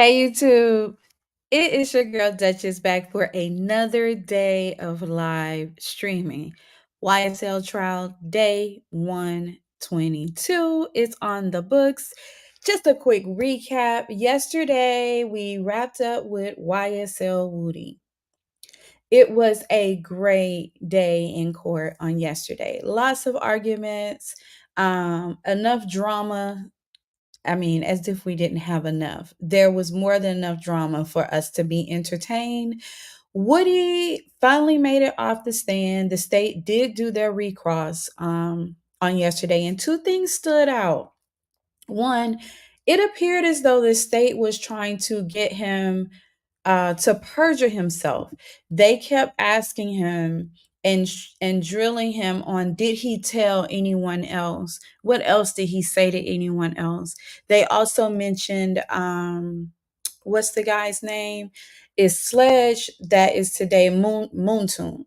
Hey YouTube, it is your girl Duchess back for another day of live streaming. YSL trial day 122 is on the books. Just a quick recap. Yesterday we wrapped up with YSL Woody. It was a great day in court on yesterday. Lots of arguments, enough drama. I mean, as if we didn't have enough. There was more than enough drama for us to be entertained. Woody finally made it off the stand. The state did do their recross on yesterday, and two things stood out. One, it appeared as though the state was trying to get him to perjure himself. They kept asking him and drilling him on, did he tell anyone else? What else did he say to anyone else? They also mentioned what's the guy's name? Is Sledge, that is today Moontoon.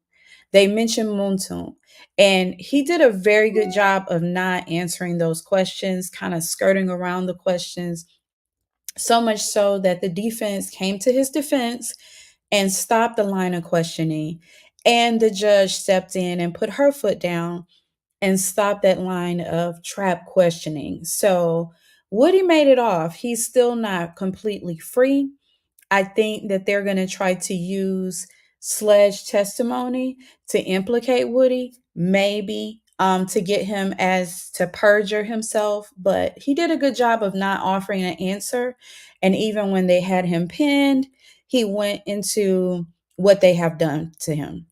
They mentioned Moontoon. And he did a very good job of not answering those questions, kind of skirting around the questions, so much so that the defense came to his defense and stopped the line of questioning. And the judge stepped in and put her foot down and stopped that line of trap questioning. So Woody made it off. He's still not completely free. I think that they're going to try to use Sledge testimony to implicate Woody, maybe to get him as to perjure himself. But he did a good job of not offering an answer. And even when they had him pinned, he went into what they have done to him.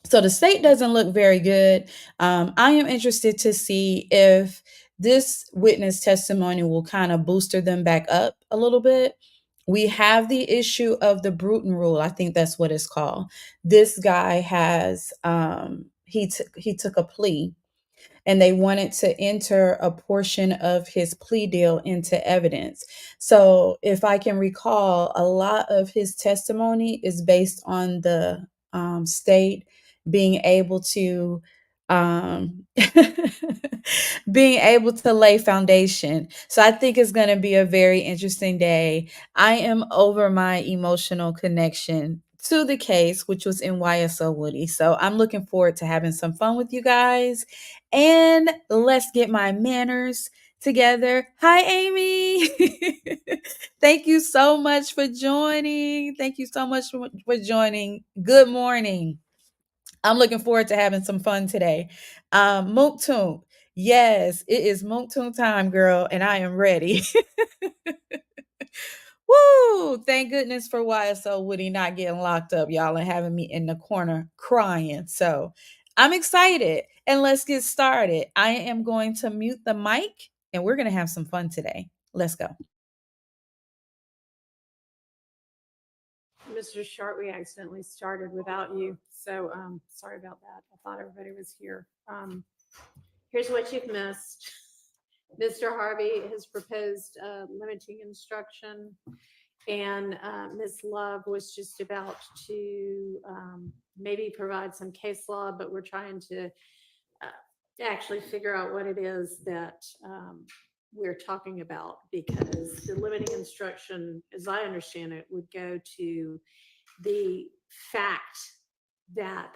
So the state doesn't look very good. I am interested to see if this witness testimony will kind of booster them back up a little bit. We have the issue of the Bruton Rule. I think that's what it's called. This guy has he took a plea, and they wanted to enter a portion of his plea deal into evidence. So, if I can recall, a lot of his testimony is based on the state being able to um, being able to lay foundation. So I think it's going to be a very interesting day. I am over my emotional connection to the case, which was in YSL Woody. So I'm looking forward to having some fun with you guys. And let's get my manners together. Hi, Amy. Thank you so much for joining. Thank you so much for joining. Good morning. I'm looking forward to having some fun today. Mooktoon. Yes, it is Mooktoon time, girl, and I am ready. Woo! Thank goodness for YSL Woody not getting locked up, y'all, and having me in the corner crying. So I'm excited. And let's get started. I am going to mute the mic and we're going to have some fun today. Let's go. Mr. Short, we accidentally started without you. So sorry about that. I thought everybody was here. Here's what you've missed. Mr. Harvey has proposed limiting instruction, and Ms. Love was just about to maybe provide some case law, but we're trying to actually figure out what it is that we're talking about, because the limiting instruction, as I understand it, would go to the fact that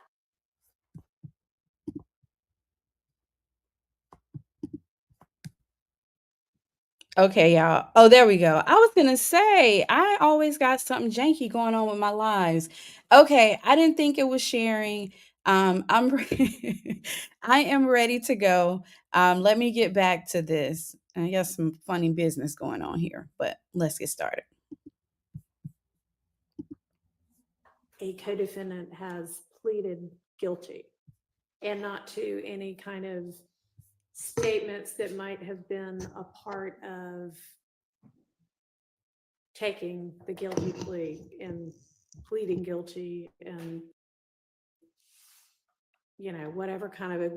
Okay, y'all. Oh, there we go. I was gonna say, I always got something janky going on with my lives. Okay, I didn't think it was sharing. I'm I am ready to go. Let me get back to this. I got some funny business going on here, but let's get started. a co-defendant has pleaded guilty and not to any kind of statements that might have been a part of taking the guilty plea and pleading guilty, and whatever kind of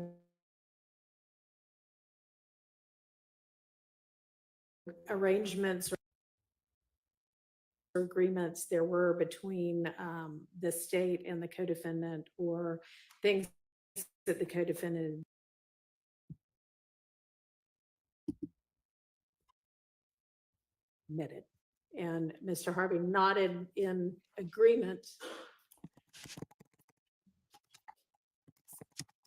arrangements or agreements there were between the state and the co-defendant, or things that the co-defendant admitted. And Mr. Harvey nodded in agreement.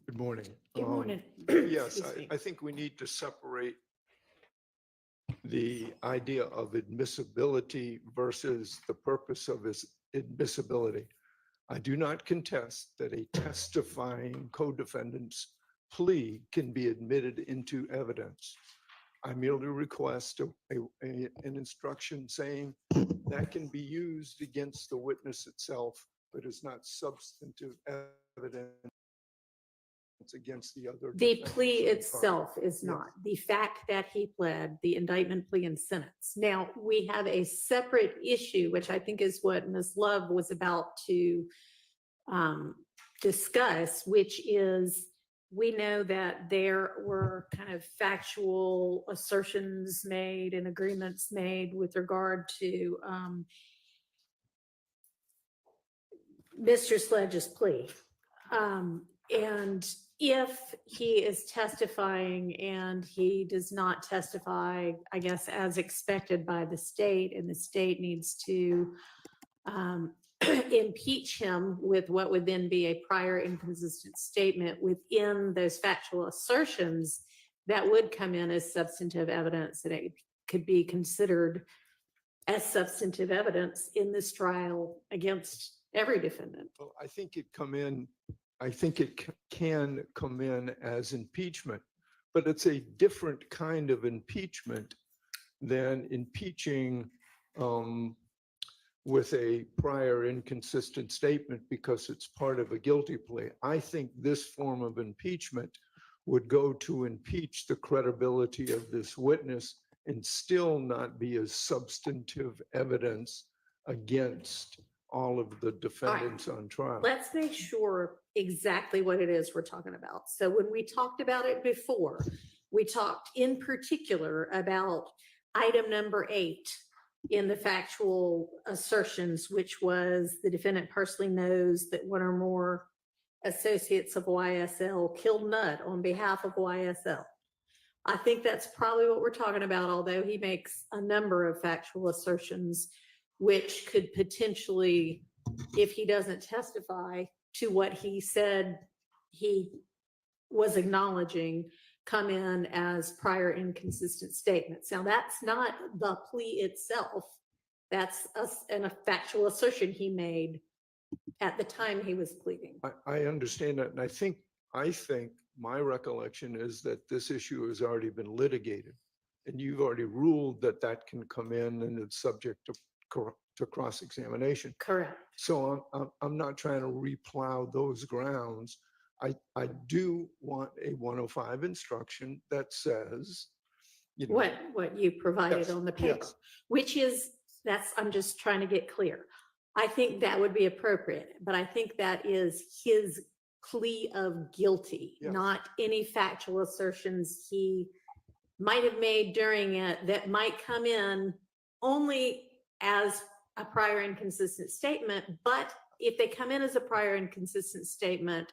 Good morning. Good morning. Yes, Excuse me. I think we need to separate the idea of admissibility versus the purpose of his admissibility. I do not contest that a testifying co-defendant's plea can be admitted into evidence. I merely request an instruction saying that can be used against the witness itself, but is not substantive evidence against the other. The defendants plea in the crime. itself is not. The fact that he pled, the indictment, plea, and sentence. Now, we have a separate issue, which I think is what Ms. Love was about to discuss, which is we know that there were kind of factual assertions made and agreements made with regard to Mr. Sledge's plea. And if he is testifying and he does not testify, I guess, as expected by the state, and the state needs to impeach him with what would then be a prior inconsistent statement within those factual assertions, that would come in as substantive evidence, and it could be considered as substantive evidence in this trial against every defendant. Well, I think it can come in as impeachment, but it's a different kind of impeachment than impeaching with a prior inconsistent statement because it's part of a guilty plea. I think this form of impeachment would go to impeach the credibility of this witness and still not be as substantive evidence against all of the defendants on trial. Let's make sure exactly what it is we're talking about. So when we talked about it before, we talked in particular about item number 8 in the factual assertions, which was the defendant personally knows that one or more associates of YSL killed Nutt on behalf of YSL. I think that's probably what we're talking about, although he makes a number of factual assertions which could potentially, if he doesn't testify to what he said he was acknowledging, come in as prior inconsistent statements. Now, that's not the plea itself. That's a factual assertion he made at the time he was pleading. I understand that, and I think my recollection is that this issue has already been litigated, and you've already ruled that that can come in and it's subject to cross-examination. Correct. So I'm not trying to replow those grounds. I do want a 105 instruction that says, you know, What you provided Yes, on the paper, yes. which is, I'm just trying to get clear. I think that would be appropriate, but I think that is his plea of guilty, Yes. not any factual assertions he might have made during it that might come in only as a prior inconsistent statement, but if they come in as a prior inconsistent statement,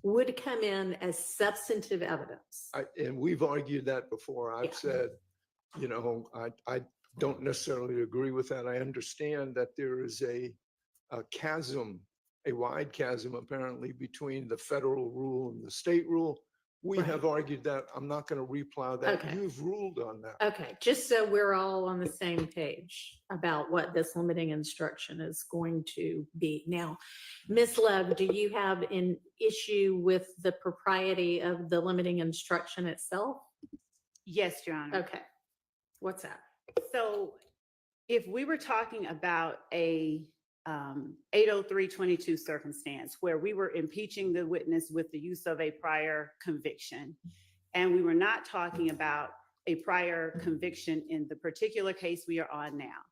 would come in as substantive evidence. and we've argued that before. I've Yeah. said, you know, I don't necessarily agree with that. I understand that there is a chasm, a wide chasm apparently between the federal rule and the state rule. We Right. have argued that. I'm not going to replow that. Okay. You've ruled on that. Okay, just so we're all on the same page about what this limiting instruction is going to be. Now, Ms. Love, do you have an issue with the propriety of the limiting instruction itself? Yes, Your Honor. Okay, what's that? So if we were talking about a 80322 circumstance where we were impeaching the witness with the use of a prior conviction, and we were not talking about a prior conviction in the particular case we are on now,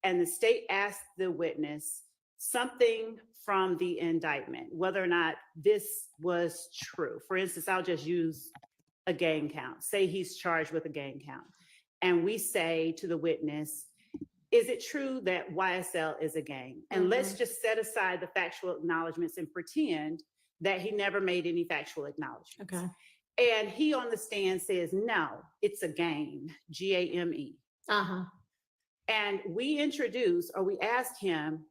and the state asked the witness something from the indictment, whether or not this was true. For instance, I'll just use a gang count. Say he's charged with a gang count. And we say to the witness, is it true that YSL is a gang? And let's just set aside the factual acknowledgments and pretend that he never made any factual acknowledgments. Okay. And he on the stand says, no, it's a game, GAME. Uh-huh. And we introduced, or we asked him,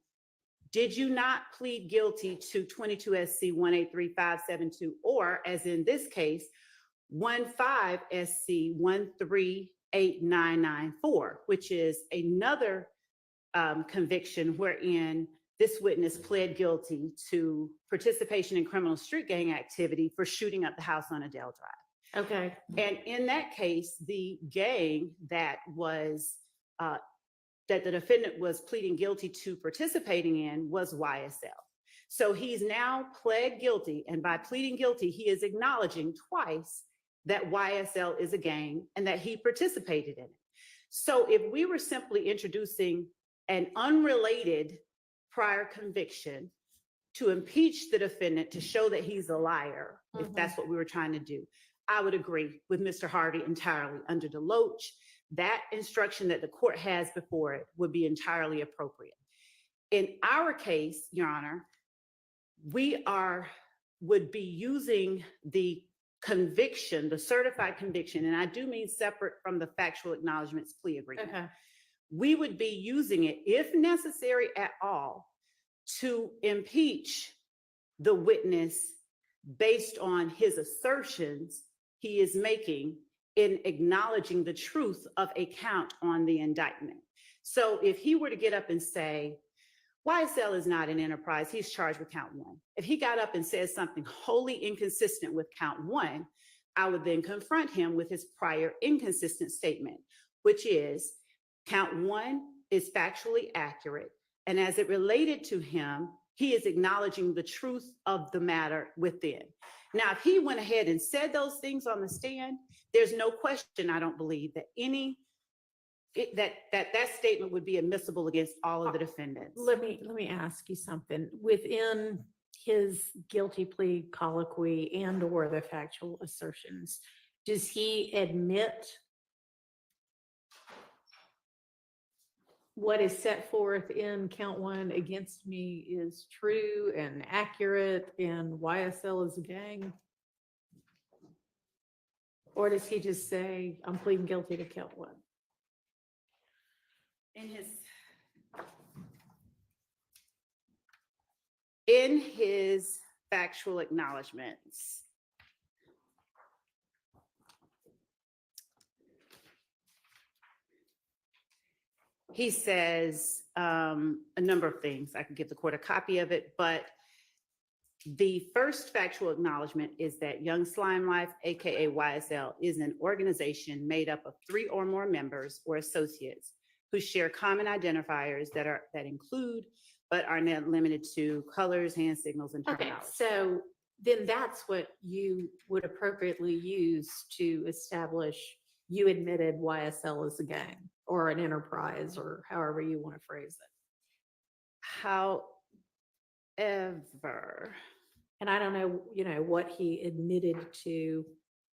did you not plead guilty to 22 SC 183572, or as in this case, 15 SC 138994, which is another conviction wherein this witness pled guilty to participation in criminal street gang activity for shooting up the house on Adele Drive. Okay. And in that case, the gang that was that the defendant was pleading guilty to participating in was YSL. So he's now pled guilty, and by pleading guilty, he is acknowledging twice that YSL is a gang and that he participated in it. So if we were simply introducing an unrelated prior conviction to impeach the defendant to show that he's a liar, if that's what we were trying to do, I would agree with Mr. Harvey entirely. Under Deloach, that instruction that the court has before it would be entirely appropriate. In our case, Your Honor, we would be using the conviction, the certified conviction, and I do mean separate from the factual acknowledgments plea agreement. Okay. We would be using it, if necessary at all, to impeach the witness based on his assertions he is making in acknowledging the truth of a count on the indictment. So if he were to get up and say, YSL is not an enterprise, he's charged with count one. If he got up and said something wholly inconsistent with count one, I would then confront him with his prior inconsistent statement, which is count one is factually accurate. And as it related to him, he is acknowledging the truth of the matter within. Now, if he went ahead and said those things on the stand, there's no question, I don't believe, that that statement would be admissible against all of the defendants. Let me ask you something. Within his guilty plea colloquy and or the factual assertions, does he admit what is set forth in count one against me is true and accurate and YSL is a gang? Or does he just say, I'm pleading guilty to count one? In his factual acknowledgments, he says a number of things. I can give the court a copy of it, but the first factual acknowledgement is that Young Slime Life, aka YSL, is an organization made up of 3 or more members or associates who share common identifiers that include, but are not limited to, colors, hand signals, and terminology. Okay, so then that's what you would appropriately use to establish you admitted YSL is a gang or an enterprise or however you want to phrase it. However, and I don't know, what he admitted to.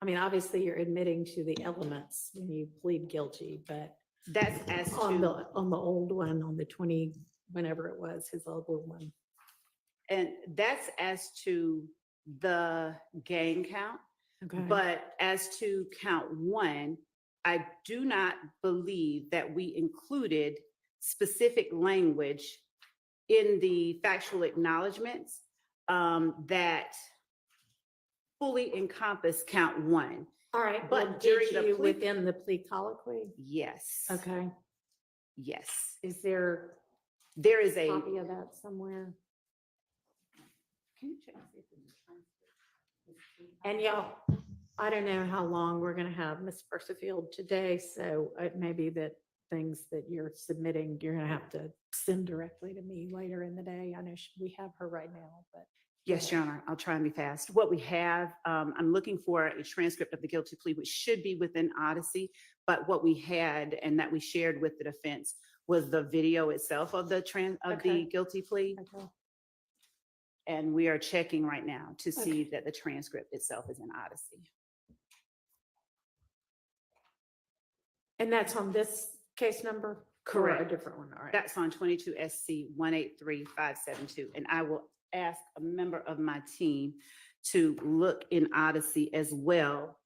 I mean, obviously you're admitting to the elements when you plead guilty, but that's as on to, the old one, on the 20, whenever it was, his old one. and that's as to the gang count. Okay. But as to count one, I do not believe that we included specific language in the factual acknowledgments that fully encompass count one. All right, But but during did the you plea- within the plea colloquy? Yes. Okay. Yes. Is there There is a a. copy of that somewhere? Can you check and see if there's a transcript? And y'all, I don't know how long we're gonna have Ms. Percifield today, so it may be that things that you're submitting, you're gonna have to send directly to me later in the day. I know we have her right now, but. Yes, Your Honor, I'll try and be fast. What we have, I'm looking for a transcript of the guilty plea, which should be within Odyssey, but what we had and that we shared with the defense was the video itself of the Okay. guilty plea. Okay. And we are checking right now to see Okay. that the transcript itself is in Odyssey. And that's on this case number? Or Correct. a different one, all right. That's on 22 SC 183572. And I will ask a member of my team to look in Odyssey as well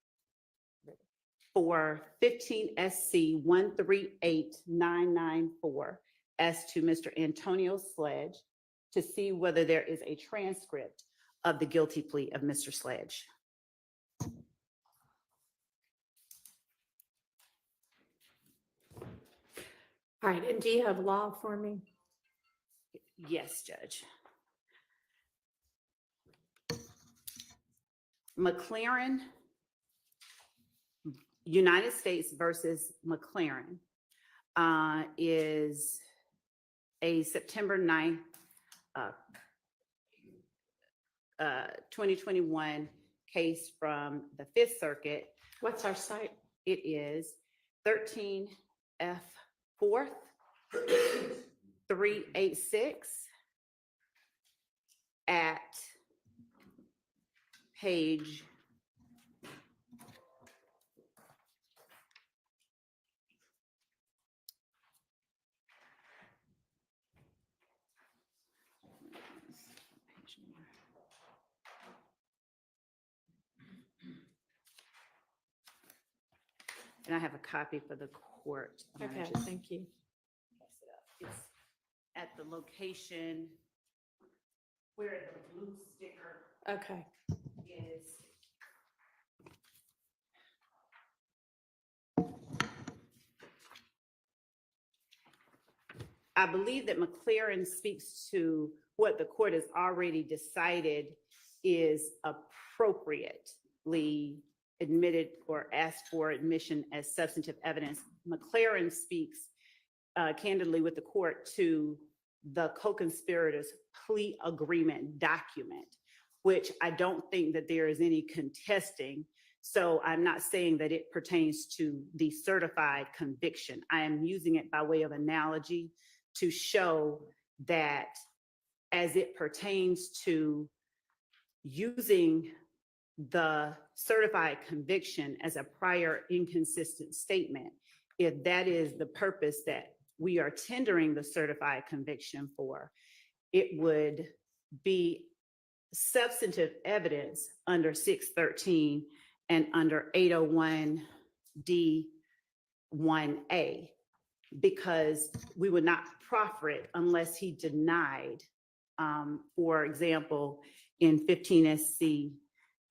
for 15 SC 138994 as to Mr. Antonio Sledge to see whether there is a transcript of the guilty plea of Mr. Sledge. All right, and do you have law for me? Yes, Judge. McLaren, United States versus McLaren is a September 9th, 2021 case from the Fifth Circuit. What's our site? It is 13 F 4th 386 at page 2. And I have a copy for the court. I'm gonna Okay, just thank you. mess it up. It's at the location where the blue sticker Okay, is. I believe that McLaren speaks to what the court has already decided is appropriately admitted or asked for admission as substantive evidence. McLaren speaks candidly with the court to the co-conspirators plea agreement document, which I don't think that there is any contesting. So I'm not saying that it pertains to the certified conviction. I am using it by way of analogy to show that as it pertains to using the certified conviction as a prior inconsistent statement, if that is the purpose that we are tendering the certified conviction for, it would be substantive evidence under 613 and under 801 D1A, because we would not proffer it unless he denied. For example, in 15 SC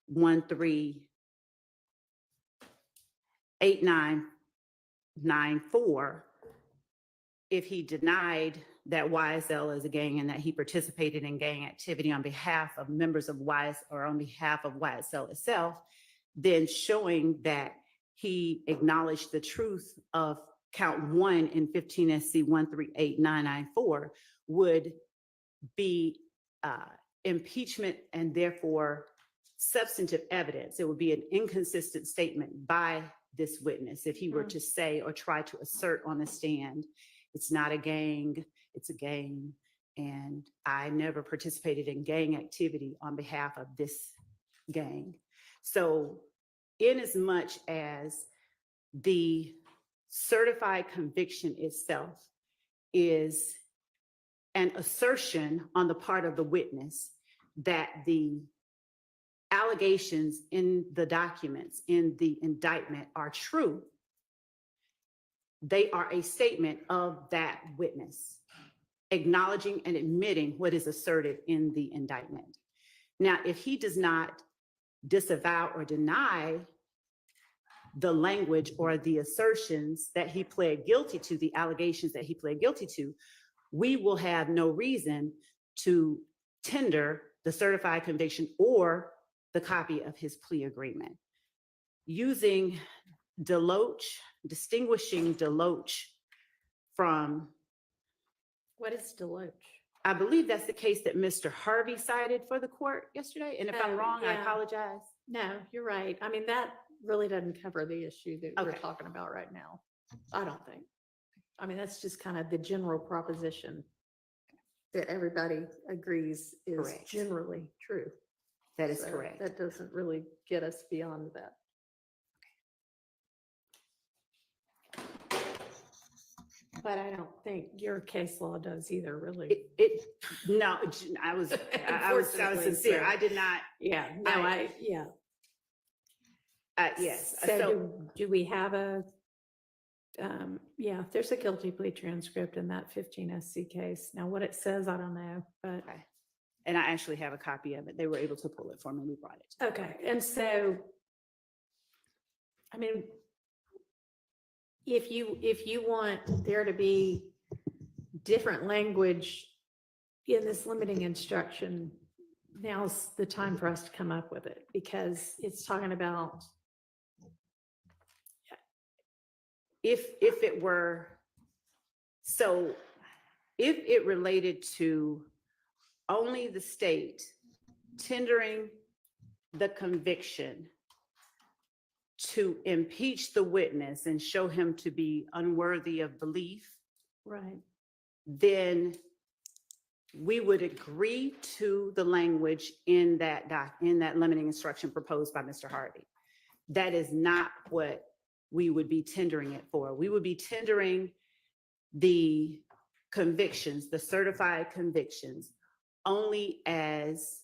138994, if he denied that YSL is a gang and that he participated in gang activity on behalf of members of YSL or on behalf of YSL itself, then showing that he acknowledged the truth of count 1 in 15 SC 138994 would be impeachment and therefore substantive evidence. It would be an inconsistent statement by this witness if he were to say or try to assert on the stand, it's not a gang, it's a gang, and I never participated in gang activity on behalf of this gang. So in as much as the certified conviction itself is an assertion on the part of the witness that the allegations in the documents in the indictment are true, they are a statement of that witness, acknowledging and admitting what is asserted in the indictment. Now, if he does not disavow or deny the language or the assertions that he pled guilty to, the allegations that he pled guilty to, we will have no reason to tender the certified conviction or the copy of his plea agreement. Using Deloach, distinguishing Deloach from, what is Deloach? I believe that's the case that Mr. Harvey cited for the court yesterday. And if I'm wrong, I Yeah. apologize. No, you're right. I mean, that really doesn't cover the issue that we're Okay. talking about right now. I don't think. I mean, that's just kind of the general proposition that everybody agrees is Correct. generally true. That is So correct. That doesn't really get us beyond that. But I don't think your case law does either, really. No, I was Unfortunately, sincere. so- I did not. Yeah, no, I- yeah. Yes. So do we have a, yeah, there's a guilty plea transcript in that 15 SC case. Now what it says, I don't know, but. Okay. And I actually have a copy of it. They were able to pull it for me. We brought it. Okay, and so, I mean, if you want there to be different language in this limiting instruction, now's the time for us to come up with it, because it's talking about, If it were, so if it related to only the state tendering the conviction to impeach the witness and show him to be unworthy of belief, right, then we would agree to the language in that limiting instruction proposed by Mr. Harvey. That is not what we would be tendering it for. We would be tendering the convictions, the certified convictions, only as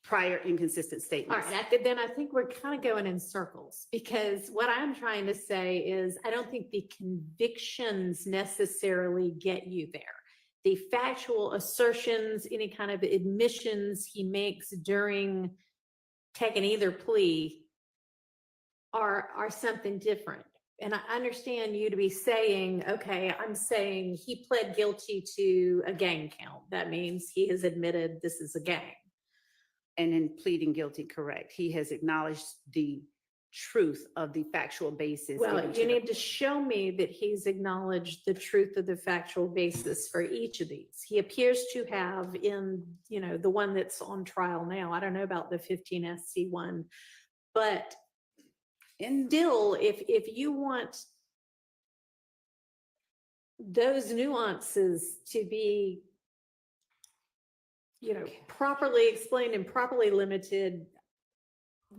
prior inconsistent all statements. right, then I think we're kind of going in circles, because what I'm trying to say is, I don't think the convictions necessarily get you there. The factual assertions, any kind of admissions he makes during taking either plea are something different. And I understand you to be saying, okay, I'm saying he pled guilty to a gang count. That means he has admitted this is a gang. And in pleading guilty, correct, he has acknowledged the truth of the factual basis. Well, given to you the- need to show me that he's acknowledged the truth of the factual basis for each of these. He appears to have in, the one that's on trial now. I don't know about the 15 SC one, but still, if you want those nuances to be, properly explained and properly limited,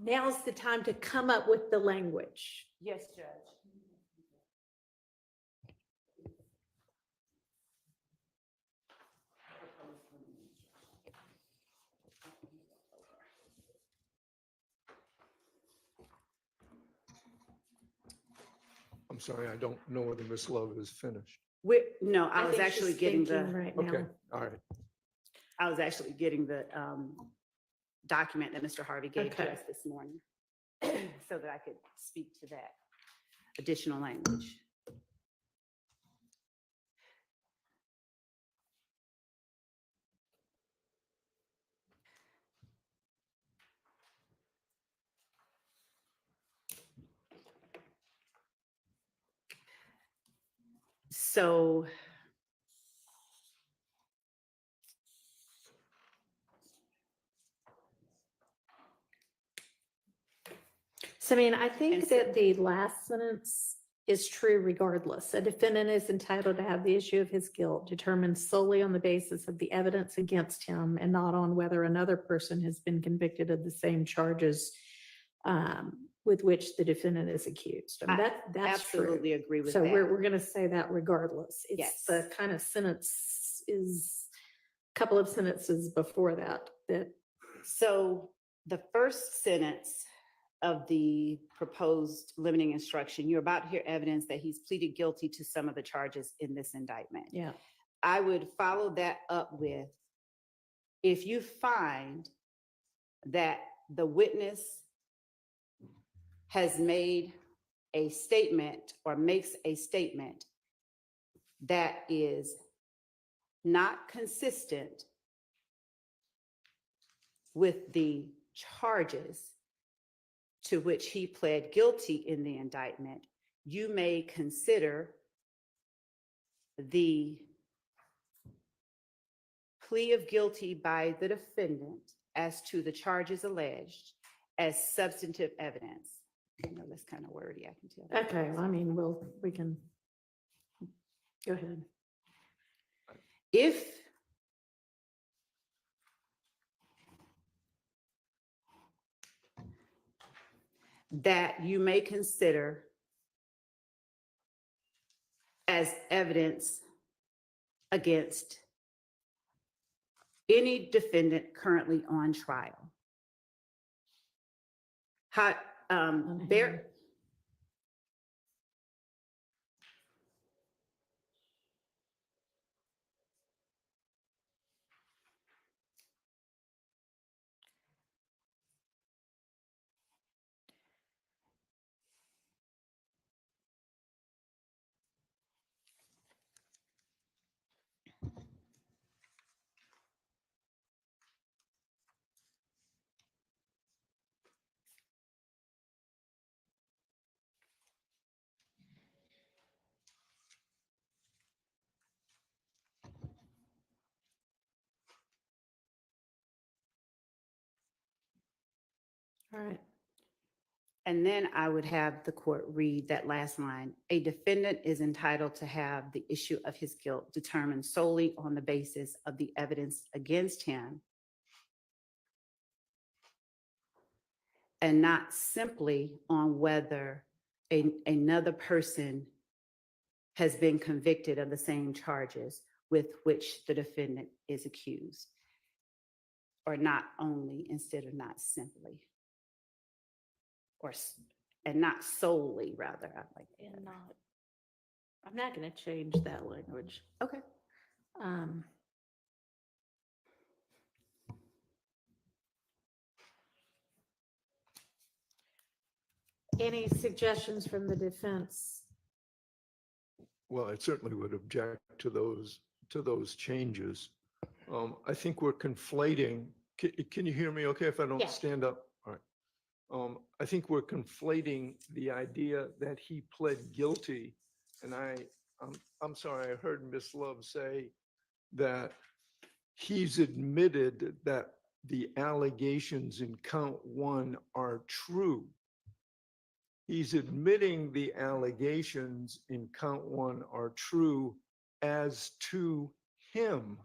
now's the time to come up with the language. Yes, Judge. I'm sorry, I don't know whether Ms. Love is finished. No, I was think actually she's getting thinking the, right now. Okay, all right. I was actually getting the document that Mr. Harvey gave to Okay. us this morning so that I could speak to that additional language. So So, I mean, I think And so- that the last sentence is true regardless. A defendant is entitled to have the issue of his guilt determined solely on the basis of the evidence against him and not on whether another person has been convicted of the same charges with which the defendant is accused. I mean, that's absolutely true. agree with So that. we're going to say that regardless. It's Yes. the kind of sentence is a couple of sentences before that. So the first sentence of the proposed limiting instruction, you're about to hear evidence that he's pleaded guilty to some of the charges in this indictment. Yeah. I would follow that up with, if you find that the witness has made a statement or makes a statement that is not consistent with the charges to which he pled guilty in the indictment, you may consider the plea of guilty by the defendant as to the charges alleged as substantive evidence. I know that's kind of wordy, I can tell. Okay. Well, I mean, we can go ahead. If that you may consider as evidence against any defendant currently on trial. Bear, All right. and then I would have the court read that last line. A defendant is entitled to have the issue of his guilt determined solely on the basis of the evidence against him and not simply on whether another person has been convicted of the same charges with which the defendant is accused. Or not only instead of not simply. And not solely, rather. I like that. And not, I'm not going to change that language. Okay. Any suggestions from the defense? Well, I certainly would object to those changes. I think we're conflating. Can you hear me okay if I don't Yeah. stand up? All right. I think we're conflating the idea that he pled guilty. And I'm sorry, I heard Ms. Love say that he's admitted that the allegations in count 1 are true. He's admitting the allegations in count 1 are true as to him.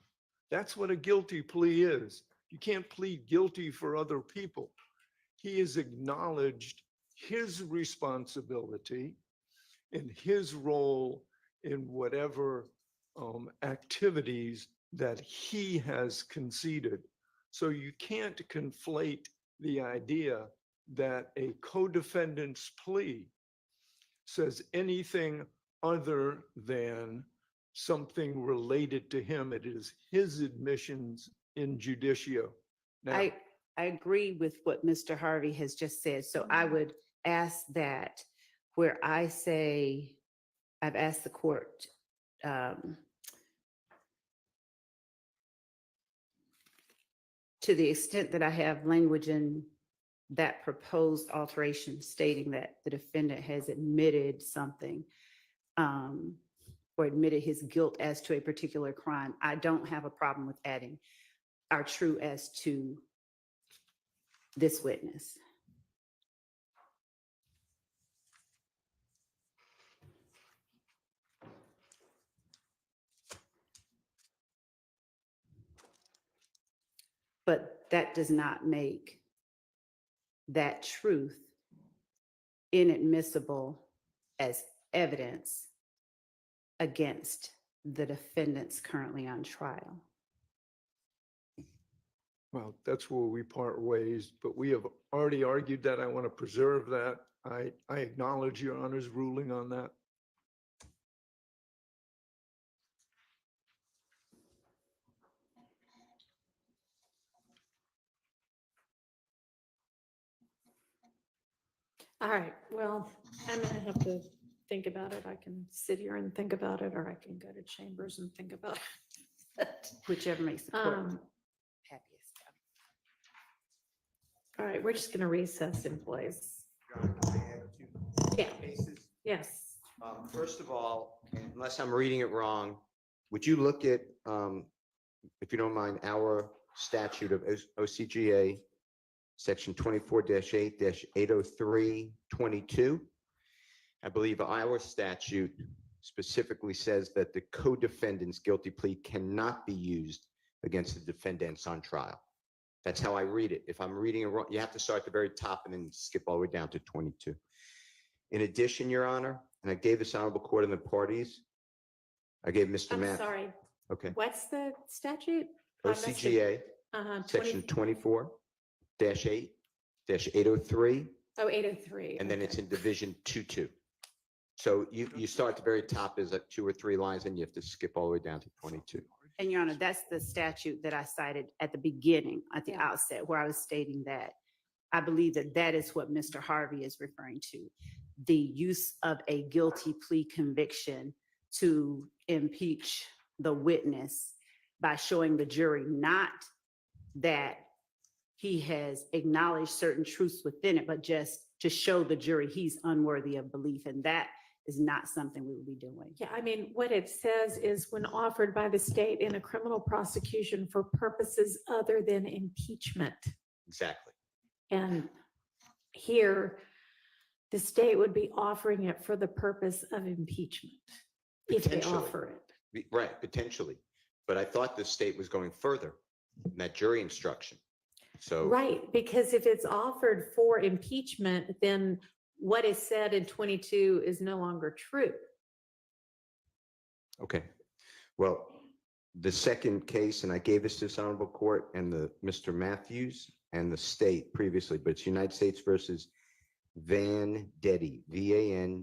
That's what a guilty plea is. You can't plead guilty for other people. He has acknowledged his responsibility and his role in whatever activities that he has conceded. So you can't conflate the idea that a co-defendant's plea says anything other than something related to him. It is his admissions in judicio. Now, I agree with what Mr. Harvey has just said. So I would ask that where I say, I've asked the court to the extent that I have language in that proposed alteration stating that the defendant has admitted something or admitted his guilt as to a particular crime, I don't have a problem with adding are true as to this witness. But that does not make that truth inadmissible as evidence against the defendants currently on trial. well, that's where we part ways, but we have already argued that. I want to preserve that. I acknowledge Your Honor's ruling on that. All right, well, I'm going to have to think about it. I can sit here and think about it, or I can go to chambers and think about it. Whichever makes the court Um, happiest. All right, we're just going to recess in place. Yeah. Yes. First of all, unless I'm reading it wrong, would you look at, if you don't mind, our statute of OCGA, section 24-8-803-22? I believe our statute specifically says that the co-defendant's guilty plea cannot be used against the defendants on trial. That's how I read it. If I'm reading it wrong, you have to start at the very top and then skip all the way down to 22. In addition, Your Honor, and I gave this honorable court and the parties, I gave Mr. I'm Matt. sorry. Okay. What's the statute? OCGA, section 24-8-803 Oh, 803. and then it's okay. in Division 2-2. So you start at the very top is like 2 or 3 lines, and you have to skip all the way down to 22. And Your Honor, that's the statute that I cited at the beginning, at the Yeah. outset, where I was stating that I believe that that is what Mr. Harvey is referring to. The use of a guilty plea conviction to impeach the witness by showing the jury not that he has acknowledged certain truths within it, but just to show the jury he's unworthy of belief. And that is not something we will be doing. Yeah, I mean, what it says is when offered by the state in a criminal prosecution for purposes other than impeachment. Exactly. And here, the state would be offering it for the purpose of impeachment, if they Potentially. offer it. Right, potentially. But I thought the state was going further in that jury instruction. So. Right, because if it's offered for impeachment, then what is said in 22 is no longer true. Okay. Well, the second case, and I gave this to this honorable court and Mr. Matthews and the state previously, but it's United States versus Vendetti, Vandetti.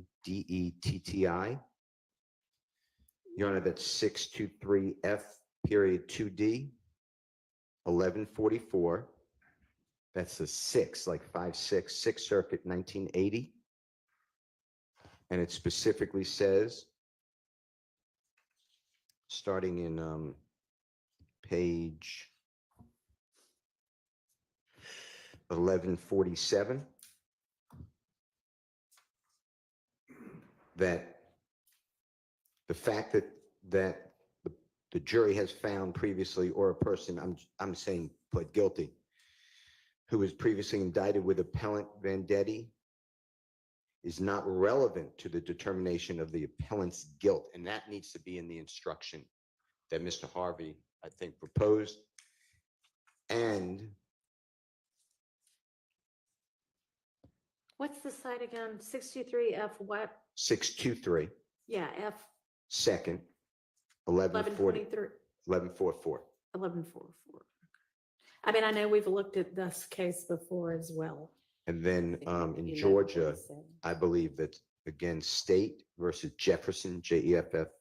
Your Honor, that's 623F period 2D, 1144. That's the 6, like 5-6, Sixth Circuit, 1980. And it specifically says, starting in page 1147, that the fact that the jury has found previously, or a person, I'm saying pled guilty, who was previously indicted with appellant Vendetti, is not relevant to the determination of the appellant's guilt. And that needs to be in the instruction that Mr. Harvey, I think, proposed. And What's the site again? 63F what? 623, Yeah, F second, 1140, 1123, 1144. 1144. I mean, I know we've looked at this case before as well. And then in Georgia, I believe that, again, State versus Jefferson, Jefferson,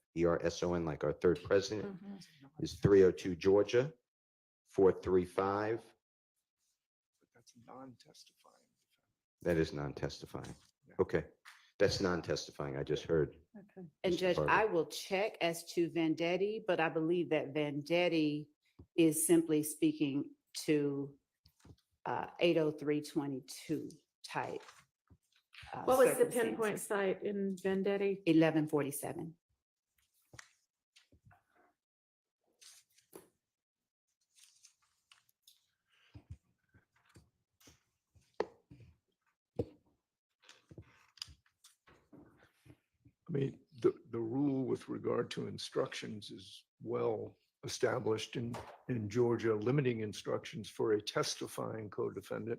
like our third president, is 302 Georgia, 435. That's non-testifying. That is non-testifying. Okay, that's non-testifying. I just heard. Okay. And Mr. Judge, Harvey. I will check as to Vendetti, but I believe that Vendetti is simply speaking to 80322 type. What was the circumstances. pinpoint site in Vendetti? 1147. I mean, the rule with regard to instructions is well established in Georgia, limiting instructions for a testifying co-defendant.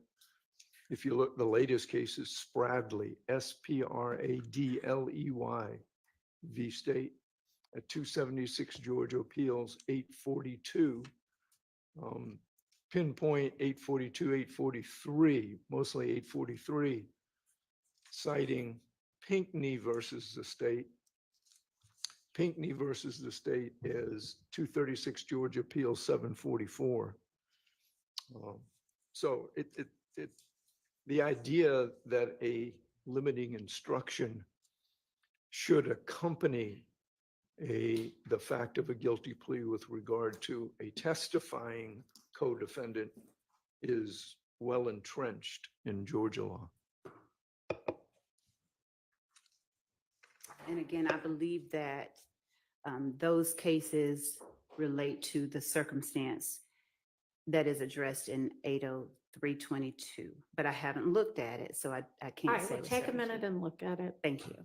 If you look, the latest case is Spradley, Spradley v. State at 276 Georgia Appeals, 842. Pinpoint 842, 843, mostly 843, citing Pinckney versus the state. Pinckney versus the state is 236 Georgia Appeals 744. So the idea that a limiting instruction should accompany the fact of a guilty plea with regard to a testifying co-defendant is well entrenched in Georgia law. And again, I believe that those cases relate to the circumstance that is addressed in 80322, but I haven't looked at it, so I All can't right, say. well, with take a certainty. minute and look at it. Thank you.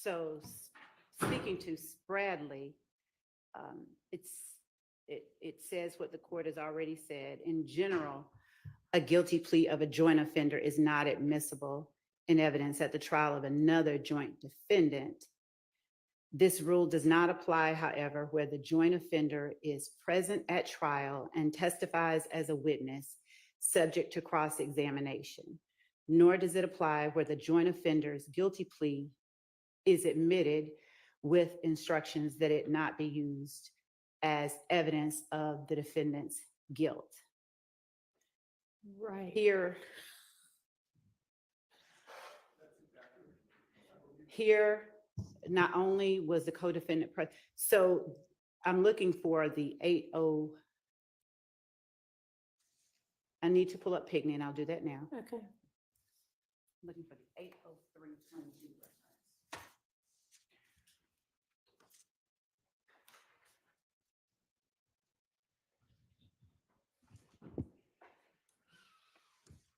So speaking to Spradley, it says what the court has already said. In general, a guilty plea of a joint offender is not admissible in evidence at the trial of another joint defendant. This rule does not apply, however, where the joint offender is present at trial and testifies as a witness, subject to cross-examination, nor does it apply where the joint offender's guilty plea is admitted with instructions that it not be used as evidence of the defendant's guilt. Right. Here, not only was the co-defendant present, so I'm looking for the 80. I need to pull up Pigney, and I'll do that now. Okay. Looking for the 80322 reference.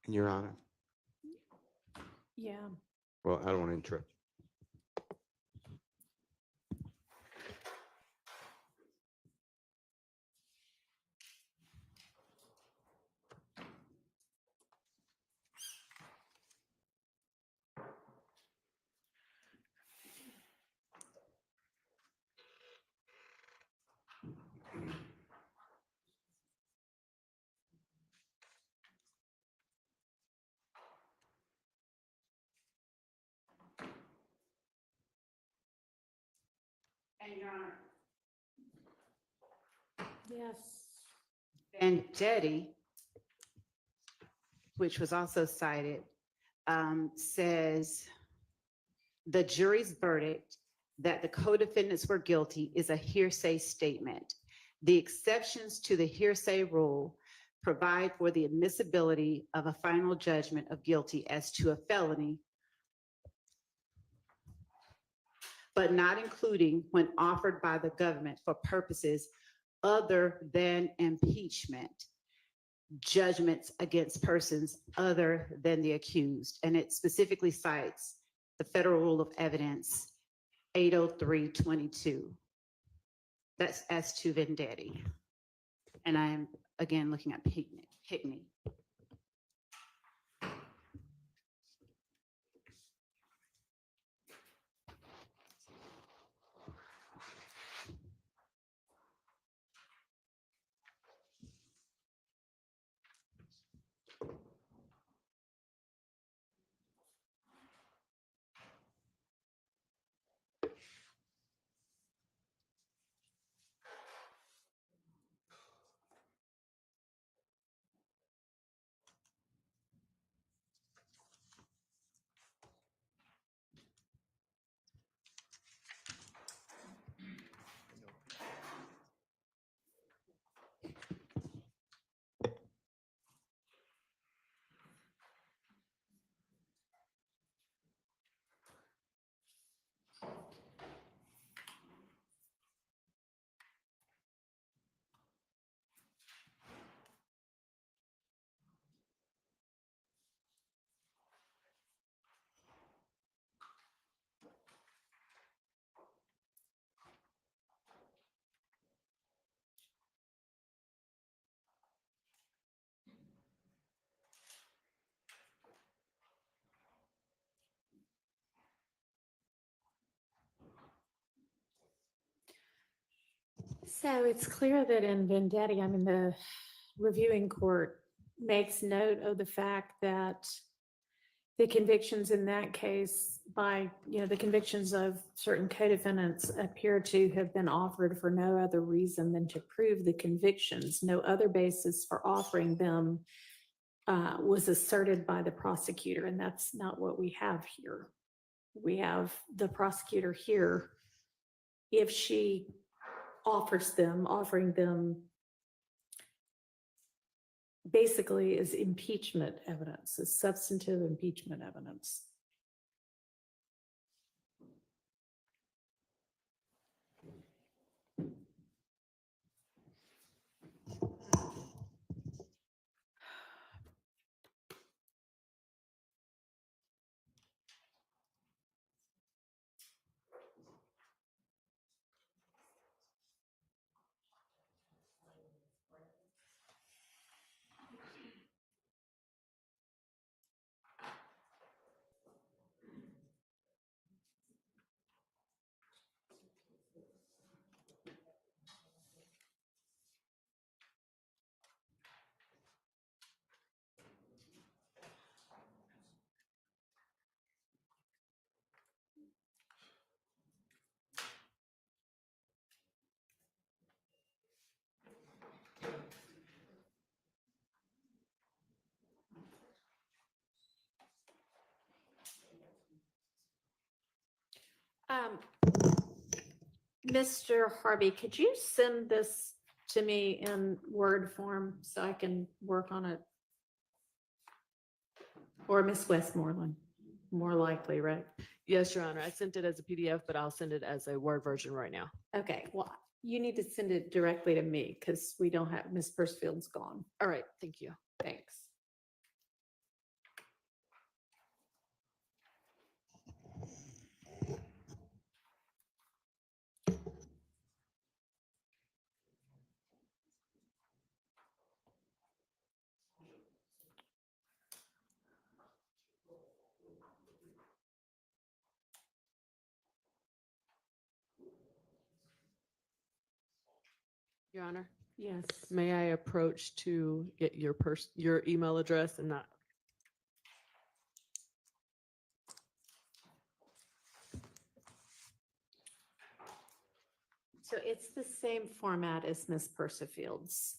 Your Honor. Yeah. Well, I don't want to interrupt. And Your Honor, Yes. Vendetti, which was also cited, says the jury's verdict that the co-defendants were guilty is a hearsay statement. The exceptions to the hearsay rule provide for the admissibility of a final judgment of guilty as to a felony, but not including when offered by the government for purposes other than impeachment, judgments against persons other than the accused. And it specifically cites the Federal Rule of Evidence 80322. That's as to Vendetti. And I am again looking at Pigney. So it's clear that in Vendetti, I mean, the reviewing court makes note of the fact that the convictions in that case by, the convictions of certain co-defendants appear to have been offered for no other reason than to prove the convictions. No other basis for offering them was asserted by the prosecutor, and that's not what we have here. We have the prosecutor here, if she offering them basically is impeachment evidence, is substantive impeachment evidence. Mr. Harvey, could you send this to me in Word form so I can work on it? Or Miss Westmoreland, more likely, right? Yes, Your Honor. I sent it as a PDF, but I'll send it as a Word version right now. Okay, well, you need to send it directly to me because we don't have, Miss Pursfield's gone. All right, thank you. Thanks. Your Honor, Yes. may I approach to get your email address and not? So it's the same format as Miss Persifield's.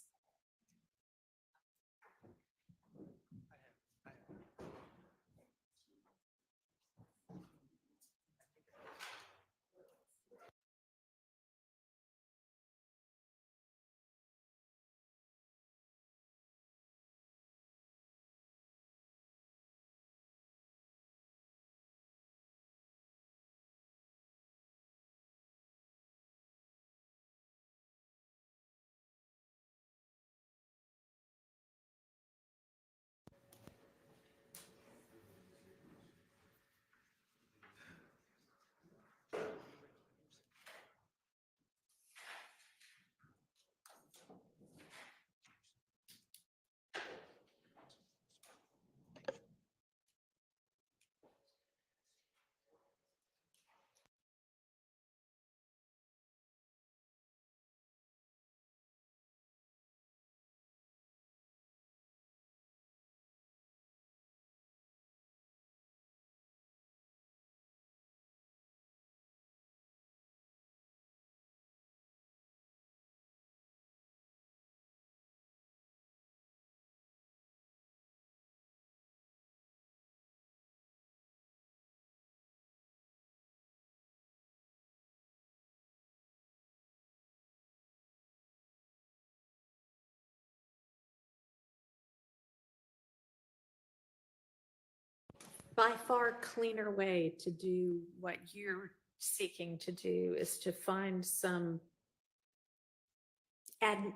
By far cleaner way to do what you're seeking to do is to find some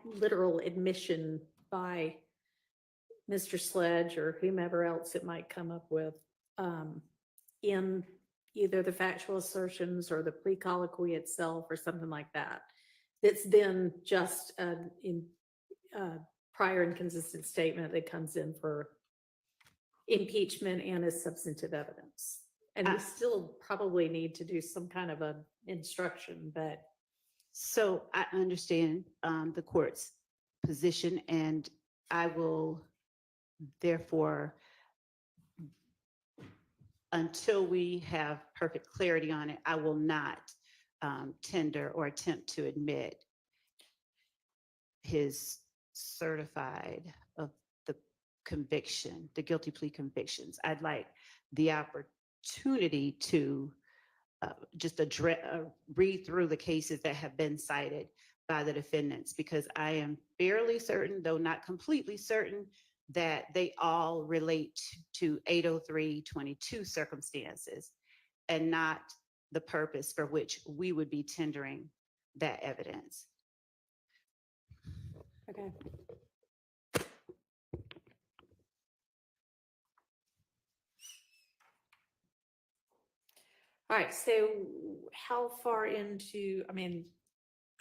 literal admission by Mr. Sledge or whomever else it might come up with in either the factual assertions or the plea colloquy itself or something like that. That's then just in prior inconsistent statement that comes in for impeachment and as substantive evidence. And we still probably need to do some kind of a instruction, but. So I understand the court's position, and I will therefore, until we have perfect clarity on it, I will not tender or attempt to admit his certified of the conviction, the guilty plea convictions. I'd like the opportunity to just read through the cases that have been cited by the defendants, because I am fairly certain, though not completely certain, that they all relate to 803.22 circumstances and not the purpose for which we would be tendering that evidence. Okay. All right, so how far into, I mean,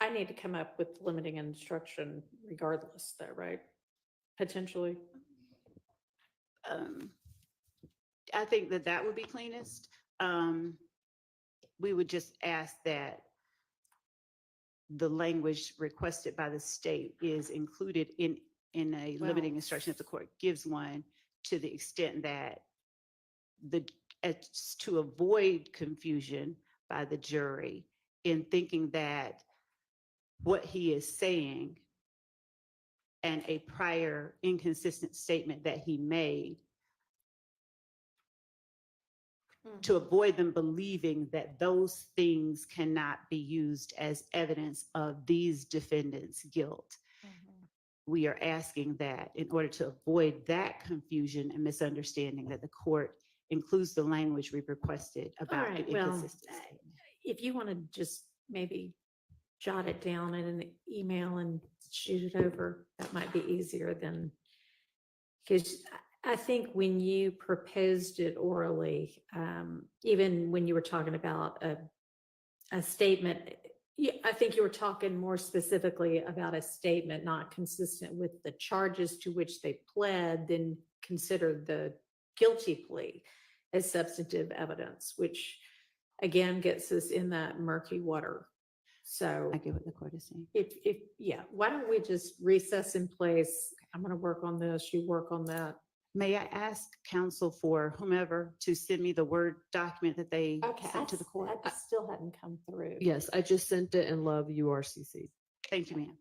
I need to come up with limiting instruction regardless though, right? Potentially. I think that that would be cleanest. We would just ask that the language requested by the state is included in a limiting instruction if the court gives one, to the extent that to avoid confusion by the jury in thinking that what he is saying and a prior inconsistent statement that he made to avoid them believing that those things cannot be used as evidence of these defendants' guilt. We are asking that in order to avoid that confusion and misunderstanding, that the court includes the language we requested All about right, the well, inconsistency. if you want to just maybe jot it down in an email and shoot it over, that might be easier than, because I think when you proposed it orally, even when you were talking about a statement, I think you were talking more specifically about a statement not consistent with the charges to which they pled, then consider the guilty plea as substantive evidence, which again gets us in that murky water. So I get what the court is saying. yeah, why don't we just recess in place? I'm going to work on this, you work on that. May I ask counsel for whomever to send me the Word document that they Okay, sent to the court? I still hadn't come through. Yes, I just sent it and love URCC. Thank you, ma'am.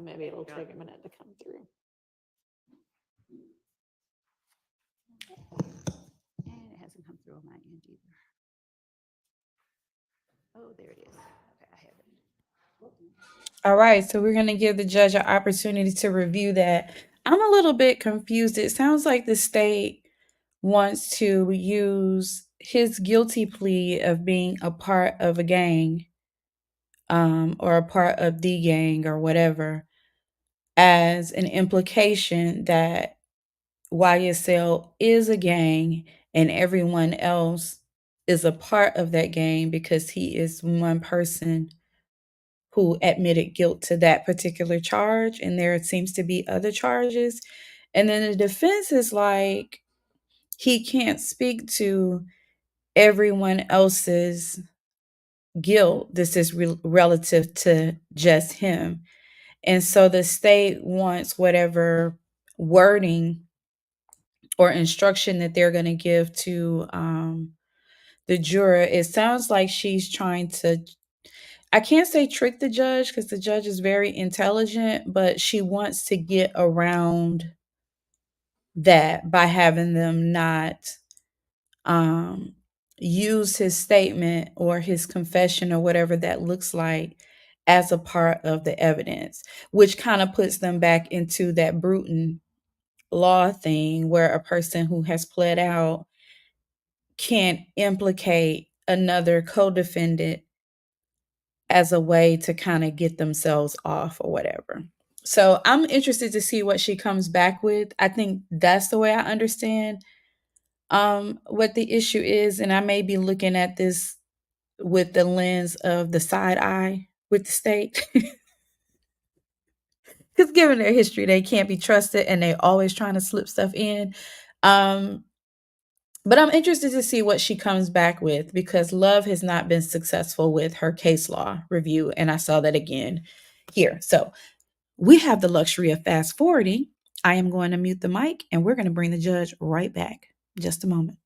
Maybe it'll take a minute to come through. And it hasn't come through on my end either. Oh, there it is. Okay, I have it. All right, so we're going to give the judge an opportunity to review that. I'm a little bit confused. It sounds like the state wants to use his guilty plea of being a part of a gang, or a part of the gang or whatever, as an implication that YSL is a gang and everyone else is a part of that gang because he is one person who admitted guilt to that particular charge, and there seems to be other charges. And then the defense is like, he can't speak to everyone else's guilt. This is relative to just him. And so the state wants whatever wording or instruction that they're going to give to the juror. It sounds like she's trying to, I can't say trick the judge because the judge is very intelligent, but she wants to get around that by having them not use his statement or his confession or whatever that looks like as a part of the evidence, which kind of puts them back into that Bruton law thing where a person who has pled out can't implicate another co-defendant as a way to kind of get themselves off or whatever. So I'm interested to see what she comes back with. I think that's the way I understand what the issue is. And I may be looking at this with the lens of the side eye with the state. Because given their history, they can't be trusted and they're always trying to slip stuff in. But I'm interested to see what she comes back with because Love has not been successful with her case law review. And I saw that again here. So we have the luxury of fast forwarding. I am going to mute the mic and we're going to bring the judge right back. Just a moment.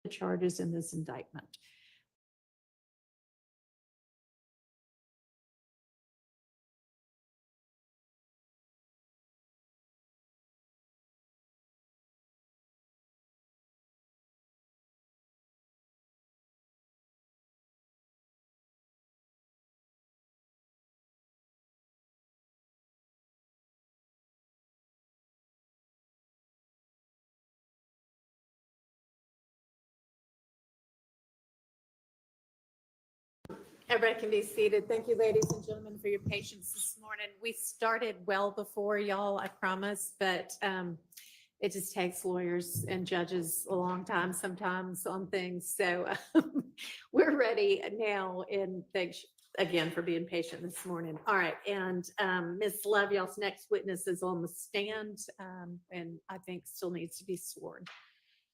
The charges in this indictment. Everybody can be seated. Thank you, ladies and gentlemen, for your patience this morning. We started well before y'all, I promise, but it just takes lawyers and judges a long time sometimes on things. So we're ready now, and thanks again for being patient this morning. All right, and Ms. Love, y'all's next witness is on the stand, and I think still needs to be sworn.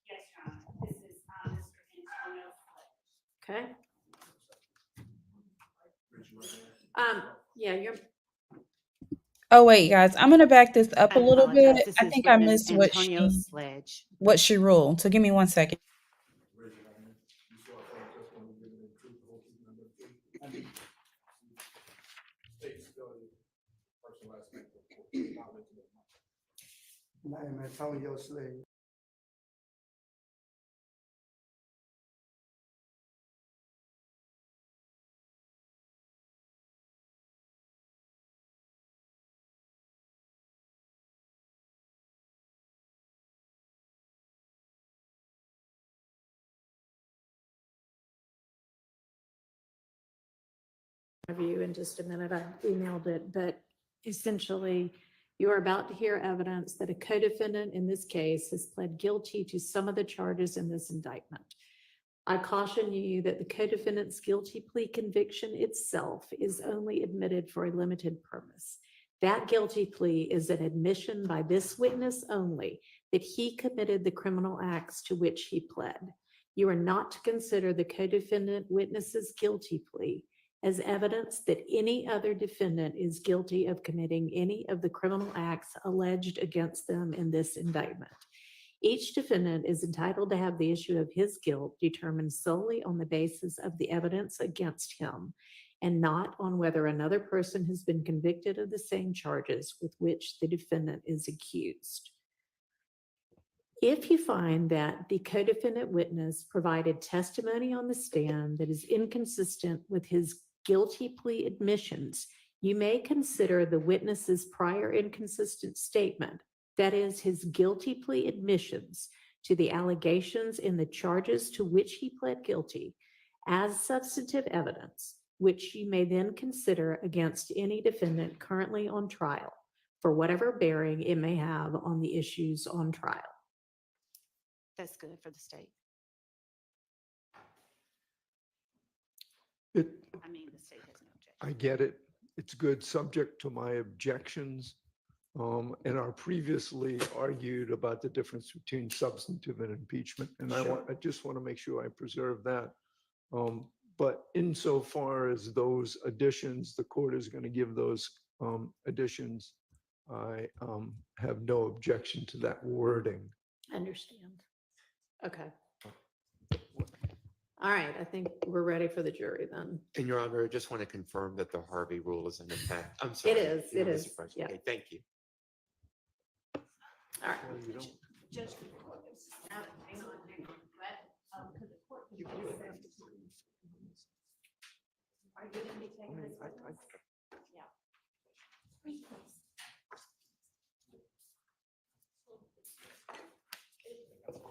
Yes, Your Honor. This is Mr. Antonio. Okay. Yeah, you're, Oh wait, guys, I'm gonna back this up I a little apologize. bit. This I is think I witness missed Antonio Sledge. what she ruled. So give me 1 second. Name Antonio Slade. review in just a minute. I emailed it, but essentially you are about to hear evidence that a co-defendant in this case has pled guilty to some of the charges in this indictment. I caution you that the co-defendant's guilty plea conviction itself is only admitted for a limited purpose. That guilty plea is an admission by this witness only that he committed the criminal acts to which he pled. You are not to consider the co-defendant witness's guilty plea as evidence that any other defendant is guilty of committing any of the criminal acts alleged against them in this indictment. Each defendant is entitled to have the issue of his guilt determined solely on the basis of the evidence against him and not on whether another person has been convicted of the same charges with which the defendant is accused. If you find that the co-defendant witness provided testimony on the stand that is inconsistent with his guilty plea admissions, you may consider the witness's prior inconsistent statement, that is, his guilty plea admissions to the allegations in the charges to which he pled guilty, as substantive evidence, which you may then consider against any defendant currently on trial for whatever bearing it may have on the issues on trial. That's good for the state. It, I mean, the state has no objection. I get it. It's good, subject to my objections. And our previously argued about the difference between substantive and impeachment. And I just want to make sure I preserve that. But insofar as those additions, the court is going to give those additions. I have no objection to that wording. Understand. Okay. All right, I think we're ready for the jury then. And Your Honor, I just want to confirm that the Harvey rule is in effect. I'm sorry. is, it Mr. is, President. yeah. Okay, thank you. All right. Well, you don't- Judge, hang on. But, could the court- Are you going to be taking this? Yeah.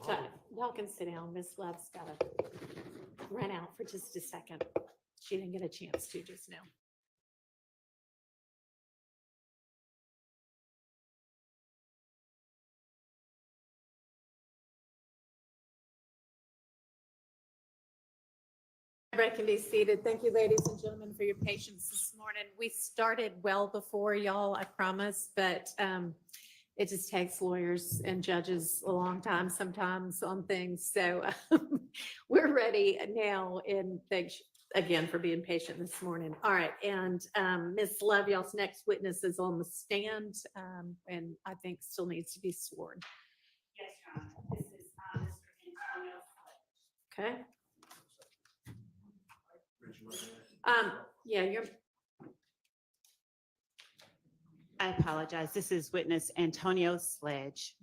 So y'all can sit down. Ms. Love's got to run out for just a second. She didn't get a chance to just now. Everybody can be seated. Thank you, ladies and gentlemen, for your patience this morning. We started well before y'all, I promise, but it just takes lawyers and judges a long time sometimes on things. So we're ready now, and thanks again for being patient this morning. All right, and Ms. Love, y'all's next witness is on the stand, and I think still needs to be sworn. Yes, Your Honor. This is Mr. Antonio Sledge. Okay? Yeah, you're, I apologize. This is witness Antonio Sledge.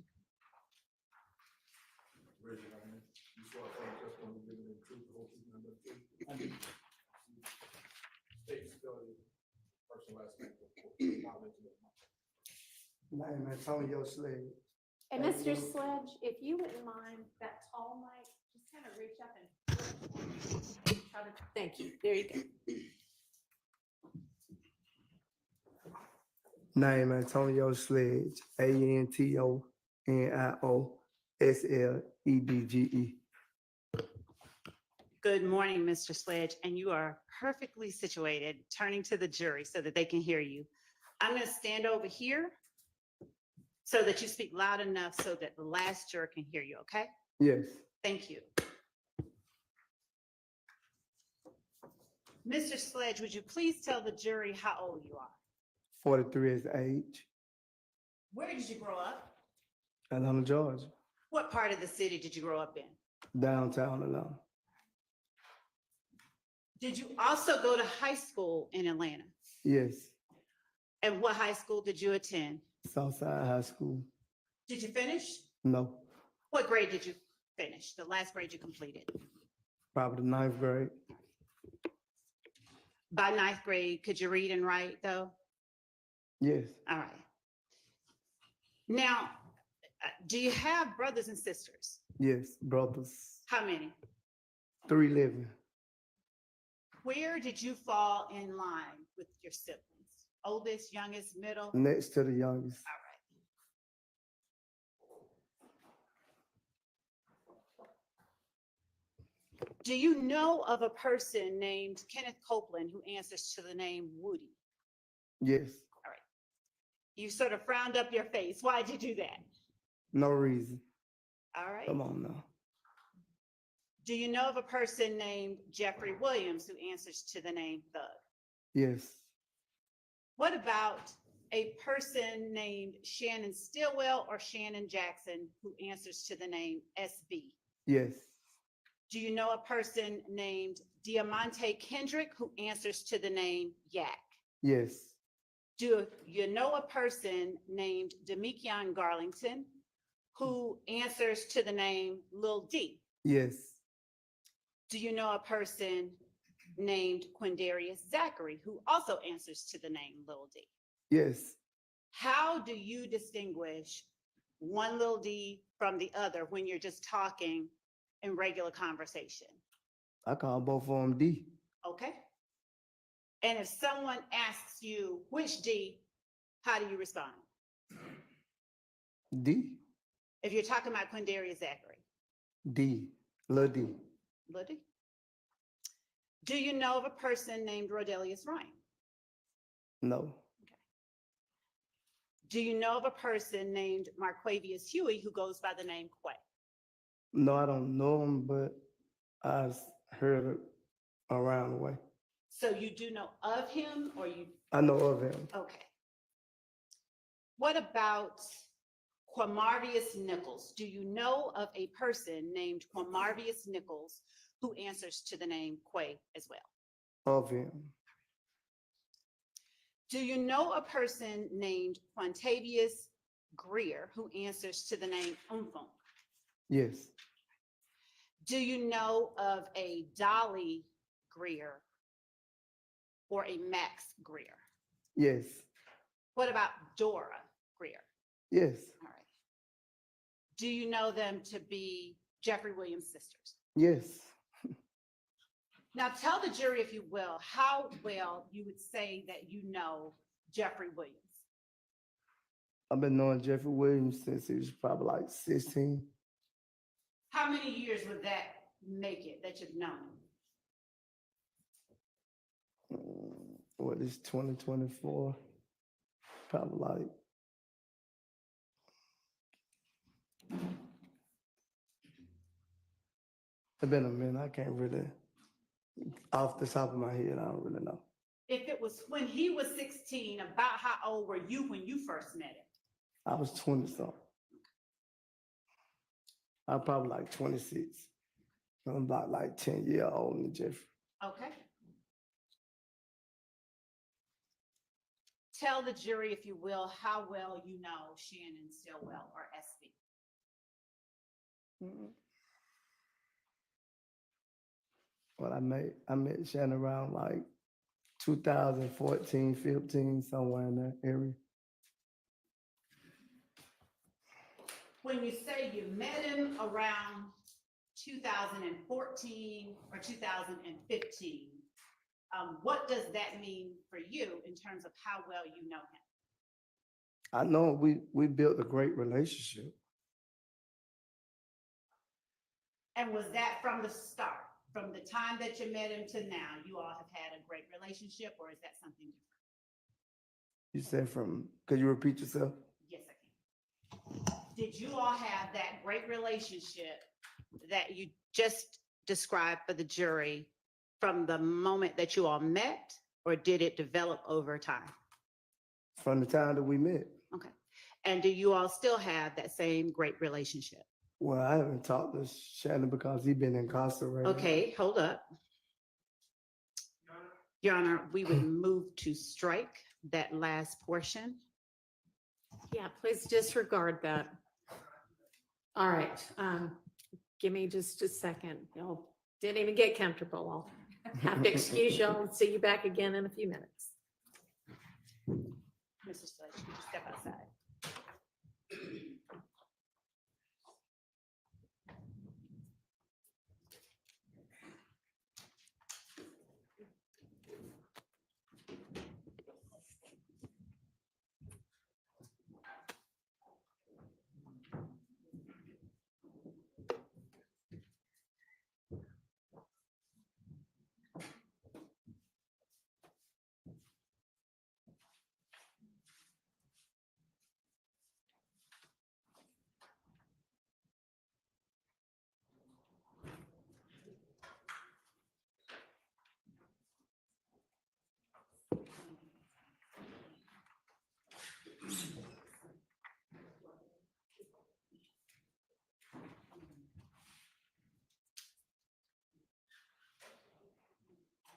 Name Antonio Slade. and Mr. Sledge, if you wouldn't mind that tall mic, just kind of reach up and try to, thank you. There you go. Name Antonio Sledge. ANTONIO SLEDGE. Good morning, Mr. Sledge, and you are perfectly situated, turning to the jury so that they can hear you. I'm going to stand over here so that you speak loud enough so that the last juror can hear you, okay? Yes. Thank you. Mr. Sledge, would you please tell the jury how old you are? 43 is age. Where did you grow up? Atlanta, Georgia. What part of the city did you grow up in? Downtown Atlanta. Did you also go to high school in Atlanta? Yes. And what high school did you attend? Southside High School. Did you finish? No. What grade did you finish? The last grade you completed? Probably the 9th grade. By 9th grade, could you read and write though? Yes. All right. Now, do you have brothers and sisters? Yes. Brothers. How many? 3 living. Where did you fall in line with your siblings? Oldest, youngest, middle? Next to the youngest. All right. Do you know of a person named Kenneth Copeland who answers to the name Woody? Yes. You sort of frowned up your face. Why'd you do that? No reason. All right. Come on now. Do you know of a person named Jeffrey Williams who answers to the name Thug? Yes. What about a person named Shannon Stillwell or Shannon Jackson who answers to the name SB? Yes. Do you know a person named Diamante Kendrick who answers to the name Yak? Yes. Do you know a person named Demikion Garlington who answers to the name Lil D? Yes. Do you know a person named Quindarius Zachary who also answers to the name Lil D? Yes. How do you distinguish one Lil D from the other when you're just talking in regular conversation? I call both of them D. Okay. And if someone asks you which D, how do you respond? D. If you're talking about Quindarius Zachary. D. Lil D. Lil D. Do you know of a person named Rodelius Ryan? No. Do you know of a person named Marquavius Huey who goes by the name Quay? No, I don't know him, but I've heard it around the way. So you do know of him or you? I know of him. Okay. What about Quamarvius Nichols? Do you know of a person named Quamarvius Nichols who answers to the name Quay as well? Of him. Do you know a person named Quantavius Greer who answers to the name Umfunk? Yes. Do you know of a Dolly Greer or a Max Greer? Yes. What about Dora Greer? Yes. All right. Do you know them to be Jeffrey Williams' sisters? Yes. Now tell the jury, if you will, how well you would say that you know Jeffrey Williams. I've been knowing Jeffrey Williams since he was probably like 16. How many years would that make it that you've known him? What is 2024? Probably like it's been a minute. I can't really, off the top of my head, I don't really know. If it was when he was 16, about how old were you when you first met him? I was 20 something. I'm probably like 26. I'm about like 10 years older than Jeffrey. Okay. Tell the jury, if you will, how well you know Shannon Stillwell or SB. Well, I met Shannon around like 2014, 15, somewhere in that area. When you say you met him around 2014 or 2015, what does that mean for you in terms of how well you know him? I know we built a great relationship. And was that from the start, from the time that you met him to now, you all have had a great relationship, or is that something different? You said could you repeat yourself? Yes, I can. Did you all have that great relationship that you just described for the jury from the moment that you all met, or did it develop over time? From the time that we met. Okay. And do you all still have that same great relationship? Well, I haven't talked to Shannon because he's been incarcerated. Okay, hold up. Your Honor, we would move to strike that last portion. Yeah, please disregard that. All right, give me just a second. Y'all didn't even get comfortable. I'll have to excuse y'all and see you back again in a few minutes. Mr. Sledge, could you step outside?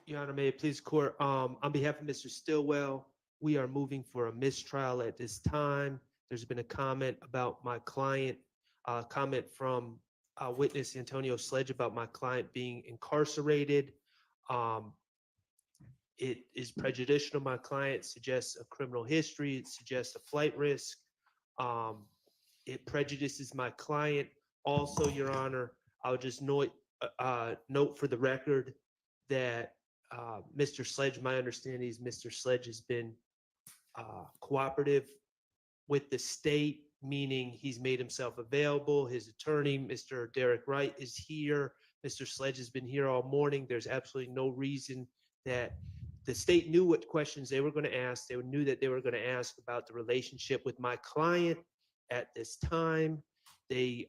Your Honor, may it please court, on behalf of Mr. Stillwell, we are moving for a mistrial at this time. There's been a comment about my client, comment from witness Antonio Sledge about my client being incarcerated. It is prejudicial to my client, suggests a criminal history, it suggests a flight risk. It prejudices my client. Also, Your Honor, I'll just note for the record that Mr. Sledge, my understanding is Mr. Sledge has been cooperative with the state, meaning he's made himself available. His attorney, Mr. Derek Wright, is here. Mr. Sledge has been here all morning. There's absolutely no reason that the state knew what questions they were going to ask. They knew that they were going to ask about the relationship with my client at this time. The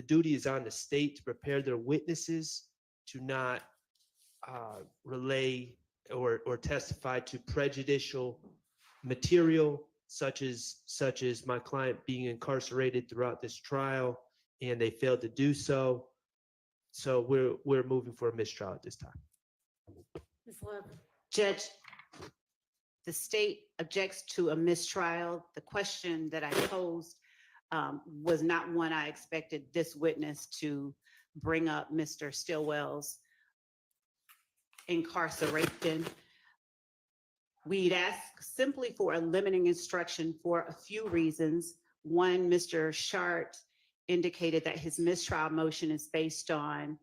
duty is on the state to prepare their witnesses to not relay or testify to prejudicial material such as my client being incarcerated throughout this trial, and they failed to do so. So we're moving for a mistrial at this time. Ms. Love. Judge, the state objects to a mistrial. The question that I posed was not one I expected this witness to bring up Mr. Stillwell's incarceration. We'd ask simply for a limiting instruction for a few reasons. One, Mr. Shart indicated that his mistrial motion is based on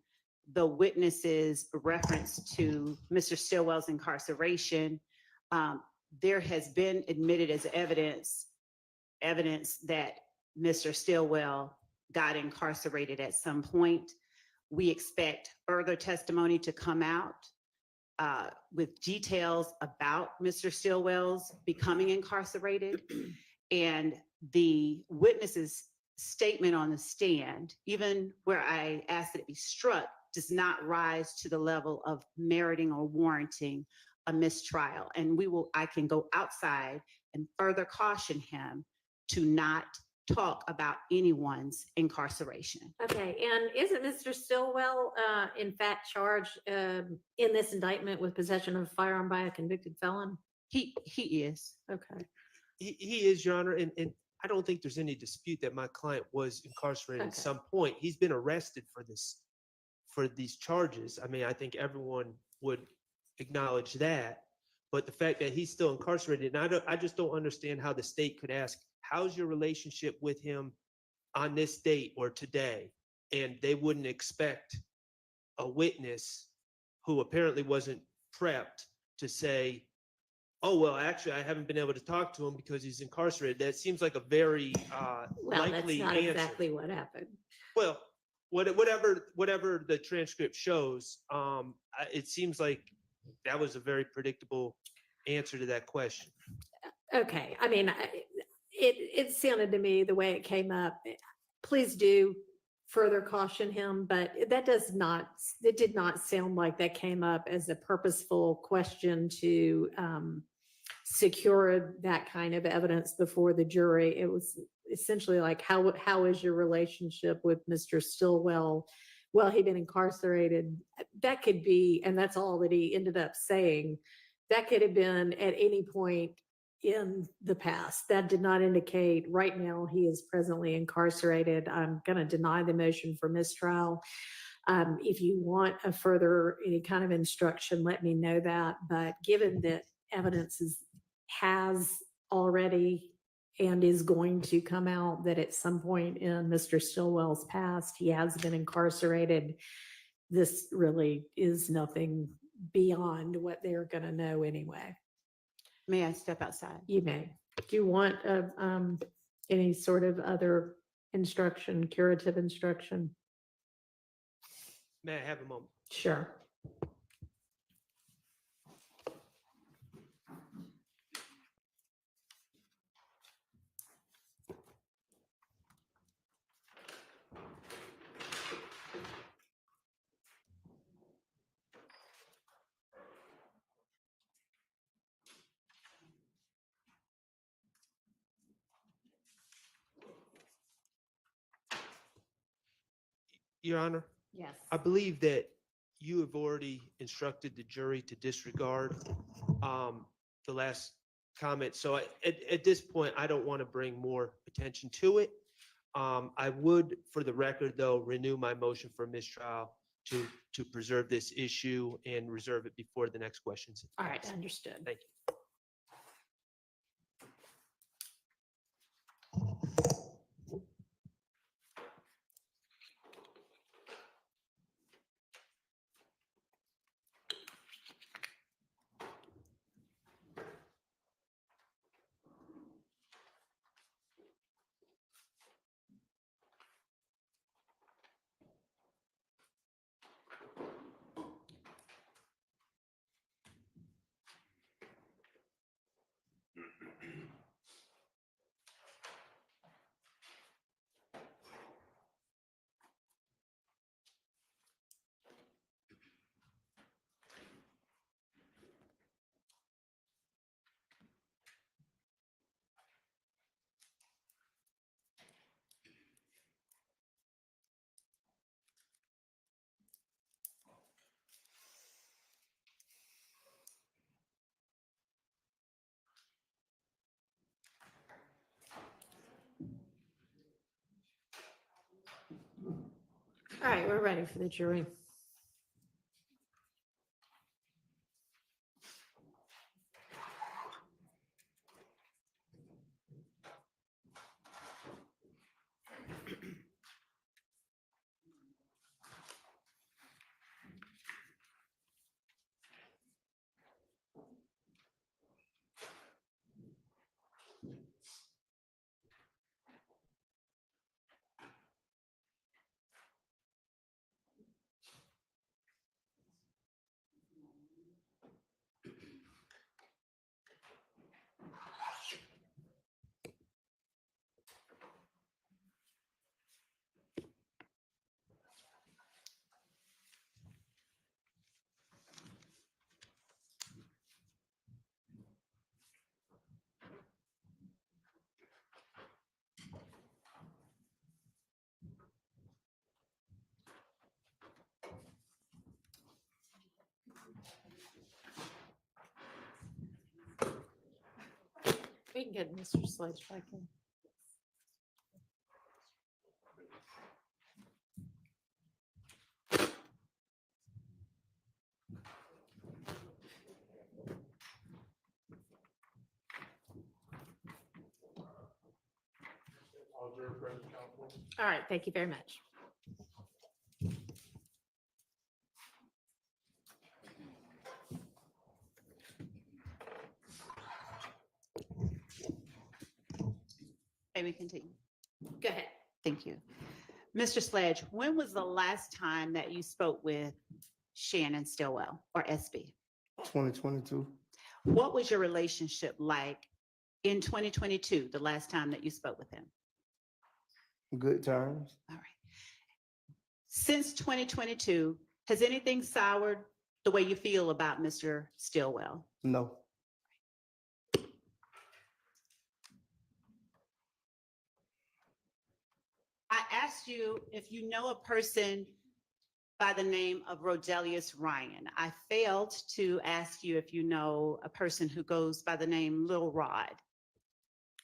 the witness's reference to Mr. Stillwell's incarceration. There has been admitted as evidence that Mr. Stillwell got incarcerated at some point. We expect further testimony to come out with details about Mr. Stillwell's becoming incarcerated, and the witness's statement on the stand, even where I asked that it be struck, does not rise to the level of meriting or warranting a mistrial. And I can go outside and further caution him to not talk about anyone's incarceration. Okay, and isn't Mr. Stillwell in fact charged in this indictment with possession of a firearm by a convicted felon? He is. Okay. He is, Your Honor, and I don't think there's any dispute that my client was incarcerated at Okay. some point. He's been arrested for these charges. I mean, I think everyone would acknowledge that. But the fact that he's still incarcerated, and I just don't understand how the state could ask, how's your relationship with him on this date or today? And they wouldn't expect a witness who apparently wasn't prepped to say, oh, well, actually, I haven't been able to talk to him because he's incarcerated. That seems like a very Well, that's likely not answer. exactly what happened. Well, whatever the transcript shows, it seems like that was a very predictable answer to that question. Okay, I mean, it sounded to me the way it came up. Please do further caution him, but that it did not sound like that came up as a purposeful question to secure that kind of evidence before the jury. It was essentially like, how is your relationship with Mr. Stillwell? Well, he'd been incarcerated. That could be, and that's all that he ended up saying. That could have been at any point in the past. That did not indicate right now he is presently incarcerated. I'm going to deny the motion for mistrial. If you want a further any kind of instruction, let me know that. But given that evidence has already and is going to come out that at some point in Mr. Stillwell's past, he has been incarcerated, this really is nothing beyond what they're going to know anyway. May I step outside? You may. Do you want any sort of other instruction, curative instruction? May I have a moment? Sure. Your Honor, Yes. I believe that you have already instructed the jury to disregard the last comment. So at this point, I don't want to bring more attention to it. I would, for the record, though, renew my motion for mistrial to preserve this issue and reserve it before the next questions. All right, understood. Thank you. All right, we're ready for the jury. We can get Mr. Sledge back in. All right, thank you very much. May we continue? Go ahead. Thank you. Mr. Sledge, when was the last time that you spoke with Shannon Stillwell or SB? 2022. What was your relationship like in 2022, the last time that you spoke with him? Good terms. All right. Since 2022, has anything soured the way you feel about Mr. Stillwell? No. I asked you if you know a person by the name of Rodelius Ryan. I failed to ask you if you know a person who goes by the name Lil Rod.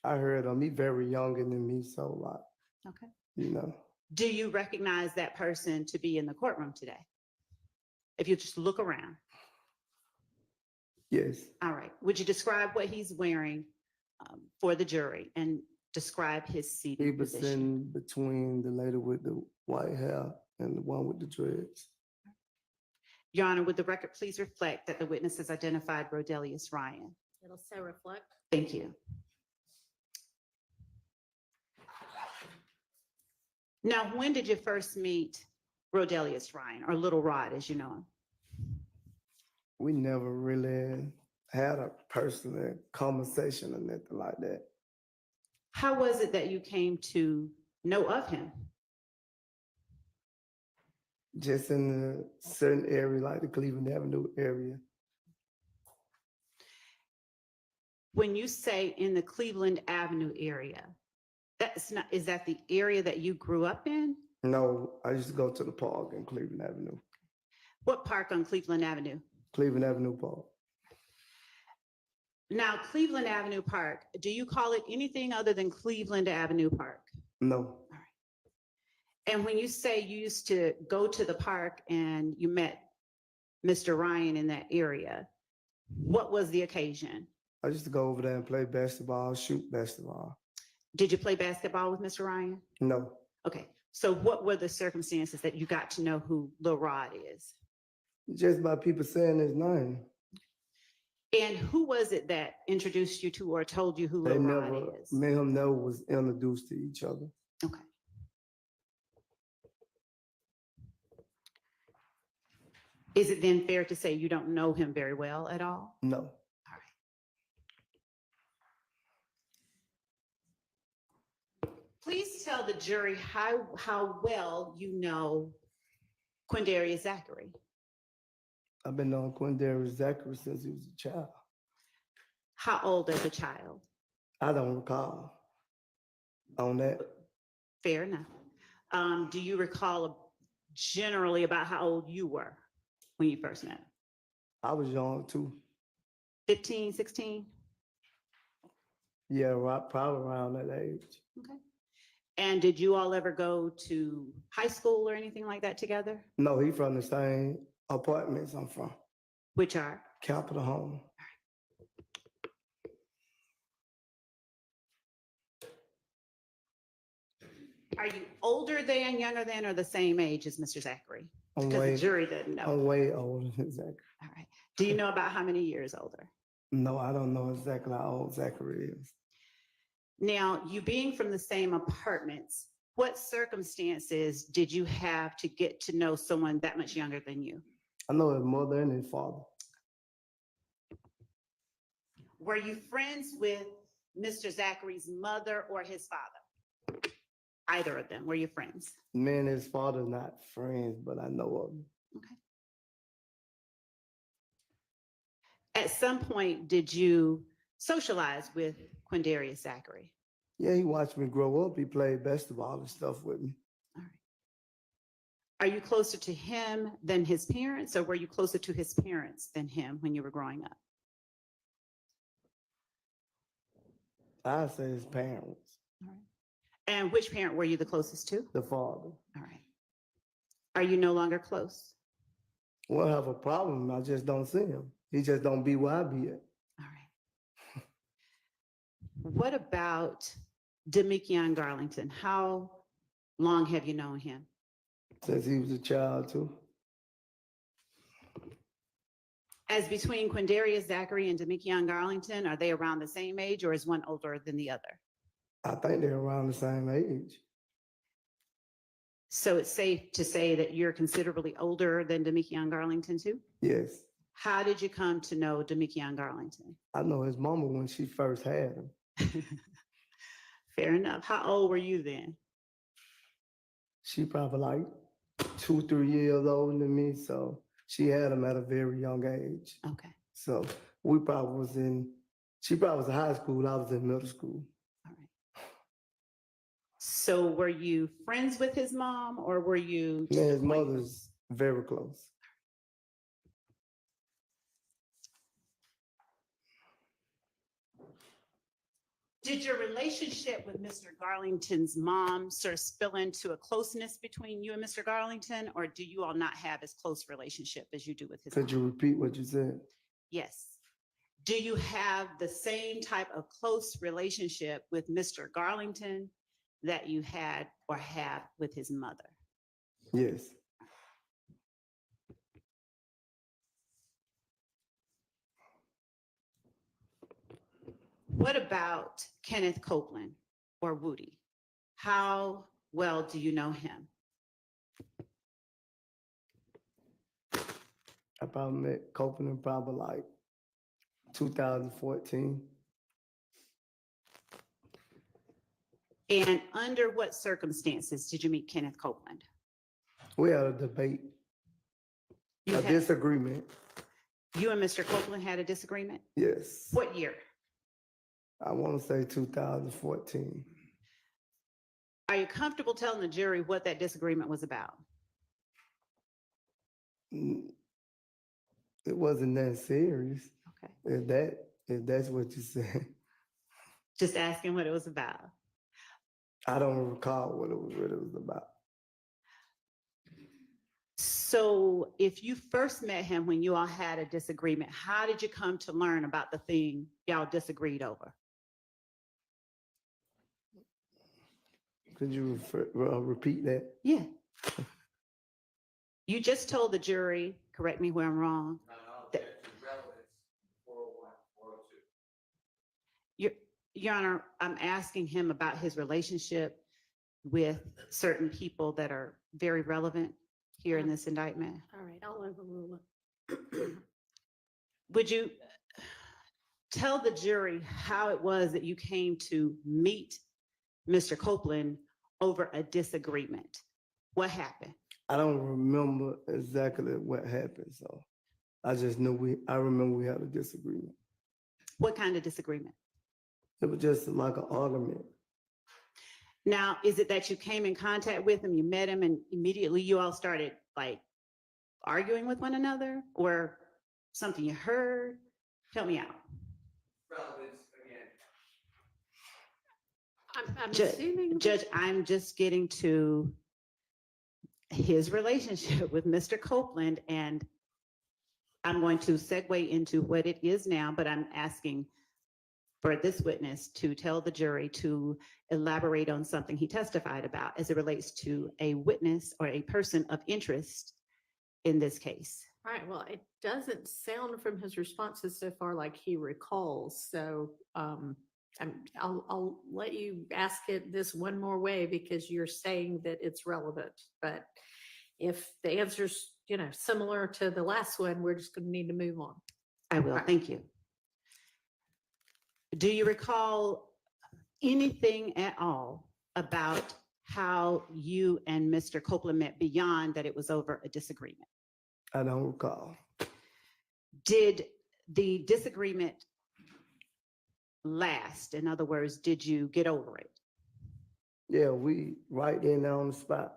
I heard him. He very younger than me, so Okay. you know. Do you recognize that person to be in the courtroom today? If you just look around. Yes. All right. Would you describe what he's wearing for the jury and describe his He seating was position? sitting between the lady with the white hair and the one with the dreads. Your Honor, would the record please reflect that the witness has identified Rodelius Ryan? It'll so reflect. Thank you. Now, when did you first meet Rodelius Ryan, or Little Rod, as you know him? We never really had a personal conversation or nothing like that. How was it that you came to know of him? Just in a certain area, like the Cleveland Avenue area. When you say in the Cleveland Avenue area, is that the area that you grew up in? No, I used to go to the park in Cleveland Avenue. What park on Cleveland Avenue? Cleveland Avenue Park. Now, Cleveland Avenue Park, do you call it anything other than Cleveland Avenue Park? No. And when you say you used to go to the park and you met Mr. Ryan in that area, what was the occasion? I used to go over there and play basketball, shoot basketball. Did you play basketball with Mr. Ryan? No. Okay, so what were the circumstances that you got to know who Lil Rod is? Just by people saying his name. And who was it that introduced you to or told you who They Lil never, Rod is? me and him never was introduced to each other. Okay. Is it then fair to say you don't know him very well at all? No. All right. Please tell the jury how well you know Quindarius Zachary. I've been knowing Quindarius Zachary since he was a child. How old as a child? I don't recall on that. Fair enough. Do you recall generally about how old you were when you first met him? I was young too. 15, 16? Yeah, right, probably around that age. Okay. And did you all ever go to high school or anything like that together? No, he from the same apartments I'm from, Which are? Capitol Home. Are you older than, younger than, or the same age as Mr. Zachary? I'm Because the way, jury didn't know. I'm way older than Zachary. All right. Do you know about how many years older? No, I don't know exactly how old Zachary is. Now, you being from the same apartments, what circumstances did you have to get to know someone that much younger than you? I know his mother and his father. Were you friends with Mr. Zachary's mother or his father? Either of them, were you friends? Me and his father not friends, but I know of him. Okay. At some point, did you socialize with Quindarius Zachary? Yeah, he watched me grow up. He played basketball and stuff with me. All right. Are you closer to him than his parents, or were you closer to his parents than him when you were growing up? I say his parents, All right. And which parent were you the closest to? the father. All right. Are you no longer close? We'll have a problem. I just don't see him. He just don't be where I be at. All right. What about Demikion Garlington? How long have you known him? Since he was a child too. As between Quindarius Zachary and Demikion Garlington, are they around the same age, or is one older than the other? I think they're around the same age. So it's safe to say that you're considerably older than Demikion Garlington too? Yes. How did you come to know Demikion Garlington? I know his mama when she first had him. Fair enough. How old were you then? She probably like 2, 3 years older than me, so she had him at a very young age. Okay. So she probably was in high school, I was in middle school. All right. So were you friends with his mom or were you? Man, his mother's very close. Did your relationship with Mr. Garlington's mom sort of spill into a closeness between you and Mr. Garlington, or do you all not have as close relationship as you do with his mom? Could you repeat what you said? Yes. Do you have the same type of close relationship with Mr. Garlington that you had or have with his mother? Yes. What about Kenneth Copeland or Woody? How well do you know him? I probably met Copeland probably like 2014. And under what circumstances did you meet Kenneth Copeland? We had a debate, You, a had- disagreement. you and Mr. Copeland had a disagreement? Yes. What year? I want to say 2014. Are you comfortable telling the jury what that disagreement was about? It wasn't that serious. Okay. If that's what you said. Just asking what it was about. I don't recall what it was about. So if you first met him when you all had a disagreement, how did you come to learn about the thing y'all disagreed over? Could you repeat that? Yeah. You just told the jury, correct me where I'm wrong. Your Honor, I'm asking him about his relationship with certain people that are very relevant here in this indictment. All right, I'll overrule it. Would you tell the jury how it was that you came to meet Mr. Copeland over a disagreement? What happened? I don't remember exactly what happened, so I just know I remember we had a disagreement. What kind of disagreement? It was just like an argument. Now, is it that you came in contact with him, you met him, and immediately you all started like arguing with one another, or something you heard? Help me out. I'm assuming. Judge, I'm just getting to his relationship with Mr. Copeland, and I'm going to segue into what it is now, but I'm asking for this witness to tell the jury to elaborate on something he testified about as it relates to a witness or a person of interest in this case. All right, well, it doesn't sound from his responses so far like he recalls, so I'll let you ask it this one more way because you're saying that it's relevant, but if the answer's, similar to the last one, we're just going to need to move on. I will, thank you. Do you recall anything at all about how you and Mr. Copeland met beyond that it was over a disagreement? I don't recall. Did the disagreement last? In other words, did you get over it? Yeah, we right then on the spot.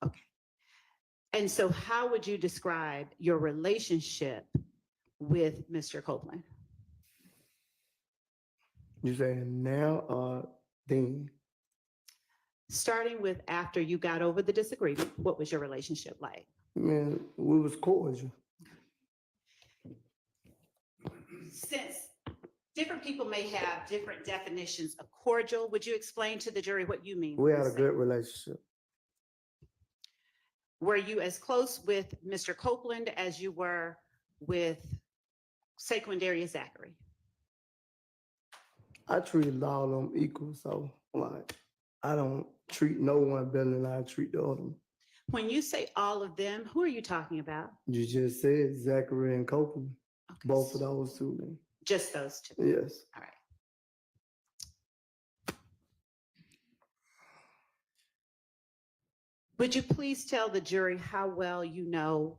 Okay. And so how would you describe your relationship with Mr. Copeland? You saying now or then? Starting with after you got over the disagreement, what was your relationship like? Man, we was cordial. Since different people may have different definitions of cordial, would you explain to the jury what you mean? We had a good relationship. Were you as close with Mr. Copeland as you were with Sequindarius Zachary? I treated all of them equal, so like I don't treat no one better than I treat the other one. When you say all of them, who are you talking about? You just said Zachary and Copeland, Okay. both of those two. Man. Just those two. Yes. All right. Would you please tell the jury how well you know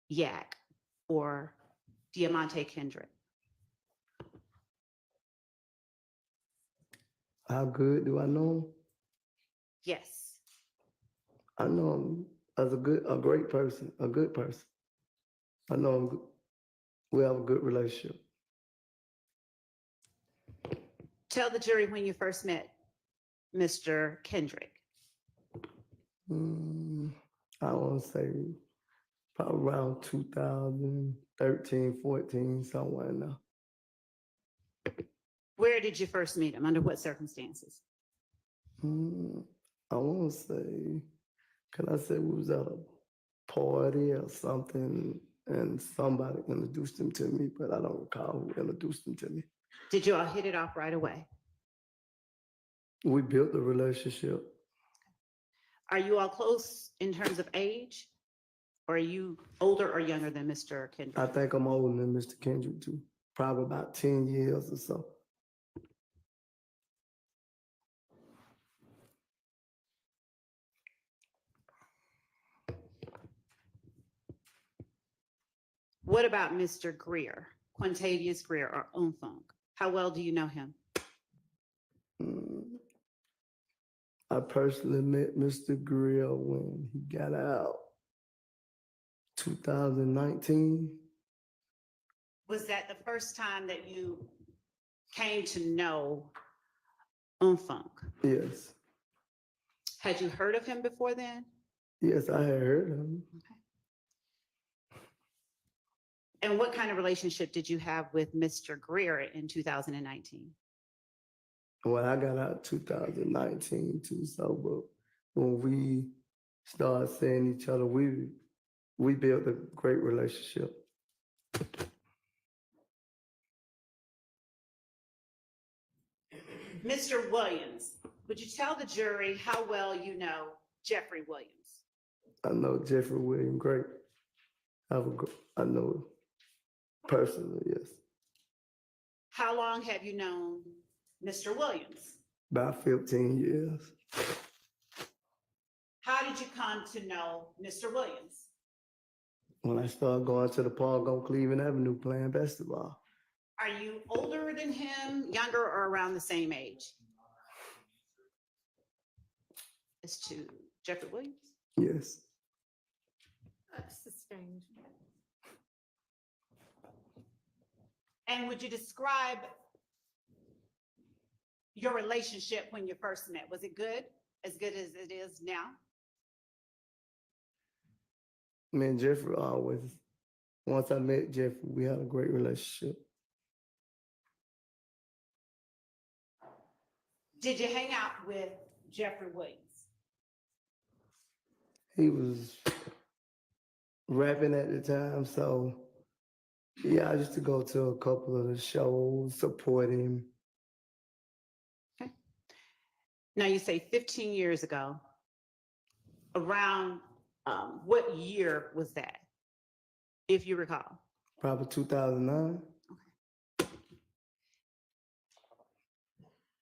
Yak or Diamante Kendrick? How good do I know him? Yes. I know him as a great person, a good person. I know him. We have a good relationship. Tell the jury when you first met Mr. Kendrick. I want to say probably around 2013, 14, somewhere in there. Where did you first meet him? Under what circumstances? I want to say, can I say we was at a party or something and somebody introduced him to me, but I don't recall who introduced him to me. Did you all hit it off right away? We built a relationship. Are you all close in terms of age? Or are you older or younger than Mr. Kendrick? I think I'm older than Mr. Kendrick too, probably about 10 years or so. What about Mr. Greer, Quintavious Greer or Unthong? How well do you know him? I personally met Mr. Greer when he got out, 2019. Was that the first time that you came to know Unthong? Yes. Had you heard of him before then? Yes, I had heard of him. And what kind of relationship did you have with Mr. Greer in 2019? Well, I got out 2019 too, so but when we started seeing each other, we built a great relationship. Mr. Williams, would you tell the jury how well you know Jeffrey Williams? I know Jeffrey Williams great. I know him personally, yes. How long have you known Mr. Williams? About 15 years. How did you come to know Mr. Williams? When I started going to the park on Cleveland Avenue playing basketball. Are you older than him, younger, or around the same age? As to Jeffrey Williams? Yes. Sustained. And would you describe your relationship when you first met? Was it good? As good as it is now? Me and Jeffrey always, once I met Jeffrey, we had a great relationship. Did you hang out with Jeffrey Williams? He was rapping at the time, so yeah, I used to go to a couple of the shows, support him. Okay. Now you say 15 years ago, around what year was that, if you recall? Probably 2009.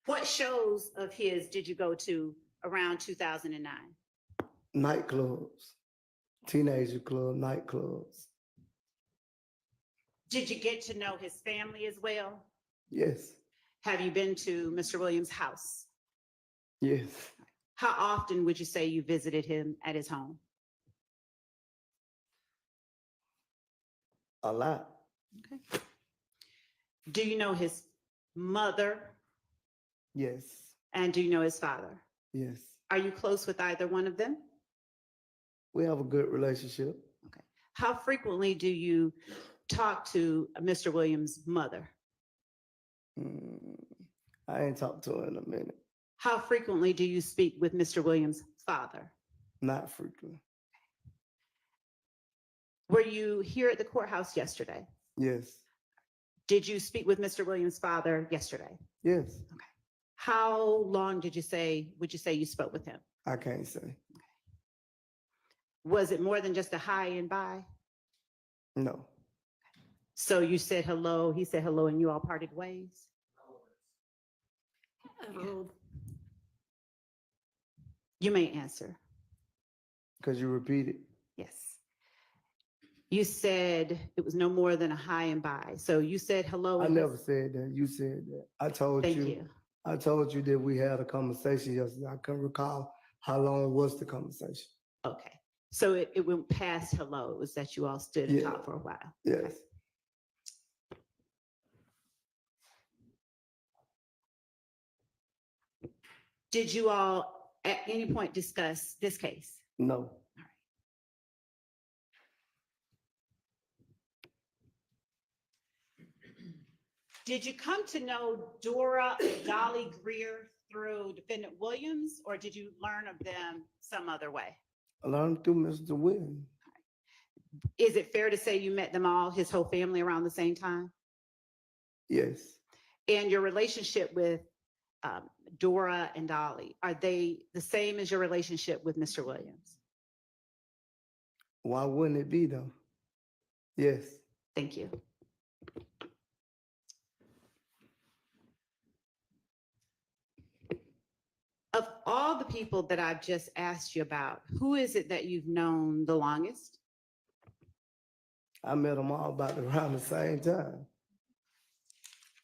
What shows of his did you go to around 2009? Nightclubs, teenager club, nightclubs. Did you get to know his family as well? Yes, Have you been to Mr. Williams' house? yes. How often would you say you visited him at his home? A lot. Okay. Do you know his mother Yes, and do you know his father? yes. Are you close with either one of them? We have a good relationship. Okay. How frequently do you talk to Mr. Williams' mother? I ain't talked to her in a minute. How frequently do you speak with Mr. Williams' father? Not frequently. Were you here at the courthouse yesterday? Yes, Did you speak with Mr. Williams' father yesterday? yes. How long would you say you spoke with him? I can't say. Was it more than just a hi and bye? No. So you said hello, he said hello, and you all parted ways? You may answer. Could you repeat it? Yes. You said it was no more than a hi and bye. So you said hello. I and never said that. You said that. I told Thank you. you. I told you that we had a conversation yesterday. I couldn't recall how long was the conversation. Okay. So it went past hello. It was that you all stood and Yeah. talked for a while. Yes. Did you all at any point discuss this case? No. Did you come to know Dora and Dolly Greer through Defendant Williams, or did you learn of them some other way? I learned through Mr. Williams. Is it fair to say you met them all, his whole family, around the same time? Yes. And your relationship with Dora and Dolly, are they the same as your relationship with Mr. Williams? Why wouldn't it be though? Yes. Thank you. Of all the people that I've just asked you about, who is it that you've known the longest? I met them all about around the same time.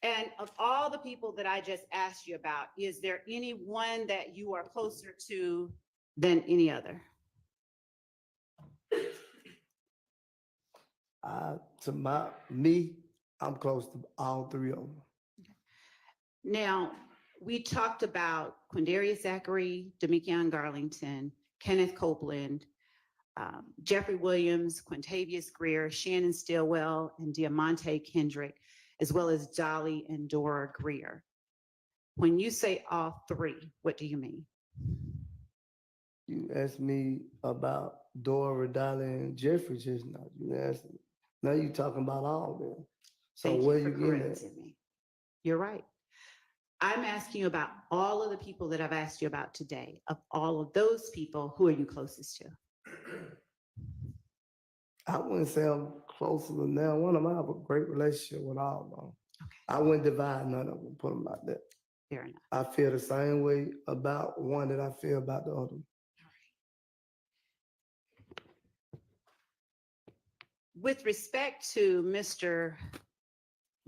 And of all the people that I just asked you about, is there any one that you are closer to than any other? I'm close to all three of them. Now, we talked about Quindarius Zachary, Demikion Garlington, Kenneth Copeland, Jeffrey Williams, Quintavious Greer, Shannon Stillwell, and Diamante Kendrick, as well as Dolly and Dora Greer. When you say all three, what do you mean? You asked me about Dora, Dolly, and Jeffrey just now. You asked me. Now you talking about all of them. So Thank where you you for getting at? correcting me. You're right. I'm asking you about all of the people that I've asked you about today. Of all of those people, who are you closest to? I wouldn't say I'm closer than them. One of them, I have a great relationship with all of them. Okay, I wouldn't divide none of them, put them like that. fair enough. I feel the same way about one that I feel about the other. With respect to Mr.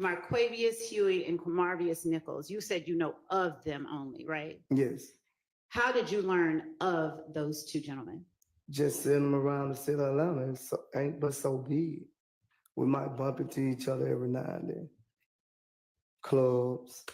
Marquavius Huey and Quamarvius Nichols, you said you know of them only, right? Yes. How did you learn of those two gentlemen? Just sitting them around the city of Atlanta ain't but so big. We might bump into each other every now and then. Clubs.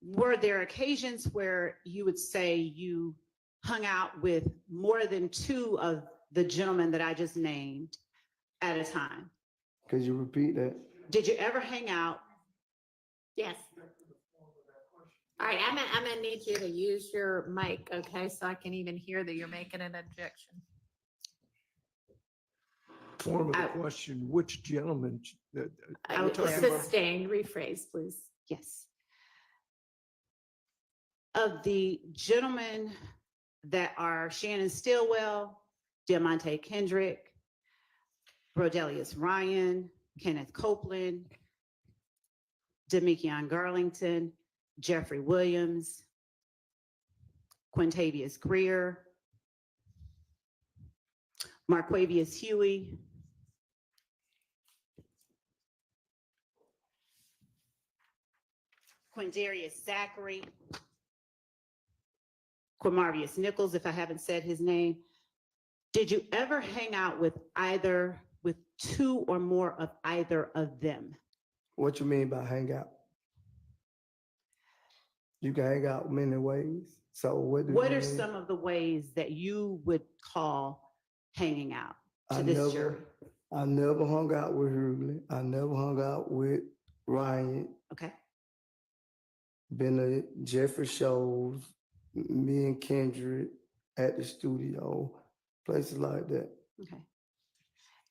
Were there occasions where you would say you hung out with more than two of the gentlemen that I just named at a time? Could you repeat that? Did you ever hang out? Yes. All right, I'm gonna need you to use your mic, okay, so I can even hear that you're making an objection. Form of the question, which gentleman? I would clarify. Sustained, rephrase, please. Yes. Of the gentlemen that are Shannon Stillwell, Diamante Kendrick, Brodelius Ryan, Kenneth Copeland, Demikion Garlington, Jeffrey Williams, Quintavious Greer, Marquavius Huey, Quindarius Zachary, Quamarvius Nichols, if I haven't said his name. Did you ever hang out with two or more of either of them? What you mean by hang out? You can hang out many ways. So what do What you are mean? some of the ways that you would call hanging out to I this jury? never hung out with Hurley. I never hung out with Ryan. Okay, Been to Jeffrey shows, me and Kendrick at the studio, places like that. okay.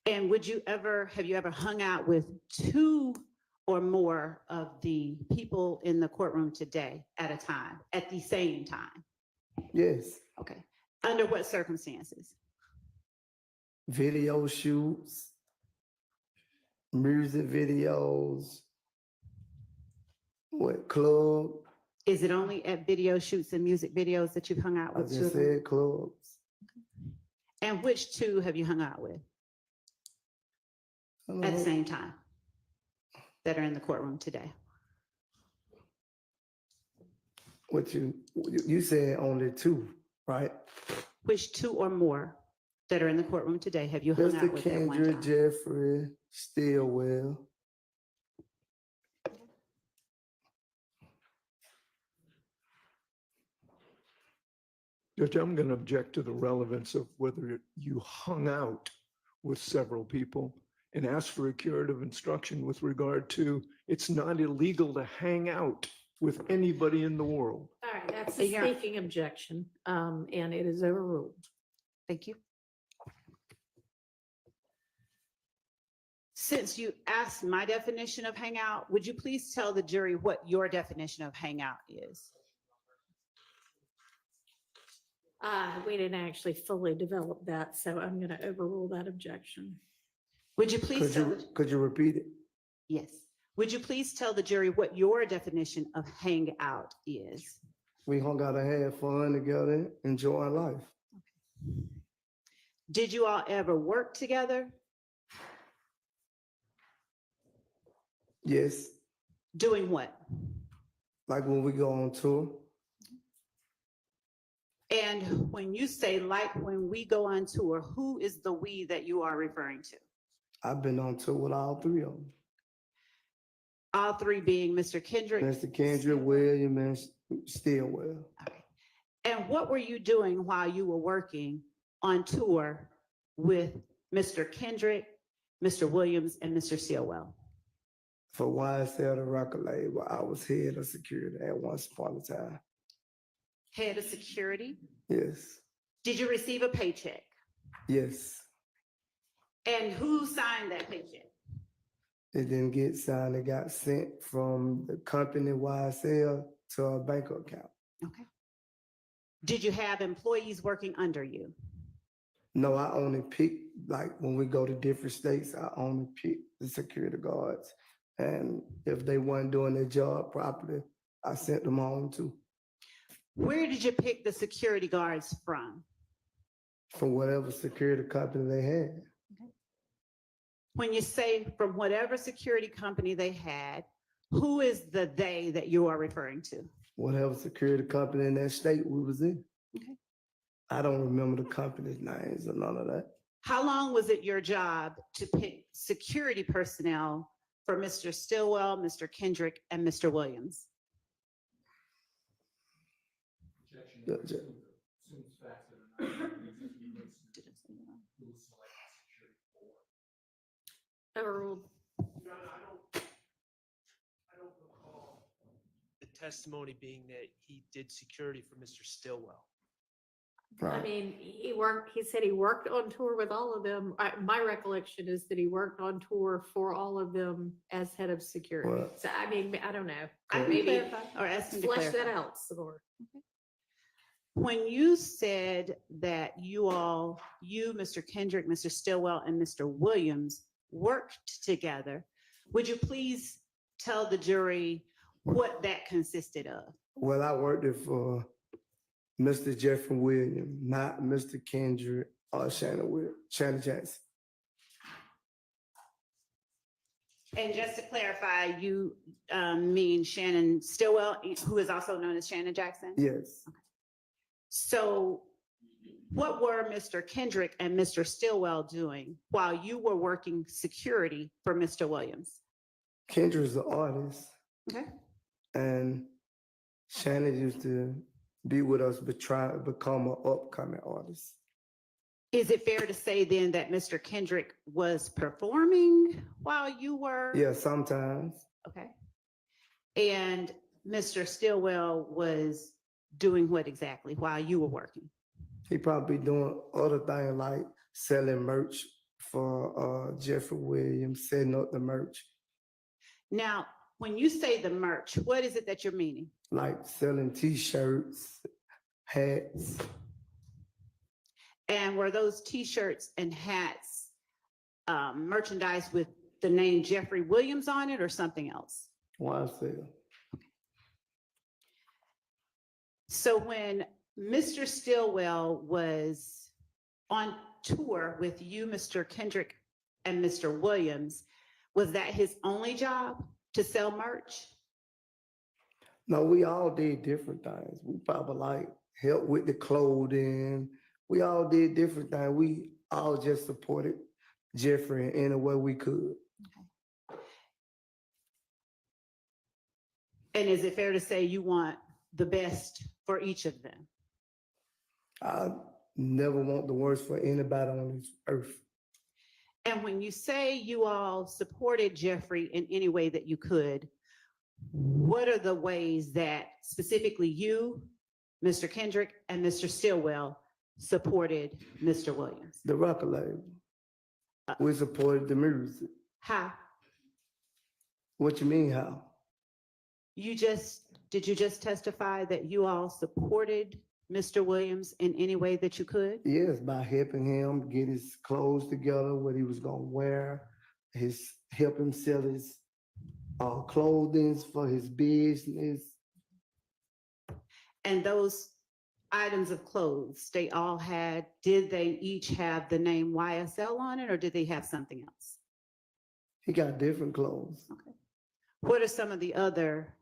And have you ever hung out with two or more of the people in the courtroom today at a time, at the same time? Yes. Okay. Under what circumstances? Video shoots, music videos, What, club? Is it only at video shoots and music videos that you've hung out I with? two just of them? said clubs. And which two have you hung out with I don't at the know. same time that are in the courtroom today? What you said only two, right? Which two or more that are in the courtroom today have you hung Mr. out with at one Kendrick, time? Jeffrey, Steele. Judge, I'm going to object to the relevance of whether you hung out with several people and ask for a curative instruction with regard to it's not illegal to hang out with anybody in the world. All right, that's a Yeah. speaking objection, and it is overruled. Thank you. Since you asked my definition of hangout, would you please tell the jury what your definition of hangout is? We didn't actually fully develop that, so I'm going to overrule that objection. Would you please tell? Could you repeat it? Yes. Would you please tell the jury what your definition of hangout is? We hung out and had fun together, enjoying life. Did you all ever work together? Yes, Doing what? like when we go on tour. And when you say like when we go on tour, who is the we that you are referring to? I've been on tour with all three of them. All three being Mr. Kendrick. Mr. Kendrick, William, and Stillwell. Okay. And what were you doing while you were working on tour with Mr. Kendrick, Mr. Williams, and Mr. Steele? For YSL, the record label, I was head of security at once upon a time. Head of security? Yes, Did you receive a paycheck? yes. And who signed that paycheck? It didn't get signed. It got sent from the company YSL to a bank account. Okay. Did you have employees working under you? No, I only pick, like when we go to different states, I only pick the security guards. And if they weren't doing their job properly, I sent them home too. Where did you pick the security guards from? From whatever security company they had. When you say from whatever security company they had, who is the they that you are referring to? Whatever security company in that state we was in. Okay. I don't remember the company's names or none of that. How long was it your job to pick security personnel for Mr. Stillwell, Mr. Kendrick, and Mr. Williams? Overruled. I don't recall the testimony being that he did security for Mr. Stillwell. I Right. mean, he said he worked on tour with all of them. My recollection is that he worked on tour for all of them as head of security. Well- So I mean, I don't know. Can we Maybe clarify or ask him to flesh that clarify? out some more. When you said that you, Mr. Kendrick, Mr. Stillwell, and Mr. Williams worked together, would you please tell the jury what that consisted of? Well, I worked it for Mr. Jeffrey Williams, not Mr. Kendrick or Shannon Jackson. And just to clarify, you mean Shannon Stillwell, who is also known as Shannon Jackson? Yes. So what were Mr. Kendrick and Mr. Stillwell doing while you were working security for Mr. Williams? Kendrick's an artist, Okay. and Shannon used to be with us, but try to become an upcoming artist. Is it fair to say then that Mr. Kendrick was performing while you were? Yeah, sometimes. Okay. And Mr. Stillwell was doing what exactly while you were working? He probably doing other things like selling merch for Jeffrey Williams, setting up the merch, Now, when you say the merch, what is it that you're meaning? like selling T-shirts, hats. And were those T-shirts and hats merchandise with the name Jeffrey Williams on it or something else? YSL. So when Mr. Stillwell was on tour with you, Mr. Kendrick, and Mr. Williams, was that his only job to sell merch? No, we all did different things. We probably like helped with the clothing. We all did different things. We all just supported Jeffrey in any way we could. And is it fair to say you want the best for each of them? I never want the worst for anybody on this earth. And when you say you all supported Jeffrey in any way that you could, what are the ways that specifically you, Mr. Kendrick, and Mr. Stillwell supported Mr. Williams? The record label. We supported the music. How? What you mean how? Did you just testify that you all supported Mr. Williams in any way that you could? Yes, by helping him get his clothes together, what he was gonna wear, help him sell his clothing for his business. And those items of clothes, did they each have the name YSL on it, or did they have something else? He got different clothes. Okay. What are some of the other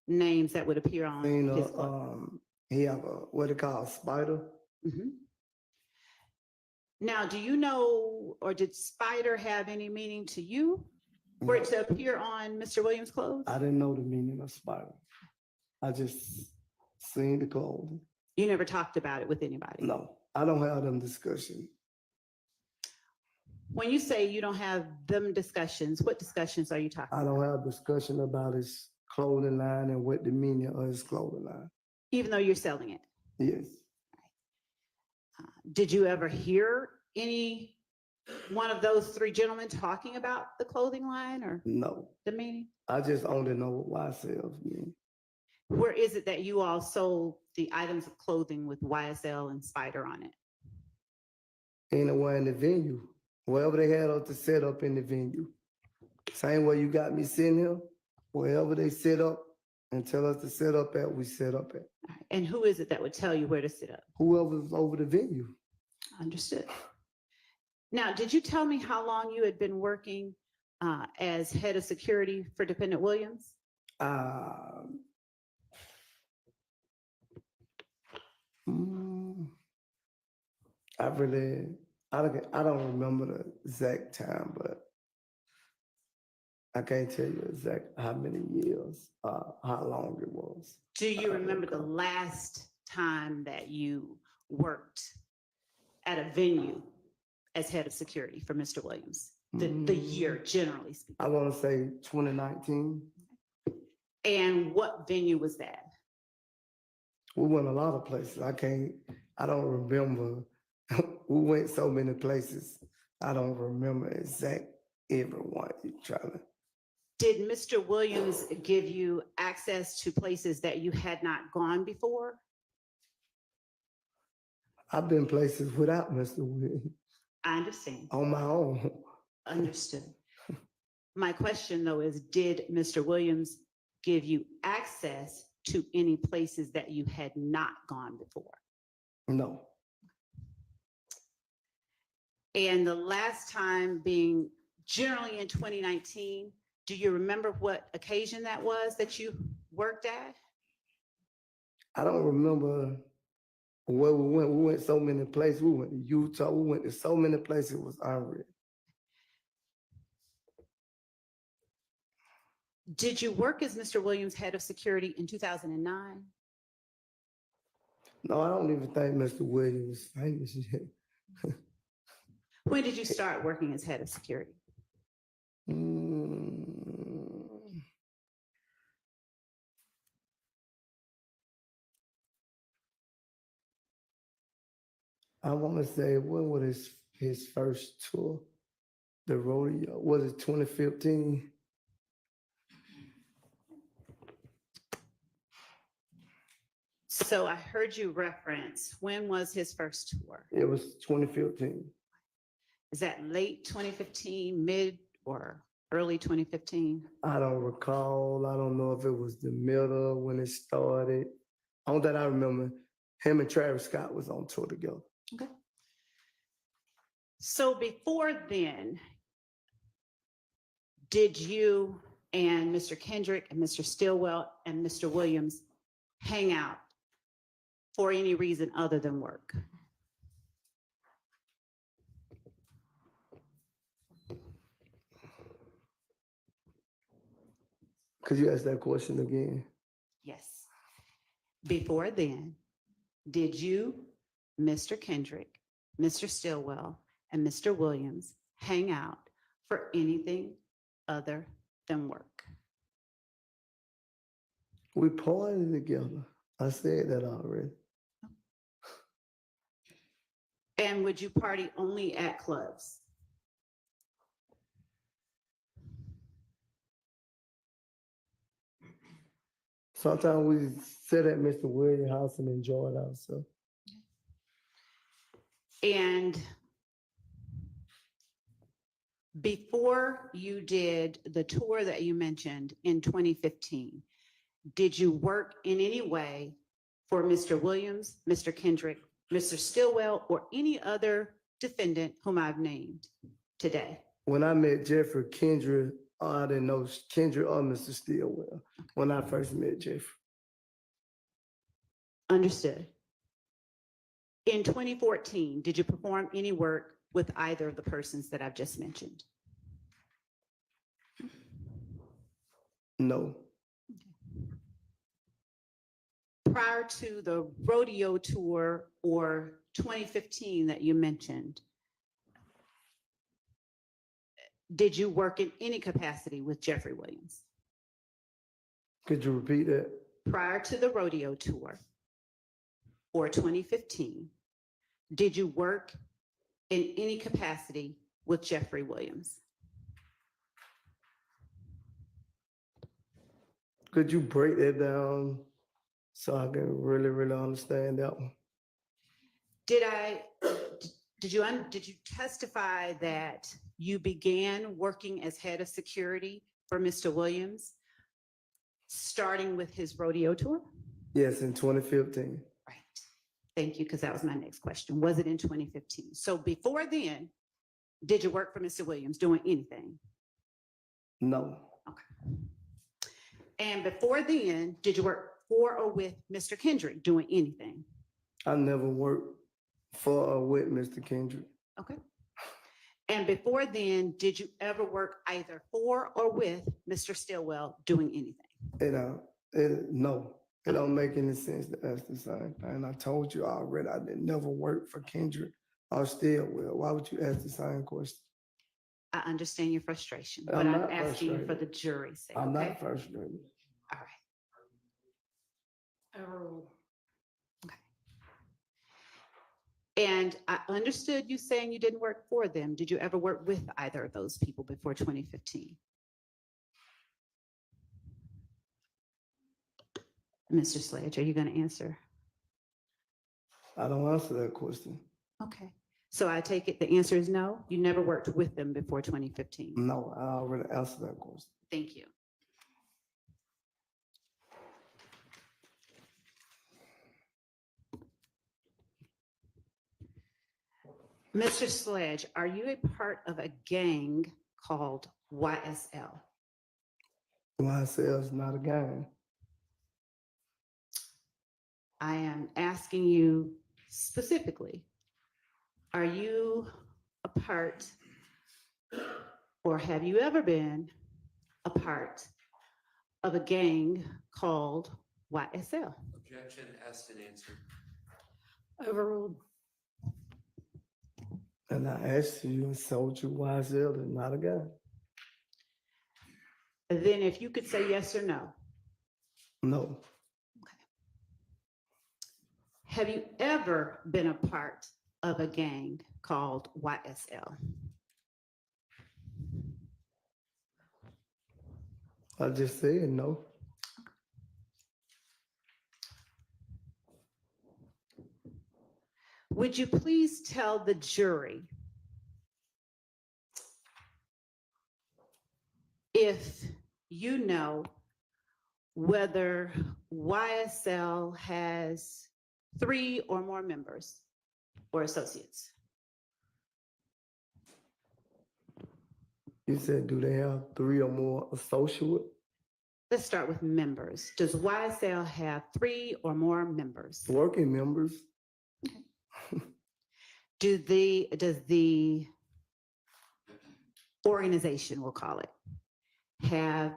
names that would appear on his clothes? He have what they call a spider. Mhm. Now, do you know, or did spider have any meaning to you for it to appear on Mr. Williams' clothes? I didn't know the meaning of spider. I just seen the clothing. You never talked about it with anybody? No, I don't have them discussions. When you say you don't have them discussions, what discussions are you talking I about? don't have discussion about his clothing line and what the meaning of his clothing line. Even though you're selling it? Yes. Did you ever hear any one of those three gentlemen talking about the clothing line or No, the meaning? I just only know what YSL mean. Where is it that you all sold the items of clothing with YSL and Spider on it? Anywhere in the venue, wherever they had us to set up in the venue. Same way you got me sitting here, wherever they set up and tell us to set up at, we set up at. All right. And who is it that would tell you where to sit up? Whoever's over the venue. Understood. Now, did you tell me how long you had been working as head of security for Defendant Williams? I don't remember the exact time, but I can't tell you exact how many years, how long it was. Do you remember the last time that you worked at a venue as head of security for Mr. Williams? The year, generally speaking. I want to say 2019. And what venue was that? We went a lot of places. I don't remember. We went so many places. I don't remember exact everyone you're trying to. Did Mr. Williams give you access to places that you had not gone before? I've been places without Mr. Williams. I understand. On my own. Understood. My question though is, did Mr. Williams give you access to any places that you had not gone before? No. And the last time being generally in 2019, do you remember what occasion that was that you worked at? I don't remember where we went. We went so many places. We went to Utah. We went to so many places. It was unreal. Did you work as Mr. Williams head of security in 2009? No, I don't even think Mr. Williams was famous yet. When did you start working as head of security? I want to say, when was his first tour? The rodeo, was it 2015? So I heard you reference, when was his first tour? It was 2015. Is that late 2015, mid or early 2015? I don't recall. I don't know if it was the middle when it started. All that I remember, him and Travis Scott was on tour together. Okay. So before then, did you and Mr. Kendrick and Mr. Stillwell and Mr. Williams hang out for any reason other than work? Could you ask that question again? Yes. Before then, did you, Mr. Kendrick, Mr. Stillwell, and Mr. Williams hang out for anything other than work? We partied together. I said that already. And would you party only at clubs? Sometimes we sit at Mr. Williams' house and enjoy it ourselves. And before you did the tour that you mentioned in 2015, did you work in any way for Mr. Williams, Mr. Kendrick, Mr. Stillwell, or any other defendant whom I've named today? When I met Jeffrey Kendrick, I didn't know Kendrick or Mr. Stillwell when I first met Jeffrey. Understood. In 2014, did you perform any work with either of the persons that I've just mentioned? No. Prior to the rodeo tour or 2015 that you mentioned, did you work in any capacity with Jeffrey Williams? Could you repeat that? Prior to the rodeo tour or 2015, did you work in any capacity with Jeffrey Williams? Could you break that down so I can really understand that one? Did you testify that you began working as head of security for Mr. Williams, starting with his rodeo tour? Yes, in 2015. Right. Thank you, because that was my next question. Was it in 2015? So before then, did you work for Mr. Williams doing anything? No. Okay. And before then, did you work for or with Mr. Kendrick doing anything? I never worked for or with Mr. Kendrick. Okay. And before then, did you ever work either for or with Mr. Stillwell doing anything? No, it don't make any sense to ask the same thing. I told you already, I didn't never work for Kendrick or Stillwell. Why would you ask the same question? I understand your frustration, but I'm I'm not asking you for frustrated. the jury's sake. I'm Okay? not frustrated. All right. Overruled. Okay. And I understood you saying you didn't work for them. Did you ever work with either of those people before 2015? Mr. Sledge, are you going to answer? I don't answer that question. Okay. So I take it the answer is no? You never worked with them before 2015? No, I already answered that question. Thank you. Mr. Sledge, are you a part of a gang called YSL? YSL is not a gang. I am asking you specifically, are you a part or have you ever been a part of a gang called YSL? Objection, asked and answered. Overruled. And I asked you and told you YSL is not a gang. Then if you could say yes or no. No. Have you ever been a part of a gang called YSL? I just said no. Would you please tell the jury if you know whether YSL has 3 or more members or associates? You said, do they have 3 or more associate? Let's start with members. Does YSL have 3 or more members? Working members? Does the organization, we'll call it, have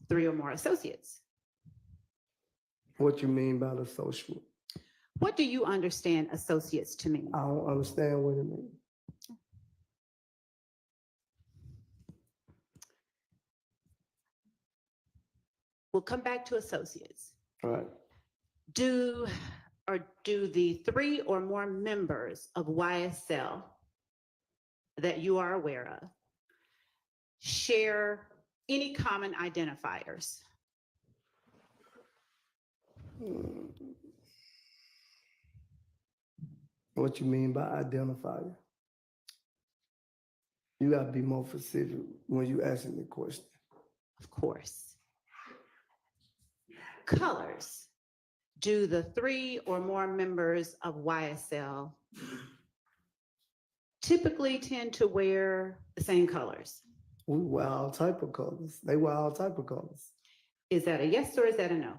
3 or more associates? What you mean by the associate? What do you understand associates to mean? I don't understand what it means. We'll come back to associates. All right. Do the 3 or more members of YSL that you are aware of share any common identifiers? What you mean by identifier? You gotta be more specific when you asking the question. Of course. Colors. Do the 3 or more members of YSL typically tend to wear the same colors? We wear all type of colors. They wear all type of colors. Is that a yes or is that a no?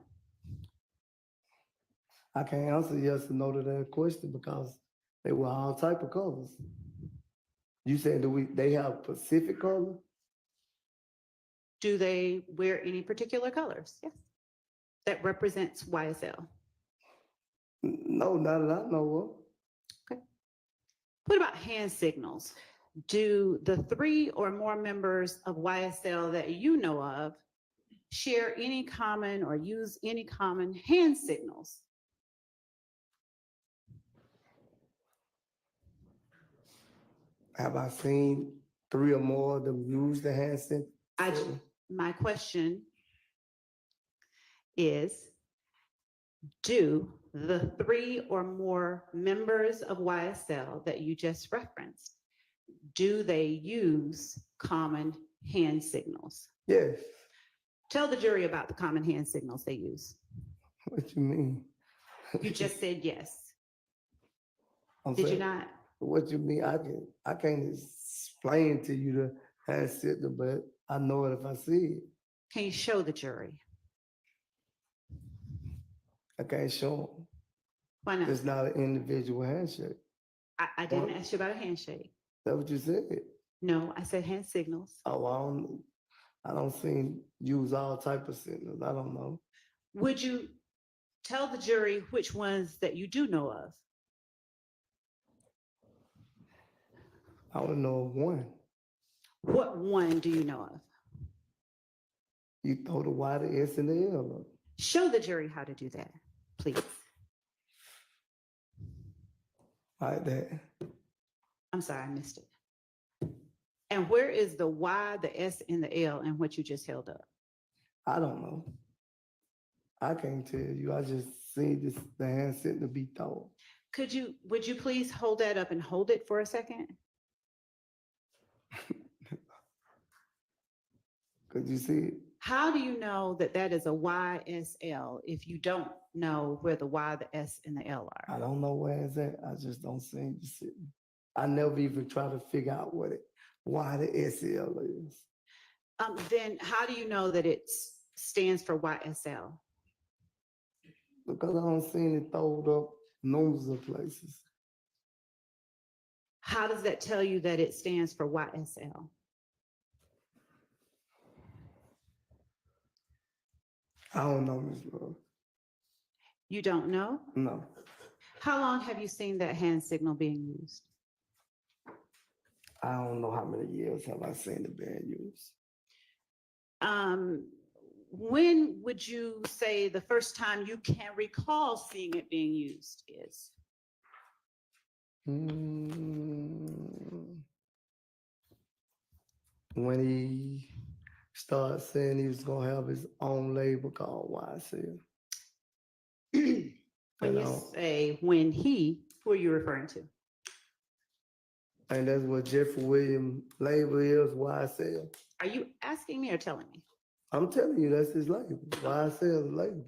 I can't answer yes or no to that question because they wear all type of colors. You said they have Pacific color? Do they wear any particular colors? Yes. That represents YSL. No, not that I know Okay. What about hand signals? Do the 3 or more members of YSL that you know of share any common or use any common hand signals? of. Have I seen 3 or more of them use the hand signal? My question is, do the 3 or more members of YSL that you just referenced, do they use common hand signals? Yes. Tell the jury about the common hand signals they use. What you mean? You just said yes. I'm Did you saying, not? What you mean? I can't explain to you the hand signal, but I know it if I see it. Can you show the jury? I can't show them. Why not? It's not an individual handshake. I didn't ask you about a handshake. That's what you said. No, I said hand signals. Oh, I don't see use all type of signals. I don't know. Would you tell the jury which ones that you do know of? I don't know of one. What one do you know of? You throw the Y, the S, and the L up. Show the jury how to do that, please. Like that. I'm sorry, I missed it. And where is the Y, the S, and the L in what you just held up? I don't know. I can't tell you. I just seen the hand signal be thrown. Would you please hold that up and hold it for a second? Could you see it? How do you know that that is a YSL if you don't know where the Y, the S, and the L are? I don't know where it's at. I just don't see it sitting. I never even try to figure out why the SL is. Then how do you know that it stands for YSL? Because I don't see it throwed up numbers of places. How does that tell you that it stands for YSL? I don't know, Ms. Love. You don't know? No. How long have you seen that hand signal being used? I don't know how many years have I seen it being used. When would you say the first time you can recall seeing it being used is? When he started saying he was gonna have his own label called YSL. When you say when he, who are you referring to? And that's what Jeffrey Williams' label is, YSL. Are you asking me or telling me? I'm telling you, that's his label. YSL is the label.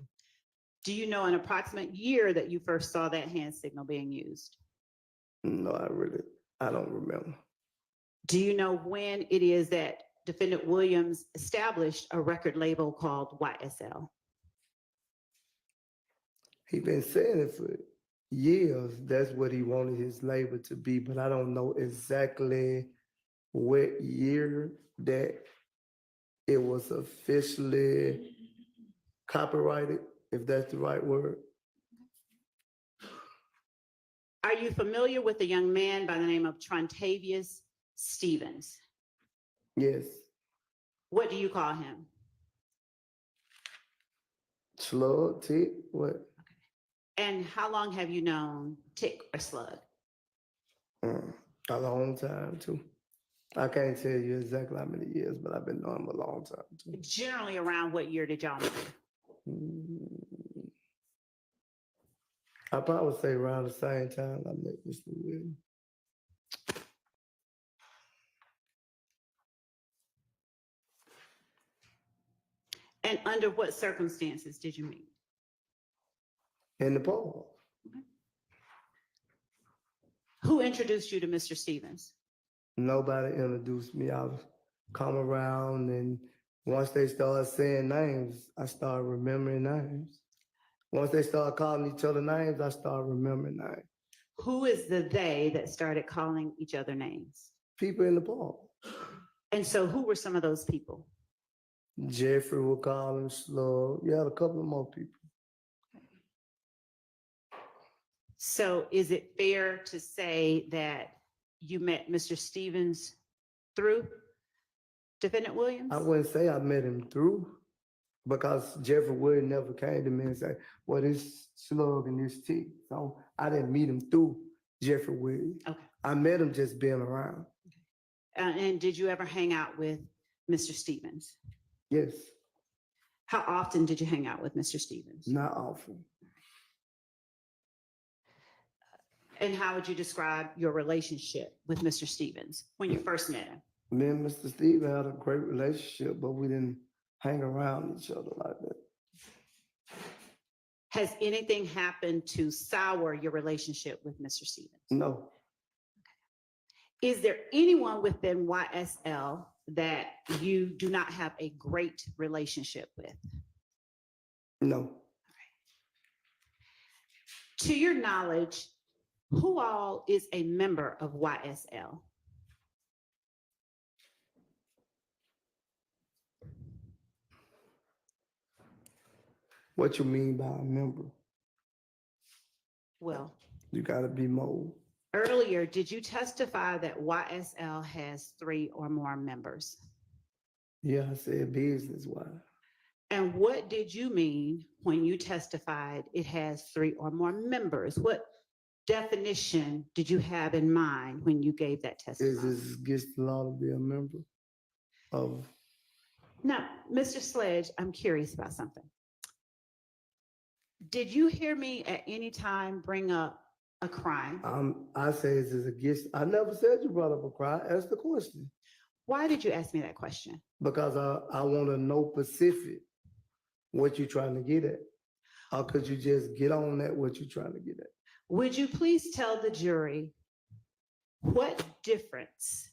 Do you know an approximate year that you first saw that hand signal being used? No, I don't remember. Do you know when it is that Defendant Williams established a record label called YSL? He been saying it for years. That's what he wanted his label to be, but I don't know exactly what year that it was officially copyrighted, if that's the right word. Are you familiar with a young man by the name of Trontavious Stevens? Yes, What do you call him? slug, tick, what? And how long have you known Tick or Slug? A long time too. I can't tell you exactly how many years, but I've been knowing him a long time too. Generally around what year did y'all meet? I probably say around the same time I met Mr. Williams. And under what circumstances did you meet? In the park. Who introduced you to Mr. Stevens? Nobody introduced me. I was come around, and once they started saying names, I started remembering names. Once they started calling each other names, I started remembering names. Who is the they that started calling each other names? People in the park. And so who were some of those people? Jeffrey would call him Slug. You had a couple of more people. So is it fair to say that you met Mr. Stevens through Defendant Williams? I wouldn't say I met him through, because Jeffrey Wood never came to me and said, well, this Slug and this Tick. So I didn't meet him through Jeffrey Wood. Okay. I met him just being around. And did you ever hang out with Mr. Stevens? Yes, How often did you hang out with Mr. Stevens? not often. And how would you describe your relationship with Mr. Stevens when you first met him? Me and Mr. Steve had a great relationship, but we didn't hang around each other like that. Has anything happened to sour your relationship with Mr. Stevens? No, Is there anyone within YSL that you do not have a great relationship with? no. To your knowledge, who all is a member of YSL? What you mean by a member? Well, You gotta be more. earlier, did you testify that YSL has 3 or more members? Yeah, I said business-wise. And what did you mean when you testified it has 3 or more members? What definition did you have in mind when you gave that Is testimony? this against the law to be a member of? Now, Mr. Sledge, I'm curious about something. Did you hear me at any time bring up a crime? I say is this against, I never said you brought up a crime. Ask the question. Why did you ask me that question? Because I want to know specific what you're trying to get at. Or could you just get on that what you're trying to get at? Would you please tell the jury what difference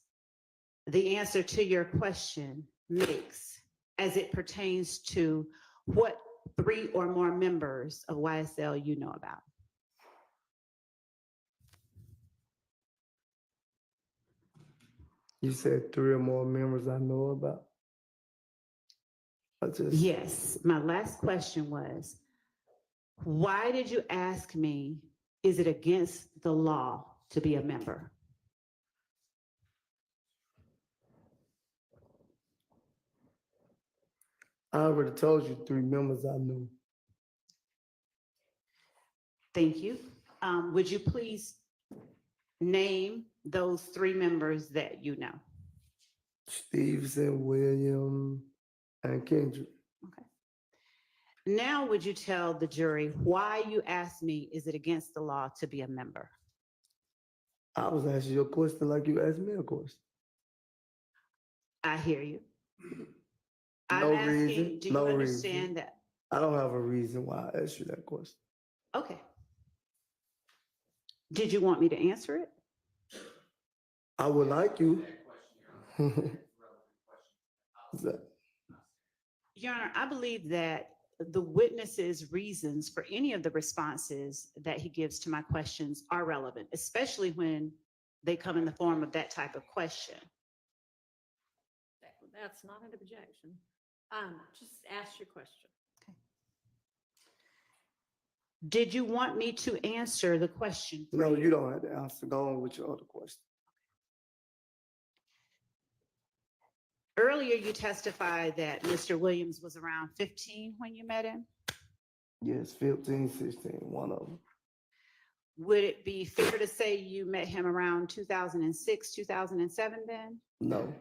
the answer to your question makes as it pertains to what 3 or more members of YSL you know about? You said 3 or more members I know about. Yes, my last question was, why did you ask me, is it against the law to be a member? I already told you 3 members I knew. Thank you. Would you please name those 3 members that you know? Stevenson, William, and Kendrick. Okay. Now, would you tell the jury why you asked me, is it against the law to be a member? I was asking you a question like you asked me a question. I hear you. No I'm asking, reason, do you no understand reason. that I don't have a reason why I asked you that question. Okay. Did you want me to answer it? I would like you. Is that- Your Honor, I believe that the witness's reasons for any of the responses that he gives to my questions are relevant, especially when they come in the form of that type of question. That's not an objection. Just ask your question. Did you want me to answer the question? for No, you don't have to answer. Go on with your other question. Earlier, you testified that Mr. Williams was around 15 when you met him. Yes, 15, 16, one of them. Would it be fair to say you met him around 2006, 2007 then? No.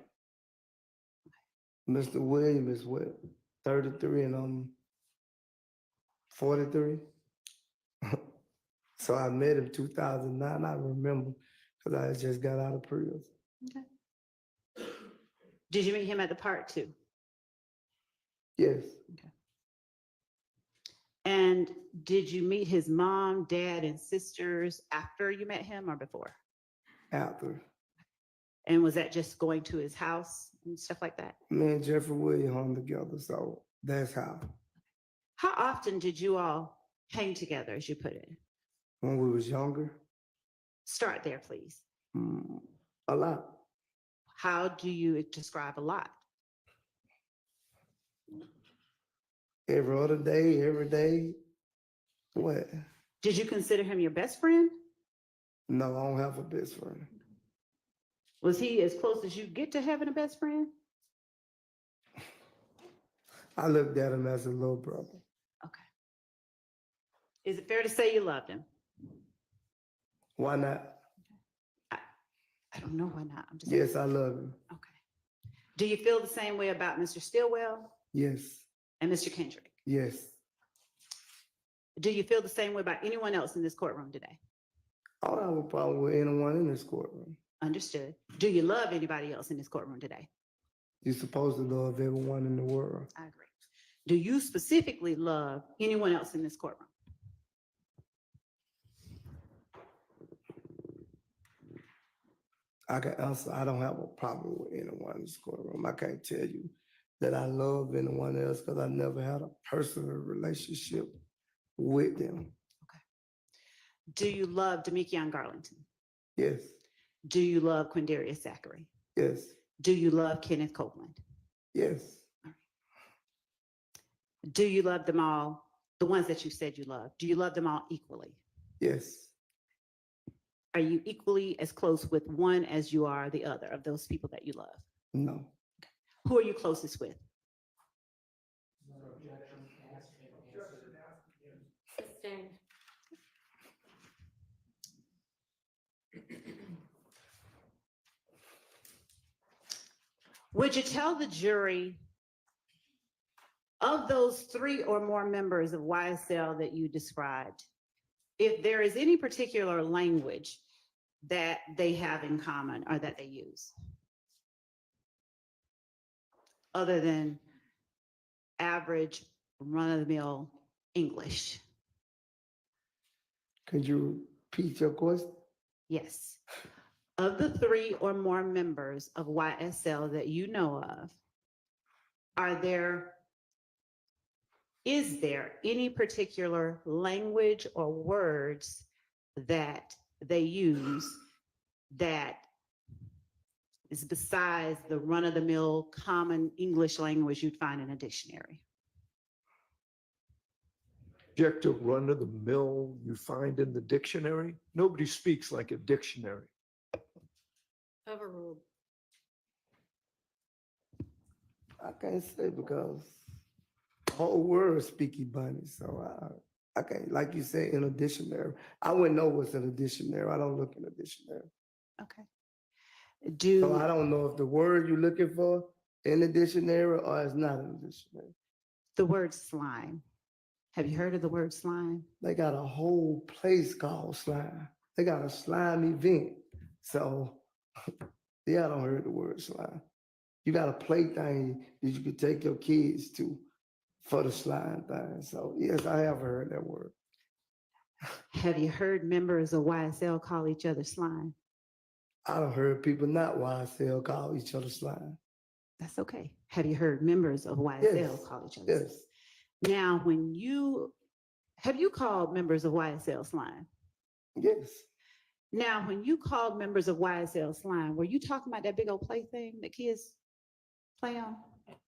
Mr. Williams is what, 33 and I'm 43? So I met him 2009, I remember, because I had just got out of prison. Okay. Did you meet him at the park too? Yes, And did you meet his mom, dad, and sisters after you met him or before? after. And was that just going to his house and stuff like that? Me and Jeffrey Williams hung together, so that's how. How often did you all hang together, as you put it? When we was younger, Start there, please. a lot. How do you describe a lot? Every other day, every day. What? Did you consider him your best friend? No, I don't have a best friend. Was he as close as you get to having a best friend? I looked at him as a little brother. Okay. Is it fair to say you loved him? Why not? I don't know why not. I'm just Yes, I love him. Okay. Do you feel the same way about Mr. Stillwell Yes, and Mr. Kendrick? yes. Do you feel the same way about anyone else in this courtroom today? I don't have a problem with anyone in this courtroom. Understood. Do you love anybody else in this courtroom today? You're supposed to love everyone in the world. I agree. Do you specifically love anyone else in this courtroom? I can answer, I don't have a problem with anyone in this courtroom. I can't tell you that I love anyone else because I never had a personal relationship with them. Do you love Demekion Garlington? Yes, Do you love Quindarius Zachary? yes, Do you love Kenneth Copeland? yes, Do you love them all, the ones that you said you love? Do you love them all equally? yes. Are you equally as close with one as you are the other of those people that you love? No. Who are you closest with? Sustained. Would you tell the jury of those 3 or more members of YSL that you described, if there is any particular language that they have in common or that they use, other than average run-of-the-mill English? Could you repeat your question? Yes. Of the 3 or more members of YSL that you know of, is there any particular language or words that they use that is besides the run-of-the-mill common English language you'd find in a dictionary? Object to run of the mill you find in the dictionary. Nobody speaks like a dictionary. Overruled. I can't say because the whole world is speaky bunny, so I can't, like you said, in a dictionary. I wouldn't know what's in a dictionary. I don't look in a dictionary. Okay. So I don't know if the word you're looking for in the dictionary or it's not in the dictionary. The word slime. Have you heard of the word slime? They got a whole place called slime. They got a slime event. So yeah, I don't heard the word slime. You got a play thing that you could take your kids to for the slime thing. So yes, I have heard that word. Have you heard members of YSL call each other slime? I've heard people not YSL call each other slime. That's okay. Have you heard members of YSL Yes, call each other? yes, Now, have you called members of YSL slime? yes. Now, when you called members of YSL slime, were you talking about that big old play thing that kids play on?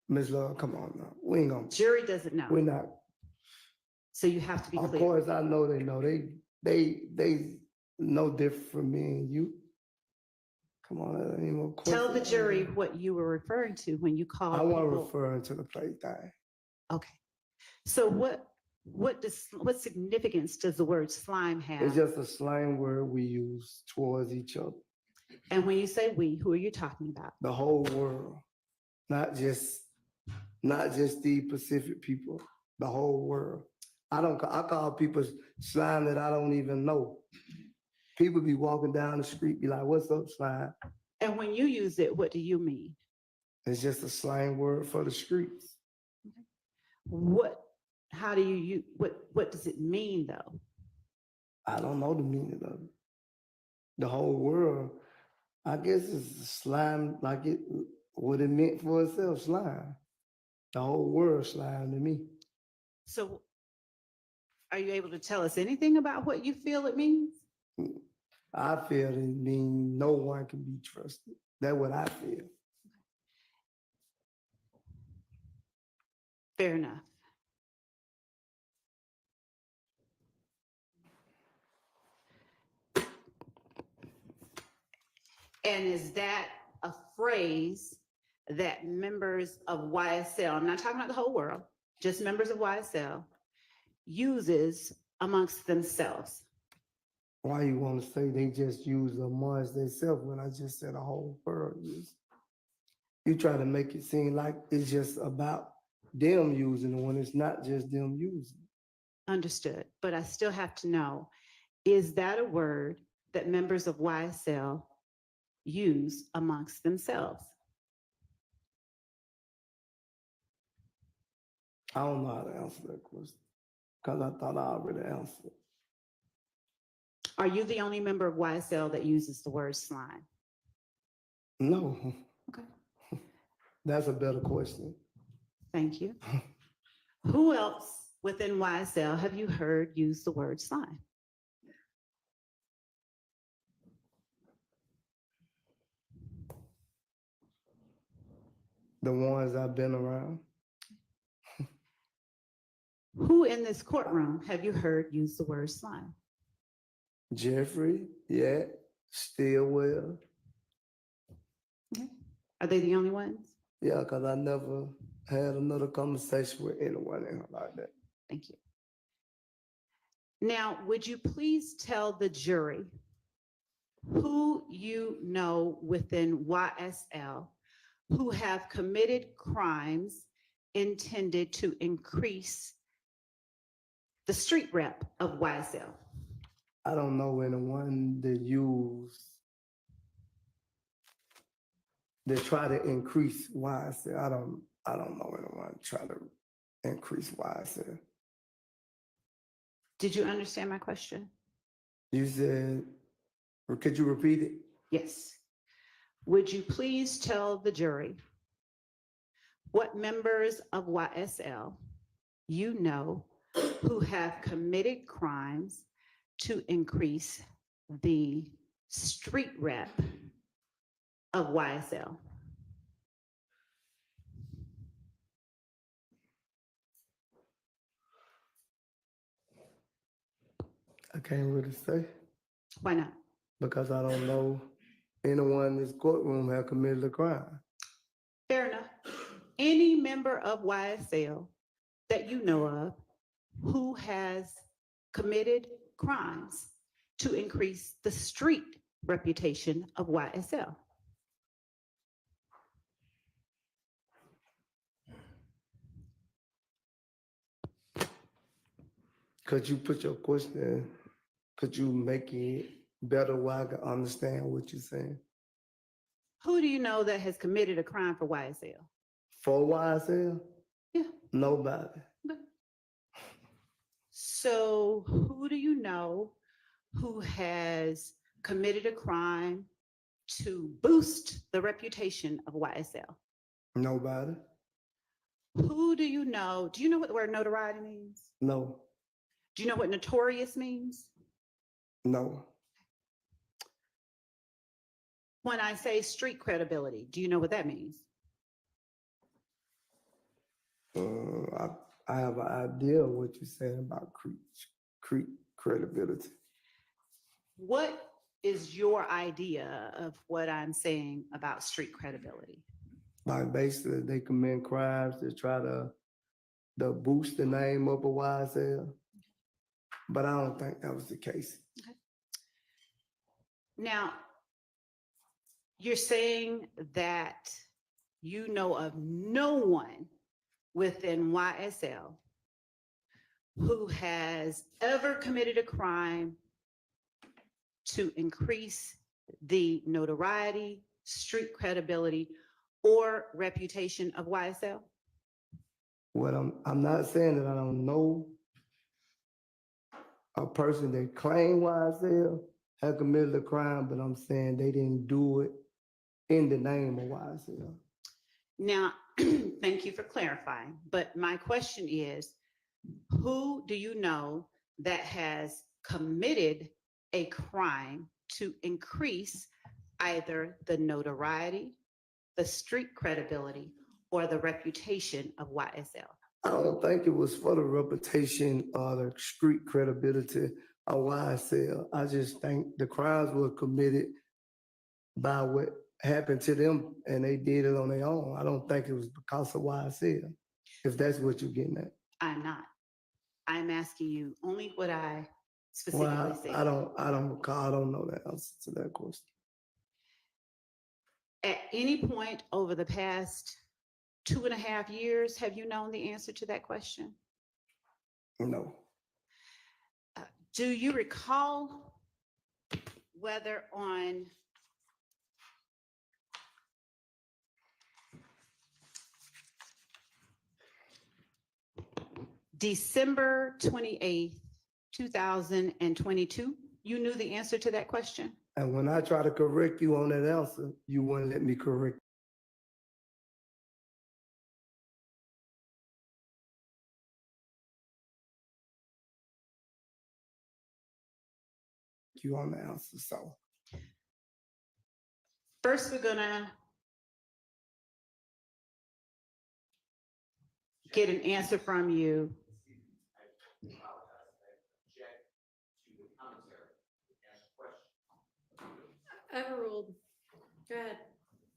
Ms. Love, come on now. We ain't gonna, Jury doesn't know. we're not. So you have to be Of clear. course, I know they know. They no different from me and you. Come on, that ain't no question. Tell the jury what you were referring to when you called I want to people. refer to the play thing. Okay. So what significance does the word slime have? It's just a slang word we use towards each other. And when you say we, who are you talking about? The whole world, not just the Pacific people, the whole world. I call people slime that I don't even know. People be walking down the street, be like, "What's up, slime?" And when you use it, what do you mean? It's just a slang word for the streets. How do you what does it mean though? I don't know the meaning of it. The whole world, I guess it's slime like it, what it meant for itself, slime. The whole world slime to me. So are you able to tell us anything about what you feel it means? I feel it means no one can be trusted. That's what I feel. Fair enough. And is that a phrase that members of YSL, I'm not talking about the whole world, just members of YSL, uses amongst themselves? Why you want to say they just use amongst themselves when I just said a whole world use? You try to make it seem like it's just about them using it when it's not just them using it. Understood, but I still have to know, is that a word that members of YSL use amongst themselves? I don't know how to answer that question because I thought I already answered. Are you the only member of YSL that uses the word slime? No. Okay. That's a better question. Thank you. Who else within YSL have you heard use the word slime? The ones I've been around. Who in this courtroom have you heard use the word slime? Jeffrey, yeah, Steele. Okay. Are they the only ones? Yeah, because I never had another conversation with anyone like that. Thank you. Now, would you please tell the jury who you know within YSL who have committed crimes intended to increase the street rep of YSL? I don't know anyone that try to increase YSL. I don't know anyone try to increase YSL. Did you understand my question? You said, or could you repeat it? Yes. Would you please tell the jury what members of YSL you know who have committed crimes to increase the street rep of YSL? I can't really say Why not? because I don't know anyone in this courtroom have committed a crime. Fair enough. Any member of YSL that you know of who has committed crimes to increase the street reputation of YSL? Could you put your question, could you make it better where I can understand what you're saying? Who do you know that has committed a crime for YSL? For YSL? Yeah. Nobody. So who do you know who has committed a crime to boost the reputation of YSL? Nobody. Who do you know? Do you know what the word notoriety means? No. Do you know what notorious means? No. When I say street credibility, do you know what that means? I have an idea of what you're saying about credibility. What is your idea of what I'm saying about street credibility? Like basically they commit crimes to try to boost the name up of YSL. But I don't think that was the case. Okay. Now, you're saying that you know of no one within YSL who has ever committed a crime to increase the notoriety, street credibility, or reputation of YSL? Well, I'm not saying that I don't know a person that claimed YSL had committed a crime, but I'm saying they didn't do it in the name of YSL. Now, thank you for clarifying, but my question is, who do you know that has committed a crime to increase either the notoriety, the street credibility, or the reputation of YSL? I don't think it was for the reputation or the street credibility of YSL. I just think the crimes were committed by what happened to them and they did it on their own. I don't think it was because of YSL, if that's what you're getting at. I'm not. I'm asking you only what I specifically Well, said. I don't recall, I don't know the answer to that question. At any point over the past 2.5 years, have you known the answer to that question? No. Do you recall whether on December 28th, 2022, you knew the answer to that question? And when I try to correct you on that answer, you wouldn't let me correct you on the answer. So first, we're gonna get an answer from you. Overruled. Go ahead.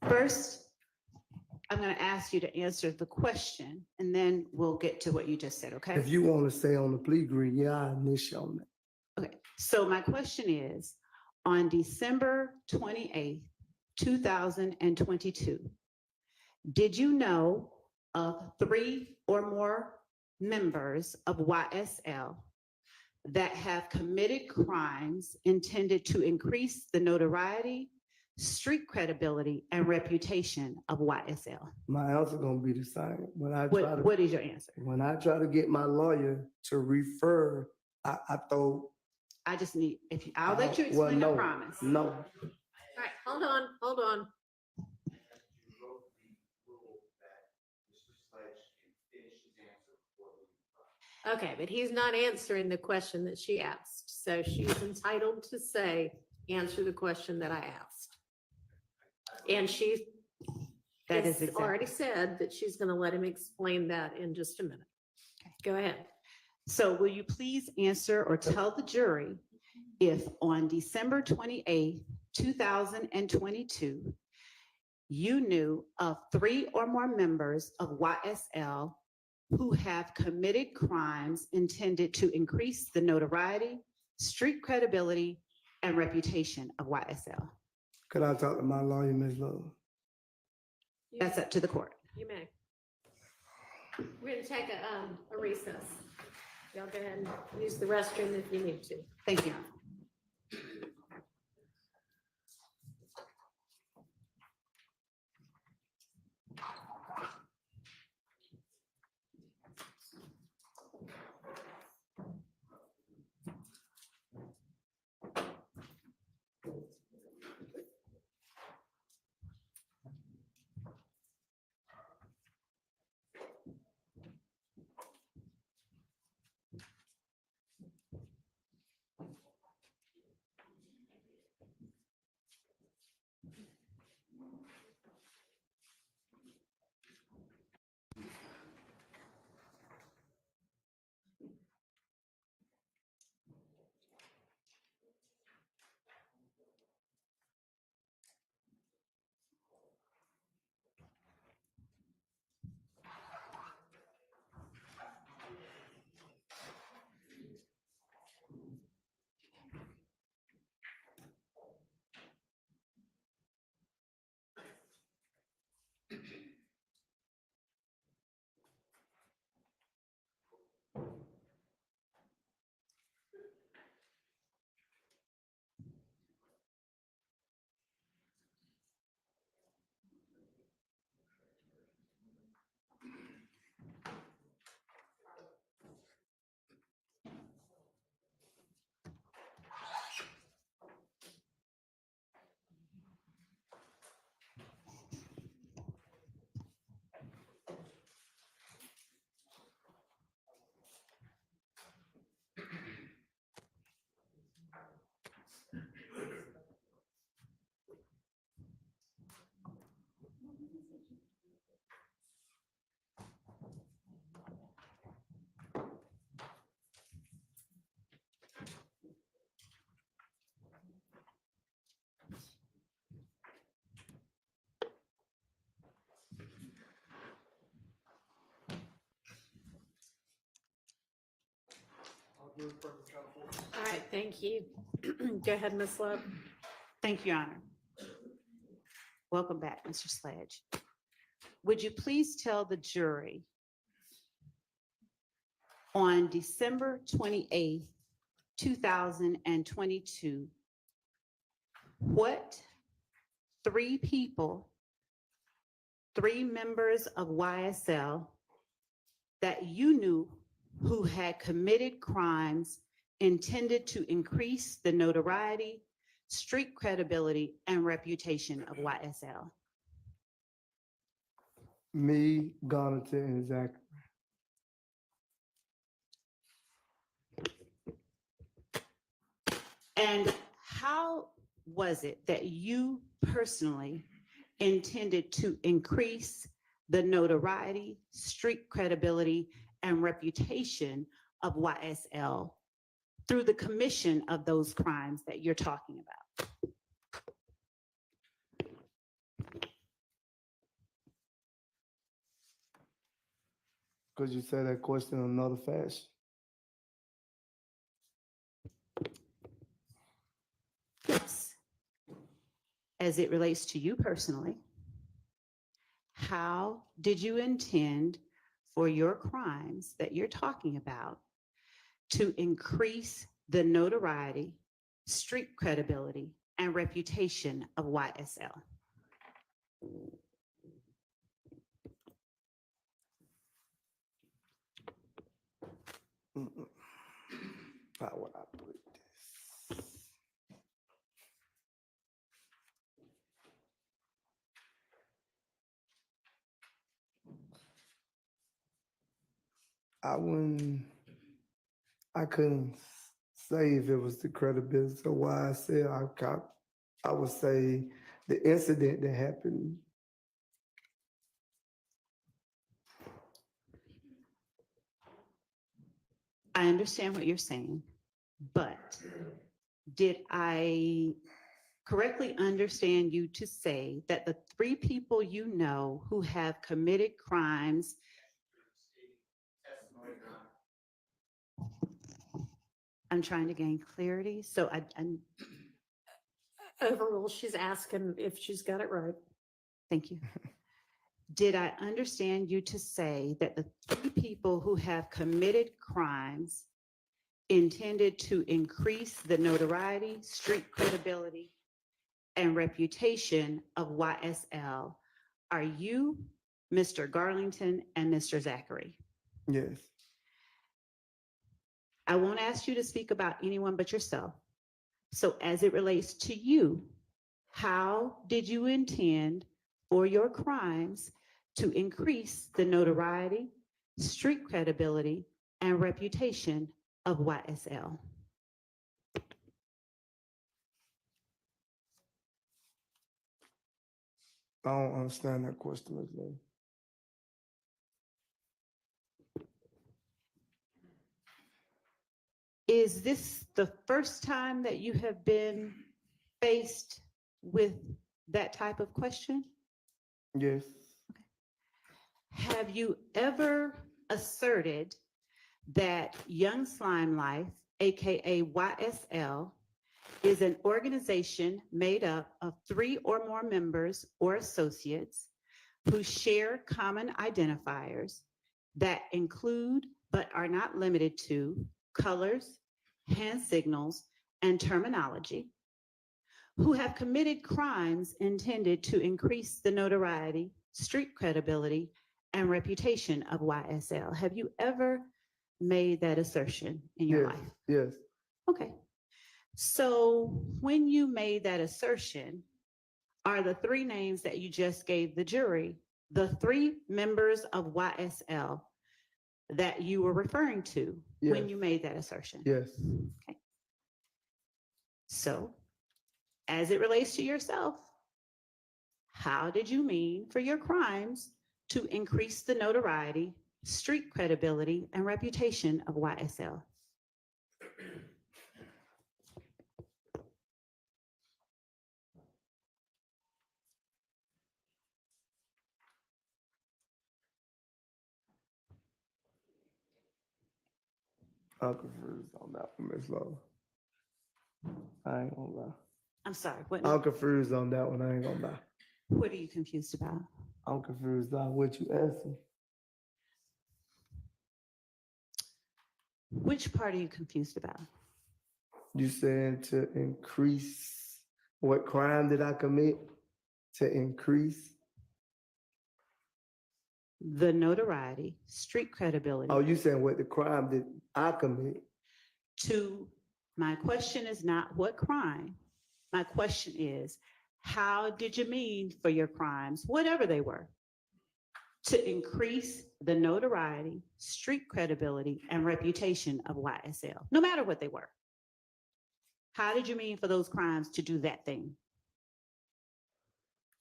First, I'm going to ask you to answer the question, and then we'll get to what you just said, okay? if you want to stay on the plea agreement, yeah, I initiate on that. Okay, so my question is, on December 28th, 2022, did you know of 3 or more members of YSL that have committed crimes intended to increase the notoriety, street credibility, and reputation of YSL? My answer gonna be the same. What is your answer? When I try to get my lawyer to refer, I throw. I just need, I'll let you explain, well, I promise. No. All right, hold on. Okay, but he's not answering the question that she asked. So she's entitled to say, answer the question that I asked. And she That is has exactly. already said that she's going to let him explain that in just a minute. Go ahead. So will you please answer or tell the jury if on December 28th, 2022, you knew of 3 or more members of YSL who have committed crimes intended to increase the notoriety, street credibility, and reputation of YSL? Could I talk to my lawyer, Ms. Love? That's up to the court. You may. We're going to take a recess. Y'all go ahead and use the restroom if you need to. Thank you. All right, thank you. Go ahead, Ms. Love. Thank you, Your Honor. Welcome back, Mr. Sledge. Would you please tell the jury on December 28th, 2022, what three people, three members of YSL that you knew who had committed crimes intended to increase the notoriety, street credibility, and reputation of YSL? Me, Garnett, and Zach. And how was it that you personally intended to increase the notoriety, street credibility, and reputation of YSL through the commission of those crimes that you're talking about? Could you say that question in another fashion? Yes. As it relates to you personally, how did you intend for your crimes that you're talking about to increase the notoriety, street credibility, and reputation of YSL? How would I put this? I couldn't say if it was the credibility of why I said I would say the incident that happened. I understand what you're saying, but did I correctly understand you to say that the three people you know who have committed crimes? I'm trying to gain clarity, so I'm Overrule, she's asking if she's got it right. thank you. Did I understand you to say that the three people who have committed crimes intended to increase the notoriety, street credibility, and reputation of YSL are you, Mr. Garlington, and Mr. Zachary? Yes. I won't ask you to speak about anyone but yourself. So as it relates to you, how did you intend for your crimes to increase the notoriety, street credibility, and reputation of YSL? I don't understand that question, Ms. Lane. Is this the first time that you have been faced with that type of question? Yes. Have you ever asserted that Young Slime Life, AKA YSL, is an organization made up of 3 or more members or associates who share common identifiers that include but are not limited to colors, hand signals, and terminology, who have committed crimes intended to increase the notoriety, street credibility, and reputation of YSL? Have you ever made that assertion in your Yes. life? Yes. Okay. So when you made that assertion, are the 3 names that you just gave the jury the 3 members of YSL that you were referring to when Yes. you made that assertion? Yes. Okay. So as it relates to yourself, how did you mean for your crimes to increase the notoriety, street credibility, and reputation of YSL? I'm confused on that one, Ms. Lowe. I ain't gonna lie. I'm sorry, what, I'm confused on that one, I ain't gonna lie. what are you confused about? I'm confused on what you asked me. Which part are you confused about? You saying to increase, what crime did I commit? To increase? The notoriety, street credibility. Oh, you saying what the crime did I commit? My question is not what crime. My question is, how did you mean for your crimes, whatever they were, to increase the notoriety, street credibility, and reputation of YSL, no matter what they were? How did you mean for those crimes to do that thing?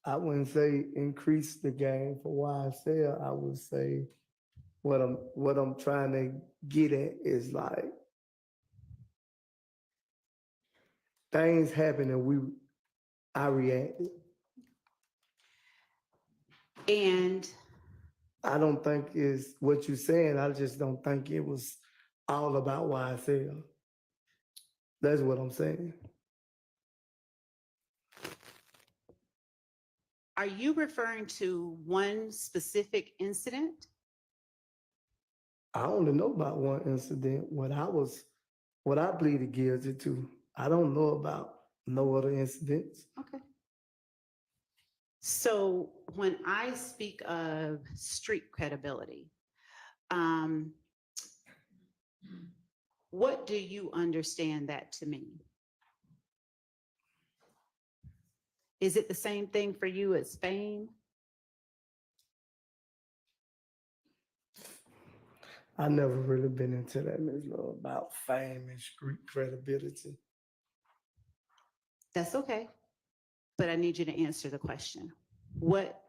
I wouldn't say increase the game for YSL. I would say what I'm trying to get at is like things happen and I reacted. And I don't think it's what you're saying. I just don't think it was all about YSL. That's what I'm saying. are you referring to one specific incident? I only know about one incident, what I pleaded guilty to. I don't know about no other incidents. Okay. So when I speak of street credibility, what do you understand that to mean? Is it the same thing for you as fame? I never really been into that, Ms. Love, about fame and street credibility. That's okay, but I need you to answer the question. What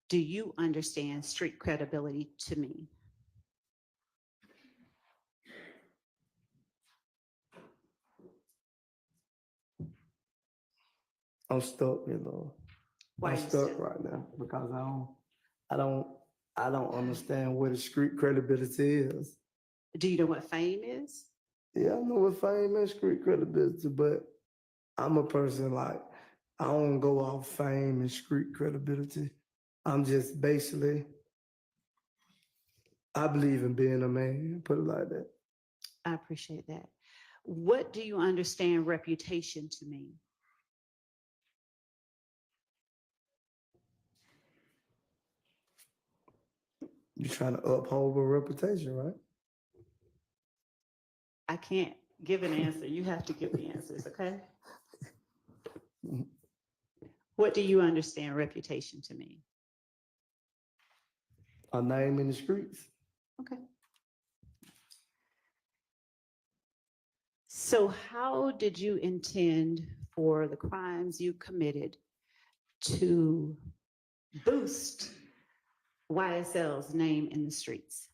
do you understand street credibility to mean? I'm stuck, Ms. Love. Why are I'm you stuck stuck? right now because I don't understand what a street credibility is. Do you know what fame is? Yeah, I know what fame and street credibility, but I'm a person like, I don't go off fame and street credibility. I'm just basically, I believe in being a man, put it like that. I appreciate that. What do you understand reputation to mean? You're trying to uphold a reputation, right? I can't give an answer. You have to give the answers, okay? What do you understand reputation to mean? A name in the streets. Okay. So how did you intend for the crimes you committed to boost YSL's name in the streets?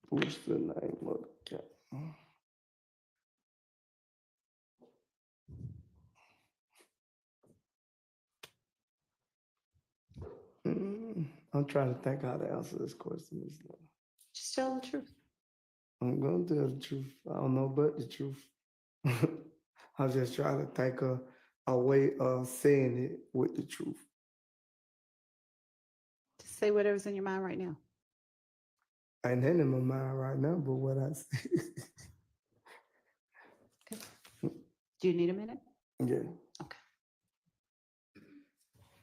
What's the name of the cat? I'm trying to think how to answer this question. Just tell the truth. I'm gonna tell the truth. I don't know but the truth. I'm just trying to think of a way of saying it with the truth. Just say whatever's in your mind right now. Ain't that in my mind right now, but what I say. Do you need a minute? Yeah. Okay.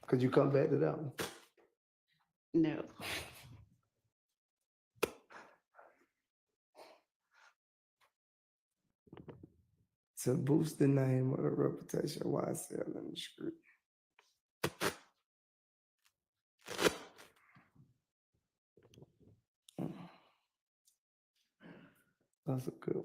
Could you come back to that one? No. To boost the name or the reputation of YSL in the street. That's a good one.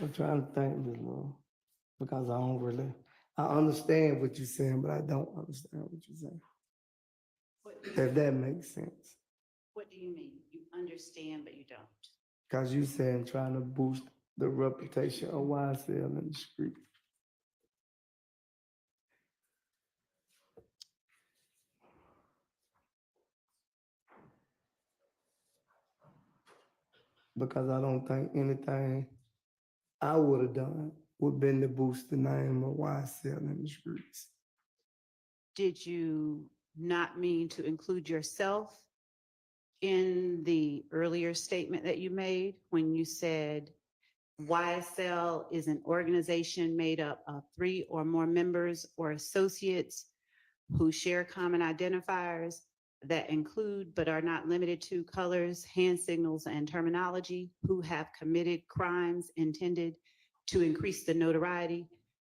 I'm trying to think, Ms. Lord, because I understand what you're saying, but I don't understand what you're saying. If that makes sense. What do you mean? You understand, but you don't. Because you saying trying to boost the reputation of YSL in the street. Because I don't think anything I would have done would been to boost the name of YSL in the streets. Did you not mean to include yourself in the earlier statement that you made when you said YSL is an organization made up of 3 or more members or associates who share common identifiers that include but are not limited to colors, hand signals, and terminology, who have committed crimes intended to increase the notoriety,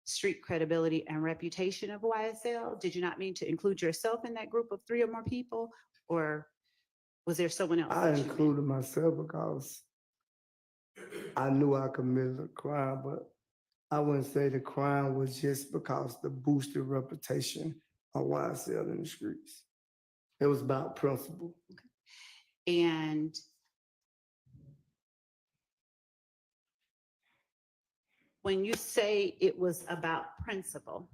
street credibility, and reputation of YSL? Did you not mean to include yourself in that group of 3 or more people, or was there someone else? I included myself because I knew I committed a crime, but I wouldn't say the crime was just because the boosted reputation of YSL in the streets. It was about principle. And when you say it was about principle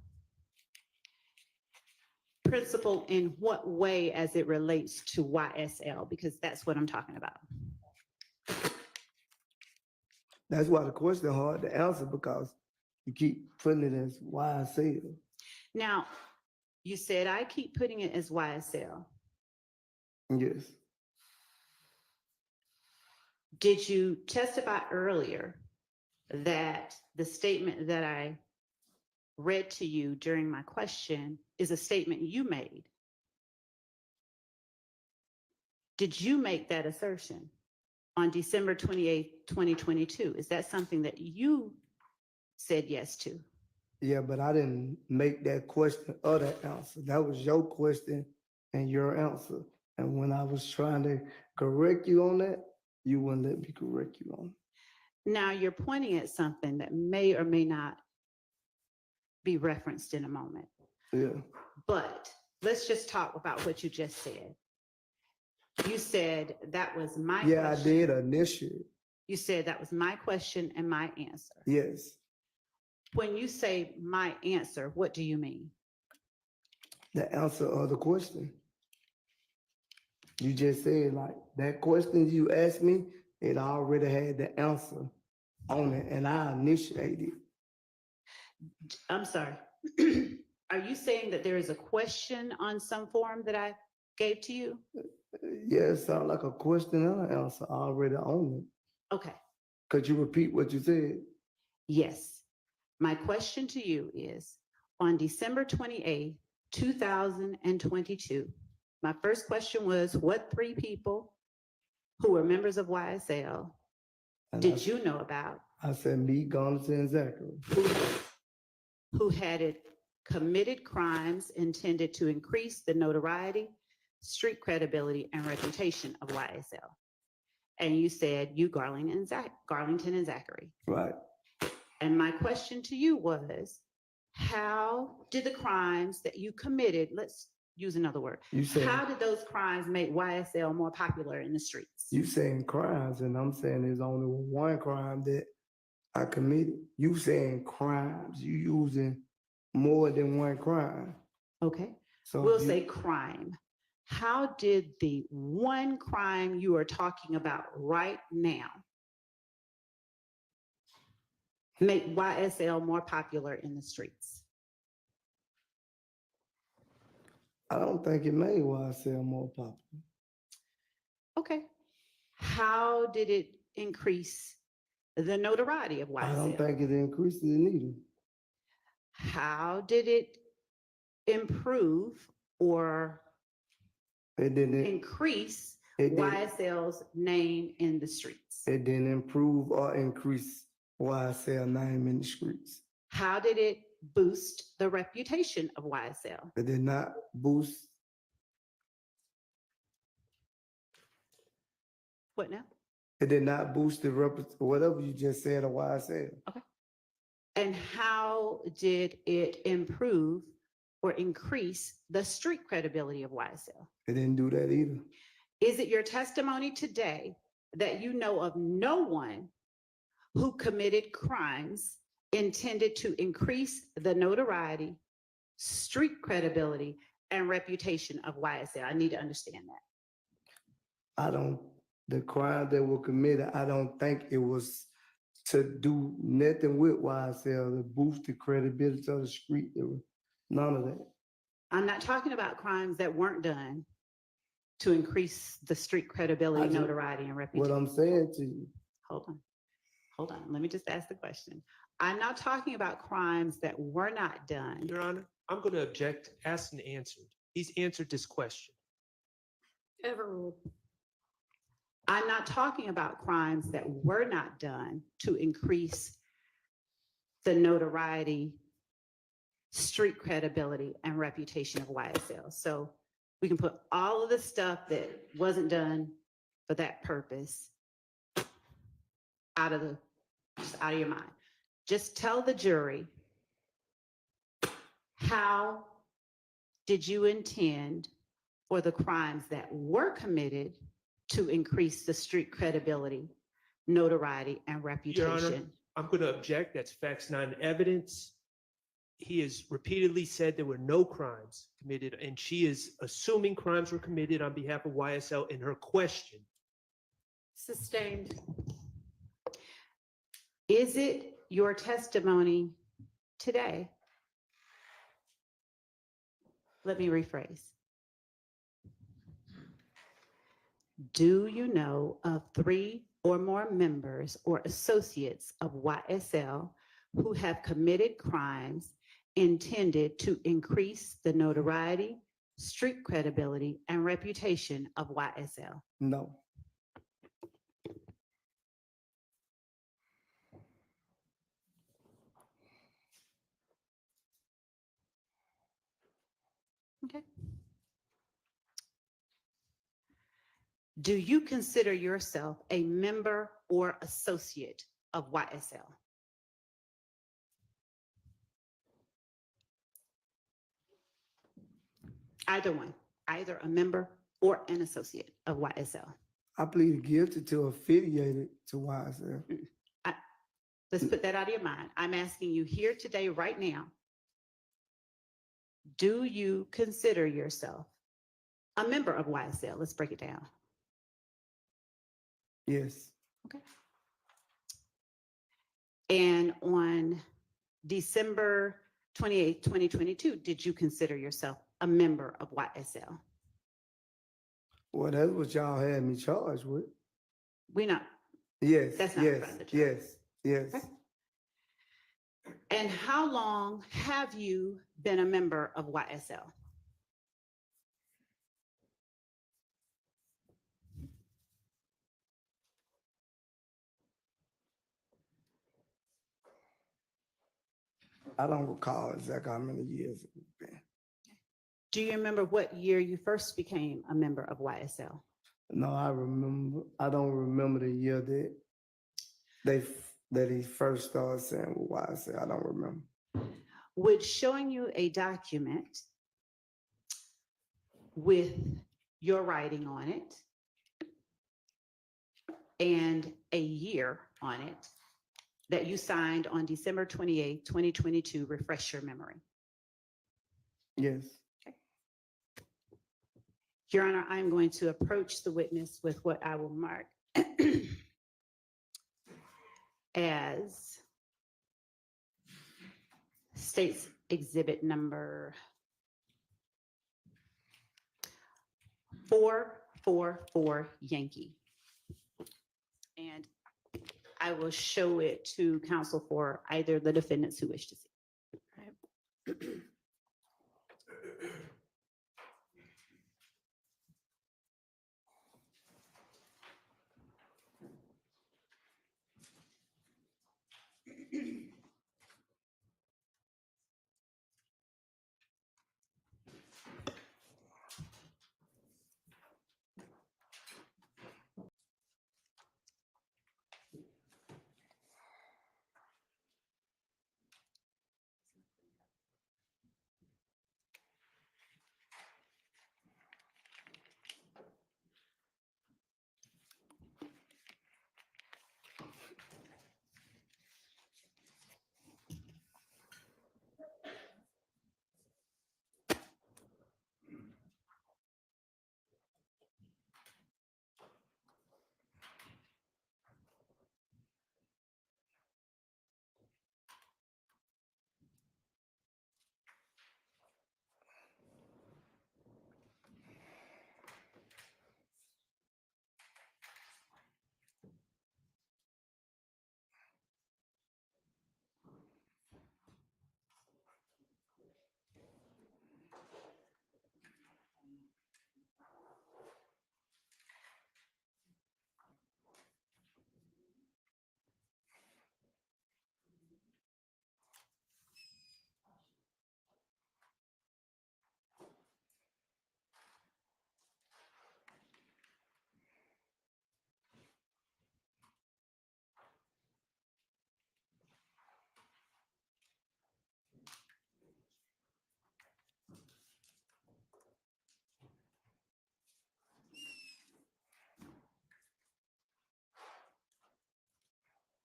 in what way as it relates to YSL? Because that's what I'm talking about. That's why the question hard to answer, because you keep putting it as YSL. Now, you said I keep putting it as YSL. Yes. Did you testify earlier that the statement that I read to you during my question is a statement you made? Did you make that assertion on December 28th, 2022? Is that something that you said yes to? Yeah, but I didn't make that question or that answer. That was your question and your answer. And when I was trying to correct you on that, you wouldn't let me correct you on it. Now you're pointing at something that may or may not be referenced in a moment. Yeah. But let's just talk about what you just said. You said that was my question. Yeah, I did initially. You said that was my question and my answer. Yes. When you say my answer, what do you mean? The answer of the question. You just said, like, that question you asked me, it already had the answer on it, and I initiated. I'm sorry. Are you saying that there is a question on some form that I gave to you? Yeah, it sounded like a question and an answer already on it. Okay. Could you repeat what you said? Yes. My question to you is, on December 28th, 2022, my first question was, what 3 people who were members of YSL And did you know about? I said, me, Garnet, and Zachary. Who had committed crimes intended to increase the notoriety, street credibility, and reputation of YSL. And you said you, Garlington and Zachary. Right. And my question to you was, how did the crimes that you committed, let's use another word, how did those crimes make YSL more popular in the streets? You saying crimes, and I'm saying there's only one crime that I committed. You saying crimes, you using more than one crime. Okay, So we'll say crime. How did the one crime you are talking about right now make YSL more popular in the streets? I don't think it made YSL more popular. Okay. How did it increase the notoriety of I don't YSL? think it increases it either. How did it improve or It didn't, increase it didn't, YSL's name in the streets? it didn't improve or increase YSL name in the streets. How did it boost the reputation of YSL? It did not boost, What now? it did not boost the whatever you just said of YSL. And how did it improve or increase the street credibility of YSL? It didn't do that either. Is it your testimony today that you know of no one who committed crimes intended to increase the notoriety, street credibility, and reputation of YSL? I need to understand that. The crime that were committed, I don't think it was to do nothing with YSL, to boost the credibility of the street. There was none of that. I'm not talking about crimes that weren't done to increase the street credibility, I just- notoriety, and What reputation. I'm saying to you, Hold on. Let me just ask the question. I'm not talking about crimes that were not done. Your Honor, I'm going to object, asked and answered. He's answered this question. Overruled. I'm not talking about crimes that were not done to increase the notoriety, street credibility, and reputation of YSL. So we can put all of the stuff that wasn't done for that purpose out of your mind. Just tell the jury, how did you intend for the crimes that were committed to increase the street credibility, notoriety, and Your Honor, reputation? I'm going to object. That's facts, not evidence. He has repeatedly said there were no crimes committed, and she is assuming crimes were committed on behalf of YSL in her question. Sustained. Is it your testimony today? Let me rephrase. Do you know of 3 or more members or associates of YSL who have committed crimes intended to increase the notoriety, street credibility, and reputation of YSL? no. Okay. Do you consider yourself a member or associate of YSL? Either one, either a member or an associate of YSL. I plead guilty to affiliated to YSL. Let's put that out of your mind. I'm asking you here today, right now, do you consider yourself a member of YSL? Let's break it down. Yes, And on December 28th, 2022, did you consider yourself a member of YSL? well, that's what y'all had me charged with. We not. Yes, That's not yes, part of the charge. yes, yes. Okay. And how long have you been a member of YSL? I don't recall exactly how many years it's been. Do you remember what year you first became a member of YSL? No, I don't remember the year that he first started saying why I said I don't remember. Would showing you a document with your writing on it and a year on it that you signed on December 28th, 2022, refresh your memory? Yes, Your Honor, I'm going to approach the witness with what I will mark as State's Exhibit number 444 Yankee. And I will show it to counsel for either the defendants who wish to see.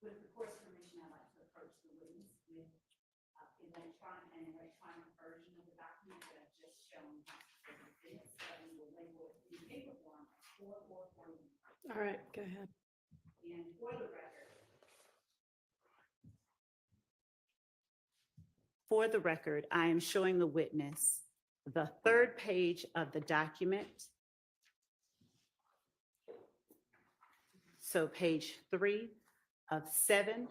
With the court's permission, I'd like to approach the witness with an electronic version of the document that I've just shown. That we will label it in paper form as 444. All right, go ahead. And for the record, I am showing the witness the third page of the document. So page 3 of 7.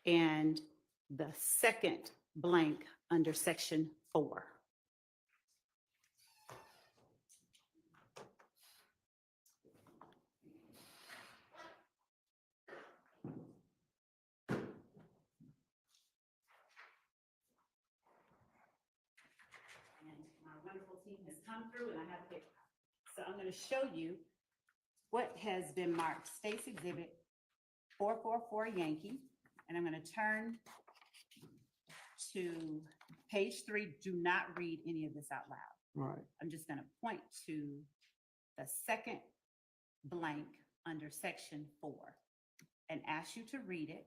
And the second blank under section 4. Wonderful team has come through and I have a paper copy. So I'm going to show you what has been marked State's Exhibit 444 Yankee. And I'm going to turn to page 3. Do not read any of this out loud. Right. I'm just going to point to the second blank under section 4 and ask you to read it.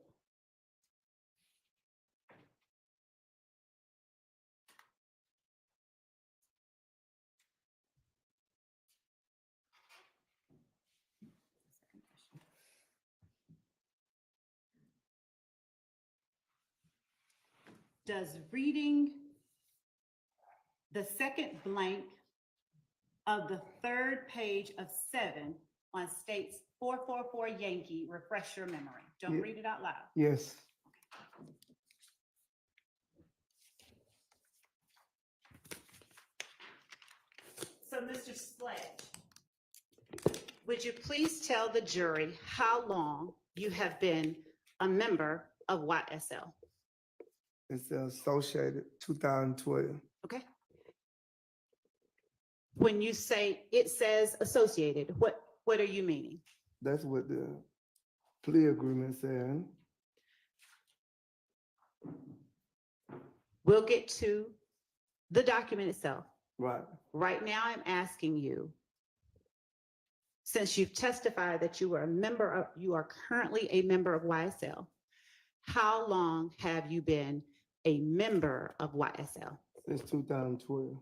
Does reading the second blank of the third page of 7 on State's 444 Yankee refresh your memory? Don't Yeah. read it out loud. Yes. So, Mr. Sledge, would you please tell the jury how long you have been a member of YSL? It's associated 2012. Okay. When you say it says associated, what are you meaning? That's what the plea agreement said. We'll get to the document itself. Right. Right now, I'm asking you, since you've testified that you are currently a member of YSL, how long have you been a member of YSL? Since 2012.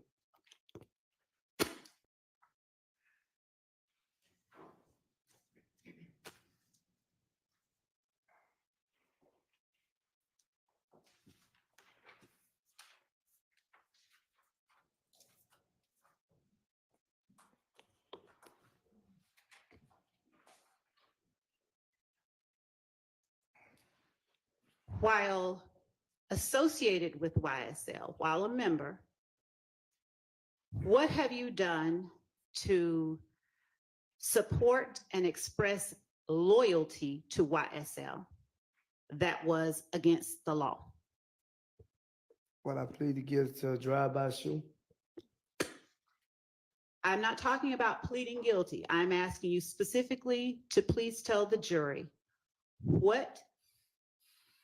while associated with YSL, while a member, what have you done to support and express loyalty to YSL that was against the law? When I pleaded guilty to a drive-by shooting, I'm not talking about pleading guilty. I'm asking you specifically to please tell the jury, what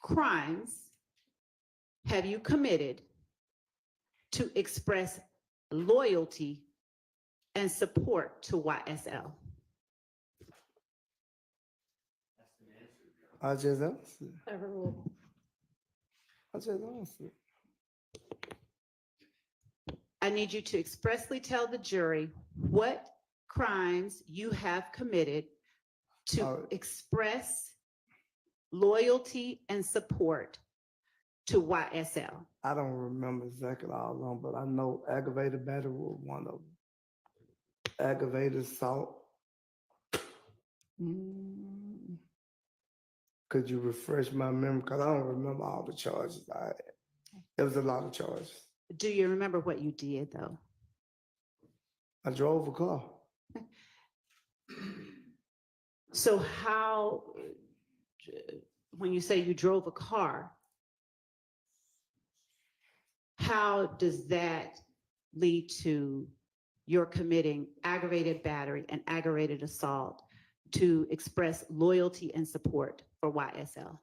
crimes have you committed to express loyalty and support to YSL? I just answered. Overruled. I just answered. I need you to expressly tell the jury what crimes you have committed to express loyalty and support to YSL. I don't remember exactly all of them, but I know aggravated battery was one of them. Aggravated assault. Could you refresh my memory? Because I don't remember all the charges I had. There was a lot of charges. Do you remember what you did, though? I drove a car. So how, when you say you drove a car, how does that lead to your committing aggravated battery and aggravated assault to express loyalty and support for YSL?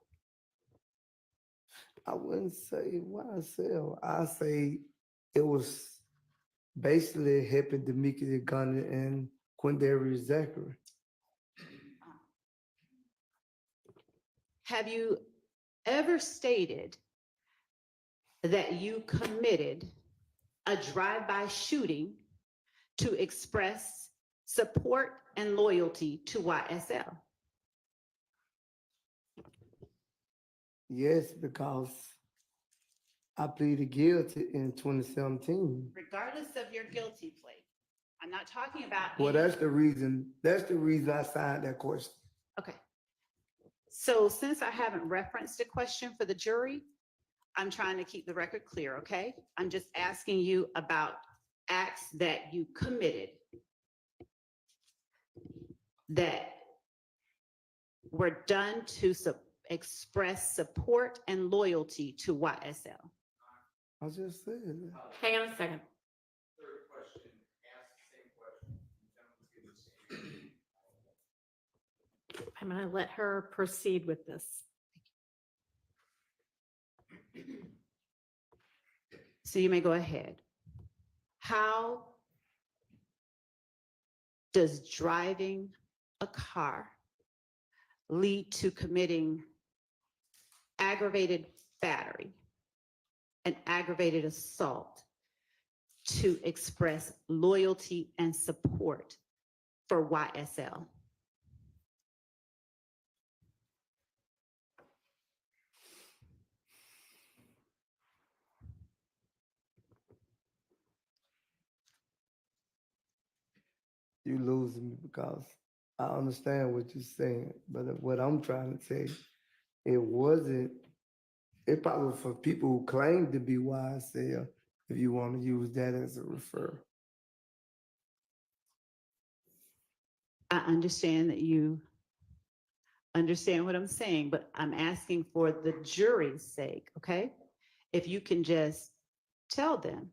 I wouldn't say YSL. I say it was basically helping Demika Gunner and Quindarius Zachary. Have you ever stated that you committed a drive-by shooting to express support and loyalty to YSL? Yes, because I pleaded guilty in 2017. Regardless of your guilty plea, I'm not talking about. Well, that's the reason I signed that question. Okay. So since I haven't referenced a question for the jury, I'm trying to keep the record clear, okay? I'm just asking you about acts that you committed that were done to express support and loyalty to YSL. I just said that. Hang on a second. Third question, ask the same question. I'm going to let her proceed with this. So you may go ahead. How does driving a car lead to committing aggravated battery and aggravated assault to express loyalty and support for YSL? You losing me because I understand what you're saying, but what I'm trying to say, it probably for people who claim to be YSL, if you want to use that as a refer. I understand that you understand what I'm saying, but I'm asking for the jury's sake, okay? If you can just tell them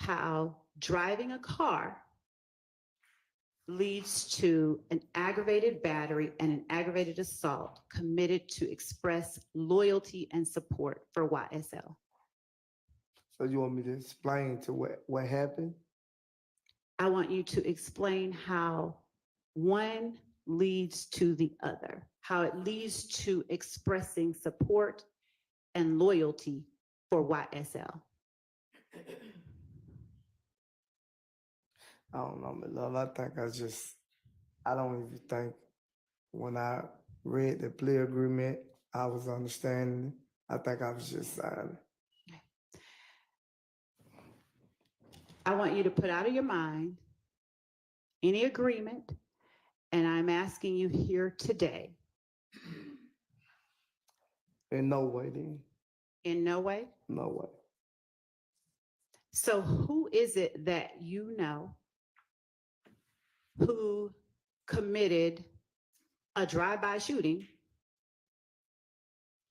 how driving a car leads to an aggravated battery and an aggravated assault committed to express loyalty and support for YSL. So you want me to explain to what happened? I want you to explain how one leads to the other, how it leads to expressing support and loyalty for YSL. I don't know, my love. I don't even think when I read the plea agreement, I was understanding it. I think I was just signing. I want you to put out of your mind any agreement, and I'm asking you here today, In no way then, In no way? no way. So who is it that you know who committed a drive-by shooting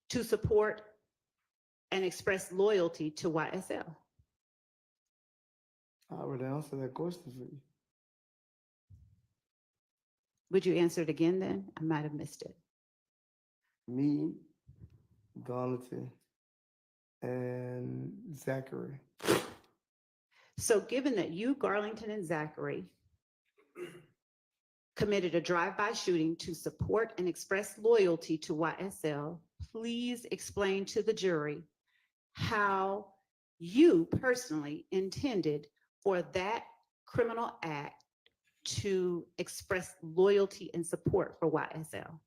to support and express loyalty to YSL? I already answered that question for you. Would you answer it again then? I might have missed it. Me, Donaldson, and Zachary. So given that you, Garlington, and Zachary committed a drive-by shooting to support and express loyalty to YSL, please explain to the jury how you personally intended for that criminal act to express loyalty and support for YSL.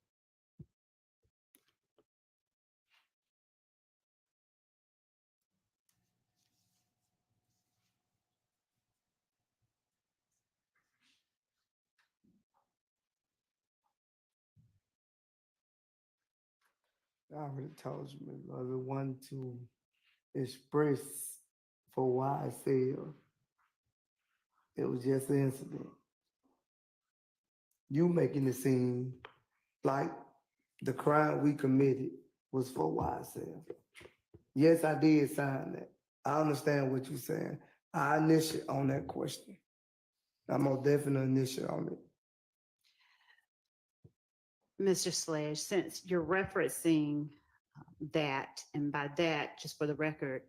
I already told you, my brother, one to express for why I feel it was just an incident. You making it seem like the crime we committed was for YSL. Yes, I did sign that. I understand what you're saying. I initiate on that question. I'm most definitely initiate on it. Mr. Sledge, since you're referencing that, and by that, just for the record,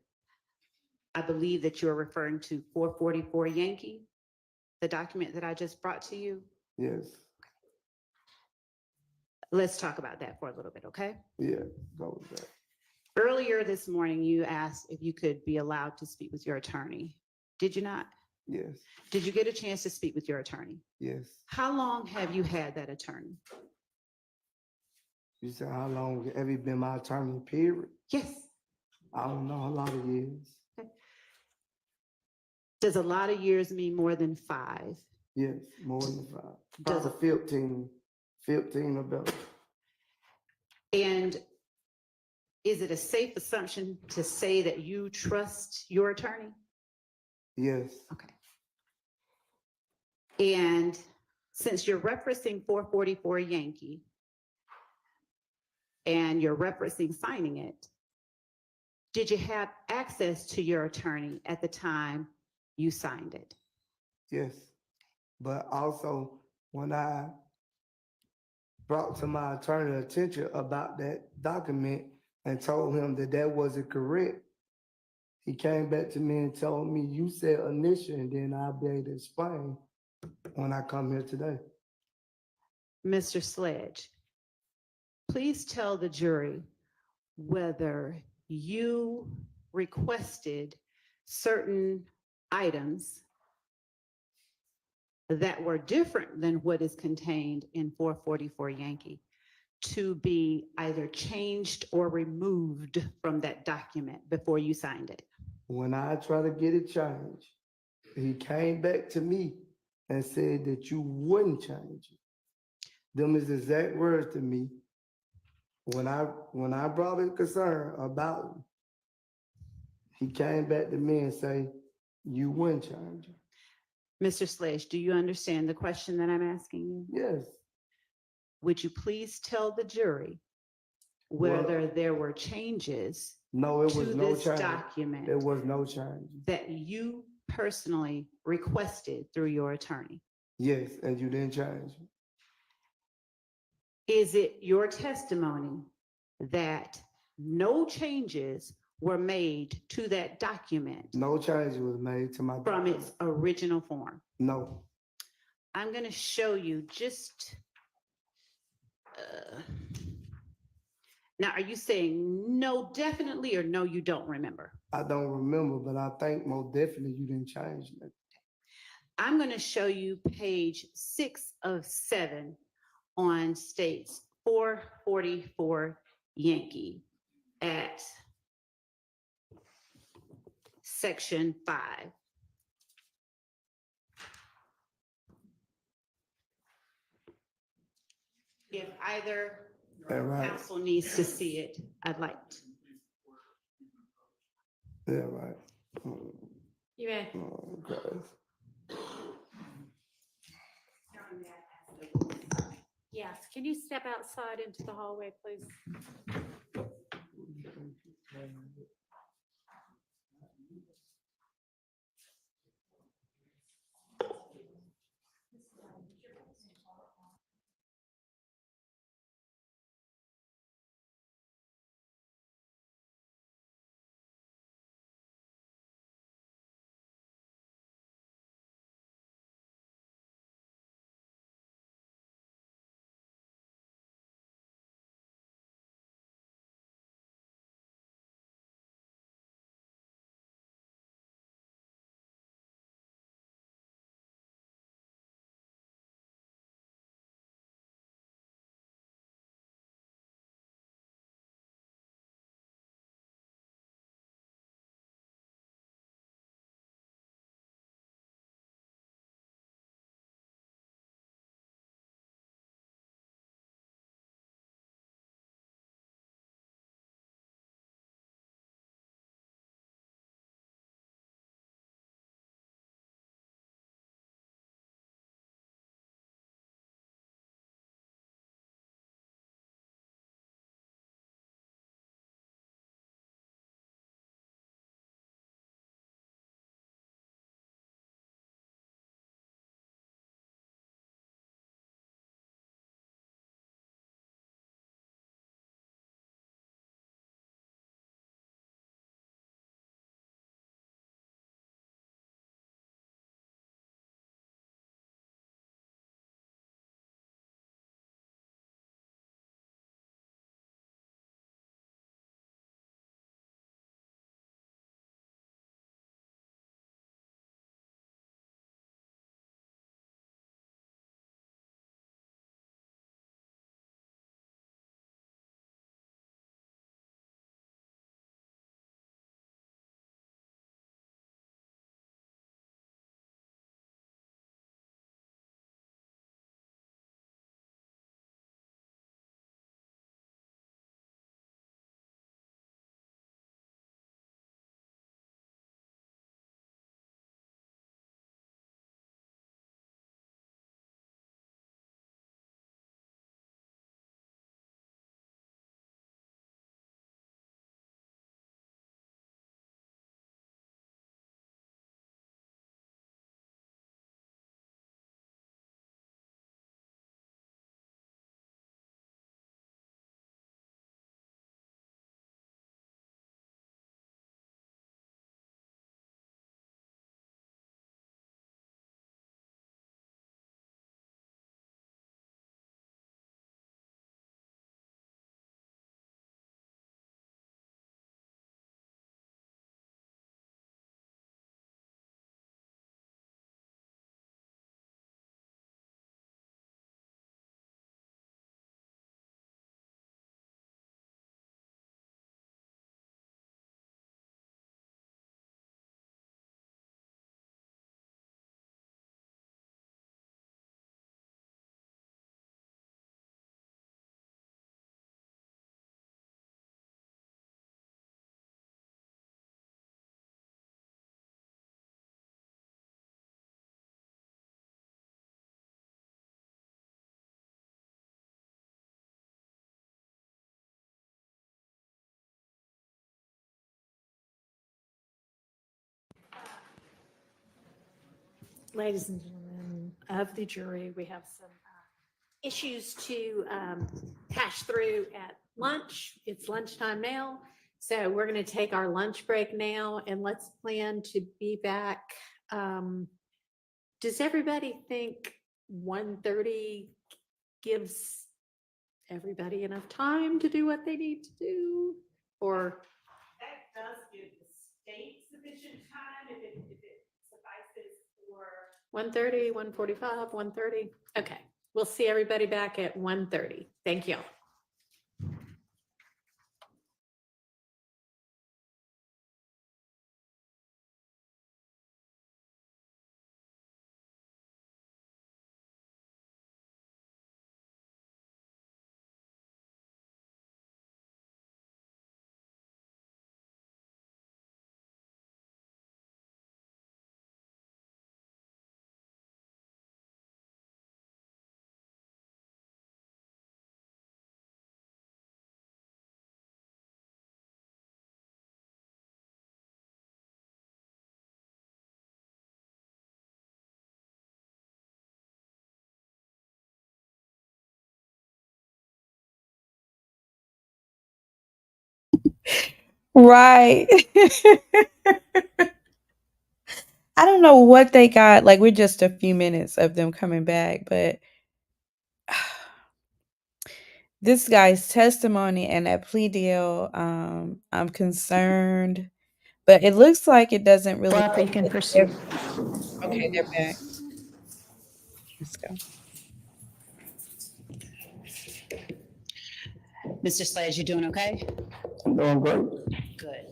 I believe that you're referring to 444 Yankee, the document that I just brought to you. Yes. Let's talk about that for a little bit, okay? Yeah, go with that. Earlier this morning, you asked if you could be allowed to speak with your attorney. Did you not? Yes, Did you get a chance to speak with your attorney? yes. How long have you had that attorney? You said how long have you been my attorney, period? Yes. I don't know, a lot of years. Does a lot of years mean more than 5? Yes, more than 5. Does- Probably 15 or better. And is it a safe assumption to say that you trust your attorney? Yes, Okay. And since you're referencing 444 Yankee and you're referencing signing it, did you have access to your attorney at the time you signed it? yes. But also, when I brought to my attorney attention about that document and told him that that wasn't correct, he came back to me and told me, you said initial, and then I'll be able to explain when I come here today. Mr. Sledge, please tell the jury whether you requested certain items that were different than what is contained in 444 Yankee to be either changed or removed from that document before you signed it. When I tried to get it changed, he came back to me and said that you wouldn't change it. Them is exact words to me. When I brought a concern about it, he came back to me and say, you wouldn't change it. Mr. Sledge, do you understand the question that I'm asking you? Yes, Would you please tell the jury whether there were changes no, it to was no this change. document There was no change. that you personally requested through your attorney? Yes, and you didn't change it. Is it your testimony that no changes were made to that document No change was made to my from document. its original form? No, I'm going to show you just. Now, are you saying no, definitely, or no, you don't remember? I don't remember, but I think most definitely you didn't change it. I'm going to show you page 6 of 7 on states 444 Yankee at section 5. If either Yeah, right. Council needs to see it. I'd like to. Yeah, right. You may. Oh, guys. Yes, can you step outside into the hallway, please? Ladies and gentlemen of the jury, we have some issues to hash through at lunch. It's lunchtime now, so we're going to take our lunch break now, and let's plan to be back. Does everybody think 1:30 gives everybody enough time to do what they need to do? Or That does give the state sufficient time if it suffices for. 1:30, 1:45, 1:30? Okay, we'll see everybody back at 1:30. Thank you. Right. I don't know what they got. Like, we're just a few minutes of them coming back, but this guy's testimony and that plea deal, I'm concerned, but it looks like it doesn't really. Well, you can proceed. Okay, they're back. Let's go. Mr. Sledge, you doing okay? I'm doing great. Good.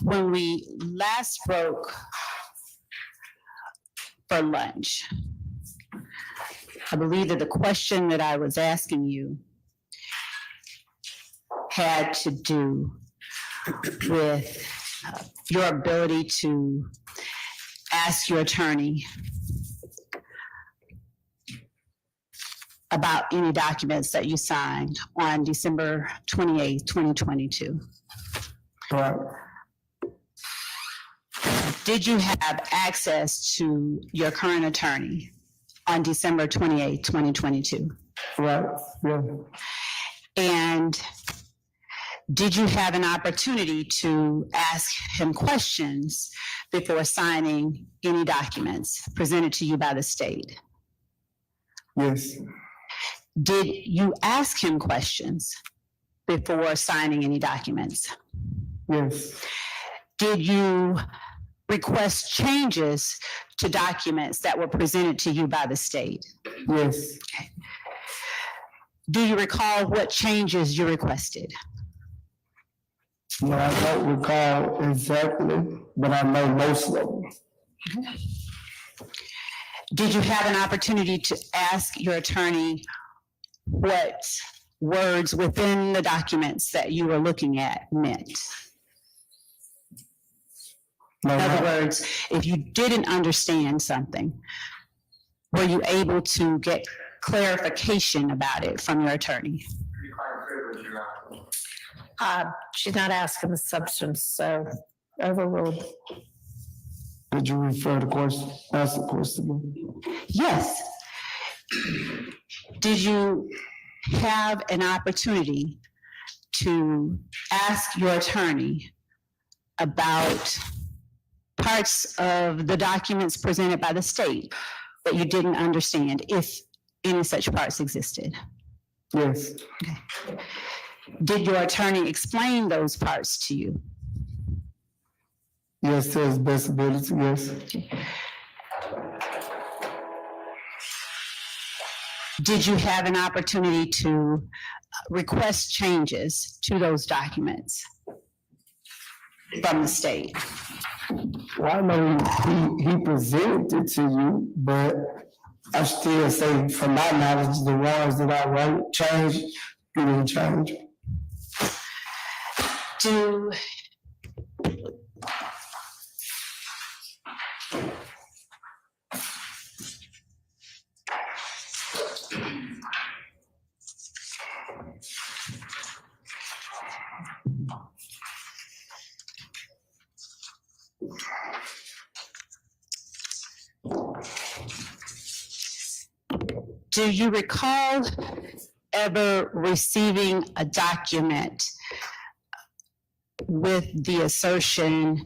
When we last spoke for lunch, I believe that the question that I was asking you had to do with your ability to ask your attorney about any documents that you signed on December 28th, 2022. Right. Did you have access to your current attorney on December 28th, 2022? Right. Yeah. And did you have an opportunity to ask him questions before signing any documents presented to you by the state? Yes. Did you ask him questions before signing any documents? Yes. Did you request changes to documents that were presented to you by the state? Yes. Do you recall what changes you requested? No, I don't recall exactly, but I know most of them. Did you have an opportunity to ask your attorney what words within the documents that you were looking at meant? No, In other words, if you didn't understand something, were you able to get clarification about it from your attorney? She's not asking the substance, so overruled. Did you refer the question, ask the question? Yes. Did you have an opportunity to ask your attorney about parts of the documents presented by the state that you didn't understand, if any such parts existed? Yes. Did your attorney explain those parts to you? Yes, to his best ability, yes. Did you have an opportunity to request changes to those documents from the state? Well, I know he presented it to you, but I still say, from my knowledge, the ones that I wrote changed, you didn't change. Do you recall ever receiving a document with the assertion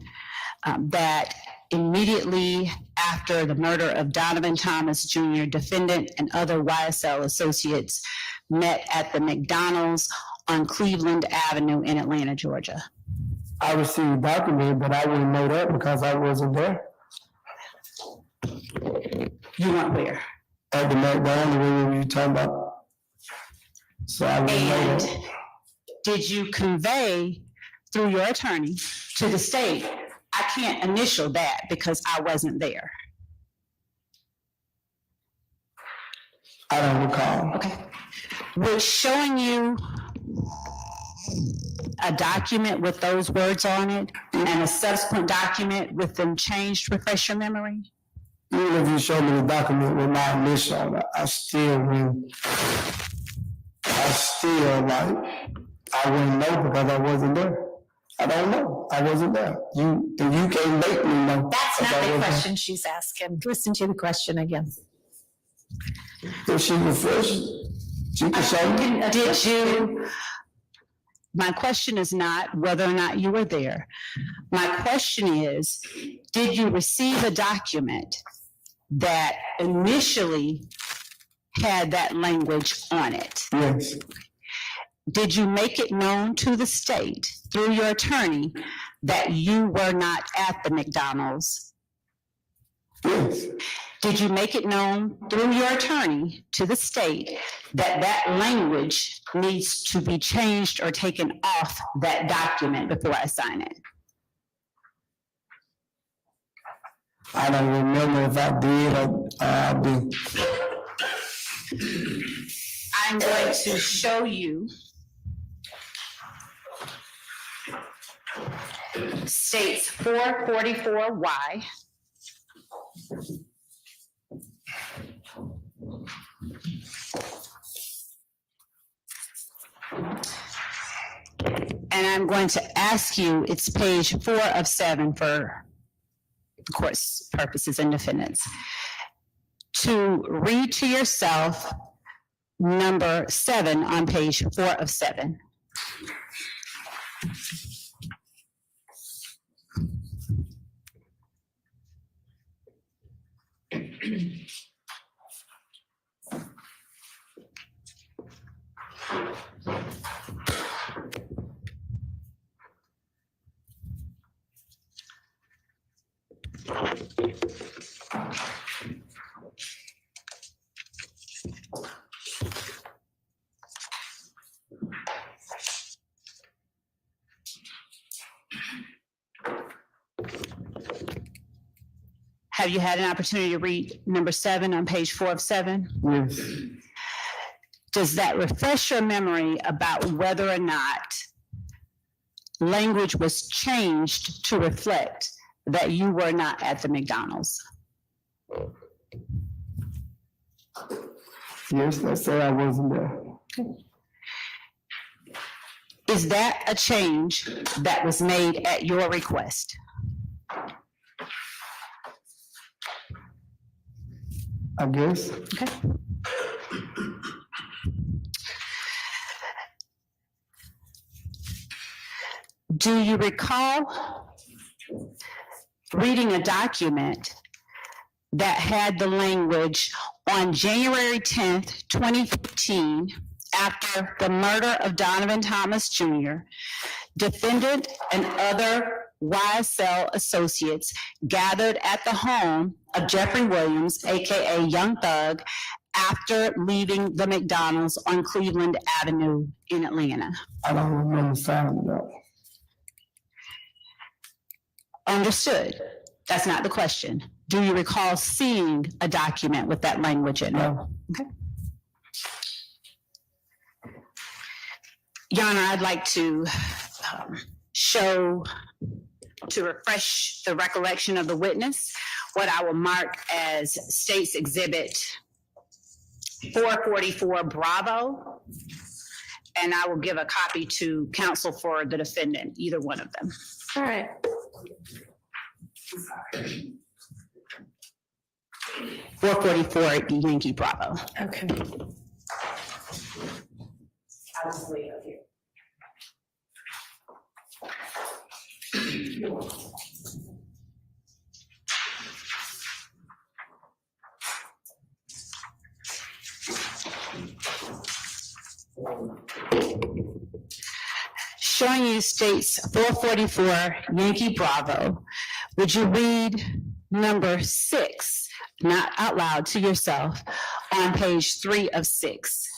that immediately after the murder of Donovan Thomas Jr., defendant and other YSL associates met at the McDonald's on Cleveland Avenue in Atlanta, Georgia? I received a document, but I wouldn't know that because I wasn't there. You weren't where? At the McDonald's, what were you talking about? So I wouldn't know And that. did you convey through your attorney to the state, I can't initial that because I wasn't there? I don't recall. Okay. Was showing you a document with those words on it and a subsequent document with them changed refresh your memory? Even if you show me the document with my initial on it, I still wouldn't know because I wasn't there. I don't know. I wasn't there. You can't make me know. That's if I not the wasn't. question she's asking. Listen to the question again. If she refreshed, She can show me. Did you, my question is not whether or not you were there. My question is, did you receive a document that initially had that language on it? Yes, Did you make it known to the state through your attorney that you were not at the McDonald's? yes, Did you make it known through your attorney to the state that that language needs to be changed or taken off that document before I sign it? I don't remember if I did or I did. I'm going to show you states 444Y. And I'm going to ask you, it's page 4 of 7 for the court's purposes and defendants, to read to yourself number 7 on page 4 of 7. Have you had an opportunity to read number 7 on page 4 of 7? Yes, Does that refresh your memory about whether or not language was changed to reflect that you were not at the McDonald's? yes, they said I wasn't there. Is that a change that was made at your request? I guess. Okay. Do you recall reading a document that had the language on January 10th, 2015, after the murder of Donovan Thomas Jr., defendant and other YSL associates gathered at the home of Jeffrey Williams, AKA Young Thug, after leaving the McDonald's on Cleveland Avenue in Atlanta? I don't remember signing that. Understood. That's not the question. Do you recall seeing a document with that language in it? No. Okay. Your Honor, I'd like to to refresh the recollection of the witness, what I will mark as State's Exhibit 444 Bravo, and I will give a copy to counsel for the defendant, either one of them. All right. 444 Yankee Bravo. Okay. I'll just wait up here. Showing you states 444 Yankee Bravo. Would you read number 6, not out loud, to yourself on page 3 of 6?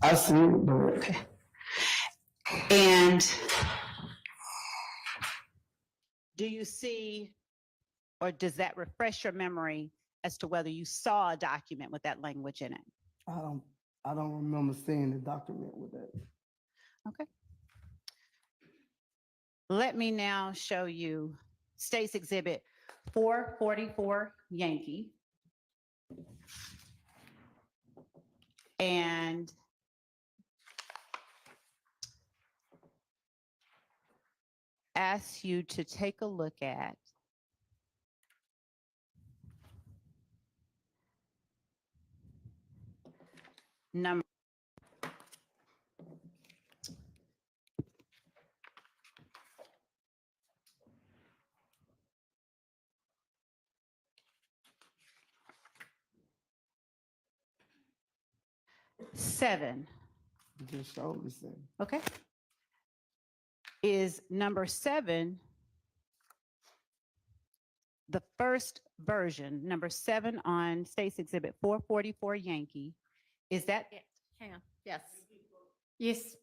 I see it, but Okay. And do you see, or does that refresh your memory as to whether you saw a document with that language in it? I don't remember seeing the document with that. Okay. Let me now show you State's Exhibit 444 Yankee. And ask you to take a look at number seven. Just show me something. Okay. Is number seven the first version, number 7 on State's Exhibit 444 Yankee? Is that Yes, hang on. Yes. Yes.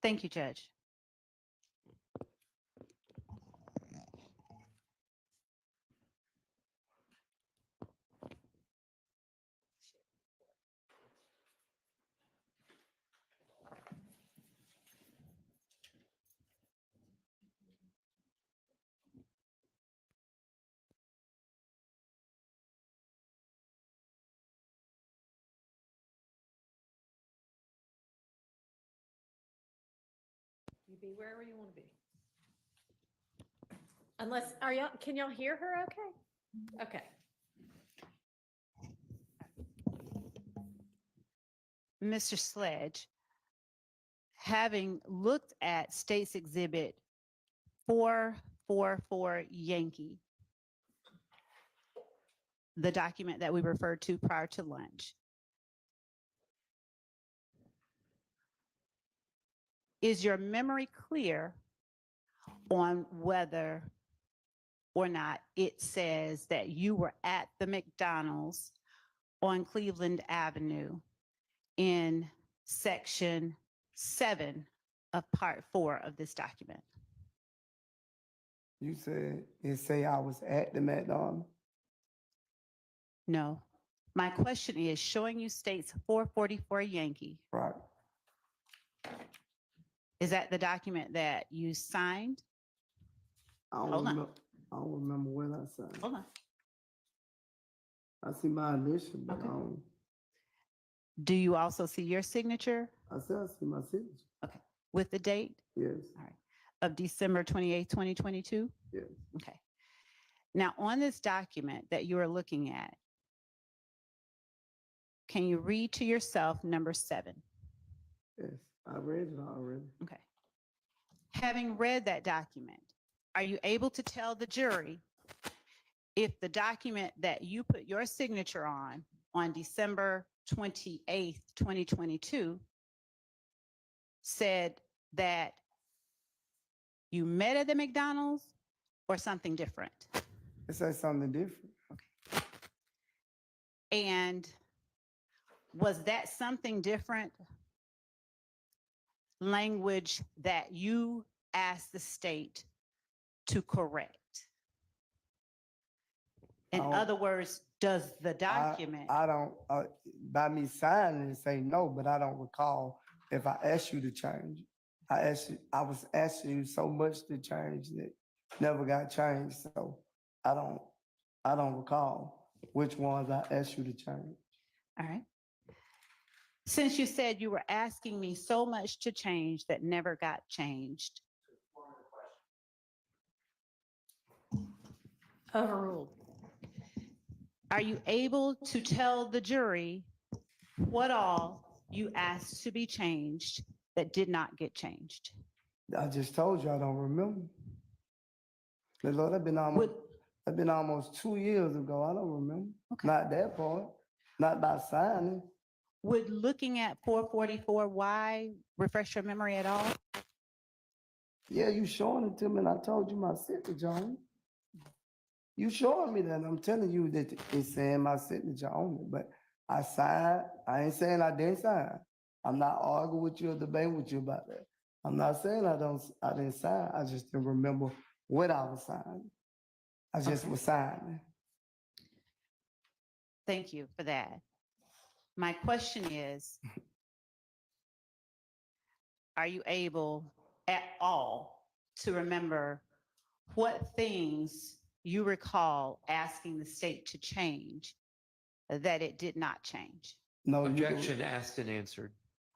Thank you, Judge. You be wherever you want to be. Unless, can y'all hear her okay? Okay. Mr. Sledge, having looked at State's Exhibit 444 Yankee, the document that we referred to prior to lunch, is your memory clear on whether or not it says that you were at the McDonald's on Cleveland Avenue in section 7 of part 4 of this document? You said, it say I was at the McDonald's? No. My question is showing you State's 444 Yankee. Right. Is that the document that you signed? I don't Hold on. remember, I don't remember when I signed. Hold on. I see my initial, but Okay. I don't, Do you also see your signature I said I see my signature. with the date Yes, of December 28th, 2022? yes. Okay. Now, on this document that you are looking at, can you read to yourself number 7? Yes, I read it already. Okay. Having read that document, are you able to tell the jury if the document that you put your signature on December 28th, 2022, said that you met at the McDonald's or something different? It says something different. And was that something different language that you asked the state to correct? In Oh. other words, does the document? I don't, by me signing it, say no, but I don't recall if I asked you to change. I was asking you so much to change that never got changed, so I don't recall which ones I asked you to change. All right. Since you said you were asking me so much to change that never got changed. Overruled. Are you able to tell the jury what all you asked to be changed that did not get changed? I just told you I don't remember. The Lord, I've been almost 2 years ago. I don't remember. Okay. Not that part. Not by signing. Would looking at 444Y refresh your memory at all? Yeah, you showing it to me, and I told you my signature on it. You showing me that, and I'm telling you that it's saying my signature on it, but I signed. I ain't saying I didn't sign. I'm not arguing with you or debating with you about that. I'm not saying I didn't sign. I just didn't remember what I was signing. I just was signing. Thank you for that. My question is, are you able at all to remember what things you recall asking the state to change that it did not change? No, Objection asked and answered.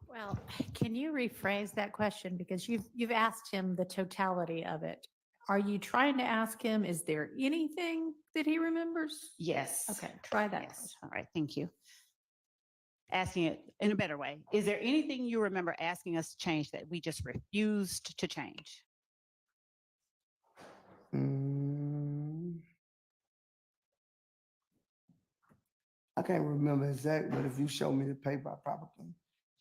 Well, can you rephrase that question? Because you've asked him the totality of it. Are you trying to ask him, is there anything that he remembers? Yes. Okay, try that. Yes. All right. Thank you. Asking it in a better way. Is there anything you remember asking us to change that we just refused to change? I can't remember exactly, but if you show me the paper, I probably can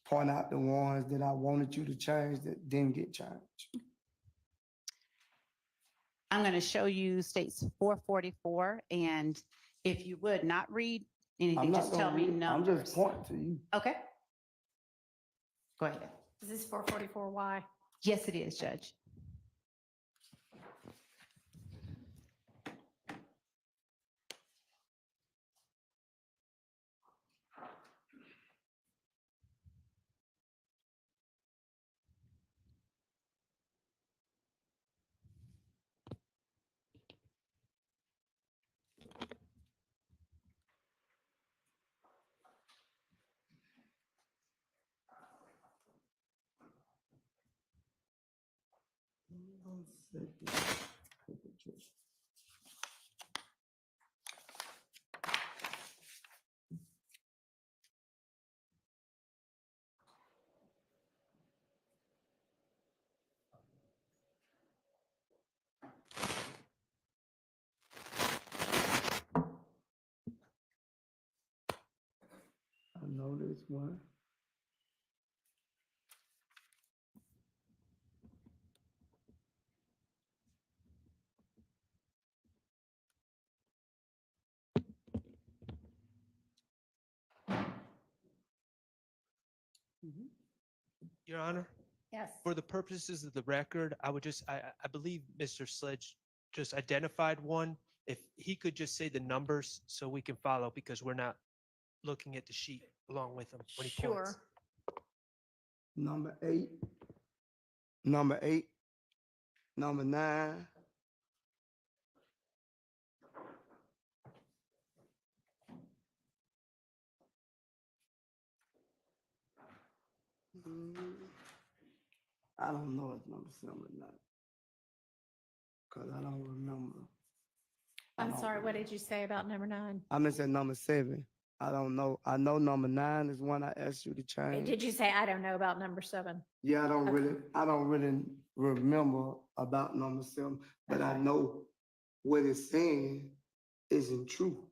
point out the ones that I wanted you to change that didn't get changed. I'm going to show you states 444, and if you would not read I'm anything, not just tell gonna me read it. I'm numbers. just pointing to you. Okay. Go ahead. Is this 444Y? Yes, it is, Judge. I know this one. Your Honor, Yes. for the purposes of the record, I would just, I believe Mr. Sledge just identified one. If he could just say the numbers so we can follow, because we're not looking at the sheet along with him when he points. Sure. Number 8, number 8, number 9. I don't know if number 7 or not. Cause I don't remember. I'm sorry, what did you say about number 9? I meant say number 7. I don't know. I know number 9 is one I asked you to change. Did you say, I don't know about number 7? Yeah, Okay. I don't really remember about number 7, but I know what it's saying isn't true.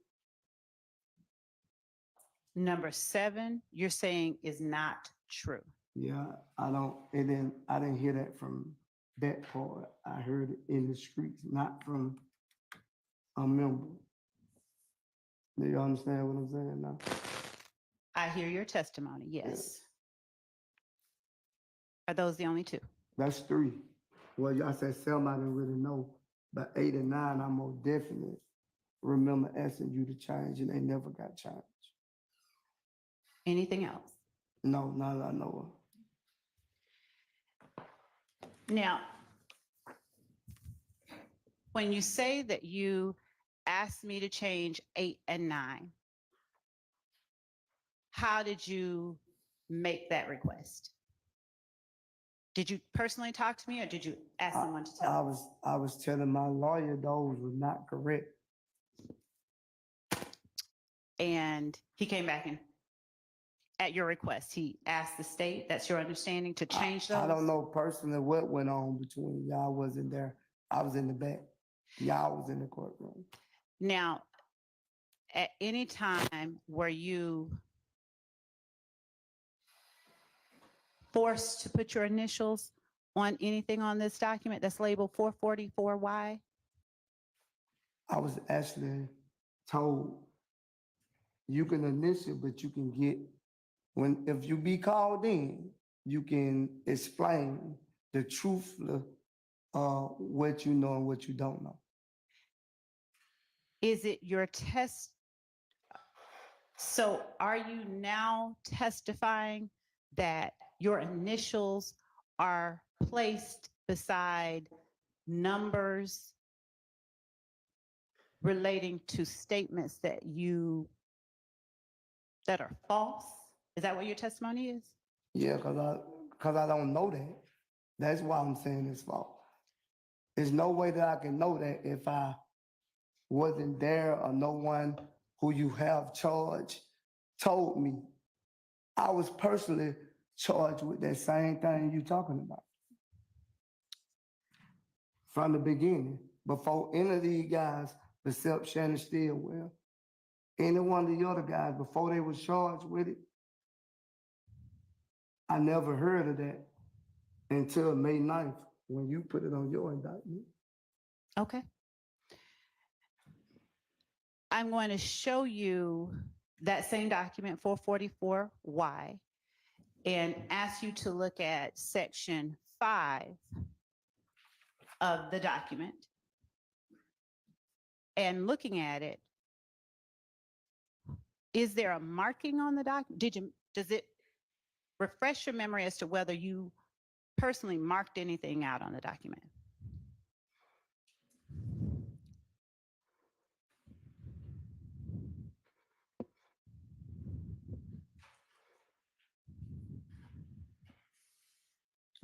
Number 7, you're saying is not true. Yeah, I didn't hear that from that part. I heard it in the streets, not from a member. Do you understand what I'm saying now? I hear your testimony, yes. Are those the only 2? That's 3. Well, y'all said 7, I didn't really know, but 8 and 9, I most definitely remember asking you to change, and they never got changed. Anything else? No, not that I know of. Now, when you say that you asked me to change 8 and 9, how did you make that request? Did you personally talk to me, or did you ask someone to tell me? I was telling my lawyer those were not correct. And he came back and, at your request, he asked the state, that's your understanding, to change those? I don't know personally what went on between y'all. Wasn't there. I was in the back. Y'all was in the courtroom. Now, at any time were you forced to put your initials on anything on this document that's labeled 444Y? I was actually told you can initial, but you can get if you be called in, you can explain the truth of what you know and what you don't know. Is it your test? So are you now testifying that your initials are placed beside numbers relating to statements that are false? Is that what your testimony is? Yeah, cause I don't know that. That's why I'm saying it's false. There's no way that I can know that if I wasn't there or no one who you have charged told me. I was personally charged with that same thing you talking about. From the beginning, before any of these guys, except Shannon Steele, well, any one of the other guys, before they was charged with it, I never heard of that until May 9th, when you put it on your indictment. Okay. I'm going to show you that same document, 444Y. and ask you to look at section 5 of the document. And looking at it, is there a marking on the document? Does it refresh your memory as to whether you personally marked anything out on the document?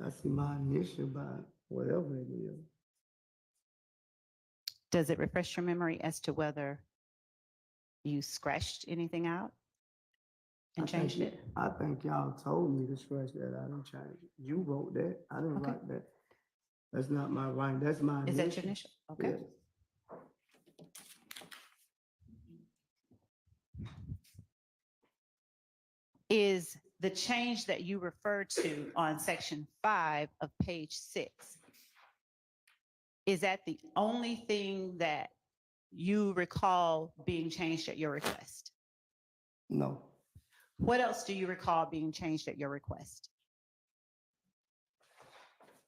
I see my initial by whatever it is. Does it refresh your memory as to whether you scratched anything out and changed it? I think y'all told me to scratch that. I didn't change it. You wrote that. I didn't Okay. write that. That's not my writing. That's my Is that your initial? Okay. Yes. Is the change that you referred to on section 5 of page 6, is that the only thing that you recall being changed at your request? No. What else do you recall being changed at your request?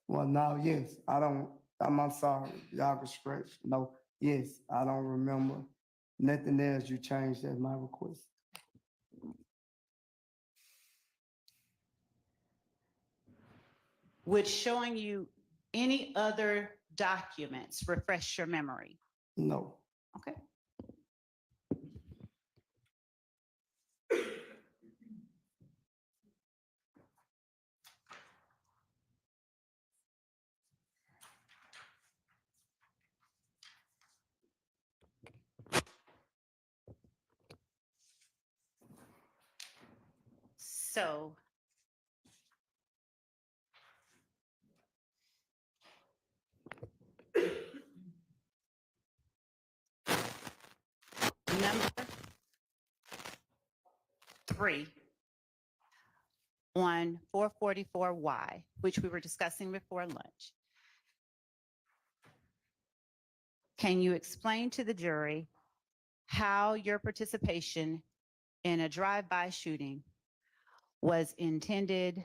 Well, now, yes, I'm sorry. Y'all can scratch. No, yes, I don't remember nothing else you changed at my request. Would showing you any other documents refresh your memory? No. Okay. So number 3 on 444Y, which we were discussing before lunch. Can you explain to the jury how your participation in a drive-by shooting was intended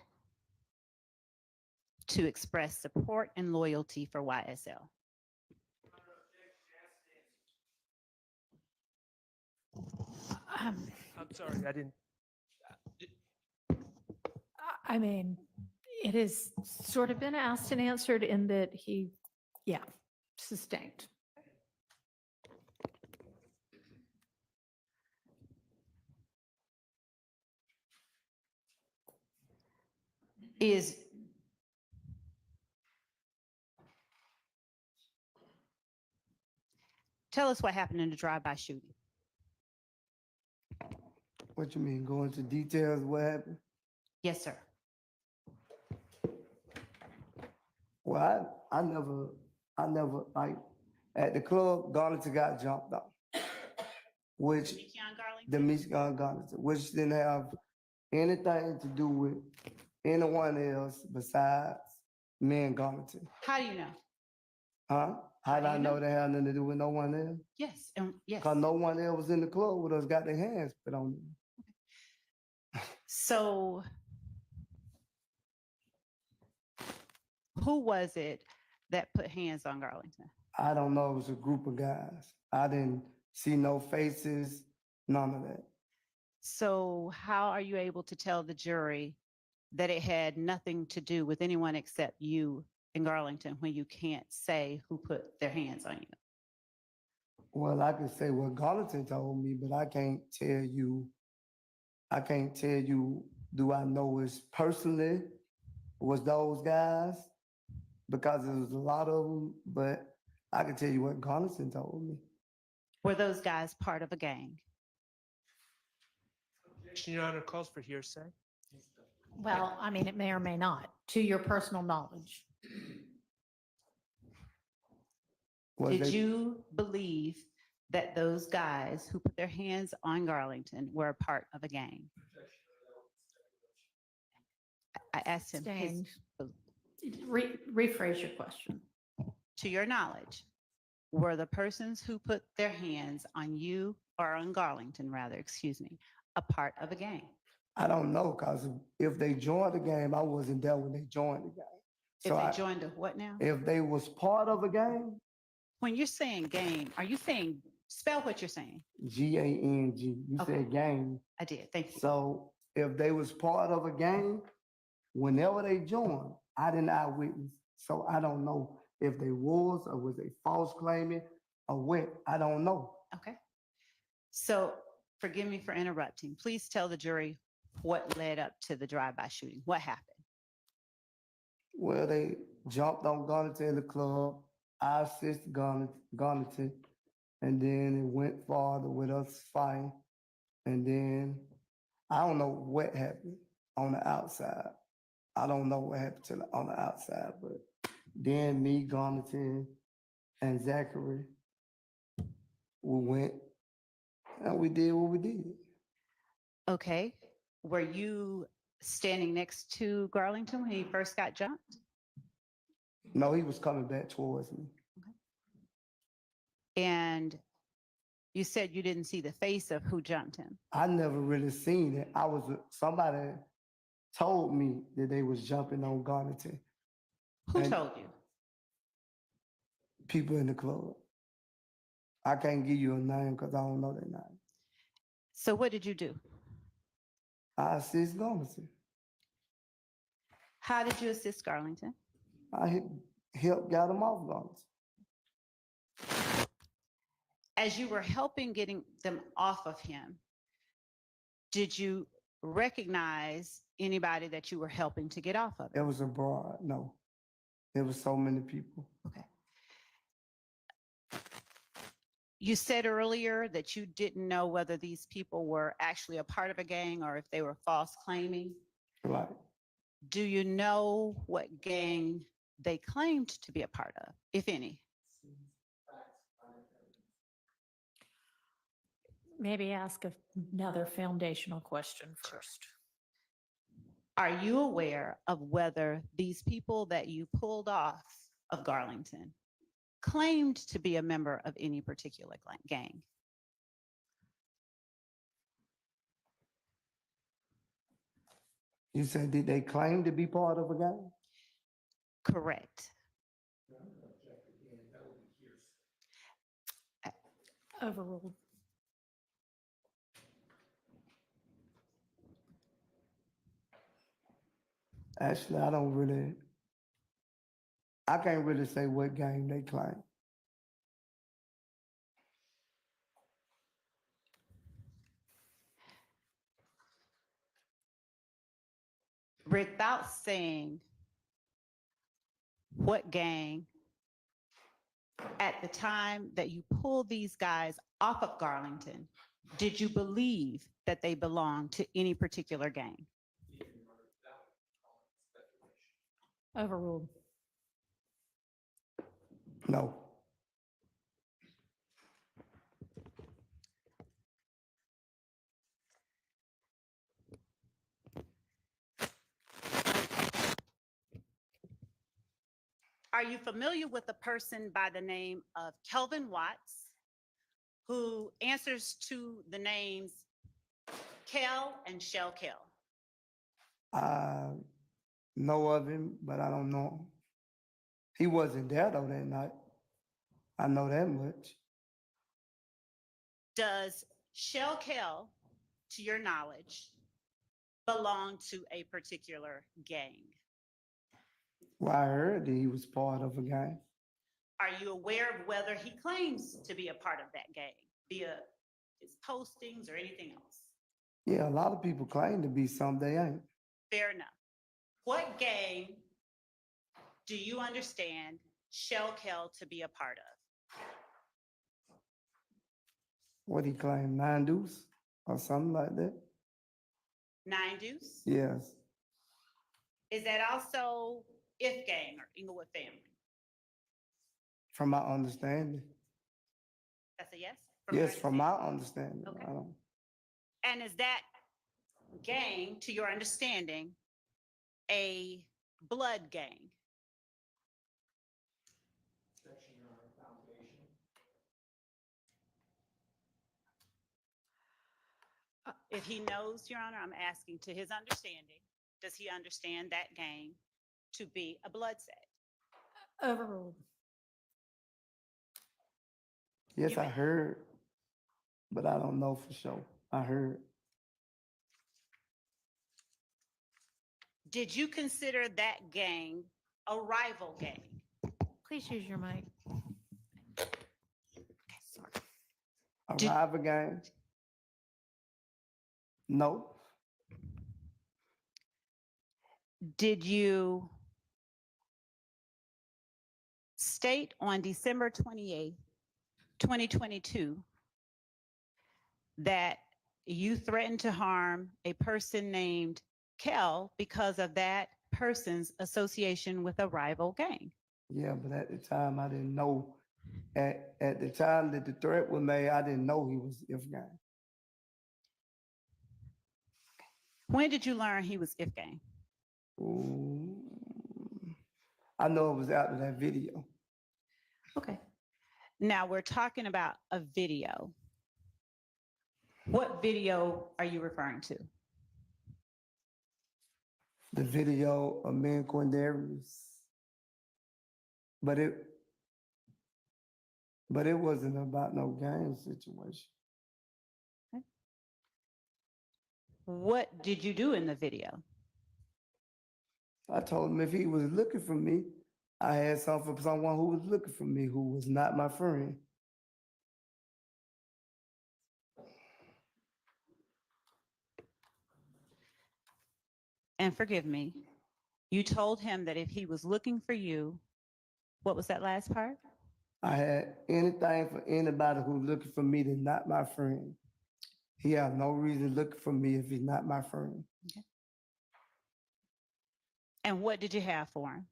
to express support and loyalty for YSL? I'm sorry, I didn't. I mean, it has sort of been asked and answered in that he, yeah, sustained. Tell us what happened in the drive-by shooting. What you mean, go into details, what happened? Yes, sir. Well, I never, like, at the club, Garlington got jumped on. Which, the Michigan Garlington, which didn't have anything to do with anyone else besides me and Garlington. How do you know? Huh? How did I you know know? they had nothing to do with no one else? Yes, yes. Because no one else was in the club with us, got their hands put on them. So who was it that put hands on Garlington? I don't know, it was a group of guys. I didn't see no faces, none of that. So how are you able to tell the jury that it had nothing to do with anyone except you and Garlington when you can't say who put their hands on you? Well, I can say what Garlington told me, but I can't tell you, do I know it's personally was those guys? Because there was a lot of them, but I can tell you what Garlington told me. Were those guys part of a gang? Your Honor, calls for hearsay. Well, I mean, it may or may not, to your personal knowledge. Did you believe that those guys who put their hands on Garlington were a part of a gang? I asked him, Sustained. Rephrase your question. to your knowledge, were the persons who put their hands on you or on Garlington, rather, excuse me, a part of a gang? I don't know, cause if they joined the game, I wasn't there when they joined the game. If So they I, joined a what now? if they was part of a game, When you're saying game, are you saying, spell what you're saying? Gang, you Okay. said game. I did, thank you. So if they was part of a game, whenever they joined, I didn't eyewitness. So I don't know if they was or was they false claiming or what. I don't know. Okay. So forgive me for interrupting. Please tell the jury what led up to the drive-by shooting. What happened? Well, they jumped on Garnett in the club. I assisted Garnett, and then it went farther with us fighting. And then I don't know what happened on the outside. I don't know what happened on the outside, but then me, Garnett, and Zachary, we went and we did what we did. Okay. Were you standing next to Garlington when he first got jumped? No, he was coming back towards me. And you said you didn't see the face of who jumped him. I never really seen it. Somebody told me that they was jumping on Garnett. Who And- told you? People in the club. I can't give you a name because I don't know their name. So what did you do? I assist Garnett. How did you assist Garlington? I helped got him off Garnett. As you were helping getting them off of him, did you recognize anybody that you were helping to get off of It him? was abroad. No, there was so many people. Okay. You said earlier that you didn't know whether these people were actually a part of a gang or if they were false claiming. Right. Do you know what gang they claimed to be a part of, if any? Maybe ask another foundational question first. Are you aware of whether these people that you pulled off of Garlington claimed to be a member of any particular gang? You said, did they claim to be part of a gang? Correct. Overruled. Actually, I can't really say what gang they claim. Without saying what gang, at the time that you pulled these guys off of Garlington, did you believe that they belonged to any particular gang? Overruled. No. Are you familiar with a person by the name of Kelvin Watts, who answers to the names Kel and Shell Kel? I know of him, but I don't know him. He wasn't there though that night. I know that much. Does Shell Kel, to your knowledge, belong to a particular gang? Well, I heard that he was part of a gang. Are you aware of whether he claims to be a part of that gang via his postings or anything else? Yeah, a lot of people claim to be some they ain't. Fair enough. What gang do you understand Shell Kel to be a part of? What he claimed, 9 Deuce or something like that? 9 Deuce? Yes. Is that also If Gang or Inglewood Family? From my understanding. That's a yes? Yes, from my understanding. Okay. I don't- And is that gang, to your understanding, a blood gang? If he knows, Your Honor, I'm asking to his understanding, does he understand that gang to be a blood set? Overruled. Yes, You I may- heard, but I don't know for sure. I heard. Did you consider that gang a rival gang? Please use your mic. A Did- rival gang? No. Did you state on December 28th, 2022, that you threatened to harm a person named Kel because of that person's association with a rival gang? Yeah, but at the time I didn't know. At the time that the threat was made, I didn't know he was If gang. When did you learn he was If gang? Ooh. I know it was after that video. Okay. Now we're talking about a video. What video are you referring to? The video of me and Quindarius. But it wasn't about no gang situation. What did you do in the video? I told him if he was looking for me, I had something for someone who was looking for me, who was not my friend. And forgive me, you told him that if he was looking for you, what was that last part? I had anything for anybody who's looking for me that's not my friend. He has no reason looking for me if he's not my friend. Okay. And what did you have for him?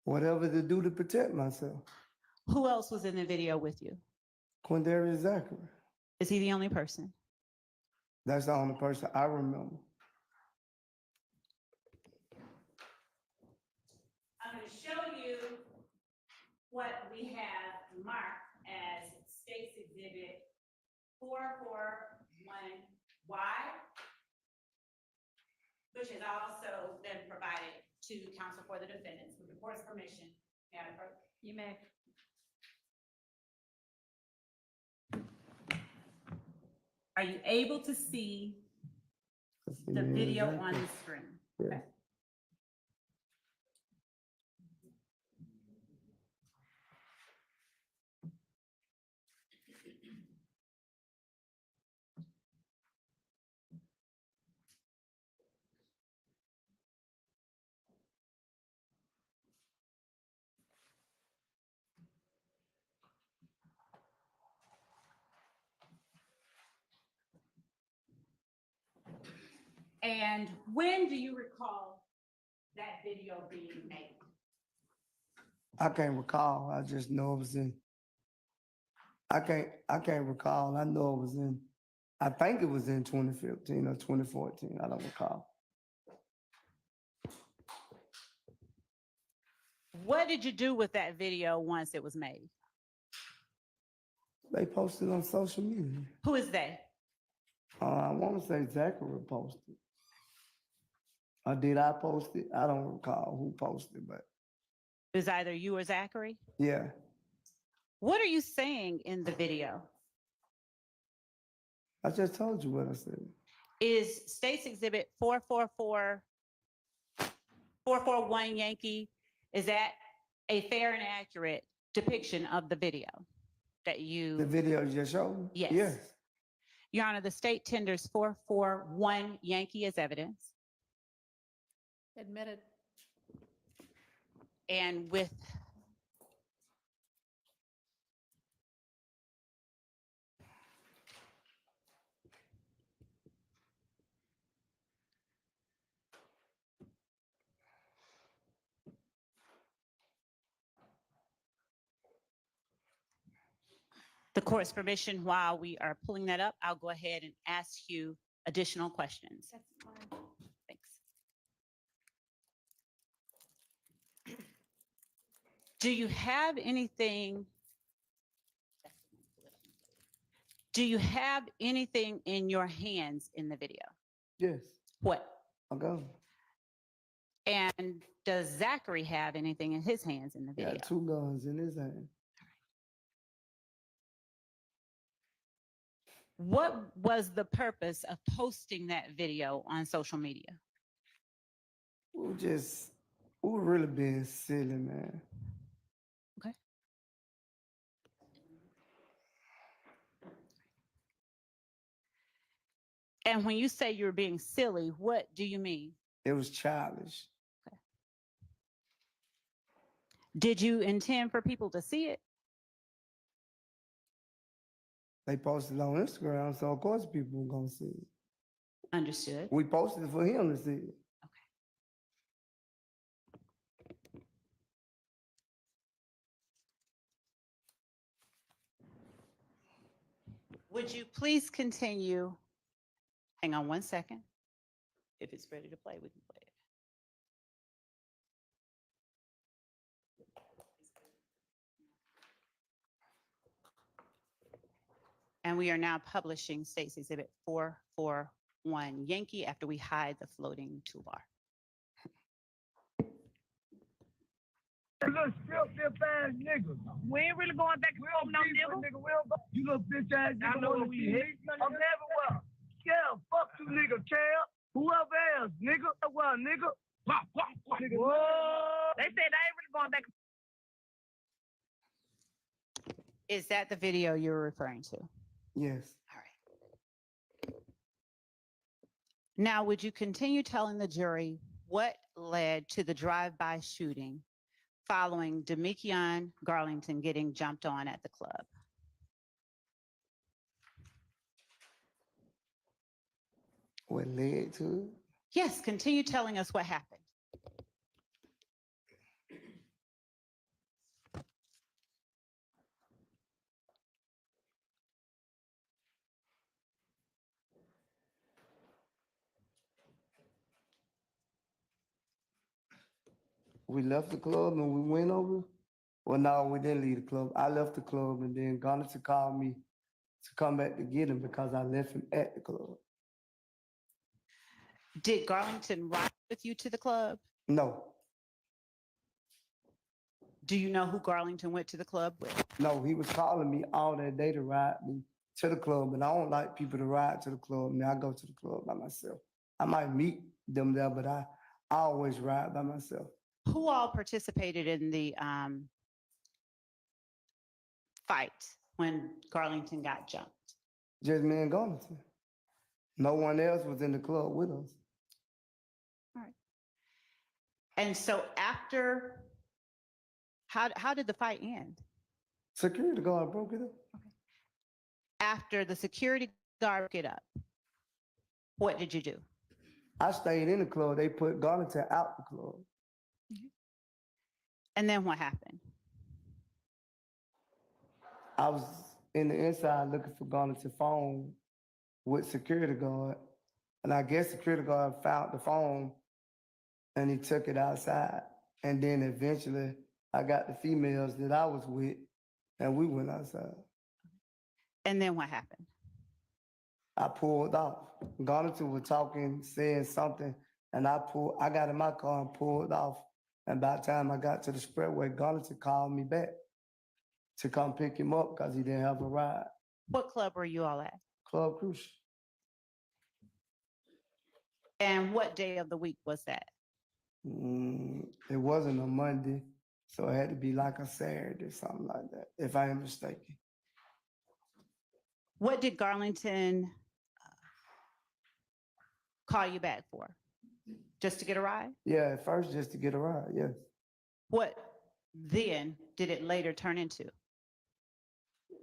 Whatever to do to protect myself. Who else was in the video with you? Quindarius Zachary. Is he the only person? That's the only person I remember. I'm going to show you what we have marked as State's Exhibit 441Y, which has also been provided to counsel for the defendants with the court's permission. Madam Clerk. You may. Are you able to see the Yeah, video exactly. on the screen? Yeah. Okay. And when do you recall that video being made? I can't recall. I just know it was in. I can't recall. I know it was in. I think it was in 2015 or 2014. I don't recall. What did you do with that video once it was made? They posted on social media. Who is they? I want to say Zachary posted. Or did I post it? I don't recall who posted, but It was either you or Zachary? yeah. What are you saying in the video? I just told you what I said. Is State's Exhibit 441 Yankee, is that a fair and accurate depiction of the video that you? The video you just showed me? Yes. Yes. Your Honor, the state tenders 441 Yankee as evidence. Admitted. And with the court's permission, while we are pulling that up, I'll go ahead and ask you additional questions. That's fine. Thanks. Do you have anything? Do you have anything in your hands in the video? Yes, What? I got And does Zachary have anything in his hands in the video? got 2 guns in his hand. What was the purpose of posting that video on social media? We were really being silly, man. Okay. And when you say you're being silly, what do you mean? It was childish. Did you intend for people to see it? They posted on Instagram, so of course people were gonna see it. Understood. We posted it for him to see it. Would you please continue? Hang on one second. If it's ready to play, we can play it. And we are now publishing State's Exhibit 441 Yankee after we hide the floating toolbar. You little stiff ass nigga. We ain't really going back and forth no nigga. You little bitch ass nigga. I know what we hit. I'm everywhere. Yeah, fuck you nigga, Cal. Whoever else, nigga. Well, nigga. Nigga. Whoa. They said I ain't really going back. Is that the video you're referring to? Yes. All right. Now, would you continue telling the jury what led to the drive-by shooting following Demikion Garlington getting jumped on at the club? What led to it? Yes, continue telling us what happened. We left the club and we went over. Well, no, we didn't leave the club. I left the club and then Garlington called me to come back to get him because I left him at the club. Did Garlington ride with you to the club? No, Do you know who Garlington went to the club with? no, he was calling me all that day to ride me to the club, and I don't like people to ride to the club. I go to the club by myself. I might meet them there, but I always ride by myself. Who all participated in the fight when Garlington got jumped? Just me and Garlington. No one else was in the club with us. All right. And so after, how did the fight end? Security guard broke it up. After the security guard broke it up, what did you do? I stayed in the club. They put Garlington out the club. And then what happened? I was in the inside looking for Garlington's phone with security guard. And I guess security guard found the phone and he took it outside. And then eventually I got the females that I was with and we went outside. And then what happened? I pulled off. Garlington was talking, saying something, and I got in my car and pulled off. And by the time I got to the spreadway, Garlington called me back to come pick him up because he didn't have a ride. What club were you all at? Club Crucial. And what day of the week was that? It wasn't a Monday, so it had to be like a Saturday, something like that, if I am mistaken. What did Garlington call you back for? Just to get a ride? Yeah, at first just to get a ride, yes. What then did it later turn into?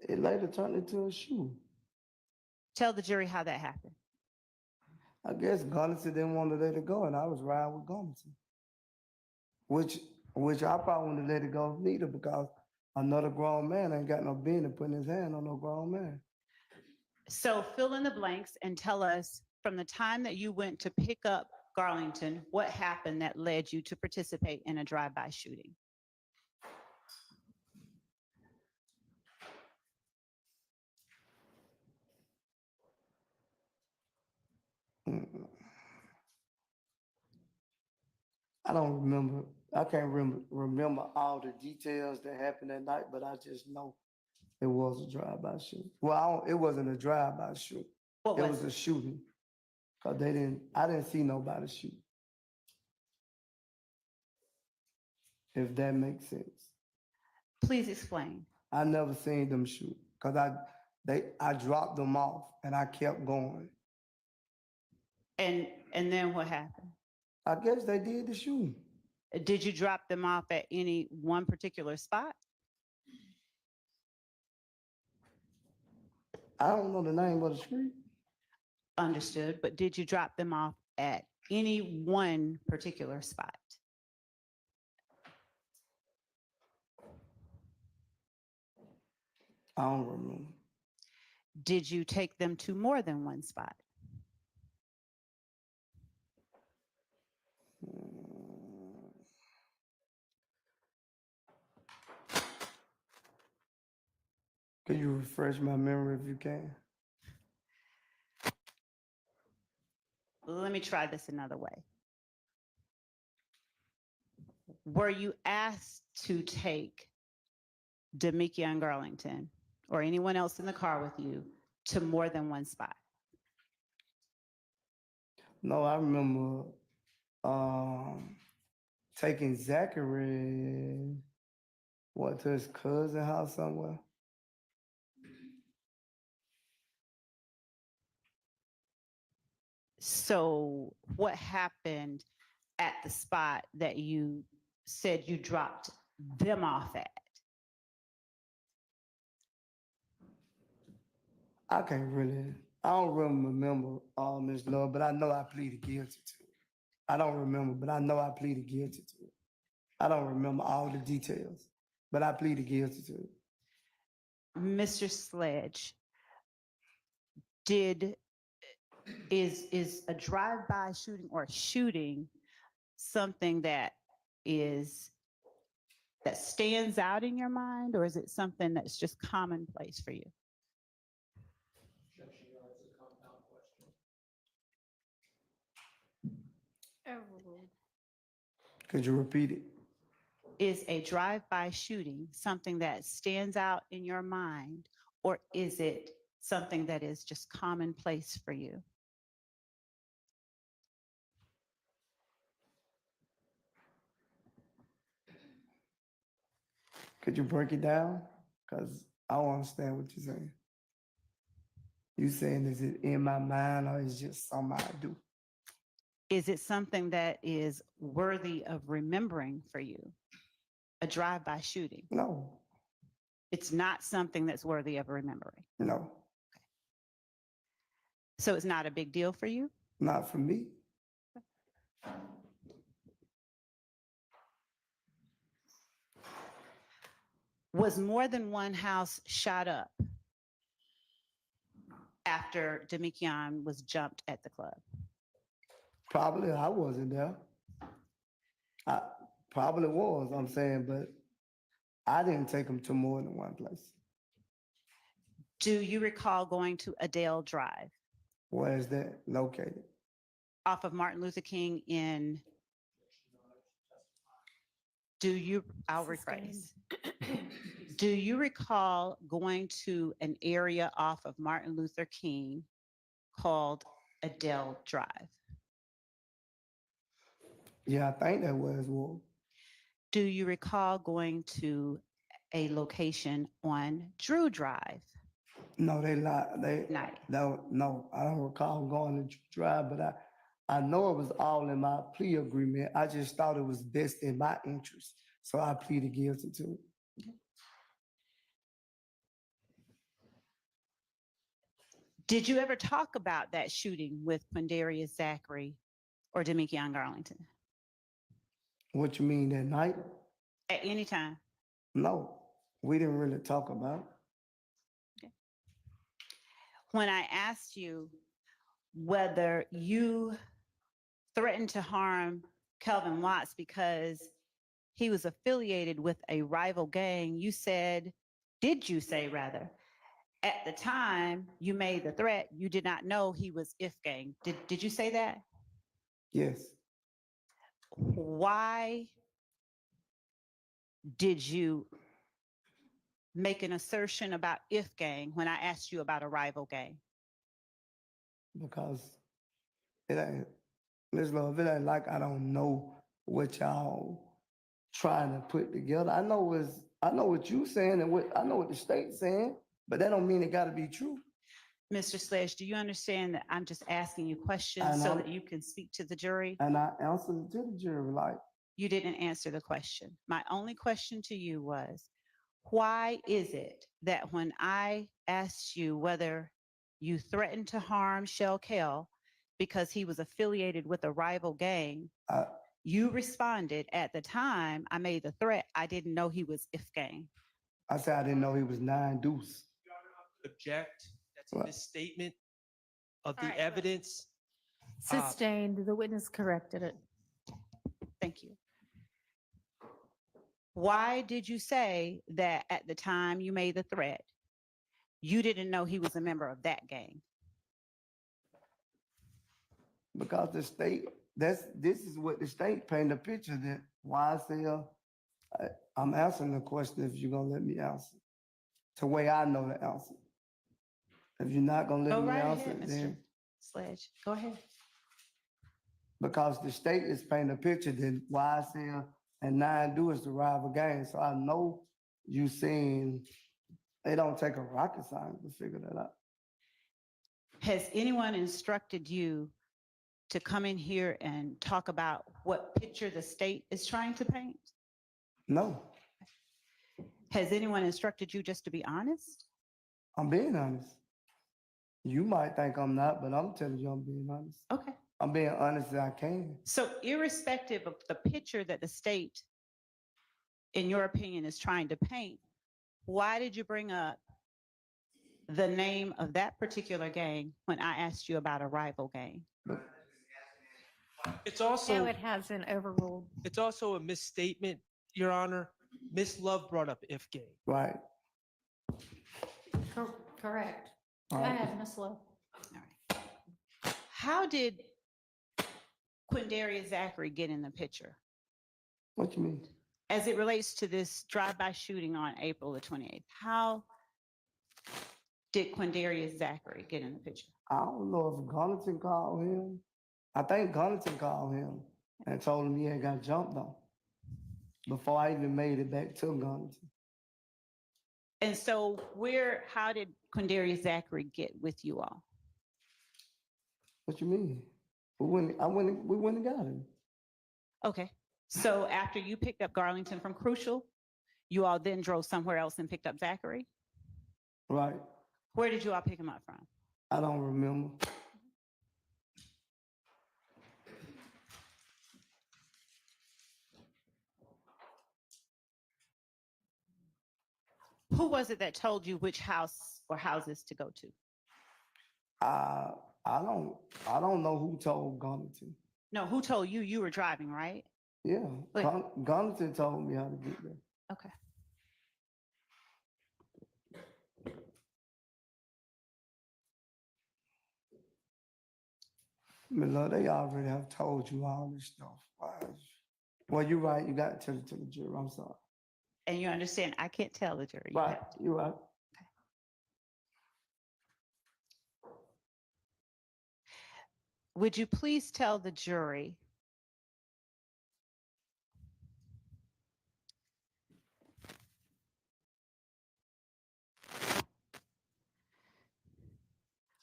It later turned into a shoe. Tell the jury how that happened. I guess Garlington didn't want to let it go, and I was riding with Garlington. Which I probably wouldn't have let it go neither, because another grown man ain't got no business putting his hand on no grown man. So fill in the blanks and tell us from the time that you went to pick up Garlington, what happened that led you to participate in a drive-by shooting? Mm. I don't remember. I can't remember all the details that happened that night, but I just know it was a drive-by shooting. Well, it wasn't a drive-by shooting. What It was was a shooting. Cause I didn't see nobody shoot. If that makes sense. Please explain. I never seen them shoot. Cause I dropped them off and I kept going. And then what happened? I guess they did the shooting. Did you drop them off at any one particular spot? I don't know the name of the street. Understood, but did you drop them off at any one particular spot? I don't remember. Did you take them to more than one spot? Could you refresh my memory if you can? Let me try this another way. Were you asked to take Demikian Garlington or anyone else in the car with you to more than one spot? No, I remember taking Zachary, to his cousin's house somewhere. So what happened at the spot that you said you dropped them off at? I don't really remember, Ms. Love, but I know I pleaded guilty to it. I don't remember, but I know I pleaded guilty to it. I don't remember all the details, but I pleaded guilty to it. Mr. Sledge, is a drive-by shooting or shooting something that stands out in your mind, or is it something that's just commonplace for you? Could you repeat it? Is a drive-by shooting something that stands out in your mind, or is it something that is just commonplace for you? Could you break it down? Because I don't understand what you're saying. You saying, is it in my mind or is it just something I do? Is it something that is worthy of remembering for you? A drive-by shooting? No. It's not something that's worthy of remembering? No. Okay. So it's not a big deal for you? Not for me. Was more than one house shot up after Demikian was jumped at the club? Probably I wasn't there. I probably was, I'm saying, but I didn't take him to more than one place. Do you recall going to Adele Drive? Where is that located? Off of Martin Luther King in, I'll rephrase. Do you recall going to an area off of Martin Luther King called Adele Drive? Yeah, I think that was one. Do you recall going to a location on Drew Drive? No, they lied. No, I don't recall going to drive, but I know it was all in my plea agreement. I just thought it was best in my interest, so I pleaded guilty to it. Did you ever talk about that shooting with Quindarius Zachary or Demikian Garlington? What you mean, that night? At any time? No, we didn't really talk about it. Okay. When I asked you whether you threatened to harm Kelvin Watts because he was affiliated with a rival gang, did you say, at the time you made the threat, you did not know he was if gang. Did you say that? Yes, Why did you make an assertion about if gang when I asked you about a rival gang? because it ain't, Ms. Love, it ain't like I don't know what y'all trying to put together. I know what you saying and I know what the state's saying, but that don't mean it gotta be true. Mr. Sledge, do you understand that I'm just asking you I questions so know. that you can speak to the jury? And I answered it to the jury, like, You didn't answer the question. My only question to you was, why is it that when I asked you whether you threatened to harm Shell Kell because he was affiliated with a rival gang, I, you responded, at the time I made the threat, I didn't know he was if gang. I said I didn't know he was 9 deuce. Object. That's a What? misstatement of All the right. evidence. Sustained, the witness corrected it. Thank you. Why did you say that at the time you made the threat, you didn't know he was a member of that gang? Because the state, this is what the state painted a picture that YSL, I'm answering the question if you're gonna let me answer. The way I know the answer. If you're not gonna let Go me right answer, ahead, Mr. then Sledge. Go ahead. because the state is painting a picture that YSL and 9 do is the rival gang. So I know you saying it don't take a rocket science to figure that out. Has anyone instructed you to come in here and talk about what picture the state is trying to paint? No, Has anyone instructed you just to be honest? I'm being honest. You might think I'm not, but I'm telling you I'm being honest. Okay. I'm being honest as I can. So irrespective of the picture that the state, in your opinion, is trying to paint, why did you bring up the name of that particular gang when I asked you about a rival gang? It's Now also, it has been overruled. it's also a misstatement, Your Honor. Miss Love brought up if gang. Right. Correct. Go All right. ahead, Ms. Lowe. All right. How did Quindarius Zachary get in the picture What you mean? as it relates to this drive-by shooting on April the 28th? How did Quindarius Zachary get in the picture? I don't know if Gunnington called him. I think Gunnington called him and told him he had got jumped on before I even made it back to Gunnington. And so how did Quindarius Zachary get with you all? What you mean? We went and got him. Okay, so after you picked up Garlington from Crucial, you all then drove somewhere else and picked up Zachary? Right. Where did you all pick him up from? I don't remember. Who was it that told you which house or houses to go to? I don't know who told Gunnington. No, who told you you were driving, right? Yeah, Wait. Gunnington told me how to get there. Okay. Look, they already have told you all this stuff. Well, you're right. You got to tell it to the jury. I'm sorry. And you understand, I can't tell the jury. You Right. have to. You're right. Would you please tell the jury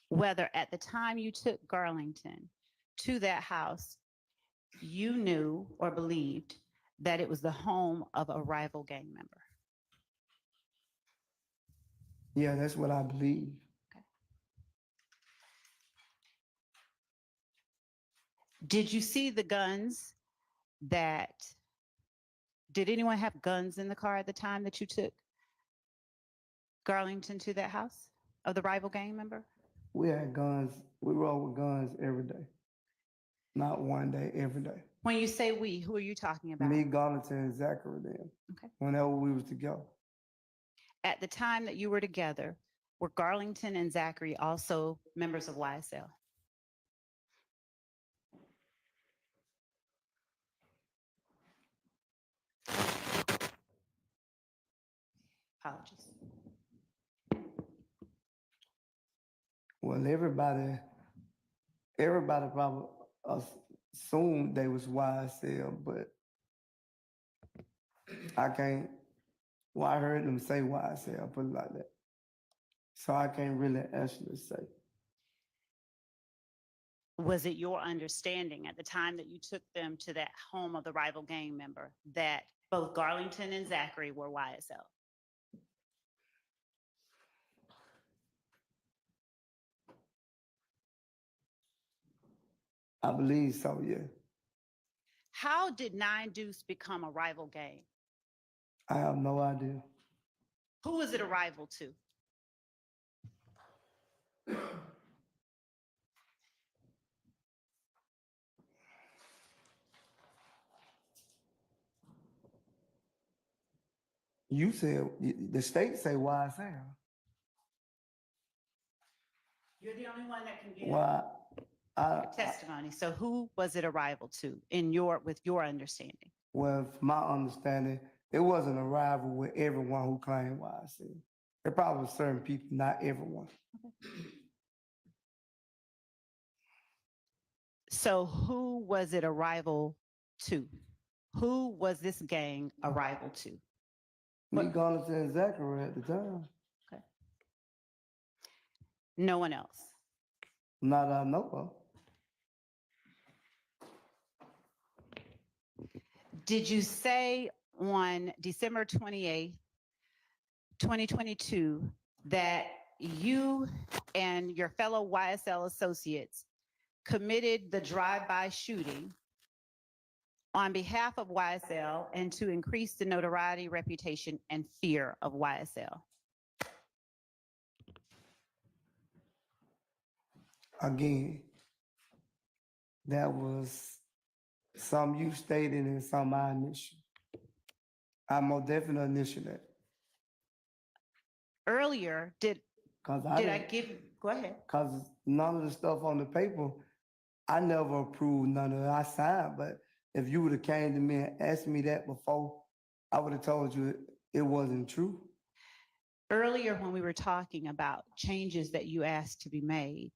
whether at the time you took Garlington to that house, you knew or believed that it was the home of a rival gang member? Yeah, that's what I believe. Did you see the guns did anyone have guns in the car at the time that you took Garlington to that house of the rival gang member? We had guns. We roll with guns every day. Not one day, every day. When you say we, who are you talking about? Me, Gunnington, and Zachary then. Okay. Whenever we was together. At the time that you were together, Were Garlington and Zachary also members of YSL? Apologies. Well, everybody probably assumed they was YSL, but I can't, well, I heard them say YSL, put it like that. So I can't really actually say. Was it your understanding at the time that you took them to that home of the rival gang member that both Garlington and Zachary were YSL? I believe so, yeah. How did Nine Deuce become a rival gang? I have no idea. Who was it a rival to? You said, the state say YSL. You're the only one that can give Well, testimony. So who was it a rival to with your understanding? well, from my understanding, it wasn't a rival with everyone who claimed YSL. There probably were certain people, not everyone. So who was it a rival to? Who was this gang a rival to? Me, Garlington, and Zachary at the time. Okay. No one else. Not that I know of. Did you say on December 28th, 2022, that you and your fellow YSL associates committed the drive-by shooting on behalf of YSL and to increase the notoriety, reputation, and fear of YSL? Again, that was some you stated and some I initiated. I most definitely initiated that. Earlier, did I give, go ahead. Because none of the stuff on the paper, I never approved none of it. I signed, but if you would have came to me and asked me that before, I would have told you it wasn't true. Earlier, when we were talking about changes that you asked to be made,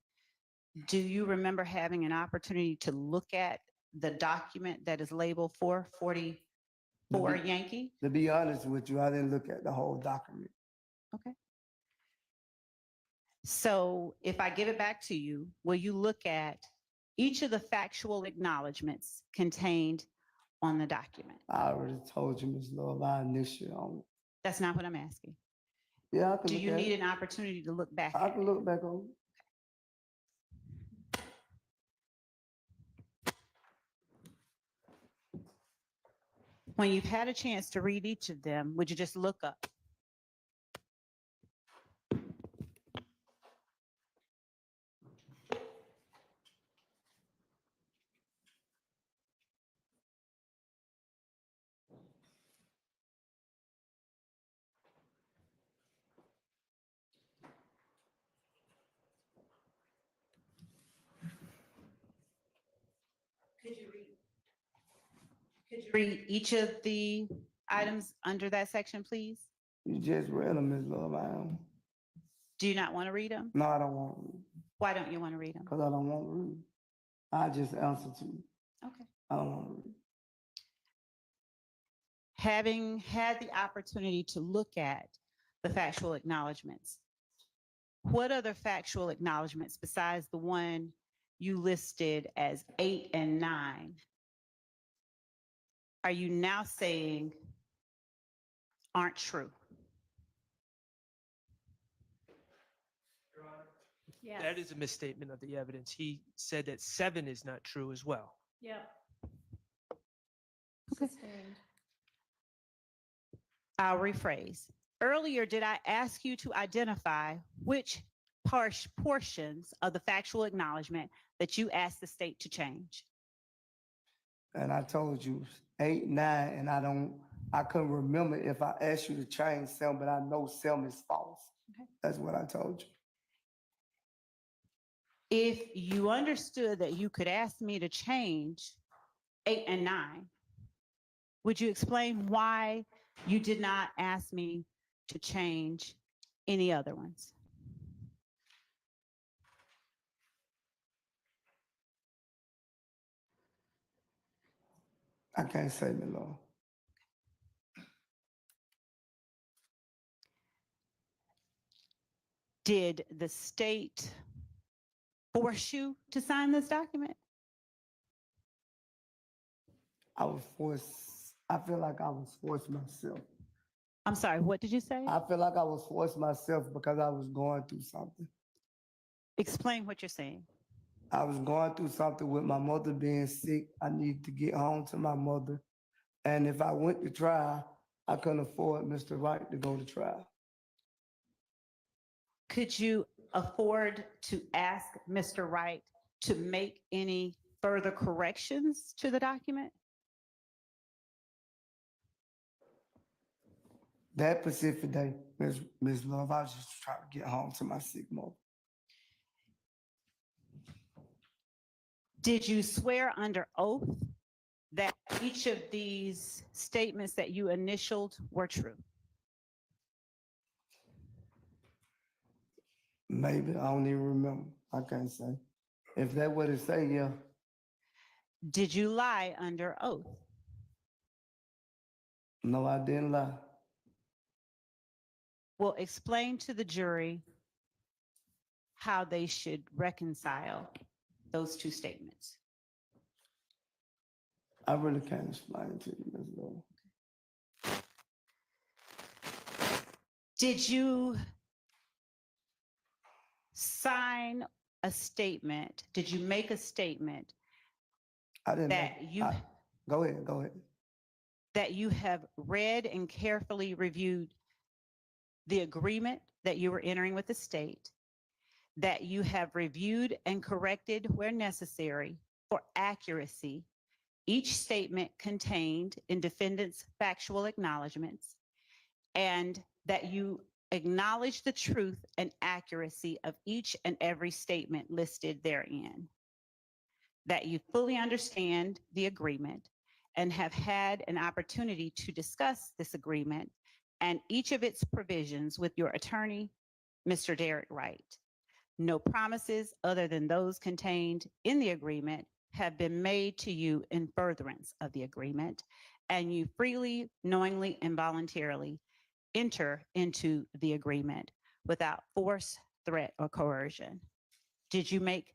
do you remember having an opportunity to look at the document that is labeled 444 Yankee? To be honest with you, I didn't look at the whole document. Okay. So if I give it back to you, will you look at each of the factual acknowledgments contained on the document? I already told you, Ms. Love, I initiated on it. That's not what I'm asking. Yeah, I can Do look you at need it. an opportunity to look back? I at can it? look back on it. When you've had a chance to read each of them, would you just look up? Could you read each of the items under that section, please? You just read them, Ms. Love. Do you not want to read them? No, I don't want to read. Why don't you want to read them? Because I don't want to read. I just answer to you. Okay. I don't want to read. Having had the opportunity to look at the factual acknowledgments, what other factual acknowledgments besides the one you listed as 8 and 9 are you now saying aren't true? Yes. That is a misstatement of the evidence. He said that 7 is not true as well. Yep. Okay. Sustained. I'll rephrase. Earlier, did I ask you to identify which portions of the factual acknowledgement that you asked the state to change? And I told you 8, 9, and I couldn't remember if I asked you to change some, but I know some is false. Okay. That's what I told you. If you understood that you could ask me to change 8 and 9, would you explain why you did not ask me to change any other ones? I can't say, my Lord. Did the state force you to sign this document? I was forced. I feel like I was forced myself. I'm sorry, what did you say? I feel like I was forced myself because I was going through something. Explain what you're saying. I was going through something with my mother being sick. I needed to get home to my mother. And if I went to trial, I couldn't afford Mr. Wright to go to trial. Could you afford to ask Mr. Wright to make any further corrections to the document? That Pacific day, Ms. Love, I was just trying to get home to my sick mother. Did you swear under oath that each of these statements that you initialed were true? Maybe, I don't even remember. I can't say. If that what it say, yeah. Did you lie under oath? No, I didn't lie. Well, explain to the jury how they should reconcile those two statements. I really can't explain it to you, Ms. Love. Did you sign a statement? Did you make a statement I didn't. that you Go ahead. that you have read and carefully reviewed the agreement that you were entering with the state, that you have reviewed and corrected where necessary for accuracy each statement contained in defendant's factual acknowledgments, and that you acknowledge the truth and accuracy of each and every statement listed therein, that you fully understand the agreement and have had an opportunity to discuss this agreement and each of its provisions with your attorney, Mr. Derek Wright. No promises other than those contained in the agreement have been made to you in furtherance of the agreement, and you freely, knowingly, and voluntarily enter into the agreement without force, threat, or coercion. Did you make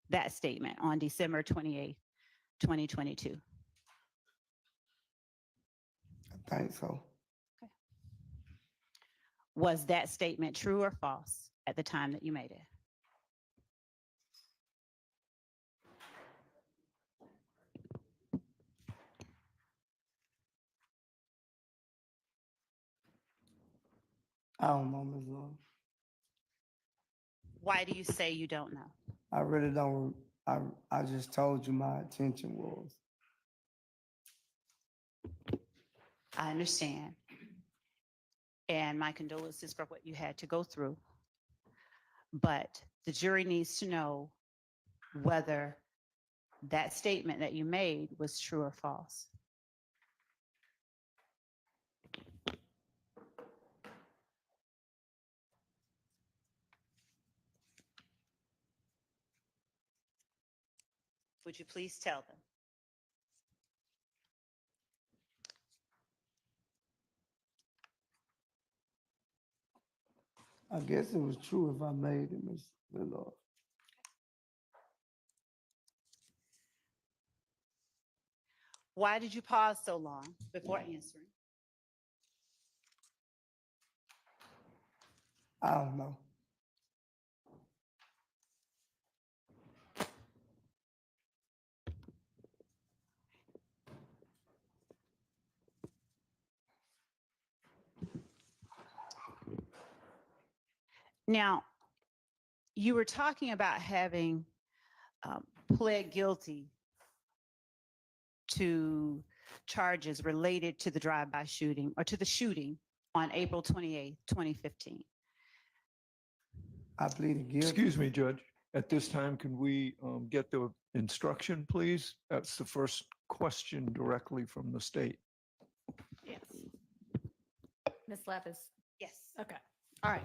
that statement on December 28th, 2022? I think so. Okay. Was that statement true or false at the time that you made it? I don't know, Ms. Love. Why do you say you don't know? I really don't. I just told you my intention was. I understand. And my condolences for what you had to go through. But the jury needs to know whether that statement that you made was true or false. Would you please tell them? I guess it was true if I made it, Ms. Love. Why did you pause so long before answering? I don't know. Now, you were talking about having pled guilty to charges related to the drive-by shooting or to the shooting on April 28th, 2015. I pleaded guilty. Excuse me, Judge. At this time, can we get the instruction, please? That's the first question directly from the state. Yes. Ms. Levis. Yes. Okay. All right.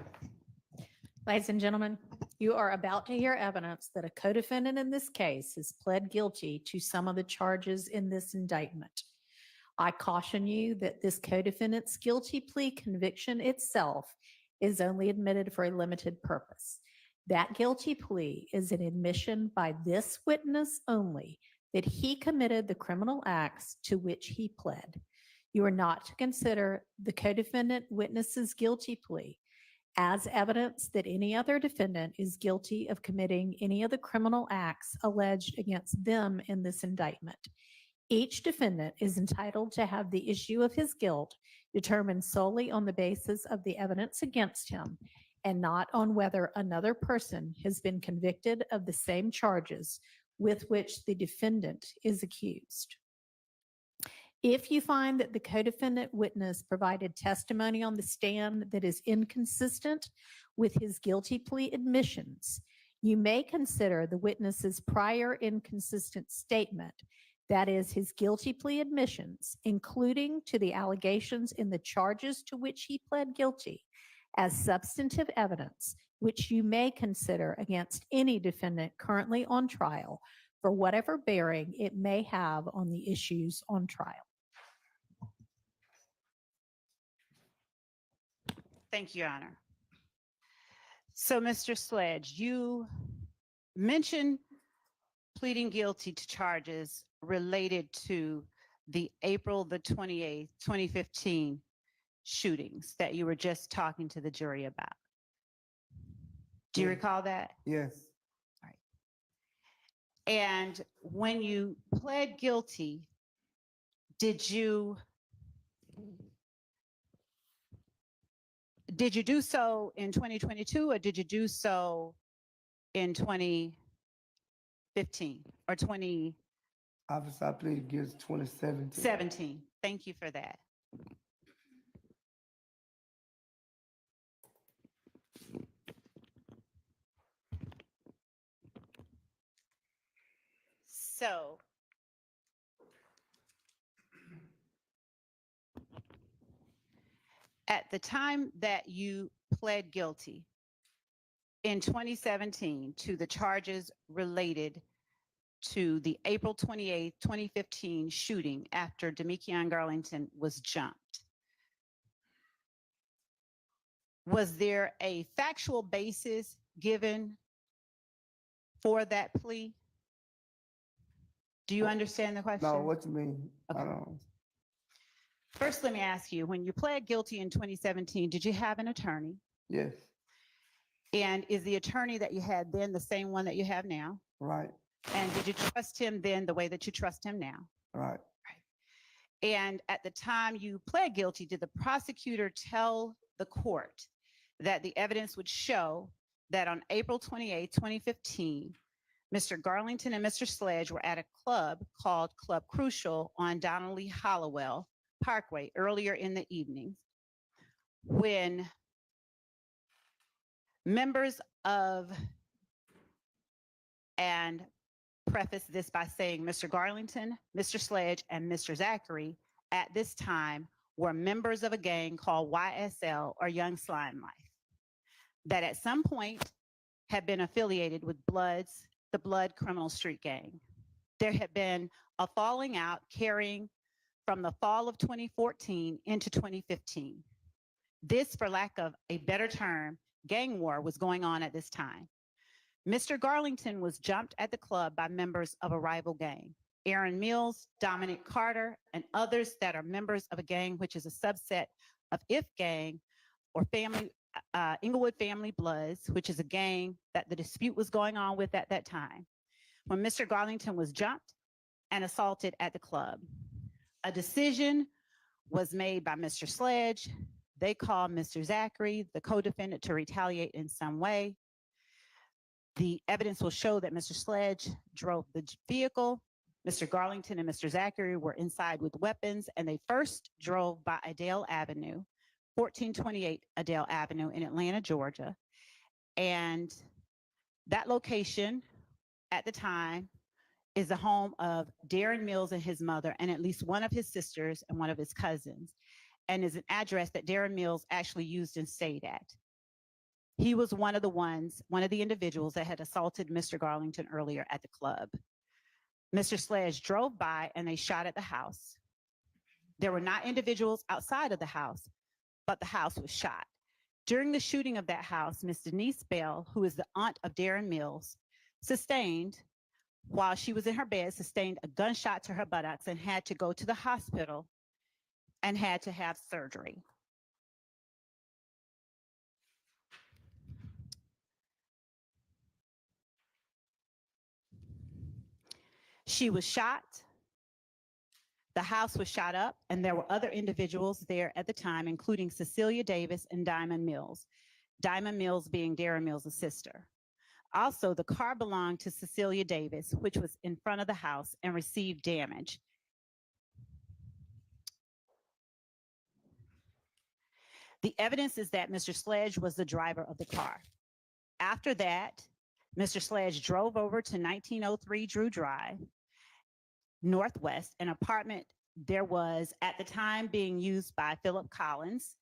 Ladies and gentlemen, you are about to hear evidence that a co-defendant in this case has pled guilty to some of the charges in this indictment. I caution you that this co-defendant's guilty plea conviction itself is only admitted for a limited purpose. That guilty plea is an admission by this witness only that he committed the criminal acts to which he pled. You are not to consider the co-defendant witness's guilty plea as evidence that any other defendant is guilty of committing any of the criminal acts alleged against them in this indictment. Each defendant is entitled to have the issue of his guilt determined solely on the basis of the evidence against him and not on whether another person has been convicted of the same charges with which the defendant is accused. If you find that the co-defendant witness provided testimony on the stand that is inconsistent with his guilty plea admissions, you may consider the witness's prior inconsistent statement, that is his guilty plea admissions, including to the allegations in the charges to which he pled guilty, as substantive evidence, which you may consider against any defendant currently on trial for whatever bearing it may have on the issues on trial. Thank you, Your Honor. So, Mr. Sledge, you mentioned pleading guilty to charges related to the April the 28th, 2015 shootings that you were just talking to the jury about. Do you recall that? Yes. All right. And when you pled guilty, did you do so in 2022 or did you do so in 2015 or 2017? Obviously, I pleaded guilty 2017. Thank you for that. So, at the time that you pled guilty in 2017 to the charges related to the April 28th, 2015 shooting after Demekion Garlington was jumped, was there a factual basis given for that plea? Do you understand the question? No, what you mean? Okay. I don't. First, let me ask you, when you pled guilty in 2017, did you have an attorney? Yes. And is the attorney that you had then the same one that you have now? Right. And did you trust him then the way that you trust him now? Right. And at the time you pled guilty, did the prosecutor tell the court that the evidence would show that on April 28, 2015, Mr. Garlington and Mr. Sledge were at a club called Club Crucial on Donnelly Hollowell Parkway earlier in the evening when members of, and preface this by saying Mr. Garlington, Mr. Sledge, and Mr. Zachary at this time were members of a gang called YSL or Young Slime Life that at some point had been affiliated with the Blood Criminal Street Gang. There had been a falling out carrying from the fall of 2014 into 2015. This, for lack of a better term, gang war was going on at this time. Mr. Garlington was jumped at the club by members of a rival gang, Aaron Mills, Dominic Carter, and others that are members of a gang which is a subset of If Gang or Inglewood Family Bloods, which is a gang that the dispute was going on with at that time, when Mr. Garlington was jumped and assaulted at the club. A decision was made by Mr. Sledge. They called Mr. Zachary, the co-defendant, to retaliate in some way. The evidence will show that Mr. Sledge drove the vehicle Mr. Garlington and Mr. Zachary were inside with weapons, and they first drove by Adele Avenue, 1428 Adele Avenue in Atlanta, Georgia. And that location at the time is the home of Darren Mills and his mother, and at least one of his sisters and one of his cousins, and is an address that Darren Mills actually used and stayed at. He was one of the individuals that had assaulted Mr. Garlington earlier at the club. Mr. Sledge drove by and they shot at the house. There were not individuals outside of the house, but the house was shot. During the shooting of that house, Miss Denise Bell, who is the aunt of Darren Mills, while she was in her bed, sustained a gunshot to her buttocks and had to go to the hospital and had to have surgery. She was shot. The house was shot up, and there were other individuals there at the time, including Cecilia Davis and Diamond Mills. Diamond Mills being Darren Mills' sister. Also, the car belonged to Cecilia Davis, which was in front of the house and received damage. The evidence is that Mr. Sledge was the driver of the car. After that, Mr. Sledge drove over to 1903 Drew Drive, Northwest, an apartment there was at the time being used by Philip Collins,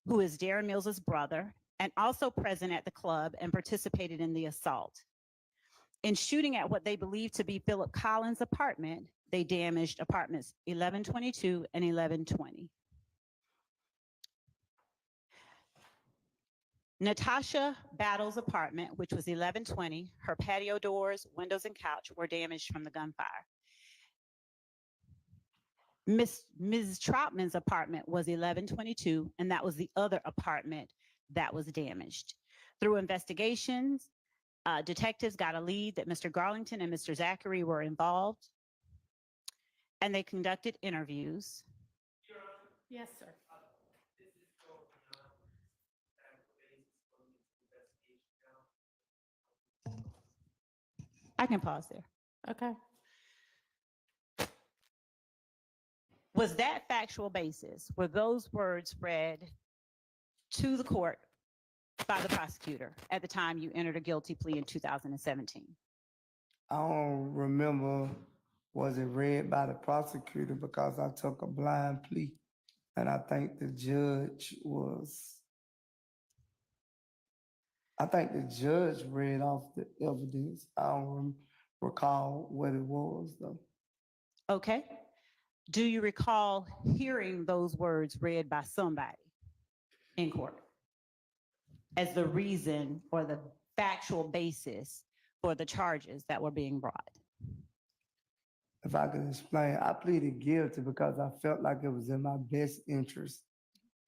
who is Darren Mills' brother, and also present at the club and participated in the assault. In shooting at what they believed to be Philip Collins' apartment, they damaged apartments 1122 and 1120. Natasha Battle's apartment, which was 1120, her patio doors, windows, and couch were damaged from the gunfire. Ms. Troutman's apartment was 1122, and that was the other apartment that was damaged. Through investigations, detectives got a lead that Mr. Garlington and Mr. Zachary were involved, and they conducted interviews. Yes, sir. I can pause there. Okay. Was that factual basis? Were those words read to the court by the prosecutor at the time you entered a guilty plea in 2017? I don't remember, was it read by the prosecutor, because I took a blind plea. And I think the judge read off the evidence. I don't recall what it was, though. Okay. Do you recall hearing those words read by somebody in court as the reason or the factual basis for the charges that were being brought? If I could explain, I pleaded guilty because I felt like it was in my best interest.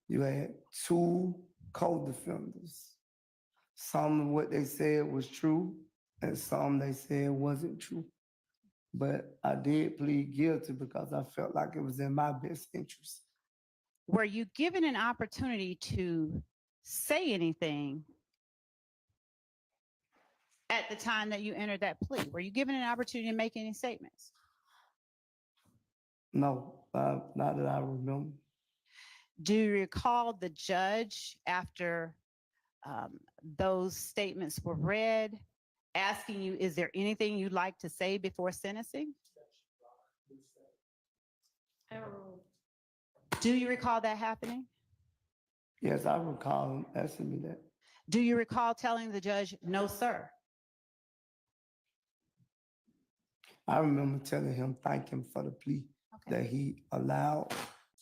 You had two co-defendants. Some of what they said was true, and some they said wasn't true. But I did plead guilty because I felt like it was in my best interest. Were you given an opportunity to say anything at the time that you entered that plea? Were you given an opportunity to make any statements? No, not that I remember. Do you recall the judge, after those statements were read, asking you, is there anything you'd like to say before sentencing? Oh. Do you recall that happening? Yes, I recall him asking me that. Do you recall telling the judge, no, sir? I remember telling him, thank him for the plea that he allowed.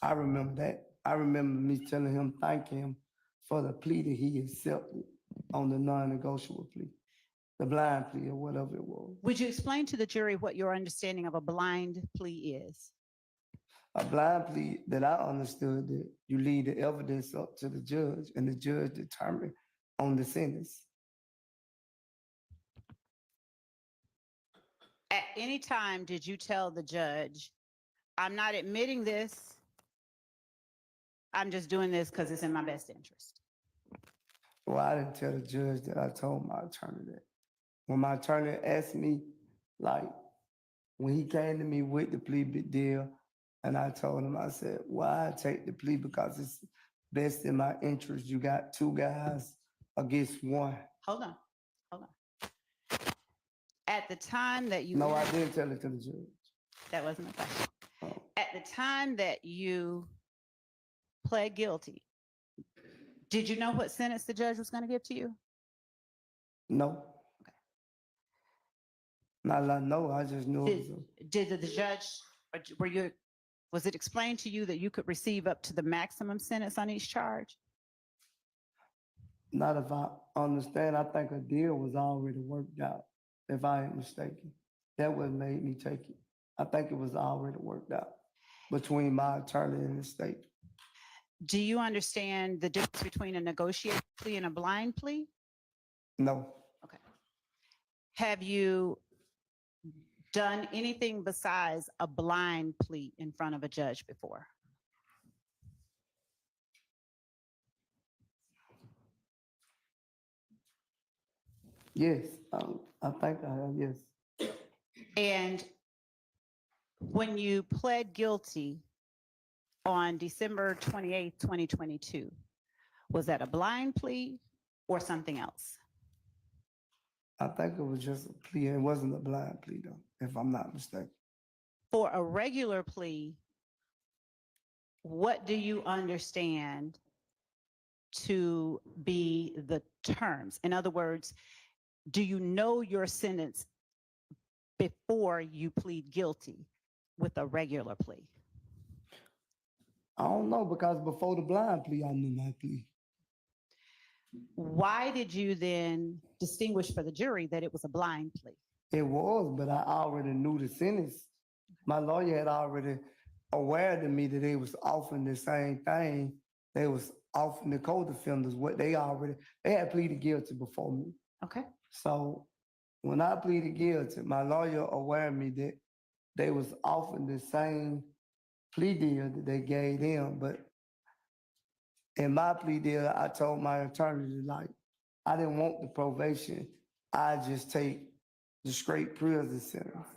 I remember that. I remember me telling him, thank him for the plea that he accepted on the non-negotiable plea, the blind plea or whatever it was. Would you explain to the jury what your understanding of a blind plea is? A blind plea, that I understood, that you leave the evidence up to the judge and the judge determine on the sentence. At any time, did you tell the judge, I'm not admitting this, I'm just doing this because it's in my best interest? Well, I didn't tell the judge that. I told my attorney that. When my attorney asked me, like, when he came to me with the plea deal, and I told him, I said, why take the plea? Because it's best in my interest. You got two guys against one. Hold on, hold on. At the time that you. No, I didn't tell it to the judge. That wasn't a question. Oh. At the time that you pled guilty, did you know what sentence the judge was going to give to you? No. Not like no, I just knew it was Did the judge, or was it explained to you that you could receive up to the maximum sentence on each charge? not if I understand. I think a deal was already worked out, if I ain't mistaken. That what made me take it. I think it was already worked out between my attorney and the state. Do you understand the difference between a negotiated plea and a blind plea? No, Okay. Have you done anything besides a blind plea in front of a judge before? yes, I think I have, yes. And when you pled guilty on December 28th, 2022, was that a blind plea or something else? I think it was just a plea. It wasn't a blind plea though, if I'm not mistaken. For a regular plea, what do you understand to be the terms? In other words, do you know your sentence before you plead guilty with a regular plea? I don't know, because before the blind plea, I knew my plea. Why did you then distinguish for the jury that it was a blind plea? It was, but I already knew the sentence. My lawyer had already aware to me that they was offering the same thing. They was offering the co-defendants what they had pleaded guilty before me. Okay. So when I pleaded guilty, my lawyer aware me that they was offering the same plea deal that they gave them. But in my plea deal, I told my attorney that, like, I didn't want the probation. I just take the straight prison sentence.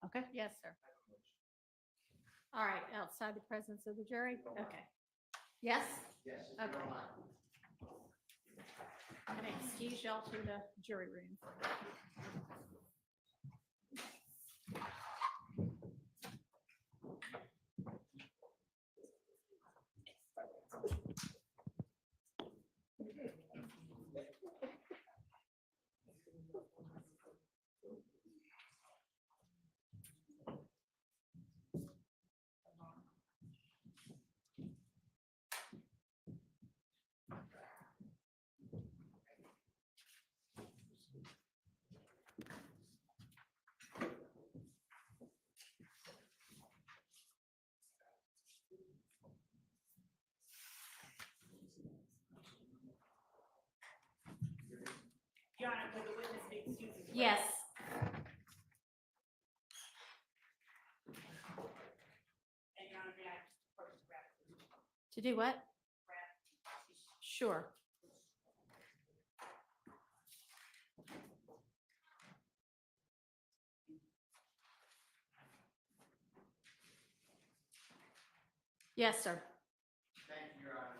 Okay. Yes, sir. All right, outside the presence of the jury? Okay. Yes? Yes. Okay. I'm going to excuse y'all to the jury room. Your Honor, could the witness be excused? Yes. And Your Honor, may I first grab it? To do what? Sure. Yes, sir. Thank you, Your Honor.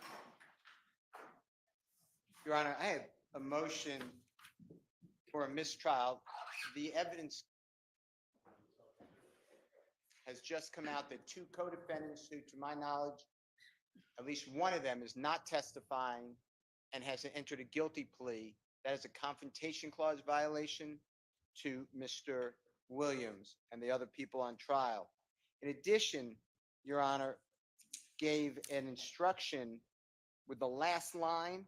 Your Honor, I have a motion for a mistrial. The evidence has just come out that two co-defendants who, to my knowledge, at least one of them is not testifying and has entered a guilty plea. That is a confrontation clause violation to Mr. Williams and the other people on trial. In addition, Your Honor gave an instruction with the last line,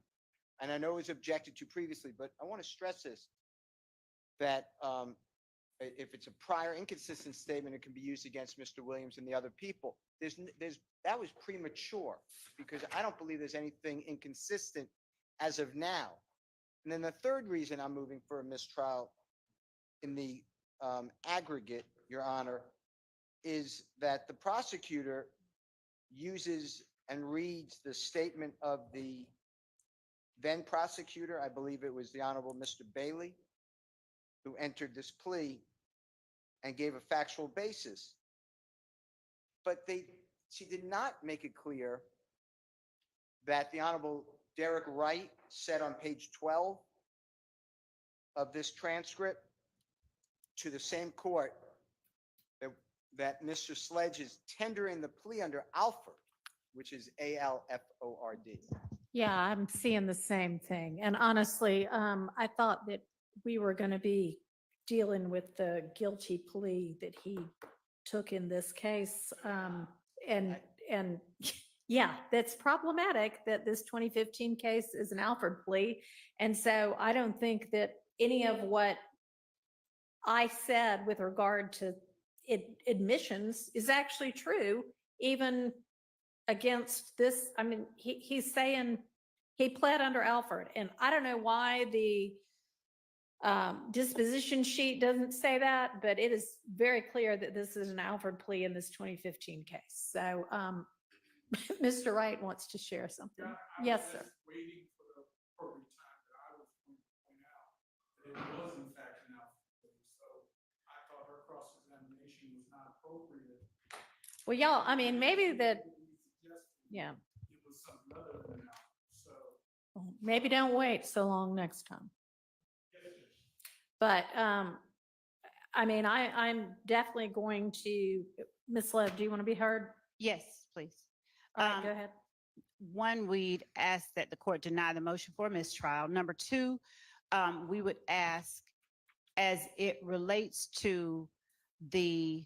and I know it was objected to previously, but I want to stress this, that if it's a prior inconsistent statement, it can be used against Mr. Williams and the other people. That was premature, because I don't believe there's anything inconsistent as of now. And then the third reason I'm moving for a mistrial in the aggregate, Your Honor, is that the prosecutor uses and reads the statement of the then prosecutor, I believe it was the Honorable Mr. Bailey, who entered this plea, and gave a factual basis. But she did not make it clear that the Honorable Derek Wright said on page 12 of this transcript to the same court that Mr. Sledge is tendering the plea under Alford, which is ALFORD. Yeah, I'm seeing the same thing. And honestly, I thought that we were going to be dealing with the guilty plea that he took in this case. And yeah, that's problematic that this 2015 case is an Alford plea. And so I don't think that any of what I said with regard to admissions is actually true, even against this. I mean, he's saying he pled under Alford, and I don't know why the disposition sheet doesn't say that, but it is very clear that this is an Alford plea in this 2015 case. So Mr. Wright wants to share something. Yes, sir. Waiting for the appropriate time that I was going to point out that it was in fact an Alford plea. So I thought her cross-examination was not appropriate. Well, y'all, I mean, maybe that, yeah. It was something other than an Alford. So Maybe don't wait so long next time. But I mean, I'm definitely going to, Ms. Love, do you want to be heard? Yes, please. All right, go ahead. One, we'd ask that the court deny the motion for mistrial. Number two, we would ask, as it relates to the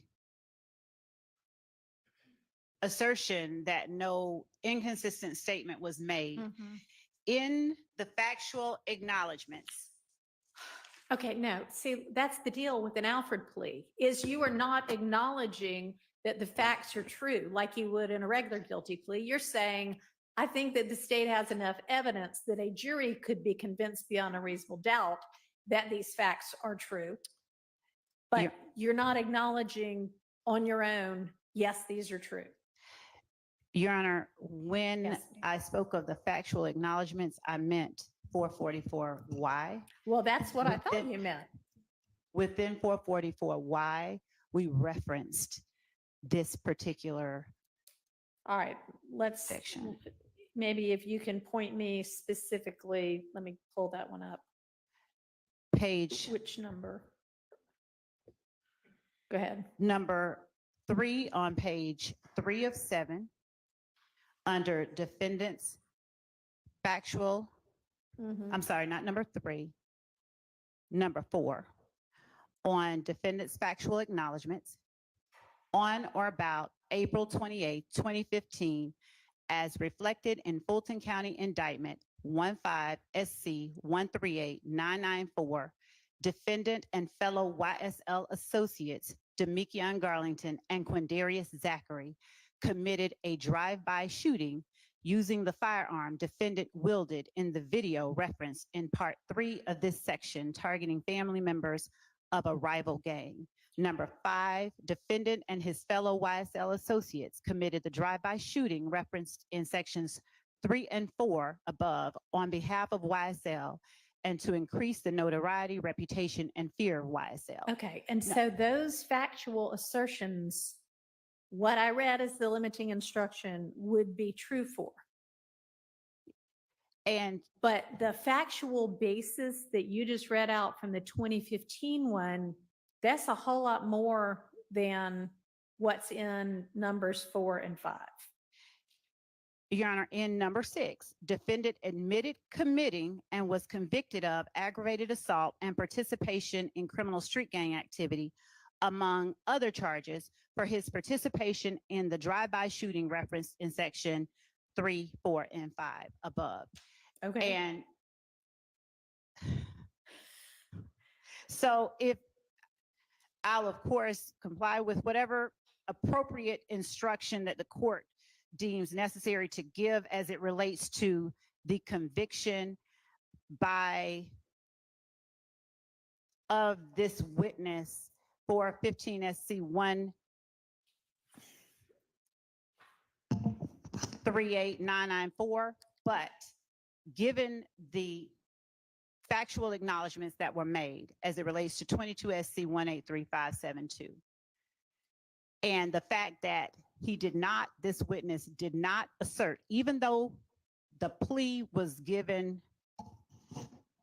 assertion that no inconsistent statement was made, in the factual acknowledgments. Okay, no, see, that's the deal with an Alford plea, is you are not acknowledging that the facts are true like you would in a regular guilty plea. You're saying, I think that the state has enough evidence that a jury could be convinced beyond a reasonable doubt that these facts are true. But you're not acknowledging on your own, yes, these are true. Your Honor, when I spoke of the factual acknowledgments, I meant 444Y. Well, that's what I thought you meant. Within 444Y, we referenced this particular All right, let's section. Maybe if you can point me specifically, let me pull that one up. Page. Which number? Go ahead. Number 3 on page 3 of 7, under defendant's factual, I'm sorry, not number 3, number 4, on defendant's factual acknowledgments, on or about April 28, 2015, as reflected in Fulton County Indictment 15 SC 138994, defendant and fellow YSL associates Demekion Garlington and Quindarius Zachary committed a drive-by shooting using the firearm defendant wielded in the video referenced in part 3 of this section, targeting family members of a rival gang. Number 5, defendant and his fellow YSL associates committed the drive-by shooting referenced in sections 3 and 4 above on behalf of YSL and to increase the notoriety, reputation, and fear of YSL. Okay, and so those factual assertions, what I read as the limiting instruction would be true for. But the factual basis that you just read out from the 2015 one, that's a whole lot more than what's in numbers 4 and 5. Your Honor, in number 6, defendant admitted committing and was convicted of aggravated assault and participation in criminal street gang activity, among other charges, for his participation in the drive-by shooting referenced in section 3, 4, and 5 above. Okay. And so if I'll, of course, comply with whatever appropriate instruction that the court deems necessary to give as it relates to the conviction of this witness for 15 SC 138994, but given the factual acknowledgments that were made as it relates to 22 SC 183.572. And the fact that this witness did not assert, even though the plea was given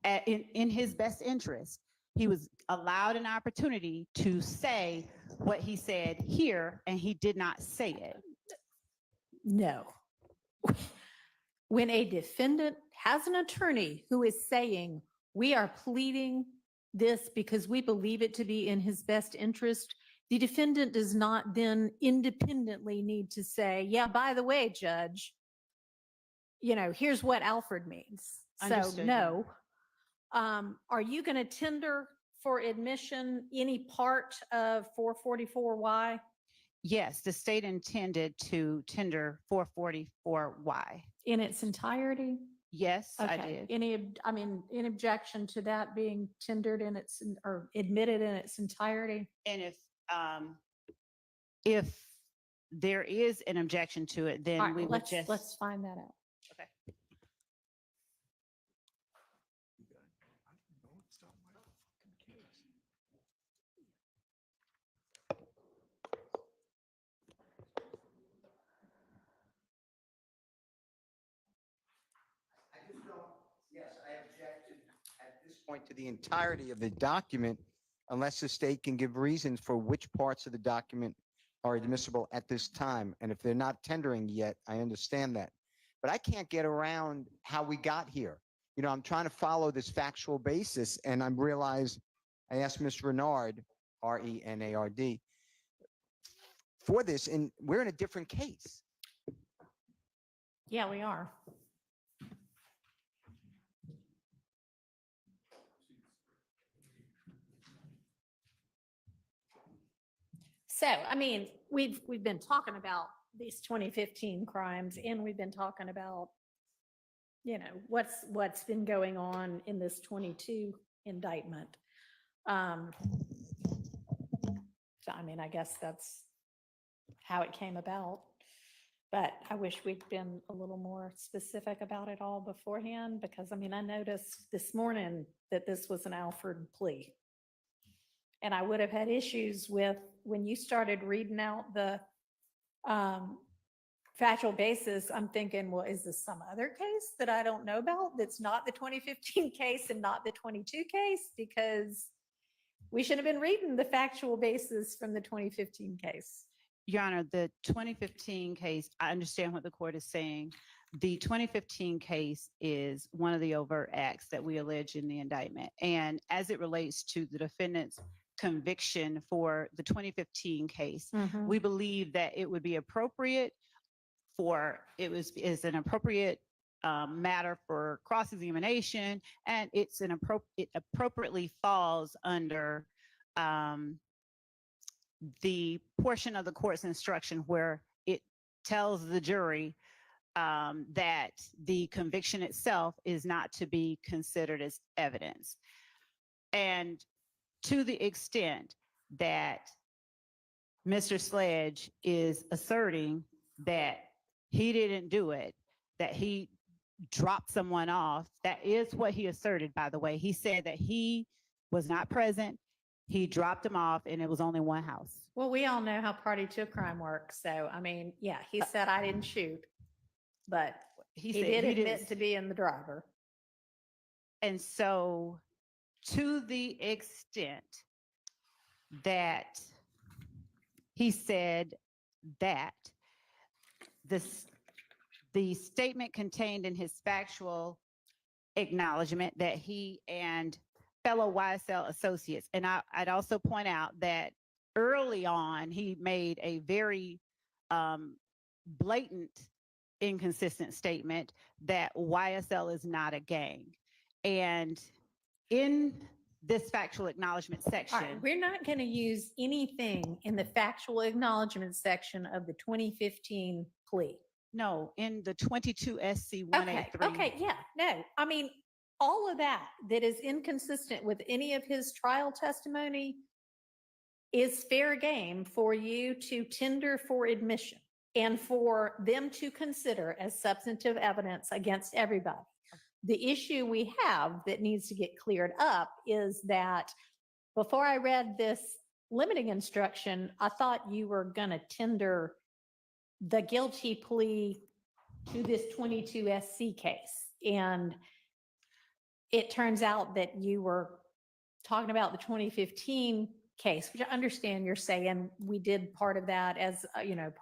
in his best interest, he was allowed an opportunity to say what he said here, and he did not say it. No. When a defendant has an attorney who is saying, we are pleading this because we believe it to be in his best interest, the defendant does not then independently need to say, yeah, by the way, judge, here's what Alfred means. So Understood. no. Are you going to tender for admission any part of 444Y? Yes, the state intended to tender 444Y. In its entirety? Yes, I Okay. did. Any objection to that being tendered or admitted in its entirety? And if there is an objection to it, then All right, we would just. let's find that out. Okay. Yes, I object at this point to the entirety of the document unless the state can give reasons for which parts of the document are admissible at this time. And if they're not tendering yet, I understand that. But I can't get around how we got here. I'm trying to follow this factual basis, and I asked Ms. Renard, Renard, for this, and we're in a different case. Yeah, we are. So, we've been talking about these 2015 crimes, and we've been talking about, what's been going on in this 22 indictment. So, I guess that's how it came about. But I wish we'd been a little more specific about it all beforehand, because I noticed this morning that this was an Alfred plea. And I would have had issues with when you started reading out the factual basis. I'm thinking, well, is this some other case that I don't know about that's not the 2015 case and not the 22 case? Because we should have been reading the factual basis from the 2015 case. Your Honor, the 2015 case, I understand what the court is saying. The 2015 case is one of the overt acts that we allege in the indictment. And as it relates to the defendant's conviction for the 2015 case, we believe that it would be appropriate is an appropriate matter for cross-examination, and it appropriately falls under the portion of the court's instruction where it tells the jury that the conviction itself is not to be considered as evidence. And to the extent that Mr. Sledge is asserting that he didn't do it, that he dropped someone off, that is what he asserted, by the way. He said that he was not present, he dropped him off, and it was only one house. Well, we all know how party to a crime works. So, yeah, he said, I didn't shoot, but he did admit to being the driver. And so, to the extent that he said that the statement contained in his factual acknowledgement that he and fellow YSL associates, and I'd also point out that early on, he made a very blatant, inconsistent statement that YSL is not a gang. And in this factual acknowledgement section. All right, we're not going to use anything in the factual acknowledgement section of the 2015 plea. No, in the 22 SC 183. Okay, yeah, no. All of that is inconsistent with any of his trial testimony is fair game for you to tender for admission and for them to consider as substantive evidence against everybody. the issue we have that needs to get cleared up is that before I read this limiting instruction, I thought you were going to tender the guilty plea to this 22 SC case. And it turns out that you were talking about the 2015 case, which I understand you're saying we did part of that as,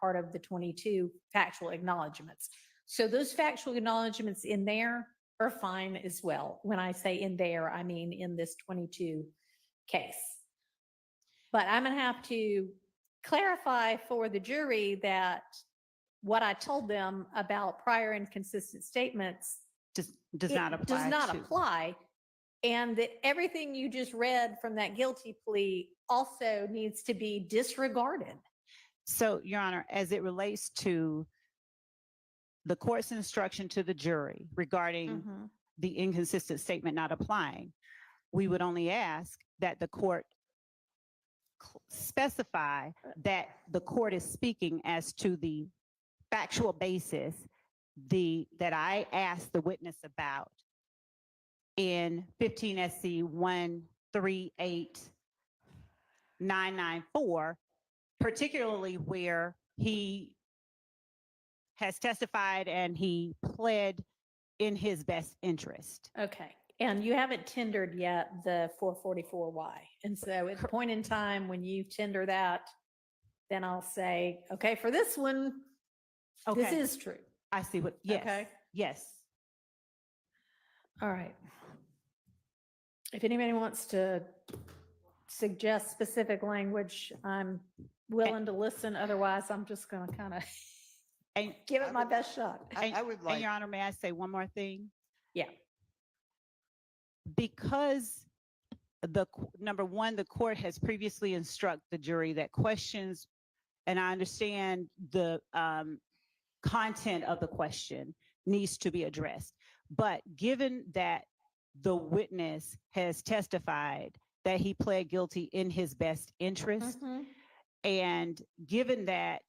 part of the 22 factual acknowledgements. So those factual acknowledgements in there are fine as well. When I say in there, I mean in this 22 case. But I'm going to have to clarify for the jury that what I told them about prior inconsistent statements does not apply. Does not to- apply. And that everything you just read from that guilty plea also needs to be disregarded. So, Your Honor, as it relates to the court's instruction to the jury regarding the inconsistent statement not applying, we would only ask that the court specify that the court is speaking as to the factual basis that I asked the witness about in 15 SC 138994, particularly where he has testified and he pled in his best interest. Okay. And you haven't tendered yet the 444Y. And so at the point in time when you tender that, then I'll say, okay, for this one, this is true. I see what, yes. Okay. Yes. All right. If anybody wants to suggest specific language, I'm willing to listen. Otherwise, I'm just going to kind of give it my best shot. I would like. And Your Honor, may I say one more thing? Yeah. Because number one, the court has previously instructed the jury that questions, and I understand the content of the question needs to be addressed. But given that the witness has testified that he pled guilty in his best interest, and given that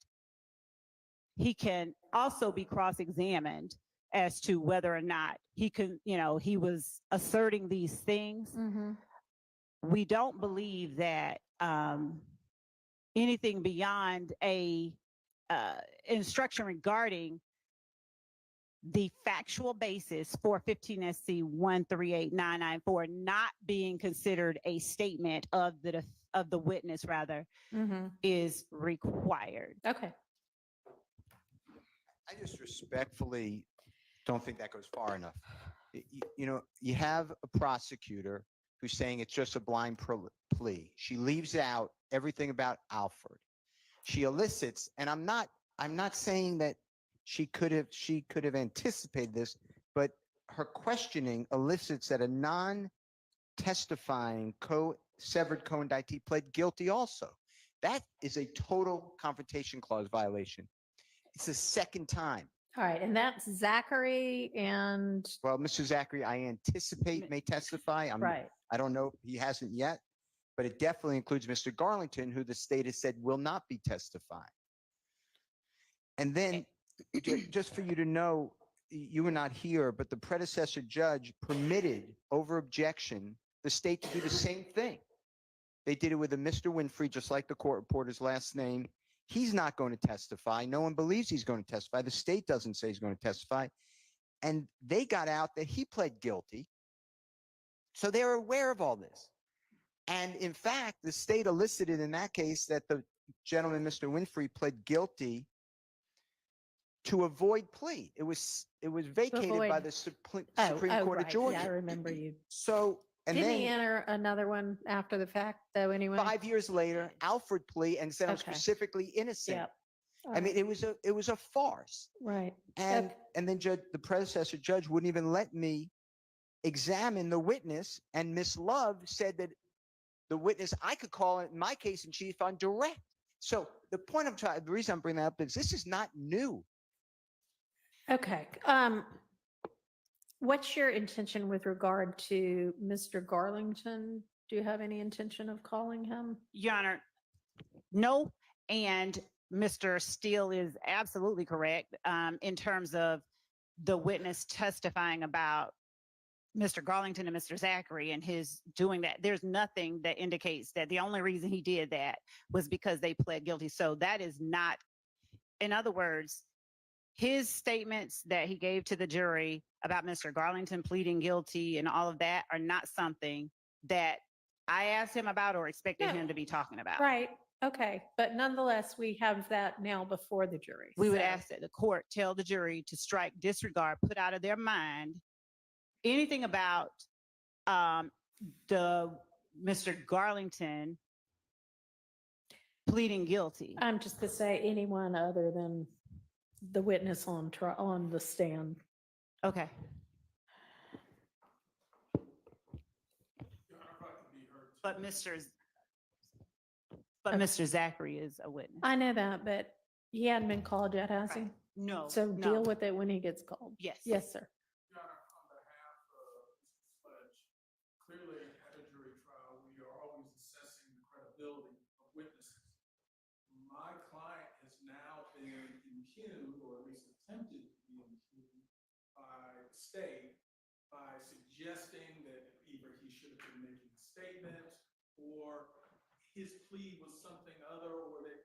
he can also be cross-examined as to whether or not he can, he was asserting these things, we don't believe that anything beyond a instruction regarding the factual basis for 15 SC 138994 not being considered a statement of the witness is required. Okay. I just respectfully don't think that goes far enough. You have a prosecutor who's saying it's just a blind plea. She leaves out everything about Alfred. She elicits, and I'm not saying that she could have anticipated this, but her questioning elicits that a non-testifying severed co-indictee pled guilty also. That is a total confrontation clause violation. It's the second time. All right. And that's Zachary and. Well, Mr. Zachary, I anticipate may testify. Right. I don't know. He hasn't yet, but it definitely includes Mr. Garlington, who the state has said will not be testifying. And then just for you to know, you were not here, but the predecessor judge permitted over objection the state to do the same thing. They did it with a Mr. Winfrey, just like the court reporter's last name. He's not going to testify. No one believes he's going to testify. The state doesn't say he's going to testify. And they got out that he pled guilty. So they're aware of all this. And in fact, the state elicited in that case that the gentleman, Mr. Winfrey, pled guilty to avoid plea. It was vacated by the Supreme Court of Georgia. Yeah, I remember you. So, and Didn't then he enter another one after the fact, though, anyway? 5 years later, Alfred plea and said I'm specifically innocent. Yep. I mean, it was a farce. Right. And then the predecessor judge wouldn't even let me examine the witness. And Miss Love said that the witness I could call in my case in chief on direct. So the reason I'm bringing that up is this is not new. Okay. What's your intention with regard to Mr. Garlington? Do you have any intention of calling him? Your Honor, no. And Mr. Steele is absolutely correct in terms of the witness testifying about Mr. Garlington and Mr. Zachary and his doing that. There's nothing that indicates that the only reason he did that was because they pled guilty. So that is not, in other words, his statements that he gave to the jury about Mr. Garlington pleading guilty and all of that are not something that I asked him about or expected No. him to be talking about. Right, okay, but nonetheless, we have that now before the jury. We would so- ask that the court tell the jury to strike, disregard, put out of their mind anything about the Mr. Garlington pleading guilty. I'm just gonna say anyone other than the witness on the stand. Okay. But Mr. Zachary is a witness. I know that, but he hadn't been called yet, has he? Right. No. So no. deal with it when he gets called. Yes. Yes, sir. Your Honor, on behalf of Mr. Sledge, clearly at a jury trial, we are always assessing the credibility of witnesses. My client has now been impugned, or at least attempted to be impugned by the state by suggesting that either he should have been making a statement or his plea was something other, or that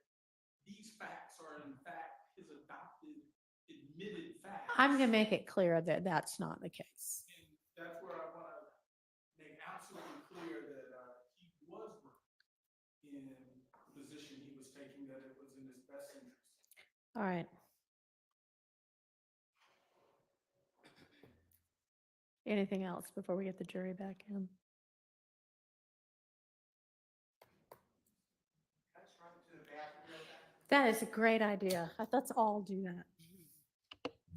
these facts are in fact his adopted, admitted facts. I'm gonna make it clear that that's not the case. And that's where I want to make absolutely clear that he was right in the position he was taking, that it was in his best interest. All right. Anything else before we get the jury back in? That is a great idea. Let's all do that.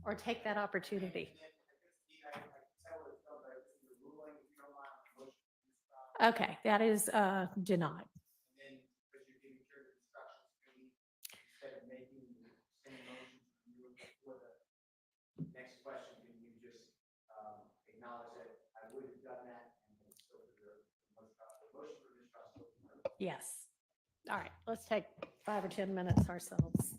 Or take that opportunity. Okay, that is denied. Next question, can you just acknowledge that I would have done that and still the motion for mistrust? Yes. All right, let's take 5 or 10 minutes ourselves.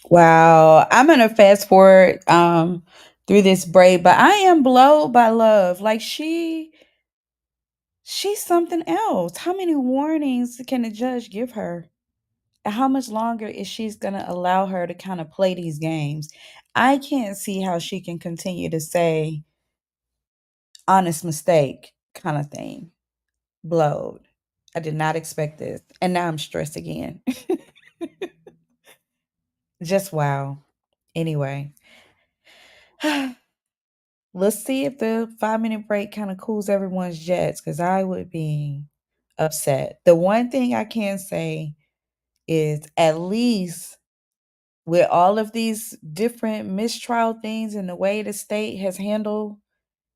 Wow. I'm gonna fast forward through this break, but I am blown by love. Like she's something else. How many warnings can the judge give her? And how much longer is she's gonna allow her to kind of play these games? I can't see how she can continue to say honest mistake kind of thing. Blowed. I did not expect this. And now I'm stressed again. Just wow. Anyway. Let's see if the 5-minute break kind of cools everyone's jets, because I would be upset. The one thing I can say is, at least with all of these different mistrial things and the way the state has handled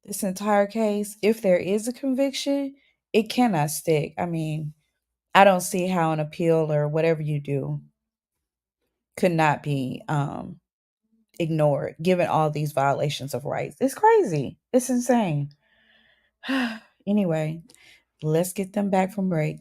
this entire case, if there is a conviction, it cannot stick. I mean, I don't see how an appeal or whatever you do could not be ignored, given all these violations of rights. It's crazy. It's insane. Anyway, let's get them back from break.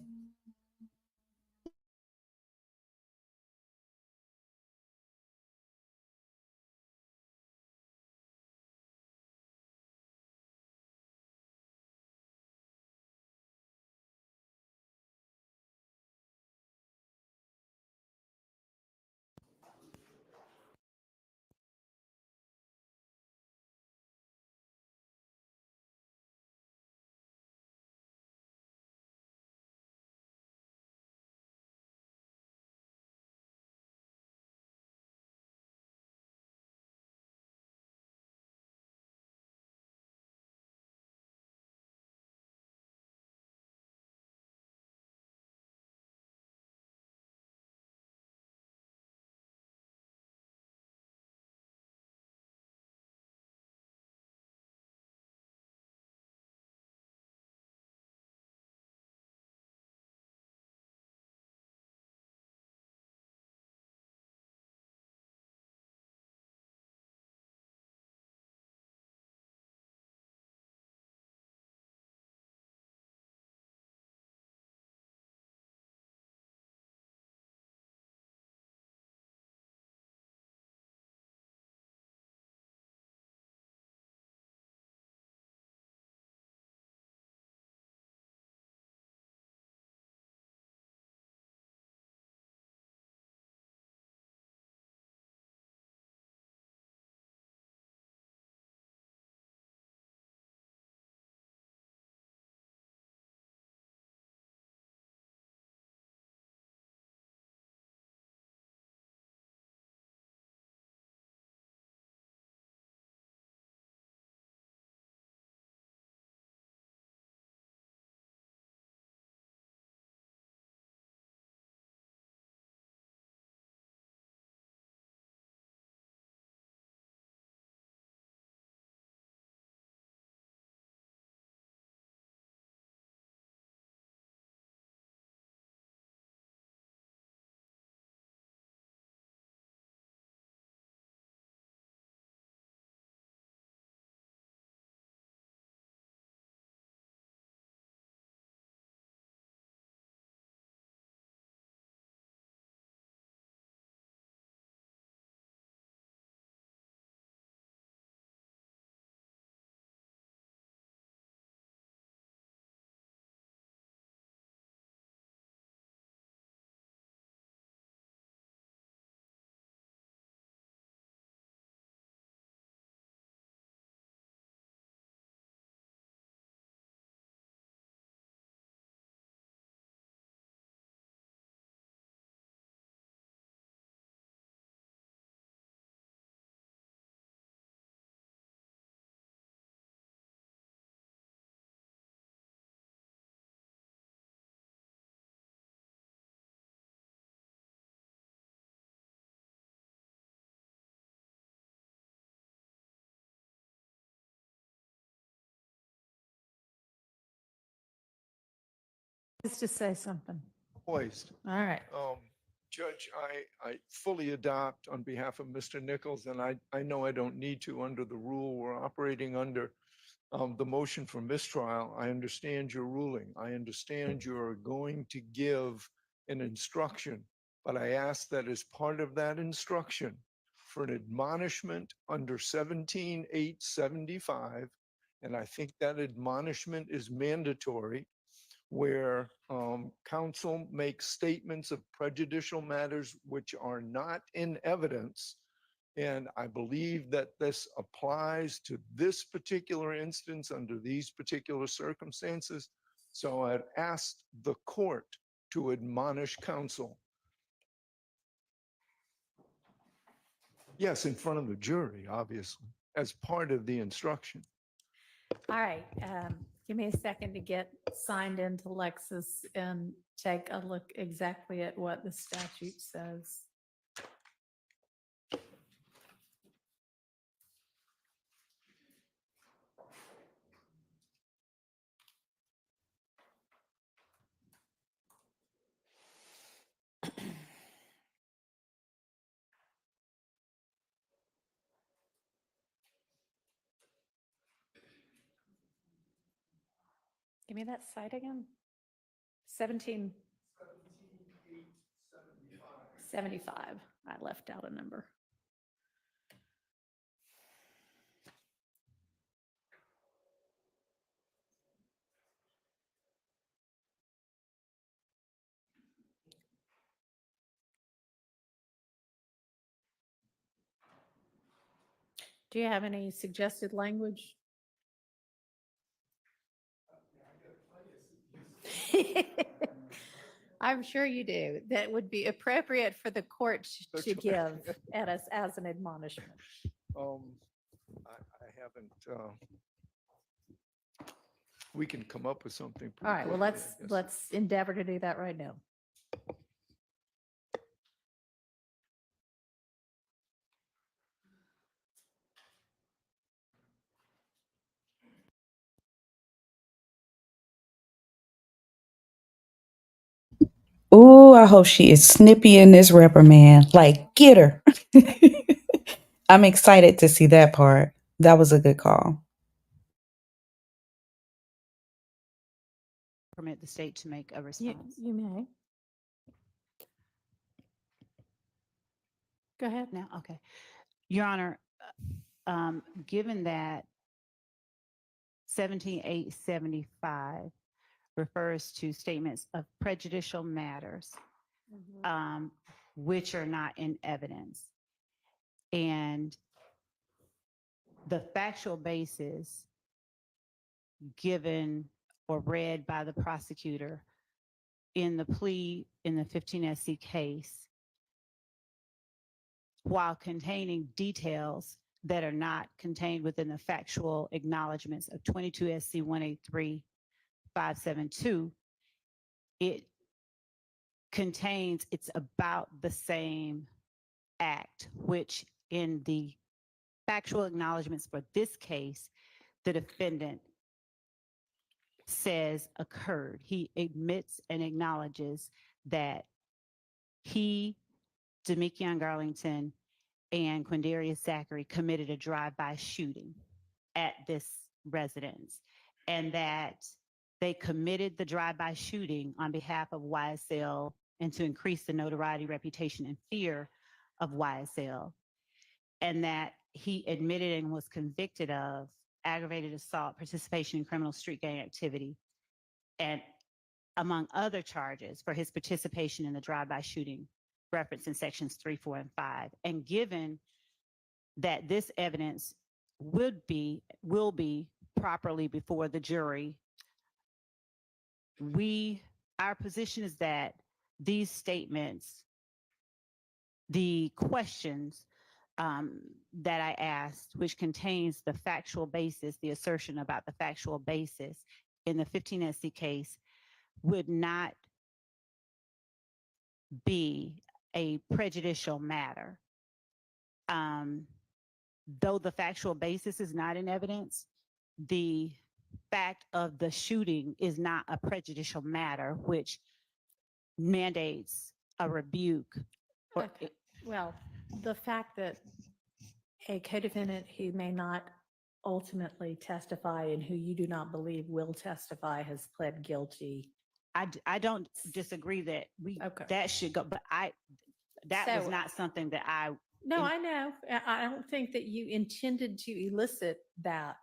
To say something. Poised. All right. Judge, I fully adopt on behalf of Mr. Nichols, and I know I don't need to under the rule we're operating under, the motion for mistrial. I understand your ruling. I understand you're going to give an instruction, but I ask that as part of that instruction for an admonishment under 17-875, and I think that admonishment is mandatory, where counsel makes statements of prejudicial matters which are not in evidence. And I believe that this applies to this particular instance under these particular circumstances. So I'd asked the court to admonish counsel. Yes, in front of the jury, obviously, as part of the instruction. All right. Give me a second to get signed into Lexis and take a look exactly at what the statute says. Give me that site again. 1775. I left out a number. Do you have any suggested language? I'm sure you do. That would be appropriate for the court to give at us as an admonishment. I haven't, we can come up with something. All right, well, let's endeavor to do that right now. Ooh, I hope she is snippy in this reprimand. Like, get her. I'm excited to see that part. That was a good call. Permit the state to make a response. You may. Go ahead. Now, okay. Your Honor, given that 17-875 refers to statements of prejudicial matters, which are not in evidence, and the factual basis given or read by the prosecutor in the plea in the 15 SC case, while containing details that are not contained within the factual acknowledgments of 22 SC 183-572, it contains, it's about the same act, which in the factual acknowledgments for this case, the defendant says occurred. He admits and acknowledges that he, Demekion Garlington, and Quindarius Zachary committed a drive-by shooting at this residence, and that they committed the drive-by shooting on behalf of YSL and to increase the notoriety, reputation, and fear of YSL, and that he admitted and was convicted of aggravated assault, participation in criminal street gang activity, and among other charges for his participation in the drive-by shooting referenced in sections 3, 4, and 5. And given that this evidence will be properly before the jury, our position is that these statements, the questions that I asked, which contains the factual basis, the assertion about the factual basis in the 15 SC case, would not be a prejudicial matter. Though the factual basis is not in evidence, the fact of the shooting is not a prejudicial matter, which mandates a rebuke. Or Okay. Well, the fact that a co-defendant who may not ultimately testify and who you do not believe will testify has pled guilty. I don't disagree that Okay. that should go, but that was So- not something that No, I know. I don't think that you intended to elicit that.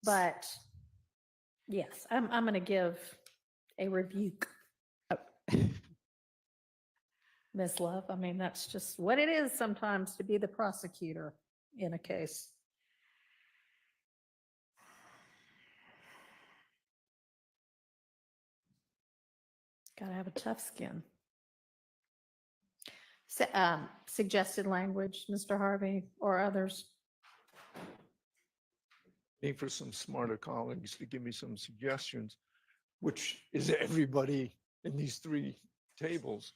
But yes, I'm going to give a rebuke. Miss Love, I mean, that's just what it is sometimes to be the prosecutor in a case. Gotta have a tough skin. Suggested language, Mr. Harvey or others? Need for some smarter colleagues to give me some suggestions, which is everybody in these three tables.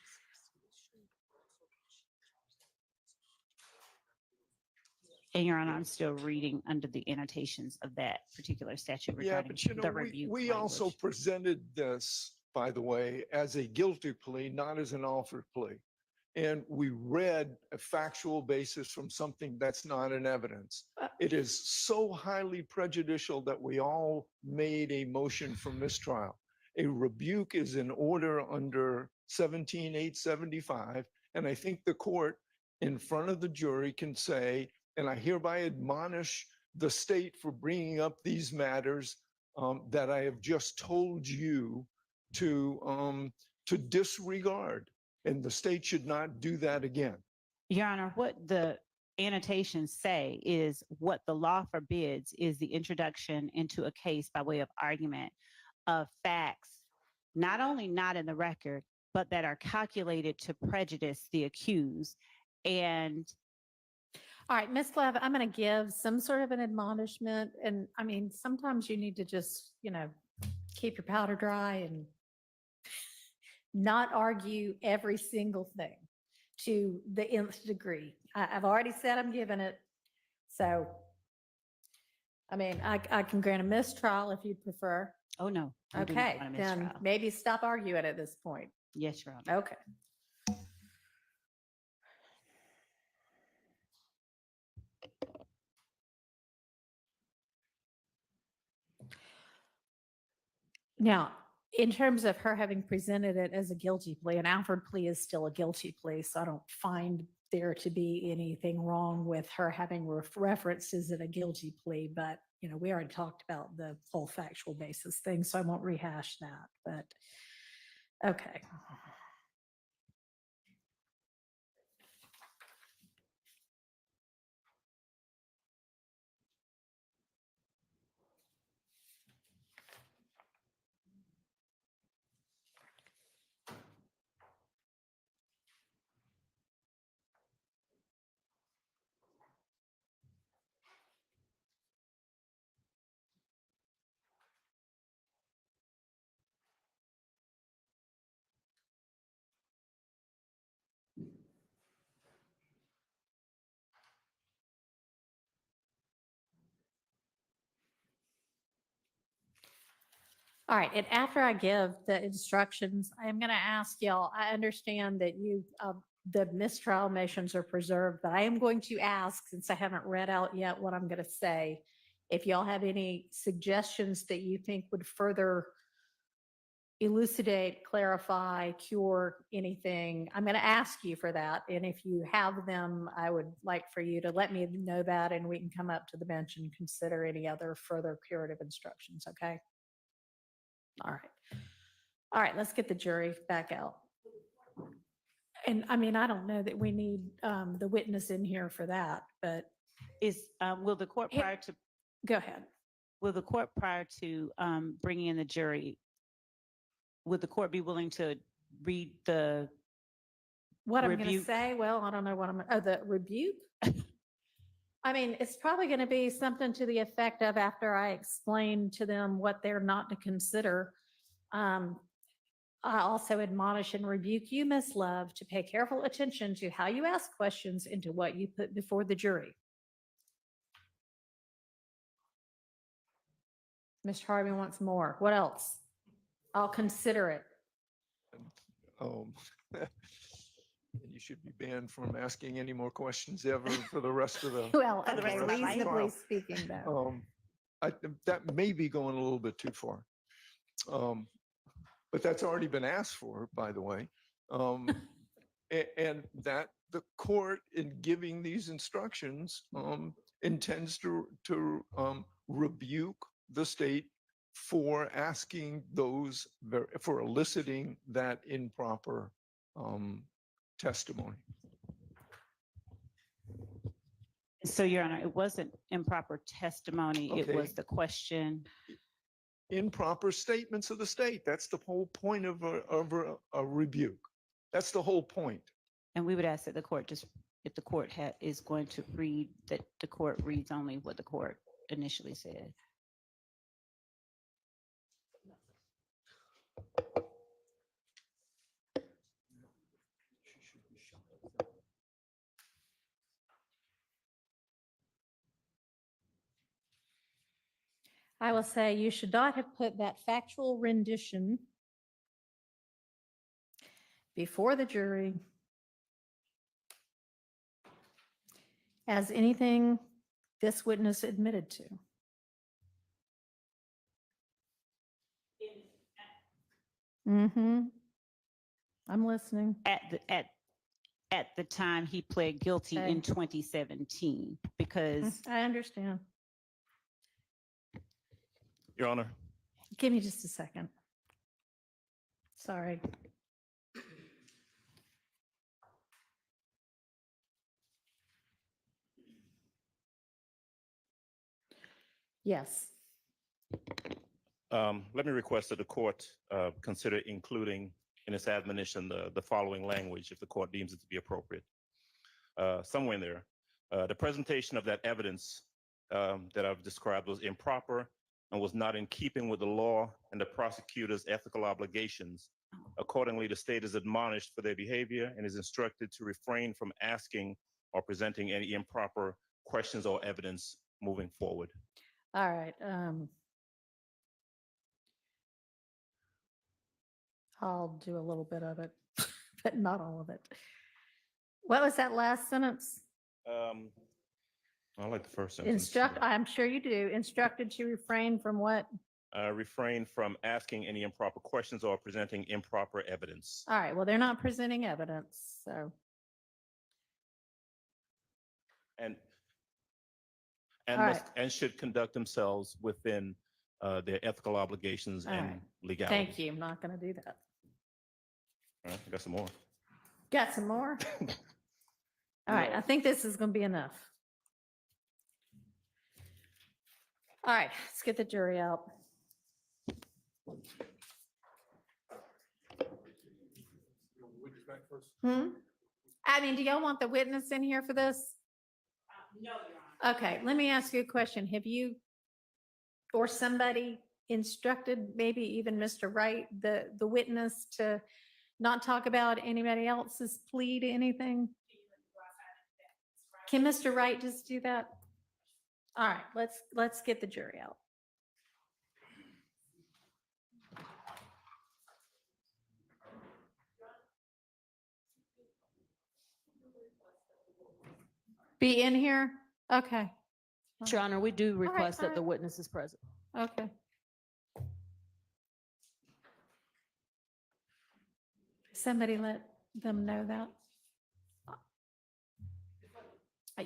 And Your Honor, I'm still reading under the annotations of that particular statute Yeah, regarding but you know, the we rebuke also language. presented this, by the way, as a guilty plea, not as an offered plea. And we read a factual basis from something that's not in evidence. It is so highly prejudicial that we all made a motion for mistrial. A rebuke is in order under 17-875, and I think the court in front of the jury can say, and I hereby admonish the state for bringing up these matters that I have just told you to disregard, and the state should not do that again. Your Honor, what the annotations say is what the law forbids is the introduction into a case by way of argument of facts, not only not in the record, but that are calculated to prejudice the accused. And All right, Ms. Love, I'm going to give some sort of an admonishment. And I mean, sometimes you need to just, keep your powder dry and not argue every single thing to the nth degree. I've already said I'm giving it. So, I mean, I can grant a mistrial if you prefer. oh no. I do not Okay, want a then mistrial. maybe stop arguing at this point. Yes, Your Honor. Okay. Now, in terms of her having presented it as a guilty plea, an offered plea is still a guilty plea, so I don't find there to be anything wrong with her having references in a guilty plea, but, we already talked about the whole factual basis thing, so I won't rehash that, but, okay. All right, and after I give the instructions, I am going to ask y'all, I understand that the mistrial motions are preserved, but I am going to ask, since I haven't read out yet what I'm going to say, if y'all have any suggestions that you think would further elucidate, clarify, cure anything, I'm going to ask you for that. And if you have them, I would like for you to let me know that, and we can come up to the bench and consider any other further curative instructions, okay? All right. All right, let's get the jury back out. And I mean, I don't know that we need the witness in here for that, but Will the court prior to go ahead. Will the court prior to bringing in the jury, would the court be willing to read the What I'm going to rebuke? say, well, I don't know what the rebuke? I mean, it's probably going to be something to the effect of, after I explain to them what they're not to consider, I also admonish and rebuke you, Miss Love, to pay careful attention to how you ask questions and to what you put before the jury. Mr. Harvey wants more. What else? I'll consider it. You should be banned from asking any more questions ever for the rest of the. Well, For the rest okay, of my life. reasonably speaking though. That may be going a little bit too far. But that's already been asked for, by the way. And that the court, in giving these instructions, intends to rebuke the state for asking those, for eliciting that improper testimony. So, Your Honor, it wasn't improper testimony. It Okay. was the question. Improper statements of the state. That's the whole point of a rebuke. That's the whole point. And we would ask that the court just, if the court is going to read, that the court reads only what the court initially said. I will say you should not have put that factual rendition before the jury as anything this witness admitted to. Mm-hmm. I'm listening. At the time he pled guilty Okay. in 2017, because I understand. Your Honor, Give me just a second. Sorry. Yes. let me request that the court consider including in its admonition the following language if the court deems it to be appropriate. Somewhere in there, the presentation of that evidence that I've described was improper and was not in keeping with the law and the prosecutor's ethical obligations. Accordingly, the state is admonished for their behavior and is instructed to refrain from asking or presenting any improper questions or evidence moving forward. All right. I'll do a little bit of it, but not all of it. What was that last sentence? I like the first sentence. I'm sure you do. Instructed to refrain from what? Refrain from asking any improper questions or presenting improper evidence. All right. Well, they're not presenting evidence, so. And All must, right. and should conduct themselves within their ethical obligations All and right. legality. Thank you. I'm not going to do that. All right, I got some more. Got some more? All right. I think this is going to be enough. All right. Let's get the jury out. I mean, do y'all want the witness in here for this? No, Your Honor. Okay, let me ask you a question. Have you or somebody instructed, maybe even Mr. Wright, the witness to not talk about anybody else's plea to anything? Can Mr. Wright just do that? All right, let's get the jury out. Be in here? Okay. Your Honor, we do right, request all that the right. witness is present. Okay. Somebody let them know that.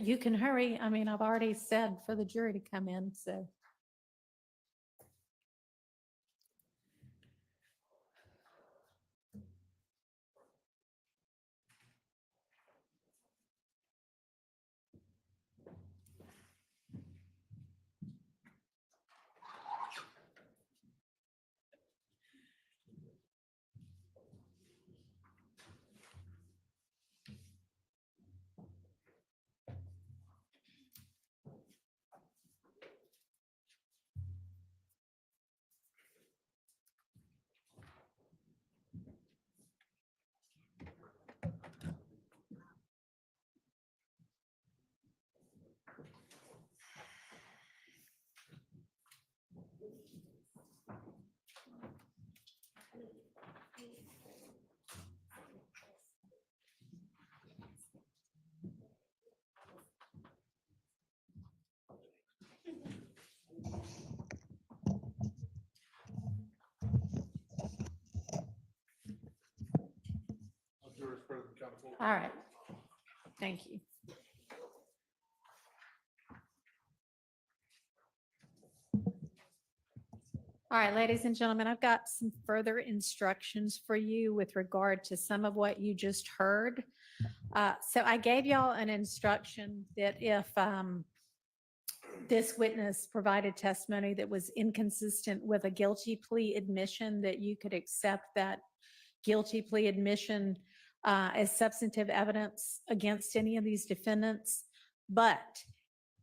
You can hurry. I mean, I've already said for the jury to come in, so. All right. Thank you. All right, ladies and gentlemen, I've got some further instructions for you with regard to some of what you just heard. So I gave y'all an instruction that if this witness provided testimony that was inconsistent with a guilty plea admission, that you could accept that guilty plea admission as substantive evidence against any of these defendants. But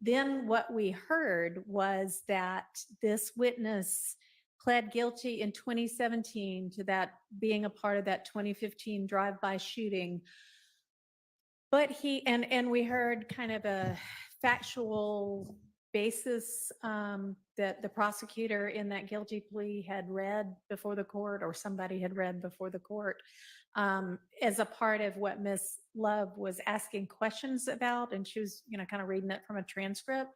then what we heard was that this witness pled guilty in 2017 to that being a part of that 2015 drive-by shooting. But and we heard kind of a factual basis that the prosecutor in that guilty plea had read before the court, or somebody had read before the court, as a part of what Ms. Love was asking questions about, and she was, kind of reading it from a transcript.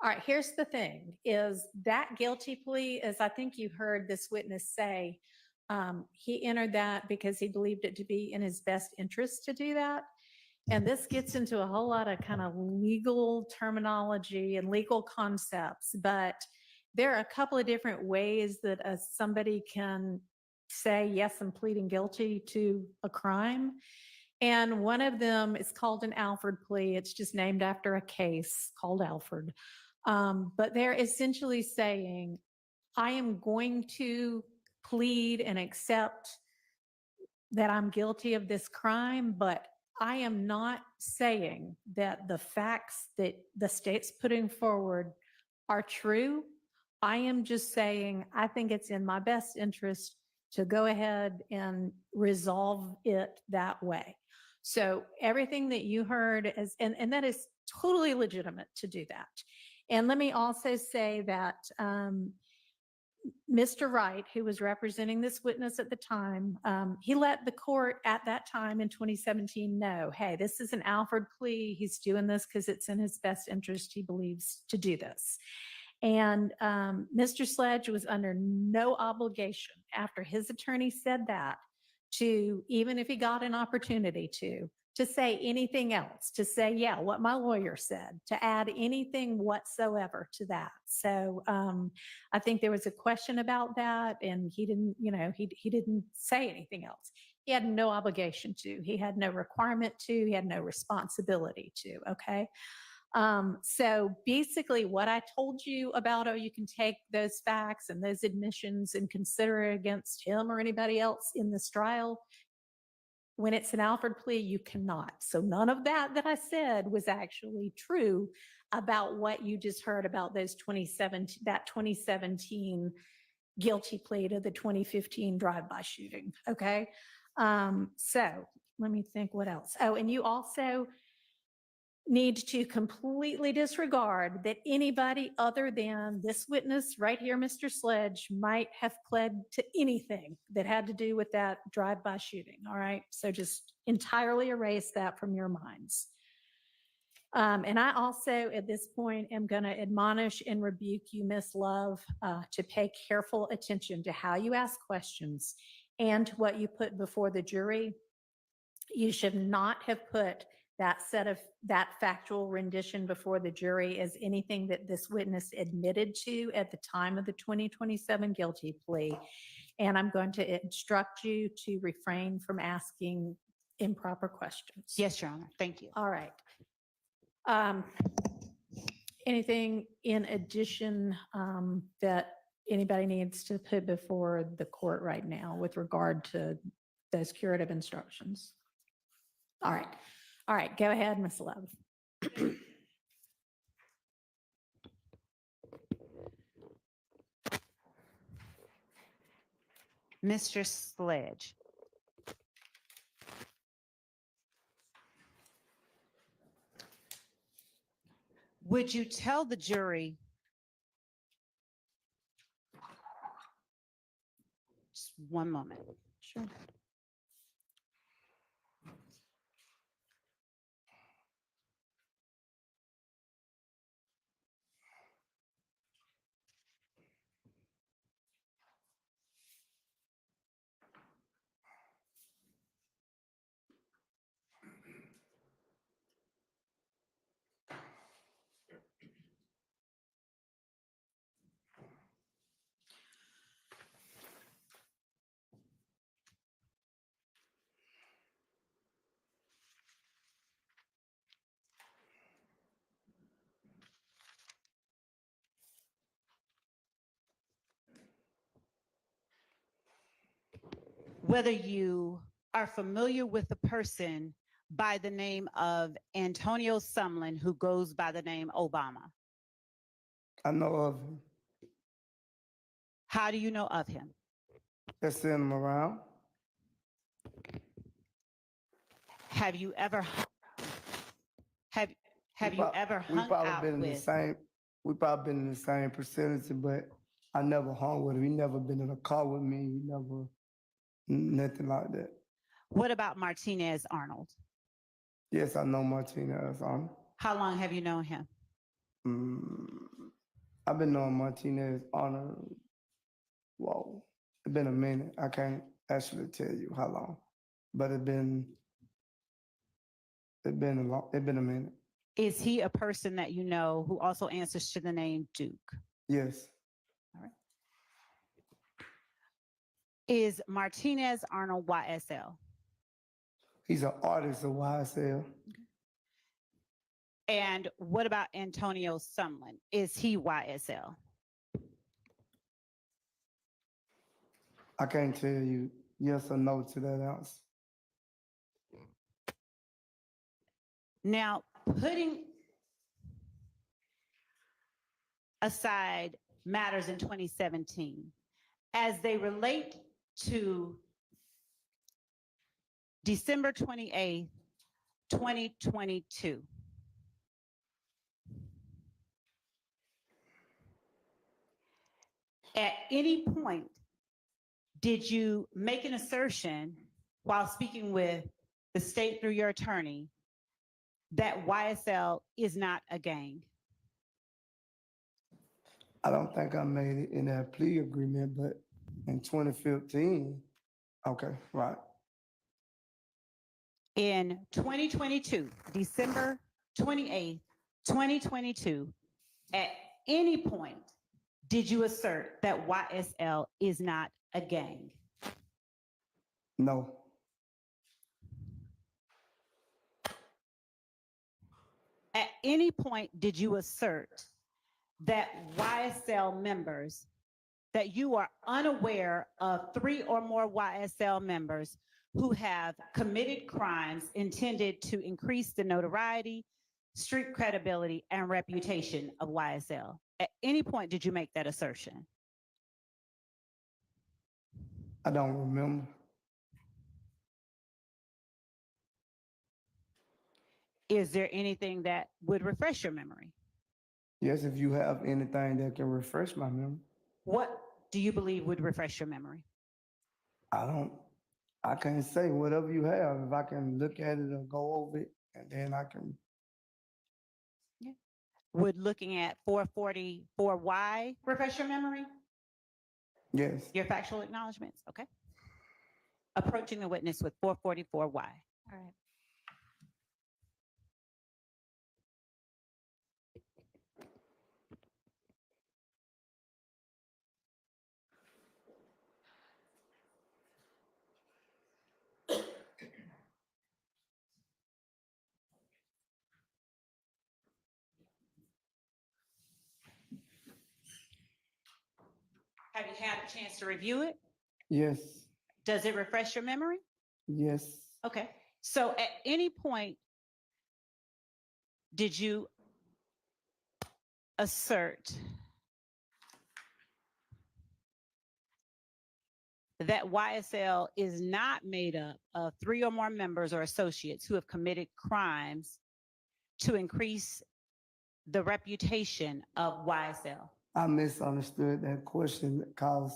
All right, here's the thing, is that guilty plea, as I think you heard this witness say, he entered that because he believed it to be in his best interest to do that. And this gets into a whole lot of kind of legal terminology and legal concepts, but there are a couple of different ways that somebody can say, yes, I'm pleading guilty to a crime. And one of them is called an Alford plea. It's just named after a case called Alford. But they're essentially saying, I am going to plead and accept that I'm guilty of this crime, but I am not saying that the facts that the state's putting forward are true. I am just saying, I think it's in my best interest to go ahead and resolve it that way. So everything that you heard is, and that is totally legitimate to do that. And let me also say that Mr. Wright, who was representing this witness at the time, he let the court at that time in 2017 know, hey, this is an Alford plea. He's doing this because it's in his best interest, he believes, to do this. And Mr. Sledge was under no obligation after his attorney said that to, even if he got an opportunity to say anything else, to say, yeah, what my lawyer said, to add anything whatsoever to that. So I think there was a question about that, and he didn't, he didn't say anything else. He had no obligation to, he had no requirement to, he had no responsibility to, okay? So basically what I told you about, oh, you can take those facts and those admissions and consider it against him or anybody else in this trial. When it's an Alford plea, you cannot. So none of that I said was actually true about what you just heard about those 2017 guilty plea to the 2015 drive-by shooting, okay? So let me think what else. Oh, and you also need to completely disregard that anybody other than this witness right here, Mr. Sledge, might have pled to anything that had to do with that drive-by shooting, all right? So just entirely erase that from your minds. And I also, at this point, am going to admonish and rebuke you, Miss Love, to pay careful attention to how you ask questions and to what you put before the jury. You should not have put that factual rendition before the jury as anything that this witness admitted to at the time of the 2027 guilty plea. And I'm going to instruct you to refrain from asking improper questions. Yes, Your Honor. Thank you. All right. Anything in addition that anybody needs to put before the court right now with regard to those curative instructions? All right. All right, go ahead, Ms. Love. Mr. Sledge. Would you tell the jury, just one moment. Sure. whether you are familiar with the person by the name of Antonio Sumlin, who goes by the name Obama. I know of him. How do you know of him? Just seeing him around. Have you ever have We you prob- ever we hung probably out been in the with? same. We probably been in the same vicinity, but I never hung with him. He never been in a car with me. He never nothing like that. What about Martinez Arnold? Yes, I know Martinez. How long have you known him? I've been knowing Martinez on whoa, it's been a minute. I can't actually tell you how long, but it's been a minute. Is he a person that you know who also answers to the name Duke? Yes. All right. Is Martinez Arnold YSL? He's an artist of YSL. And what about Antonio Sumlin? Is he YSL? I can't tell you yes or no to that answer. Now, putting aside matters in 2017, as they relate to December 28th, 2022, at any point, did you make an assertion while speaking with the state through your attorney that YSL is not a gang? I don't think I made it in that plea agreement, but in 2015, okay, right. In 2022, December 28th, 2022, at any point, did you assert that YSL is not a gang? No. At any point, did you assert that YSL members, that you are unaware of 3 or more YSL members who have committed crimes intended to increase the notoriety, street credibility, and reputation of YSL? At any point, did you make that assertion? I don't remember. Is there anything that would refresh your memory? Yes, if you have anything that can refresh my memory. What do you believe would refresh your memory? I can't say whatever you have. If I can look at it or go over it, and then I can. Yeah. Would looking at 444Y refresh your memory? Yes. Your factual acknowledgements, okay. Approaching the witness with 444Y. All right. Have you had a chance to review it? Yes. Does it refresh your memory? Yes. Okay. So at any point, did you assert that YSL is not made up of 3 or more members or associates who have committed crimes to increase the reputation of YSL? I misunderstood that question because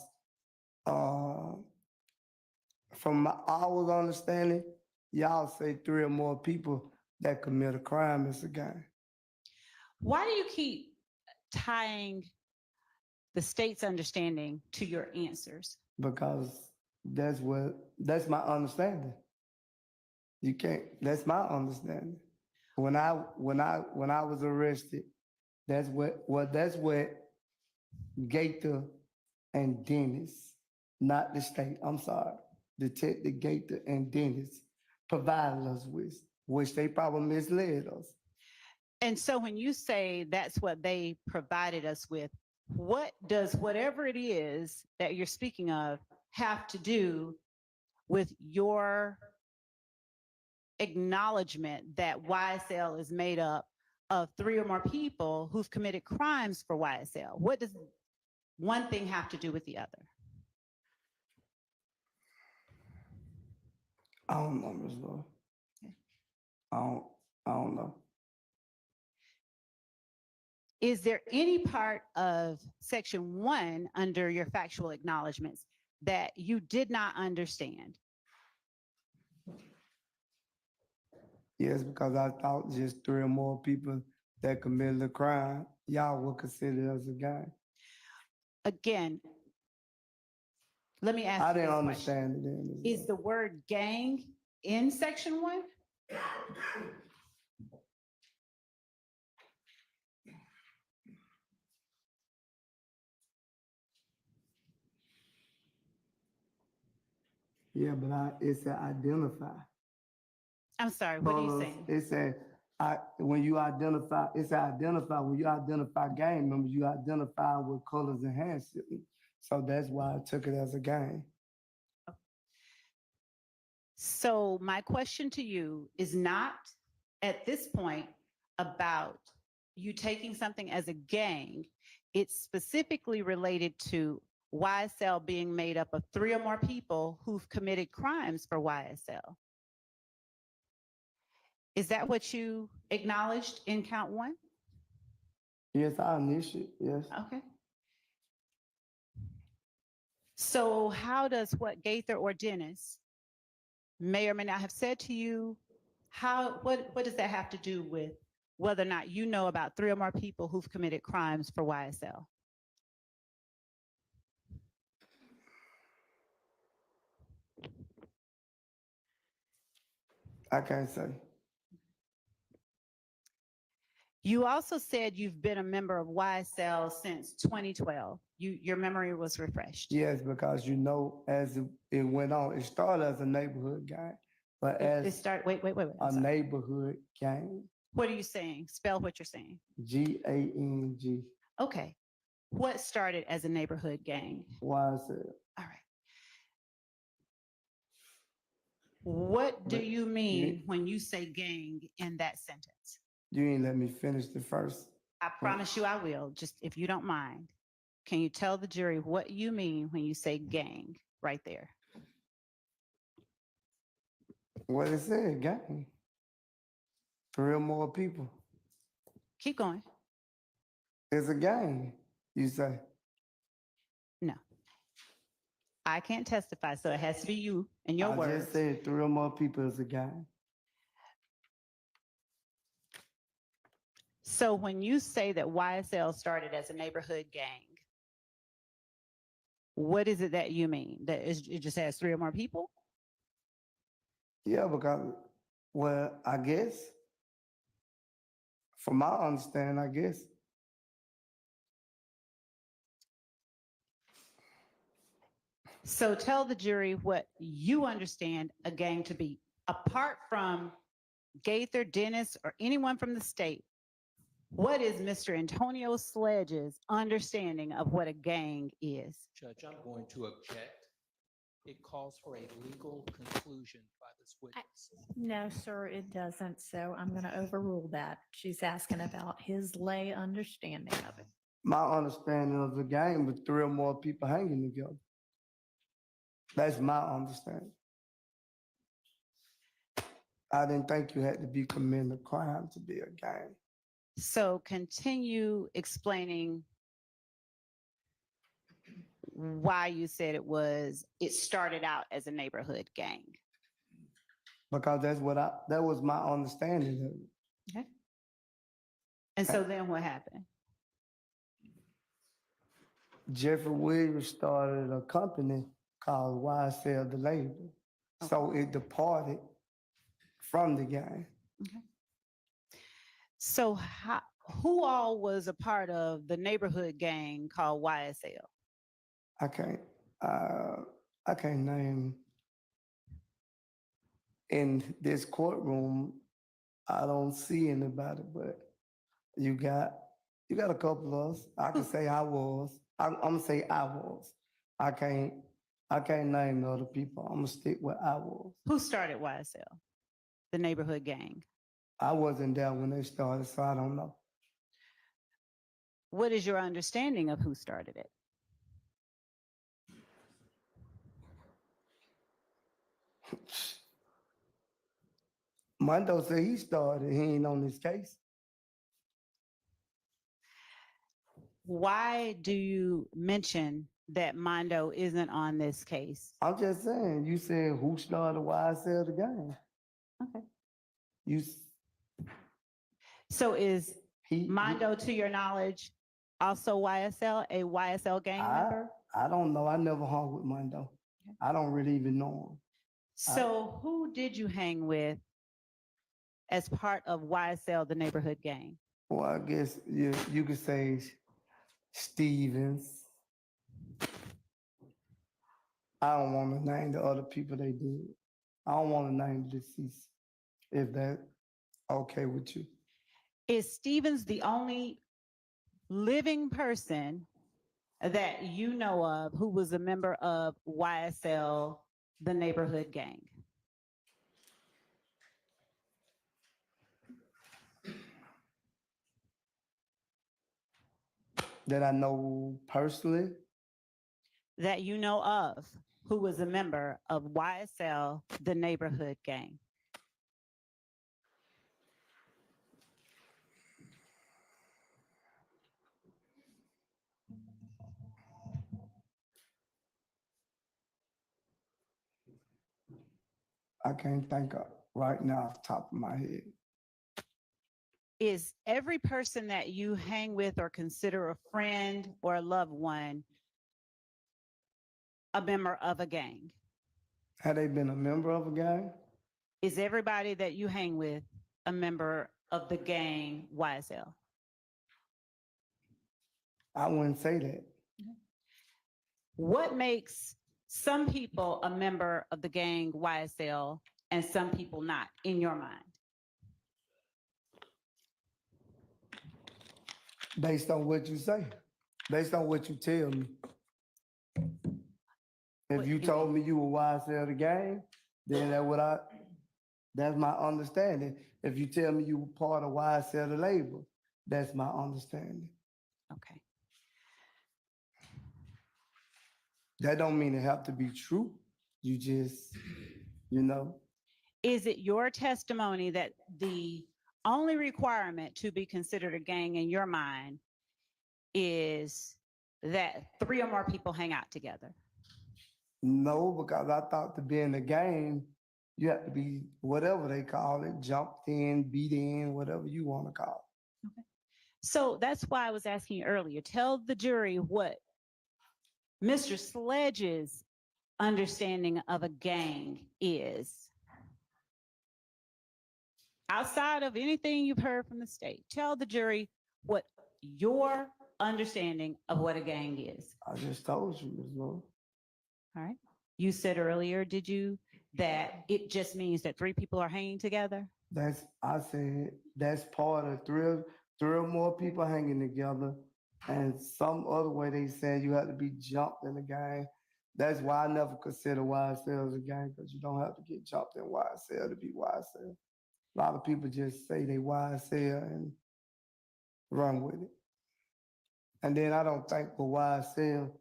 from our understanding, y'all say 3 or more people that commit a crime is a gang. Why do you keep tying the state's understanding to your answers? Because that's my understanding. You can't, that's my understanding. When I was arrested, that's what Gator and Dennis, not the state, I'm sorry, Detective Gator and Dennis provided us with, which they probably misled us. And so when you say that's what they provided us with, what does whatever it is that you're speaking of have to do with your acknowledgement that YSL is made up of 3 or more people who've committed crimes for YSL? What does one thing have to do with the other? I don't know, Ms. Lord. I don't know. Is there any part of section 1 under your factual acknowledgements that you did not understand? Yes, because I thought just 3 or more people that committed a crime, y'all would consider it as a gang. Again, let me ask I you didn't this question. understand it then. Ms. Is Lord. the word gang in section 1? Yeah, but it said identify. I'm sorry, what are you Colors, saying? it said, when you identify, it said identify, when you identify gang members, you identify with colors and hand signals. So that's why I took it as a gang. So my question to you is not at this point about you taking something as a gang. It's specifically related to YSL being made up of 3 or more people who've committed crimes for YSL. Is that what you acknowledged in count 1? Yes, I initiate, yes. Okay. So how does what Gaither or Dennis may or may not have said to you, what does that have to do with whether or not you know about 3 or more people who've committed crimes for YSL? I can't say. You also said you've been a member of YSL since 2012. Your memory was refreshed. Yes, because as it went on, it started as a neighborhood gang, but It as started, wait. I'm a sorry. neighborhood gang, What are you saying? Spell what you're saying. GANG. Okay. What started as a neighborhood gang? Why is it? All right. What do But you mean when you say gang in that sentence? You ain't let me finish the first. I promise you I will, just if you don't mind. Can you tell the jury what you mean when you say gang right there? What it said, gang. 3 or more people. Keep going. It's a gang, you say. No. I can't testify, so it has to be you and your I words. just said 3 or more people is a gang. So when you say that YSL started as a neighborhood gang, what is it that you mean? That it just has 3 or more people? Yeah, because, well, I guess, from my understanding, I guess. So tell the jury what you understand a gang to be, apart from Gaither, Dennis, or anyone from the state. What is Mr. Antonio Sledge's understanding of what a gang is? Judge, I'm going to object. It calls for a legal conclusion by this witness. No, sir, it doesn't. So I'm going to overrule that. She's asking about his lay understanding of it. My understanding of the gang was 3 or more people hanging together. That's my understanding. I didn't think you had to be committing a crime to be a gang. So continue explaining why you said it started out as a neighborhood gang. Because that was my understanding of it. Okay. And so then what happened? Jeffrey Williams started a company called YSL the Label. So it departed from the gang. Okay. So who all was a part of the neighborhood gang called YSL? I can't name. In this courtroom, I don't see anybody, but you got a couple of us. I can say I was. I'm gonna say I was. I I can't name the other people. I'm gonna stick with I was. Who started YSL? The neighborhood gang. I wasn't there when they started, so I don't know. What is your understanding of who started it? Mondo said he started. He ain't on this case. Why do you mention that Mondo isn't on this case? I'm just saying, you said who started YSL the game. Okay. You, s- So is he, Mondo, to your knowledge, also YSL, a YSL gang member? I don't know. I never hung with Mondo. I don't really even know him. So who did you hang with as part of YSL, the neighborhood gang? Well, I guess you could say Stevens. I don't want to name the other people they did. I don't want to name the deceased, if that okay with you. Is Stevens the only living person that you know of who was a member of YSL, the neighborhood gang? That I know personally? That you know of who was a member of YSL, the neighborhood gang? I can't think of right now off the top of my head. Is every person that you hang with or consider a friend or a loved one a member of a gang? Had they been a member of a gang? Is everybody that you hang with a member of the gang YSL? I wouldn't say that. What makes some people a member of the gang YSL and some people not, in your mind? Based on what you say, based on what you tell me. If you told me you were YSL the gang, then that's my understanding. If you tell me you were part of YSL the label, that's my understanding. Okay. That don't mean it have to be true. You just, you know. Is it your testimony that the only requirement to be considered a gang in your mind is that 3 or more people hang out together? No, because I thought to be in the game, you have to be whatever they call it, jumped in, beat in, whatever you want to call it. Okay. So that's why I was asking you earlier. Tell the jury what Mr. Sledge's understanding of a gang is. Outside of anything you've heard from the state, tell the jury what your understanding of what a gang is. I just told you, Ms. Lord. All right. You said earlier, did you, that it just means that 3 people are hanging together? I said that's part of three or more people hanging together. And some other way they said you have to be jumped in the gang. That's why I never consider YSL as a gang, because you don't have to get jumped in YSL to be YSL. A lot of people just say they YSL and run with it. And then I don't think for YSL,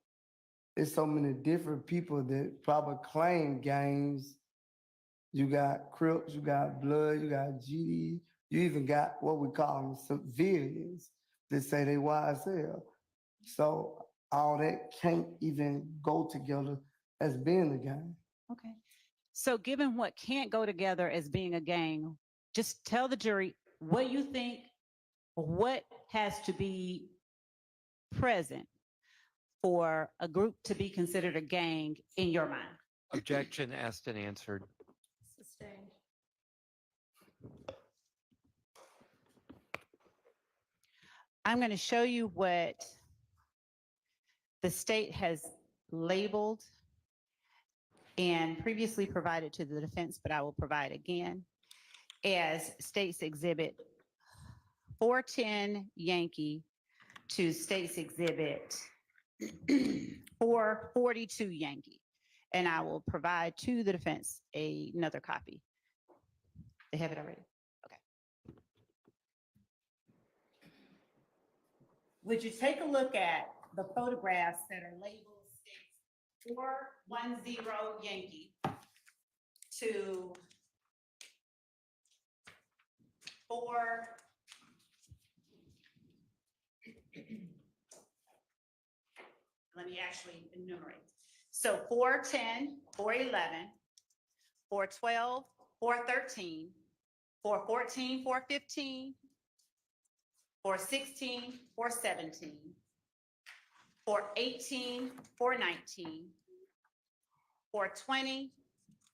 there's so many different people that probably claim gangs. You got Crips, you got Blood, you got GD, you even got what we call them civilians that say they YSL. So all that can't even go together as being a gang. Okay. So given what can't go together as being a gang, just tell the jury what you think, what has to be present for a group to be considered a gang in your mind. Objection asked and answered. Sustained. I'm going to show you what the state has labeled and previously provided to the defense, but I will provide again as State's Exhibit 410 Yankee to State's Exhibit 442 Yankee. And I will provide to the defense another copy. They have it already? Okay. Would you take a look at the photographs that are labeled 410 Yankee to 4. Let me actually enumerate. So 410, 411, 412, 413, 414, 415, 416, 417, 418, 419, 420,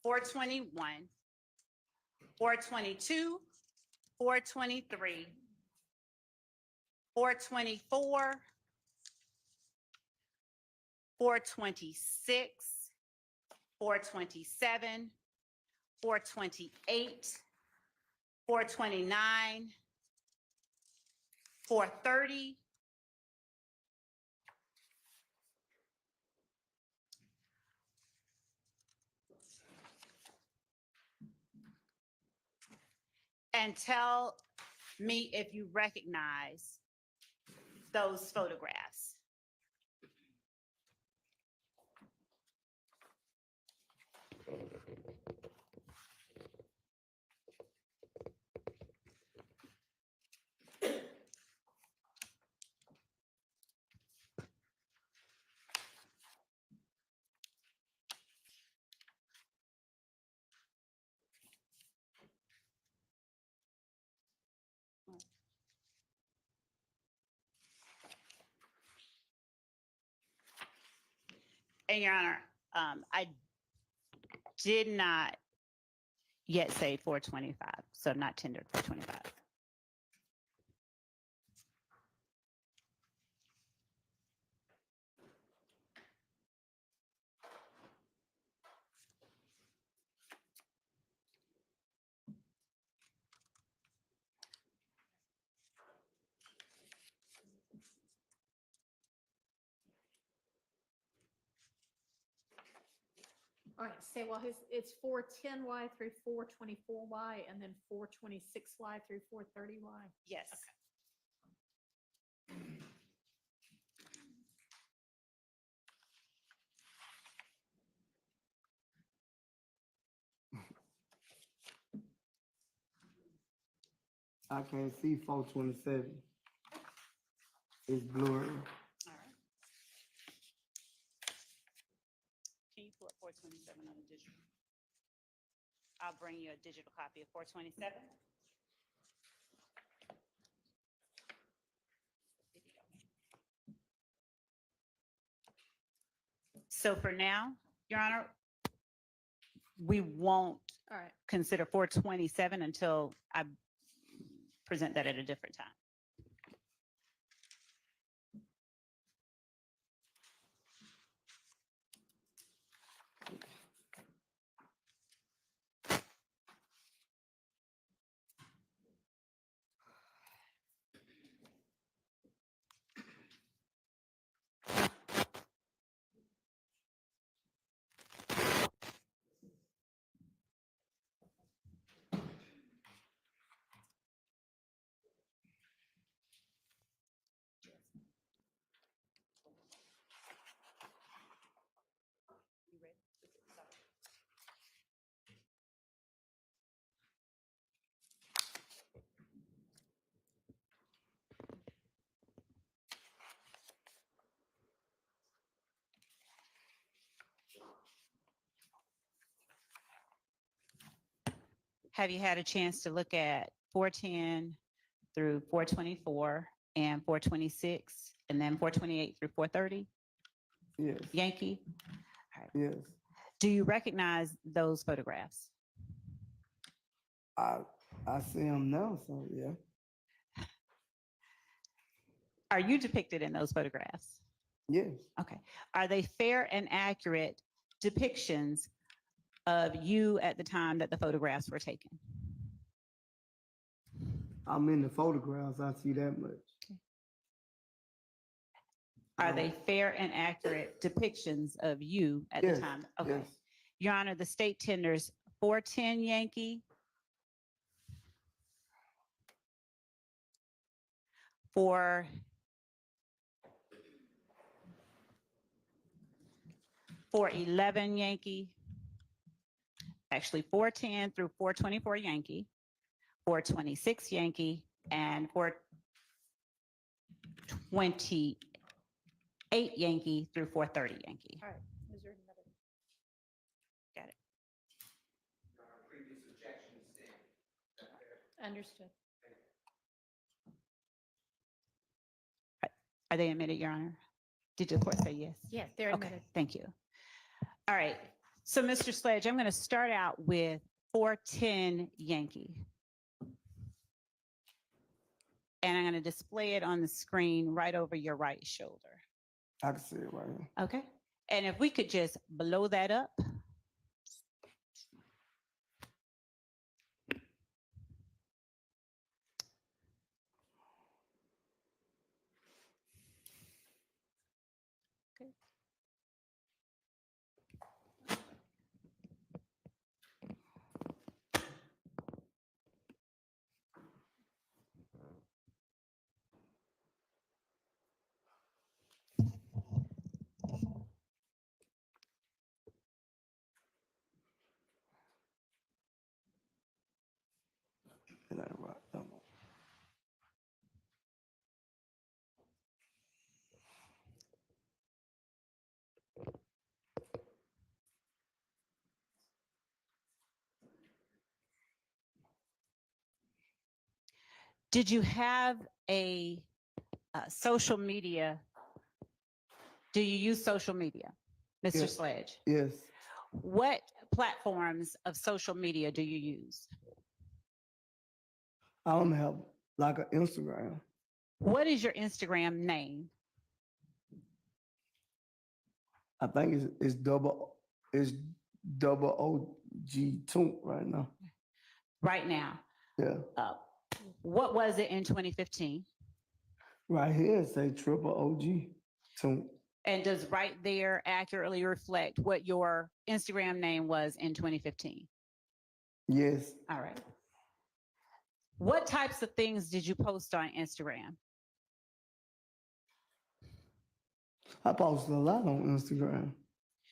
421, 422, 423, 424, 426, 427, 428, 429, 430, 4 and tell me if you recognize those photographs. And Your Honor, I did not yet say 425, so I've not tendered 425. All right, say, well, it's 410Y through 424Y and then 426Y through 430Y. Yes. I can't see 427. It's blurry. All right. Can you pull up 427 on the digital? I'll bring you a digital copy of 427. So for now, Your Honor, we won't All right. consider 427 until I present that at a different time. You ready? Sorry. Have you had a chance to look at 410 through 424 and 426 and then 428 through 430? Yes. Yankee? All right. Yes. Do you recognize those photographs? I see them now, so yeah. Are you depicted in those photographs? Yes. Okay. Are they fair and accurate depictions of you at the time that the photographs were taken? I'm in the photographs. I see that much. Are they fair and accurate depictions of you at the Yes, time? Okay. yes. Your Honor, the state tenders 410 Yankee, for 411 Yankee, actually 410 through 424 Yankee, 426 Yankee, and 428 Yankee through 430 Yankee. All right. Is there another? Got it. Understood. Are they admitted, Your Honor? Did the court say yes? Yes, they're Okay, admitted. thank you. All right, so Mr. Sledge, I'm going to start out with 410 Yankee. And I'm going to display it on the screen right over your right shoulder. I can see it right here. Okay, and if we could just blow that up. Okay. It ain't right. No more. Did you have a social media? Do you use social media, Mr. Yes. Sledge? Yes. What platforms of social media do you use? I don't have like an Instagram. What is your Instagram name? I think it's double OG2 right now. Right now. Yeah. What was it in 2015? Right here it say triple OG2. And does right there accurately reflect what your Instagram name was in 2015? Yes. All right. What types of things did you post on Instagram? I post a lot on Instagram.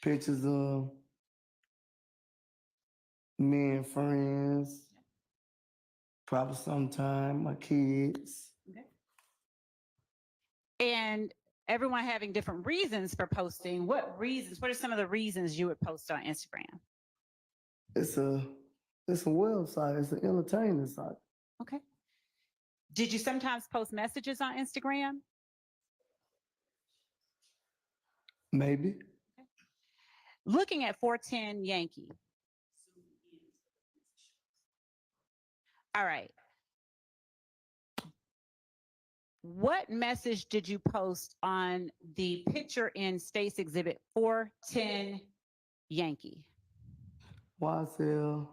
Pictures of me and friends, probably sometime my kids. Okay. And everyone having different reasons for posting. What reasons? What are some of the reasons you would post on Instagram? It's a website. It's an entertainment site. Okay. Did you sometimes post messages on Instagram? Maybe. Looking at 410 Yankee. All right. What message did you post on the picture in State's Exhibit 410 Yankee? YSL,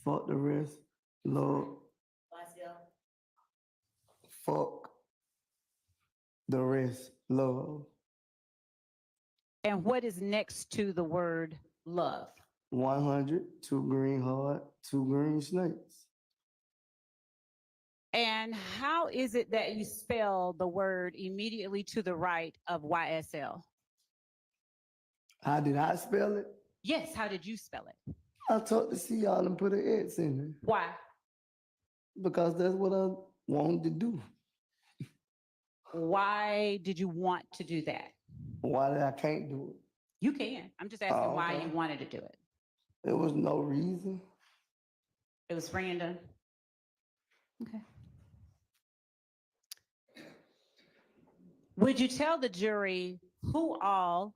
fuck the rest, love. Fuck the rest, love. And what is next to the word love? 100, 2 green heart, 2 green snakes. And how is it that you spell the word immediately to the right of YSL? How did I spell it? Yes, how did you spell it? I talked to see y'all and put an X in it. Why? Because that's what I wanted to do. Why did you want to do that? Why did I can't do it? You can. I'm just asking why okay. you wanted to do it. There was no reason. It was random. Okay. Would you tell the jury who all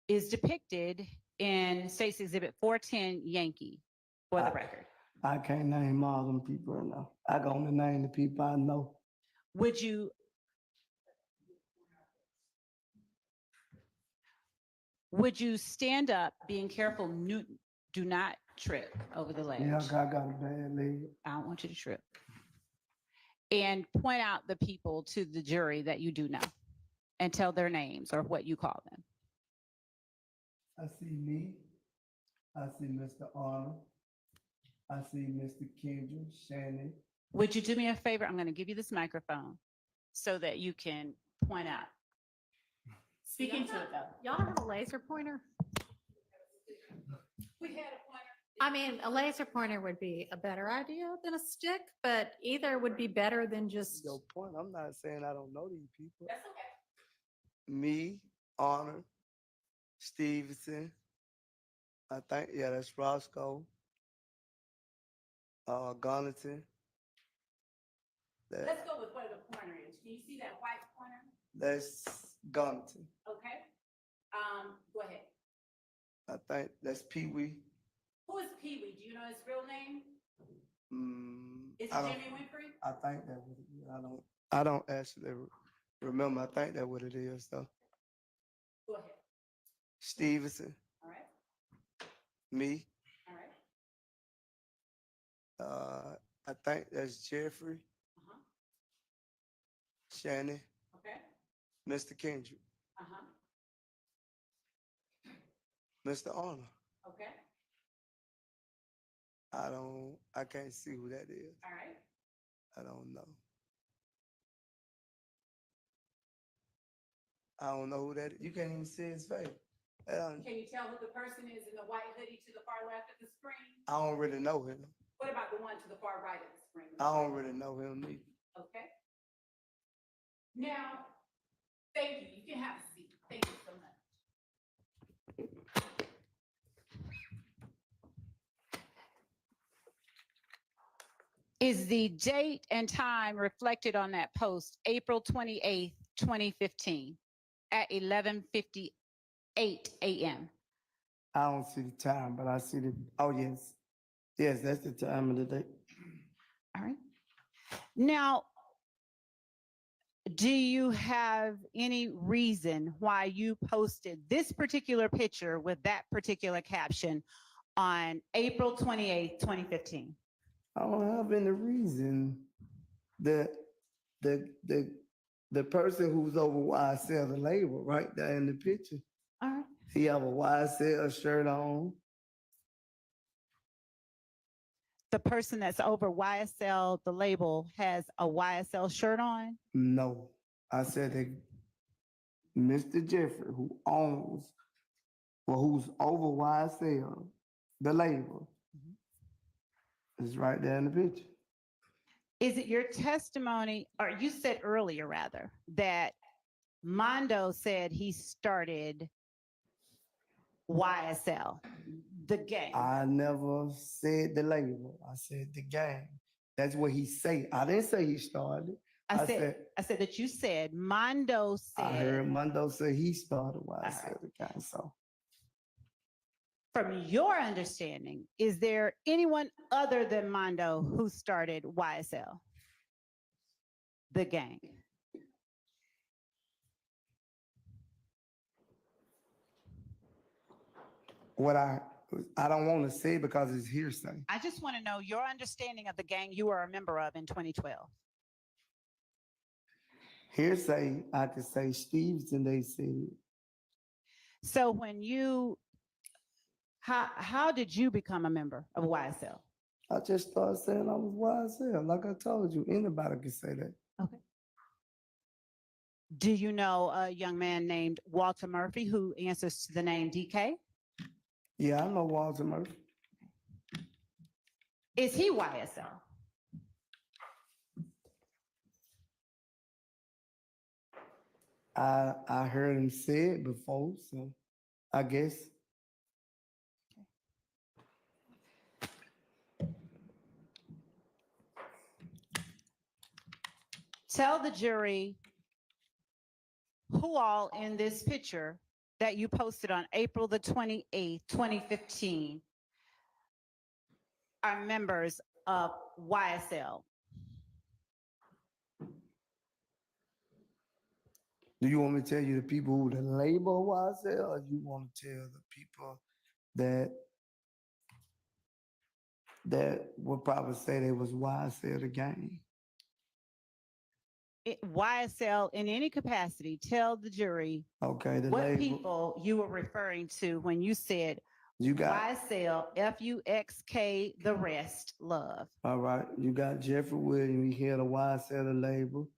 is depicted in State's Exhibit 410 Yankee for the record? I can't name all them people right now. I can only name the people I know. Would you stand up, being careful, do not trip over the ledge? Yeah, I got a bad leg. I don't want you to trip. And point out the people to the jury that you do know. and tell their names or what you call them. I see me. I see Mr. Arnold. I see Mr. Kendra, Shannon. Would you do me a favor? I'm going to give you this microphone so that you can point out. Speak into it though. Y'all have a laser pointer? We had a pointer. I mean, a laser pointer would be a better idea than a stick, but either would be better than just. Your point, I'm not saying I don't know these people. That's okay. Me, Arnold, Stevenson. I think, yeah, that's Roscoe. Garnington. Let's go with what the pointer is. Can you see that white pointer? That's Garnington. Okay. Go ahead. I think that's Pee Wee. Who is Pee Wee? Do you know his real name? Is it I don't- Jimmy Winfrey? I think that's what it is. I don't actually remember. I think that's what it is though. Go ahead. Stevenson, All right. me. All right. I think that's Jeffrey, Uh-huh. Shannon, Okay. Mr. Kendrick, Uh-huh. Mr. Arnold. Okay. I can't see who that is. All right. I don't know. I don't know who that is. You can't even see his face. Can you tell who the person is in the white hoodie to the far left of the screen? I don't really know him. What about the one to the far right of the screen? I don't really know him either. Okay. Now, thank you. You can have a seat. Thank you so much. Is the date and time reflected on that post April 28th, 2015 at 11:58 a.m.? I don't see the time, but I see the, oh, yes. Yes, that's the time of the day. All right. Now, do you have any reason why you posted this particular picture with that particular caption on April 28th, 2015? I don't have any reason. The person who's over YSL, the label, right there in the picture, All right. he have a YSL shirt on. The person that's over YSL, the label, has a YSL shirt on? No, I said that Mr. Jeffrey, who owns, well, who's over YSL, the label, is right there in the picture. Is it your testimony, or you said earlier rather, that Mondo said he started YSL, the gang? I never said the label. I said the gang. That's what he said. I didn't say he started. I said that you said Mondo said. I heard Mondo say he started YSL, the gang. So from your understanding, is there anyone other than Mondo who started YSL, the gang? what I don't want to say because it's hearsay. I just want to know your understanding of the gang you were a member of in 2012. Hearsay, I could say Stevenson, they said. So when you, how did you become a member of YSL? I just started saying I was YSL. Like I told you, anybody can say that. Okay. Do you know a young man named Walter Murphy who answers to the name DK? Yeah, I know Walter Murphy. Is he YSL? I heard him say it before, so I guess. Tell the jury who all in this picture that you posted on April the 28th, 2015 are members of YSL. Do you want me to tell you the people who the label YSL, or you want to tell the people that would probably say they was YSL the gang? YSL in any capacity, tell the jury Okay, the what label, people you were referring to when you said you got, YSL, FUXK, the rest, love. all right, you got Jeffrey Williams, he had a YSL label.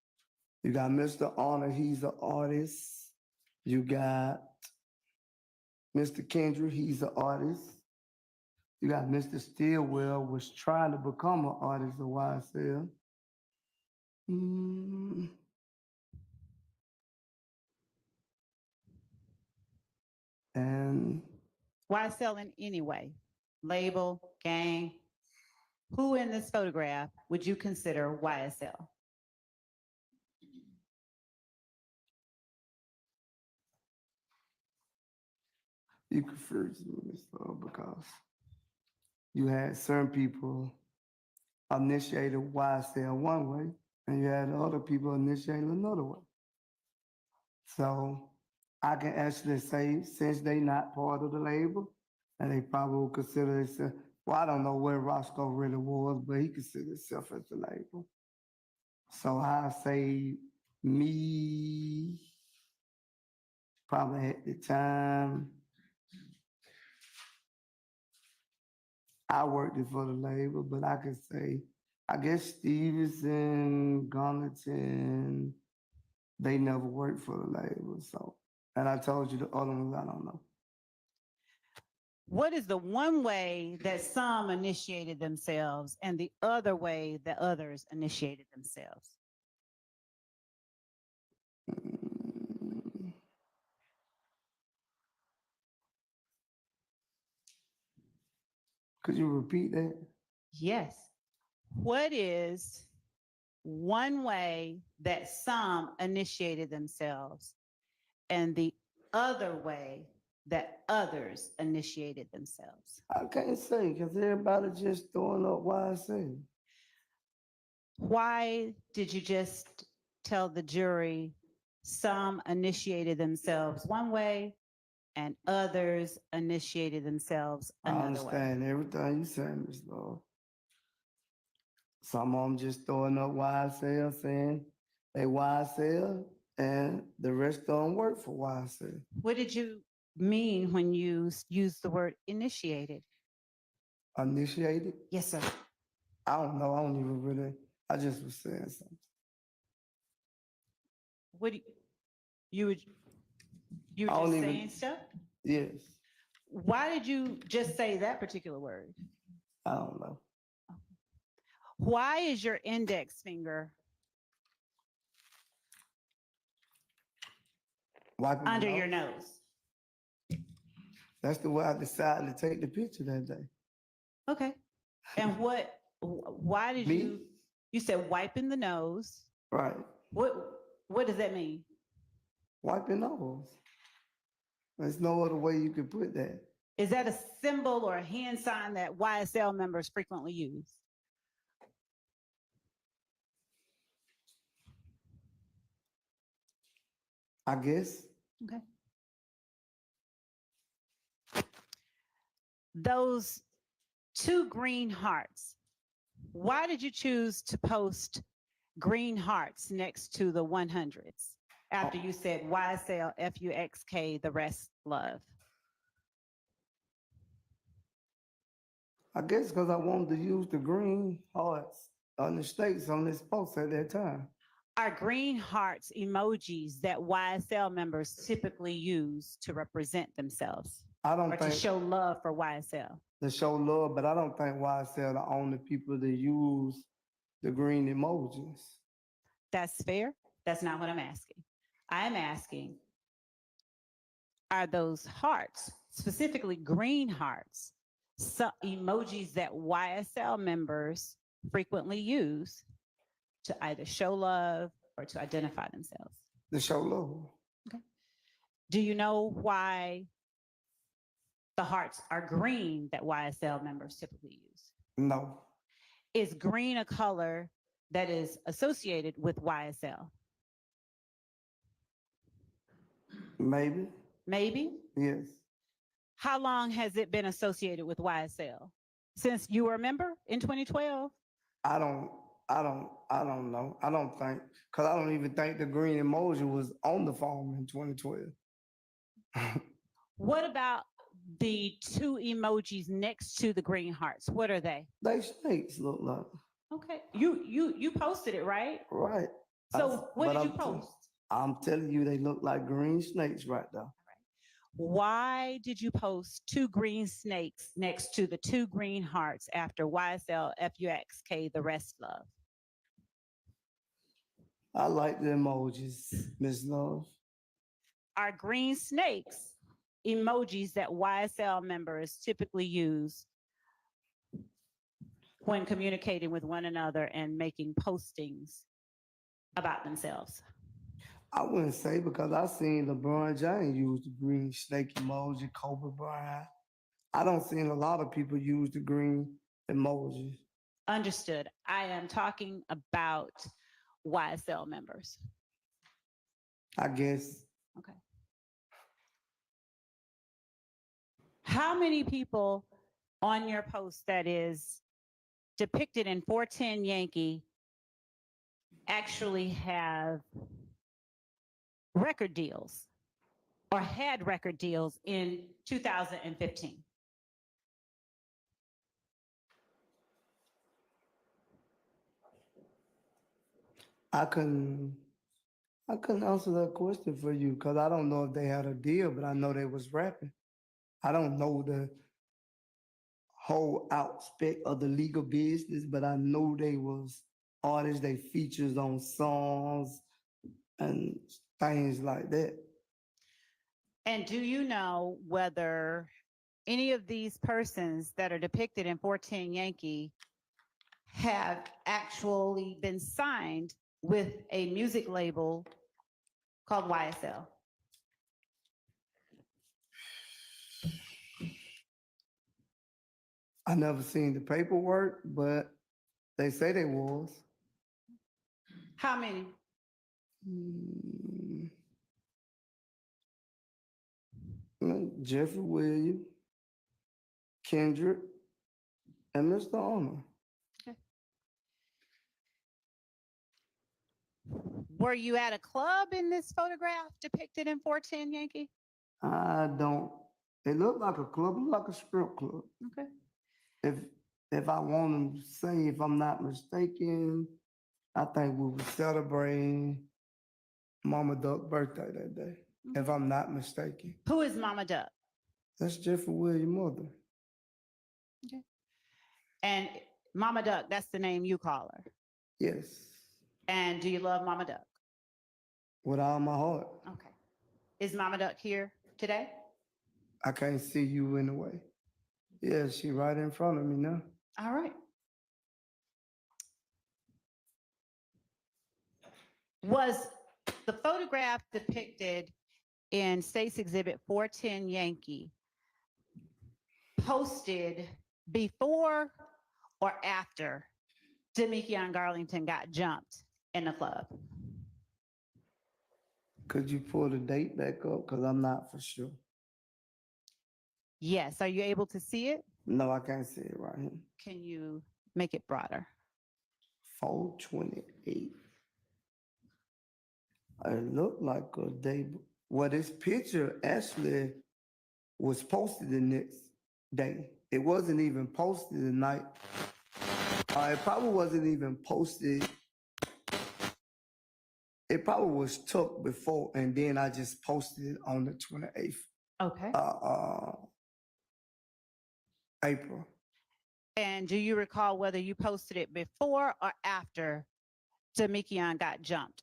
You got Mr. Honor, he's an artist. You got Mr. Kendrick, he's an artist. You got Mr. Steele, was trying to become an artist of YSL. And YSL in any way, label, gang. Who in this photograph would you consider YSL? you confuse me, Mr. Because you had certain people initiated YSL one way, and you had other people initiated another way. So I can actually say, since they not part of the label, and they probably will consider themselves, well, I don't know where Roscoe really was, but he considered himself as the label. So I say me, probably at the time, I worked it for the label, but I could say, I guess Stevenson, Gunnington, they never worked for the label. So, and I told you the other ones, I don't know. What is the one way that some initiated themselves and the other way that others initiated themselves? Could you repeat that? Yes. What is one way that some initiated themselves and the other way that others initiated themselves? I can't say because everybody just throwing up YSL. Why did you just tell the jury some initiated themselves one way and others initiated themselves I another way? understand everything you saying, Ms. Lord. Some of them just throwing up YSL, saying they YSL, and the rest of them work for YSL. What did you mean when you used the word initiated? Initiated? Yes, sir. I don't know. I don't even really. I just was saying something. What do you were I don't just even- saying stuff? Yes. Why did you just say that particular word? I don't know. Why is your index finger Wiping my under your nose? That's the way I decided to take the picture that day. Okay. And why did Me? you said wiping the nose? Right. What does that mean? Wiping nose. There's no other way you could put that. Is that a symbol or a hand sign that YSL members frequently use? I guess. Okay. Those two green hearts, why did you choose to post green hearts next to the 100s after you said YSL, FUXK, the rest love? I guess because I wanted to use the green hearts on the stakes on this post at that time. Are green hearts emojis that YSL members typically use to represent themselves? I don't or think to show love for YSL? To show love, but I don't think YSL the only people that use the green emojis. That's fair. That's not what I'm asking. I'm asking, are those hearts, specifically green hearts, emojis that YSL members frequently use to either show love or to identify themselves? To show love. Okay. Do you know why the hearts are green that YSL members typically use? No. Is green a color that is associated with YSL? Maybe. Maybe? Yes. How long has it been associated with YSL? Since you were a member in 2012? I don't I don't know. I don't think, because I don't even think the green emoji was on the phone in 2012. What about the two emojis next to the green hearts? What are they? They snakes look like. Okay, you posted it, right? Right. So what But did you I'm post? I'm telling you, they look like green snakes right there. Why did you post two green snakes next to the two green hearts after YSL FUXK the rest love? I like the emojis, Miss Love. Are green snakes emojis that YSL members typically use when communicating with one another and making postings about themselves? I wouldn't say, because I seen LeBron James use the green snake emoji, Kobe Bryant. I don't seen a lot of people use the green emoji. Understood. I am talking about YSL members. I guess. Okay. How many people on your post that is depicted in 410 Yankee actually have record deals or had record deals in 2015? I couldn't answer that question for you, because I don't know if they had a deal, but I know they was rapping. I don't know the whole aspect of the legal business, but I know they was artists, they features on songs and things like that. And do you know whether any of these persons that are depicted in 410 Yankee have actually been signed with a music label called YSL? I never seen the paperwork, but they say they was. How many? Jeffrey Williams, Kendrick, and Mr. Honor. Were you at a club in this photograph depicted in 410 Yankee? I don't. It looked like a club, it looked like a strip club. Okay. If I want to say, if I'm not mistaken, I think we were celebrating Mama Duck's birthday that day, if I'm not mistaken. Who is Mama Duck? That's Jeffrey Williams' mother. Okay. And Mama Duck, that's the name you call her? Yes, And do you love Mama Duck? with all my heart. Okay. Is Mama Duck here today? I can't see you in the way. Yeah, she right in front of me now. All right. Was the photograph depicted in State's Exhibit 410 Yankee posted before or after Demekion Garlington got jumped in the club? Could you pull the date back up? Because I'm not for sure. Yes. Are you able to see it? No, I can't see it right here. Can you make it broader? 4/28. It looked like a day. Well, this picture actually was posted the next day. It wasn't even posted the night. It probably wasn't even posted. It probably was took before, and then I just posted it on the 28th. Okay. April. And do you recall whether you posted it before or after Demekion got jumped?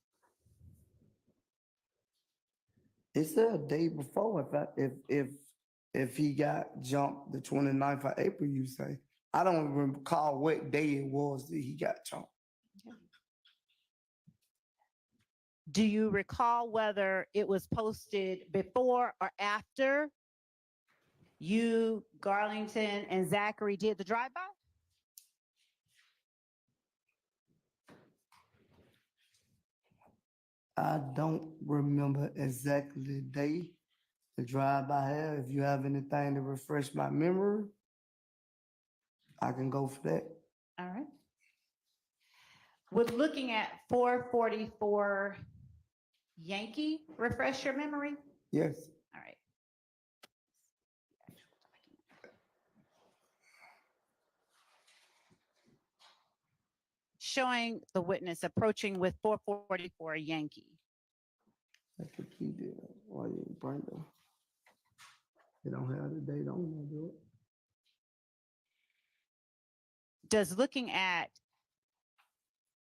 Is there a day before if he got jumped the 29th of April, you say? I don't recall what day it was that he got jumped. Do you recall whether it was posted before or after you, Garlington, and Zachary did the drive-by? I don't remember exactly the day the drive-by had. If you have anything to refresh my memory, I can go for that. All right. Would looking at 444 Yankee refresh your memory? Yes. All right. Showing the witness approaching with 444 Yankee. That's the key deal. Why you bring them? They don't have the date on them, do it. Does looking at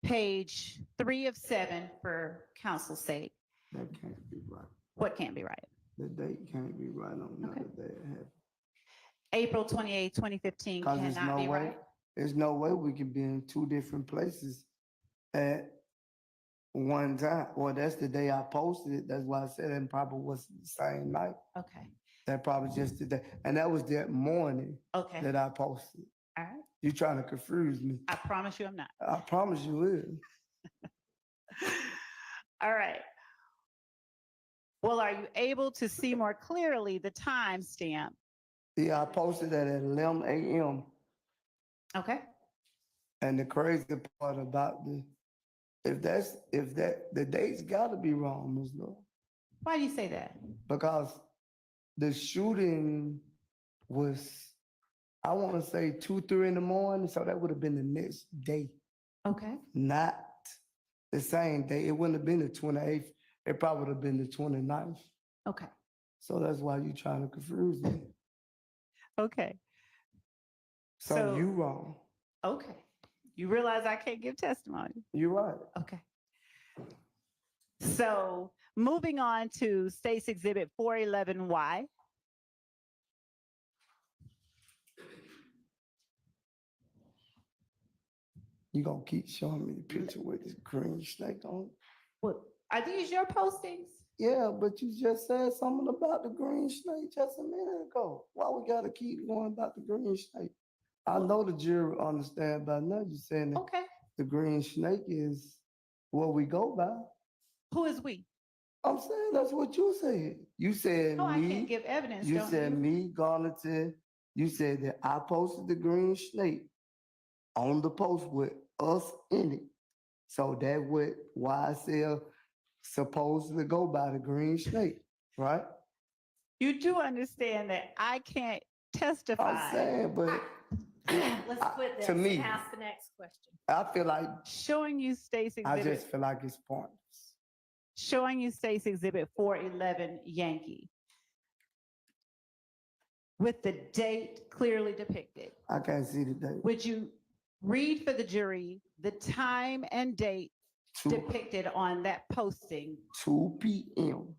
page 3 of 7 for counsel's sake, That can't be right. what can't be right? The date can't be right on another day it happened. April 28, 2015 Cause there's cannot no be way, right? there's no way we could be in two different places at one time. Well, that's the day I posted it. That's why I said it probably was the same night. Okay, That probably just the day. And that was that morning okay, that I posted. all right. You trying to confuse me. I promise you I'm not. I promise you will. All right. Well, are you able to see more clearly the timestamp? Yeah, I posted that at 11 a.m. Okay, And the crazy part about the date's gotta be wrong, Ms. Lord. why do you say that? Because the shooting was, I wanna say 2, 3 in the morning, so that would have been the next day, Okay, not the same day. It wouldn't have been the 28th, it probably would have been the 29th. okay, So that's why you trying to confuse me. okay, So So- you wrong. okay. You realize I can't give testimony? You right. Okay. So moving on to State's Exhibit 411Y. You gonna keep showing me the picture with this green snake on it? What, are these your postings? Yeah, but you just said something about the green snake just a minute ago. Why we gotta keep going about the green snake? I know the jury understand by now. You're saying that Okay. the green snake is what we go by. Who is we? I'm saying that's what you said. You said Oh, I me. can't give evidence, You don't said you? me, Garnett. You said that I posted the green snake on the post with us in it. So that what YSL supposed to go by the green snake, right? You do understand that I can't testify. I'm saying, but Let's quit this to and me, ask the next question. I feel like Showing you State's I Exhibit, just feel like it's pointless. showing you State's Exhibit 411 Yankee. With the date clearly depicted. I can't see the date. Would you read for the jury the time and date depicted on that posting? 2 p.m.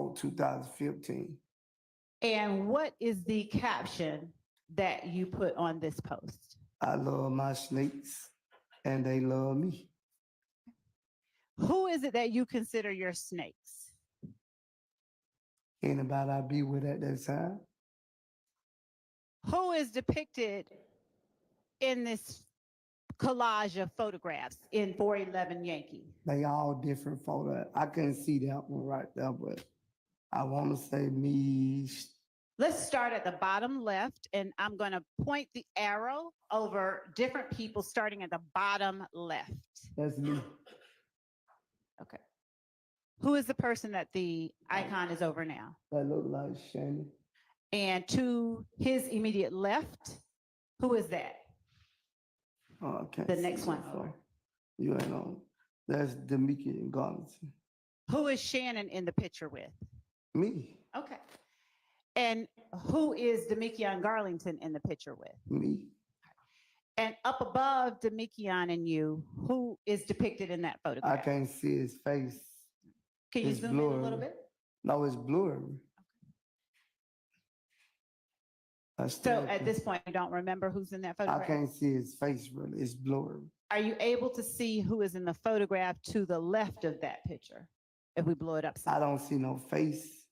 4/24/2015. And what is the caption that you put on this post? I love my snakes and they love me. Who is it that you consider your snakes? Anybody I be with at that time? Who is depicted in this collage of photographs in 411 Yankee? They all different photos. I couldn't see that one right there, but I want to say me. Let's start at the bottom left, and I'm going to point the arrow over different people starting at the bottom left. That's me. Okay. Who is the person that the icon is over now? That look like Shannon. And to his immediate left, who is that? Oh, I can't The see next one. that far. You ain't on. That's Demiki and Garlington. Who is Shannon in the picture with? Me. Okay. And who is Demikion Garlington in the picture with? Me. And up above Demikion and you, who is depicted in that I photograph? can't see his face. Can you It's zoom in a little blurry. bit? No, it's blurry. So at this point, you don't remember who's in that I photograph? can't see his face really. It's blurry. Are you able to see who is in the photograph to the left of that picture? If we blow it up some. I don't see no face.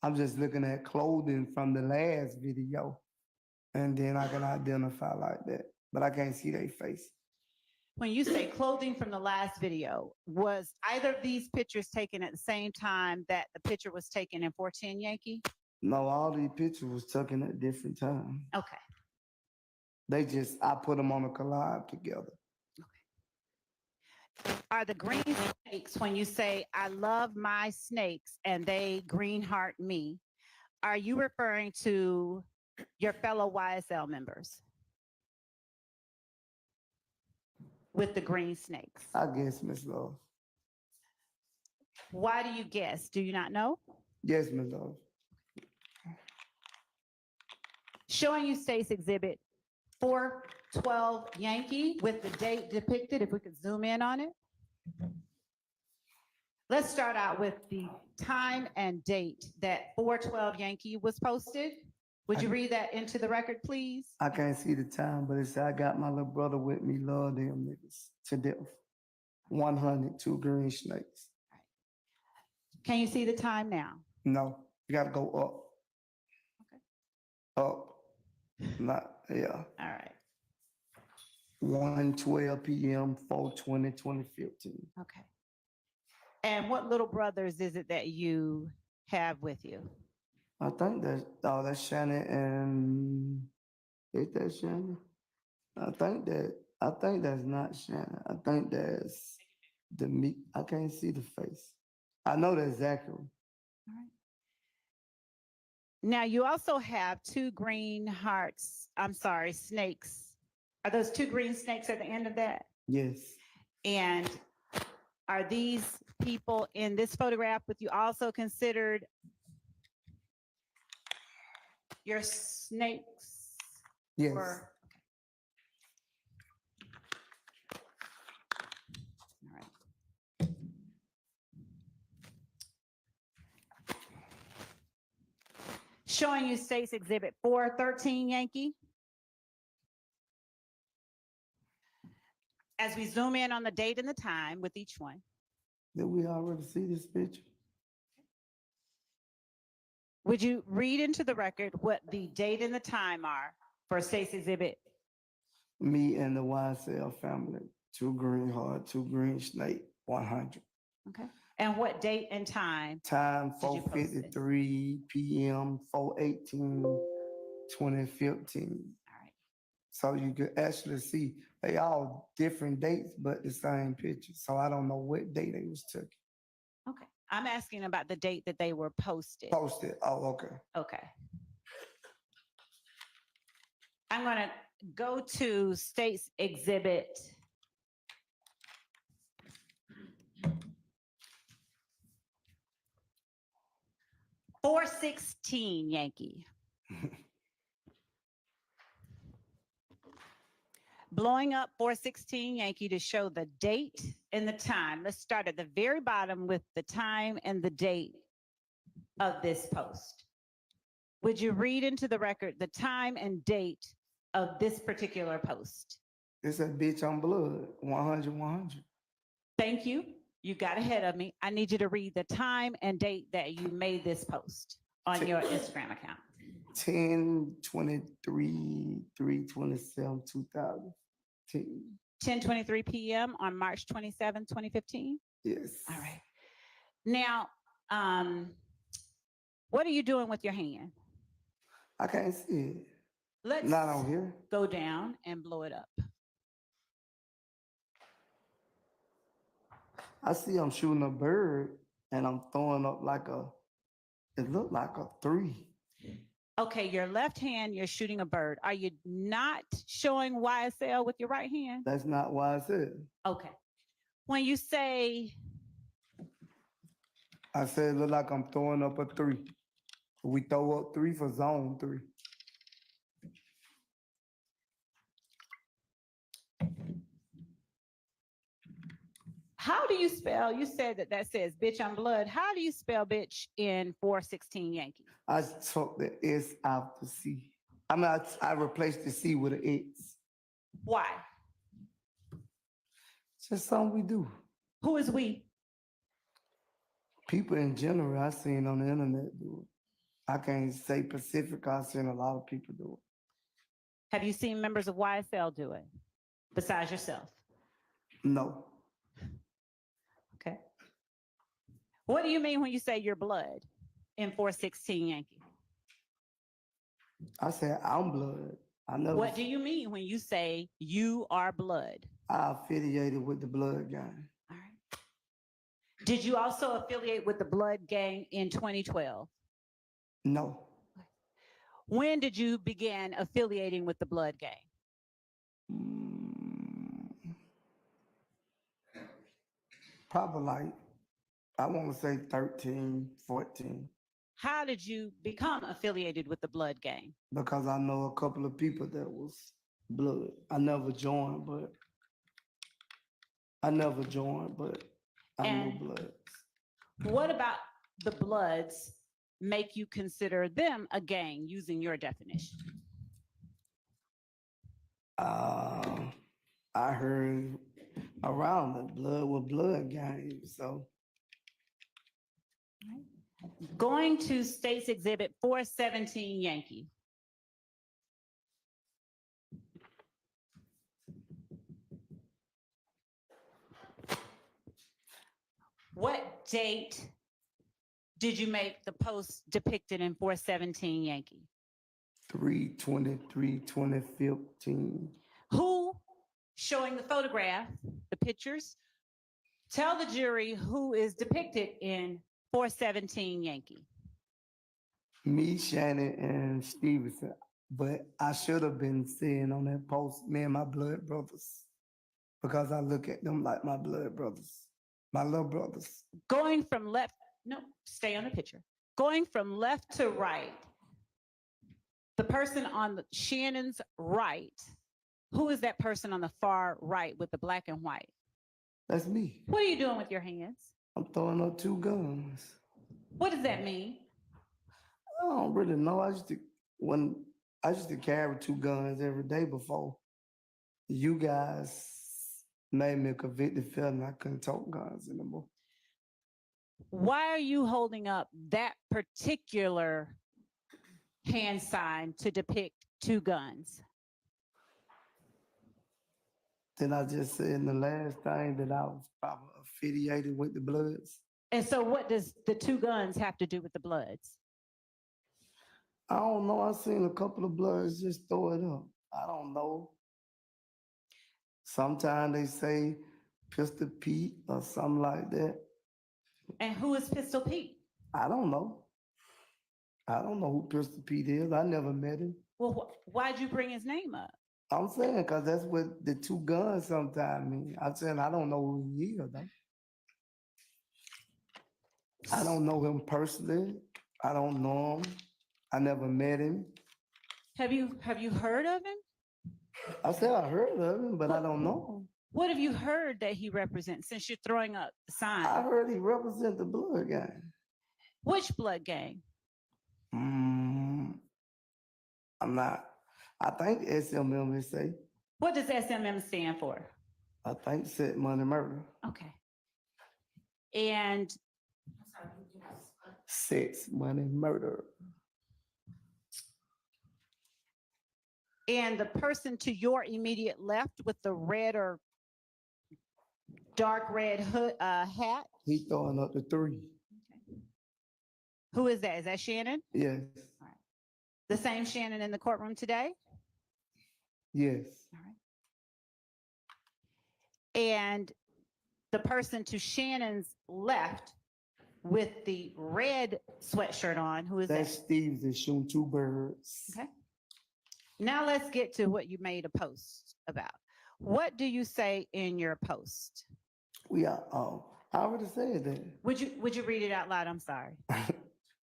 I'm just looking at clothing from the last video. And then I can identify like that. But I can't see their face. When you say clothing from the last video, was either of these pictures taken at the same time that the picture was taken in 410 Yankee? No, all these pictures was taken at different times. Okay. I put them on a collab together. Are the green snakes, when you say, I love my snakes and they green heart me, are you referring to your fellow YSL members with the green snakes? I guess, Miss Love. Why do you guess? Do you not know? Yes, Miss Love. Showing you State's Exhibit 412 Yankee with the date depicted, if we could zoom in on it. Let's start out with the time and date that 412 Yankee was posted. Would you read that into the record, please? I can't see the time, but it said, I got my little brother with me, love them niggas to death. 100, 2 green snakes. Can you see the time now? No, you gotta go up. Okay. Up. Not, yeah. All right. 1:12 p.m., 4/20/2015. Okay. And what little brothers is it that you have with you? I think that's Shannon and is that Shannon? I think that's not Shannon. I think that's I can't see the face. I know that's Zachary. All right. Now you also have 2 green hearts. I'm sorry, snakes. Are those 2 green snakes at the end of that? Yes. And are these people in this photograph with you also considered your snakes? Yes. Or- All right. Showing you State's Exhibit 413 Yankee. As we zoom in on the date and the time with each one. Did we already see this picture? Would you read into the record what the date and the time are for State's Exhibit? Me and the YSL family, 2 green heart, 2 green snake, 100. Okay. And what date and time? Time Did you post it? 4:53 p.m., 4/18/2015. All right. So you could actually see they all different dates, but the same picture. So I don't know what date they was taken. Okay. I'm asking about the date that they were posted. Posted. Oh, okay. Okay. I'm going to go to State's Exhibit 416 Yankee. Blowing up 416 Yankee to show the date and the time. Let's start at the very bottom with the time and the date of this post. Would you read into the record the time and date of this particular post? It's a bitch on blood, 100, 100. Thank you. You got ahead of me. I need you to read the time and date that you made this post on your Instagram account. 10/23/2017. 10:23 p.m. on March 27, 2015? Yes. All right. Now, what are you doing with your hand? I can't see it. Let's Not on here. go down and blow it up. I see I'm shooting a bird and I'm throwing up it looked like a 3. Okay, your left hand, you're shooting a bird. Are you not showing YSL with your right hand? That's not why I said. Okay. When you say, I said it look like I'm throwing up a 3. We throw up 3 for zone 3. how do you spell, you said that says bitch on blood. How do you spell bitch in 416 Yankee? I took the S out the C. I replaced the C with an X. Why? It's just something we do. Who is we? People in general, I seen on the internet do it. I can't say Pacific, I've seen a lot of people do it. Have you seen members of YSL do it besides yourself? No. Okay. What do you mean when you say your blood in 416 Yankee? I said I'm blood. I never, What do you mean when you say you are blood? I affiliated with the blood gang. All right. Did you also affiliate with the blood gang in 2012? No, When did you begin affiliating with the blood gang? probably like, I want to say 13, 14, How did you become affiliated with the blood gang? because I know a couple of people that was blood. I never joined, but I knew And- blood. What about the Bloods make you consider them a gang using your definition? I heard around the blood with blood gang, so Going to State's Exhibit 417 Yankee. What date did you make the post depicted in 417 Yankee? 3/23/2015. Who, showing the photograph, the pictures, tell the jury who is depicted in 417 Yankee. Me, Shannon, and Stevenson. But I should have been saying on that post, me and my blood brothers, because I look at them like my blood brothers, my little brothers. Going from left, no, stay on the picture. Going from left to right, the person on Shannon's right, who is that person on the far right with the black and white? That's me. What are you doing with your hands? I'm throwing up 2 guns. What does that mean? I don't really know. I used to carry 2 guns every day before you guys made me a convicted felon. I couldn't tote guns anymore. Why are you holding up that particular hand sign to depict 2 guns? Then I just said in the last thing that I was probably affiliated with the Bloods. And so what does the 2 guns have to do with the Bloods? I don't know. I seen a couple of Bloods just throw it up. I don't know. Sometimes they say Pistol Pete or something like that. And who is Pistol Pete? I don't know. I don't know who Pistol Pete is. I never met him. Well, why'd you bring his name up? I'm saying because that's what the 2 guns sometimes mean. I'm saying I don't know who he is, though. I don't know him personally. I don't know him. I never met him. Have you heard of him? I said I heard of him, but I don't know him. What have you heard that he represents since you're throwing up the sign? I heard he represents the blood gang. Which blood gang? I'm not. I think SMM is say. What does SMM stand for? I think Set Money Murder. Okay. And Sex, money, murder. And the person to your immediate left with the red or dark red hood hat, He throwing up the 3. who is that? Is that Shannon? Yes. The same Shannon in the courtroom today? Yes. And the person to Shannon's left with the red sweatshirt on, who is That's that? Steve's is shooting 2 birds. Okay. Now let's get to what you made a post about. What do you say in your post? We are. I already said that. Would you read it out loud? I'm sorry.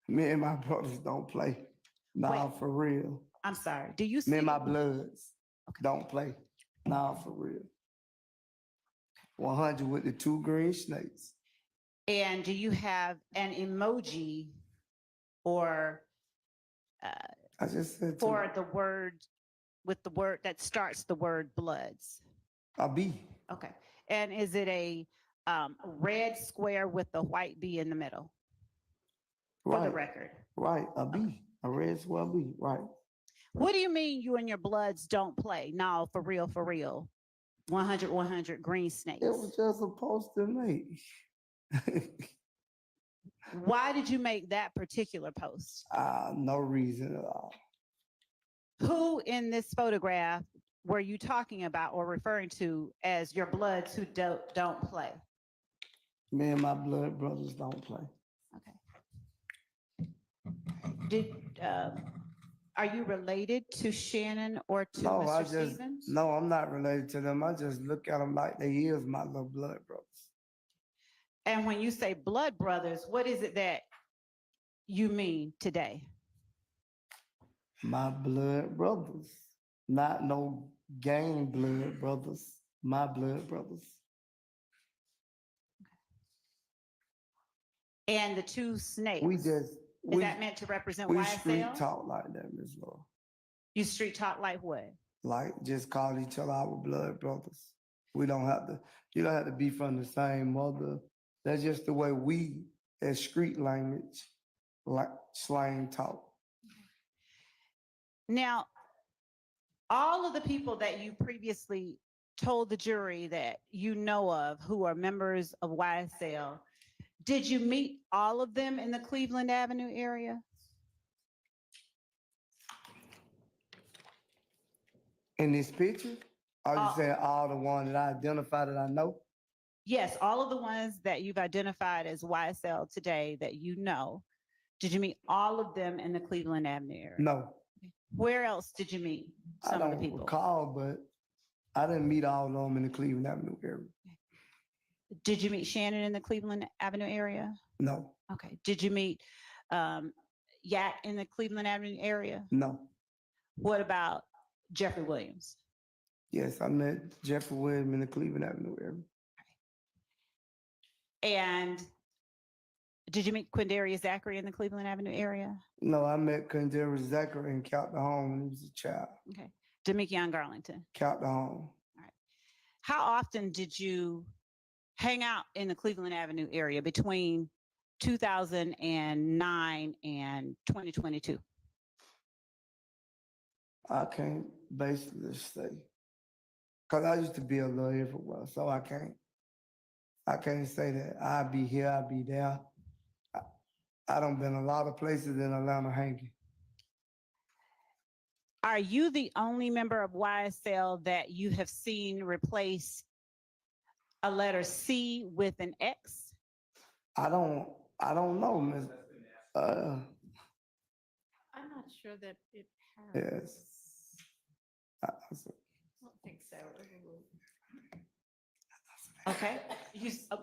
Me and my brothers don't play. Nah, Wait. for real. I'm sorry. Do you Me see? and my bloods don't play. Nah, for real. 100 with the 2 green snakes. And do you have an emoji or I just said for the word with the word that starts the word bloods? a B. Okay. And is it a red square with the white B in the middle? For the Right. record. Right, a B. A red square B. Right. What do you mean you and your bloods don't play? No, for real, for real. 100 green snakes. It was just a post to make. Why did you make that particular post? No reason at all. Who in this photograph were you talking about or referring to as your bloods who don't play? Me and my blood brothers don't play. Are you related to Shannon or to No, Mr. Stevens? no, I'm not related to them. I just look at them like they is my little blood brothers. And when you say blood brothers, what is it that you mean today? My blood brothers, not no gang blood brothers, my blood brothers. And the two snakes? Is that meant to represent we YSL? street talk like that, Ms. Laura. You street talk like what? Like just call each other our blood brothers. We don't have to, you don't have to be from the same mother. That's just the way we, as street language, like slang talk. Now, all of the people that you previously told the jury that you know of who are members of YSL, did you meet all of them in the Cleveland Avenue area? In this picture, are you saying all the ones that I identified that I know? Yes, all of the ones that you've identified as YSL today that you know. Did you meet all of them in the Cleveland Avenue area? No. Where else did you meet some I of the don't people? recall, but I didn't meet all of them in the Cleveland Avenue area. Did you meet Shannon in the Cleveland Avenue area? No. Okay. Did you meet Yak in the Cleveland Avenue area? No. What about Jeffrey Williams? Yes, I met Jeffrey Williams in the Cleveland Avenue area. And did you meet Quindarius Zachary in the Cleveland Avenue area? No, I met Quindarius Zachary in Captain Home when he was a child. Okay. Demekion Garlington. Captain Home. How often did you hang out in the Cleveland Avenue area between 2009 and 2022? I can't basically say. Because I used to be a little everywhere, so I can't say that I'll be here, I'll be there. I done been a lot of places in Atlanta hanging. Are you the only member of YSL that you have seen replace a letter C with an X? I don't know, Ms. I'm not sure that it has. Yes. I don't think so. Okay.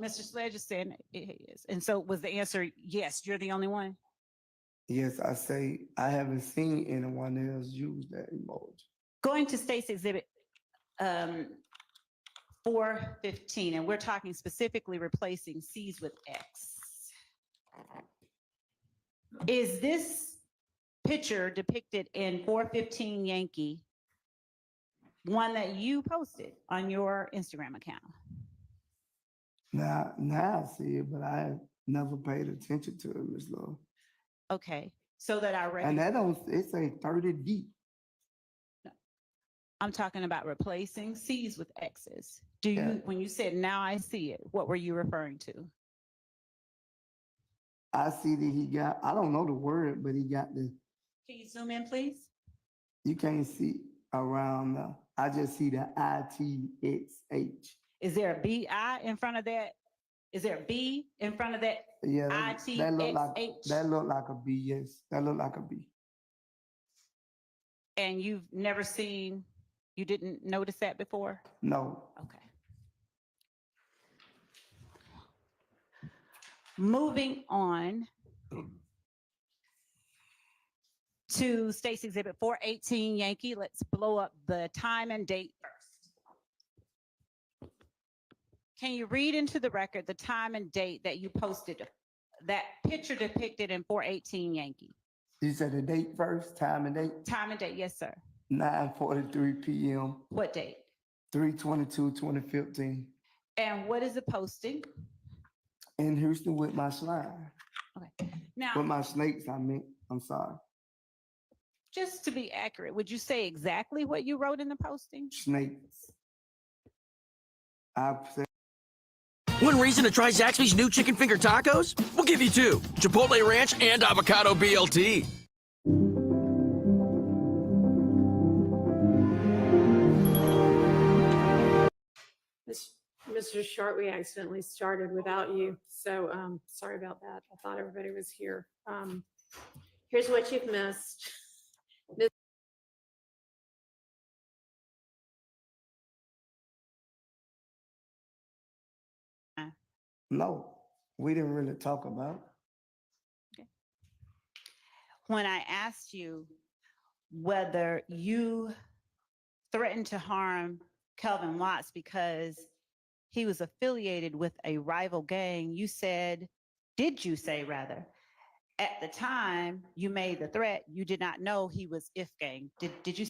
Mr. Sledge is saying it is. And so was the answer, yes, you're the only one? Yes, I say I haven't seen anyone else use that emoji. Going to State's Exhibit 415, and we're talking specifically replacing C's with X. Is this picture depicted in 415 Yankee one that you posted on your Instagram account? Now I see it, but I never paid attention to it, Ms. Laura. Okay, so that I And that don't, it say 30 deep. I'm talking about replacing C's with X's. Do you, Yeah. when you said now I see it, what were you referring to? I see that he got, I don't know the word, but he got the, Can you zoom in, please? you can't see around, I just see the ITXH. Is there a BI in front of that? Is there a B in front of that? Yeah, that look like a B, yes. That look like a B. And you've never seen, you didn't notice that before? No. Okay. Moving on to State's Exhibit 418 Yankee. Let's blow up the time and date first. Can you read into the record the time and date that you posted, that picture depicted in 418 Yankee? You said the date first, time and date? Time and date, yes, sir. 9:43 p.m. What date? 3/22/2015. And what is the posting? In Houston with my slime. Okay. Now, With my snakes, I meant, I'm sorry. just to be accurate, would you say exactly what you wrote in the posting? Snakes. I said, One reason to try Zaxby's new chicken finger tacos? We'll give you two, Chipotle Ranch and Avocado BLT. Mr. Short, we accidentally started without you, so sorry about that. I thought everybody was here. Here's what you've missed. No, we didn't really talk about it. When I asked you whether you threatened to harm Kelvin Watts because he was affiliated with a rival gang, you said, did you say rather, at the time you made the threat, you did not know he was If gang. Did you?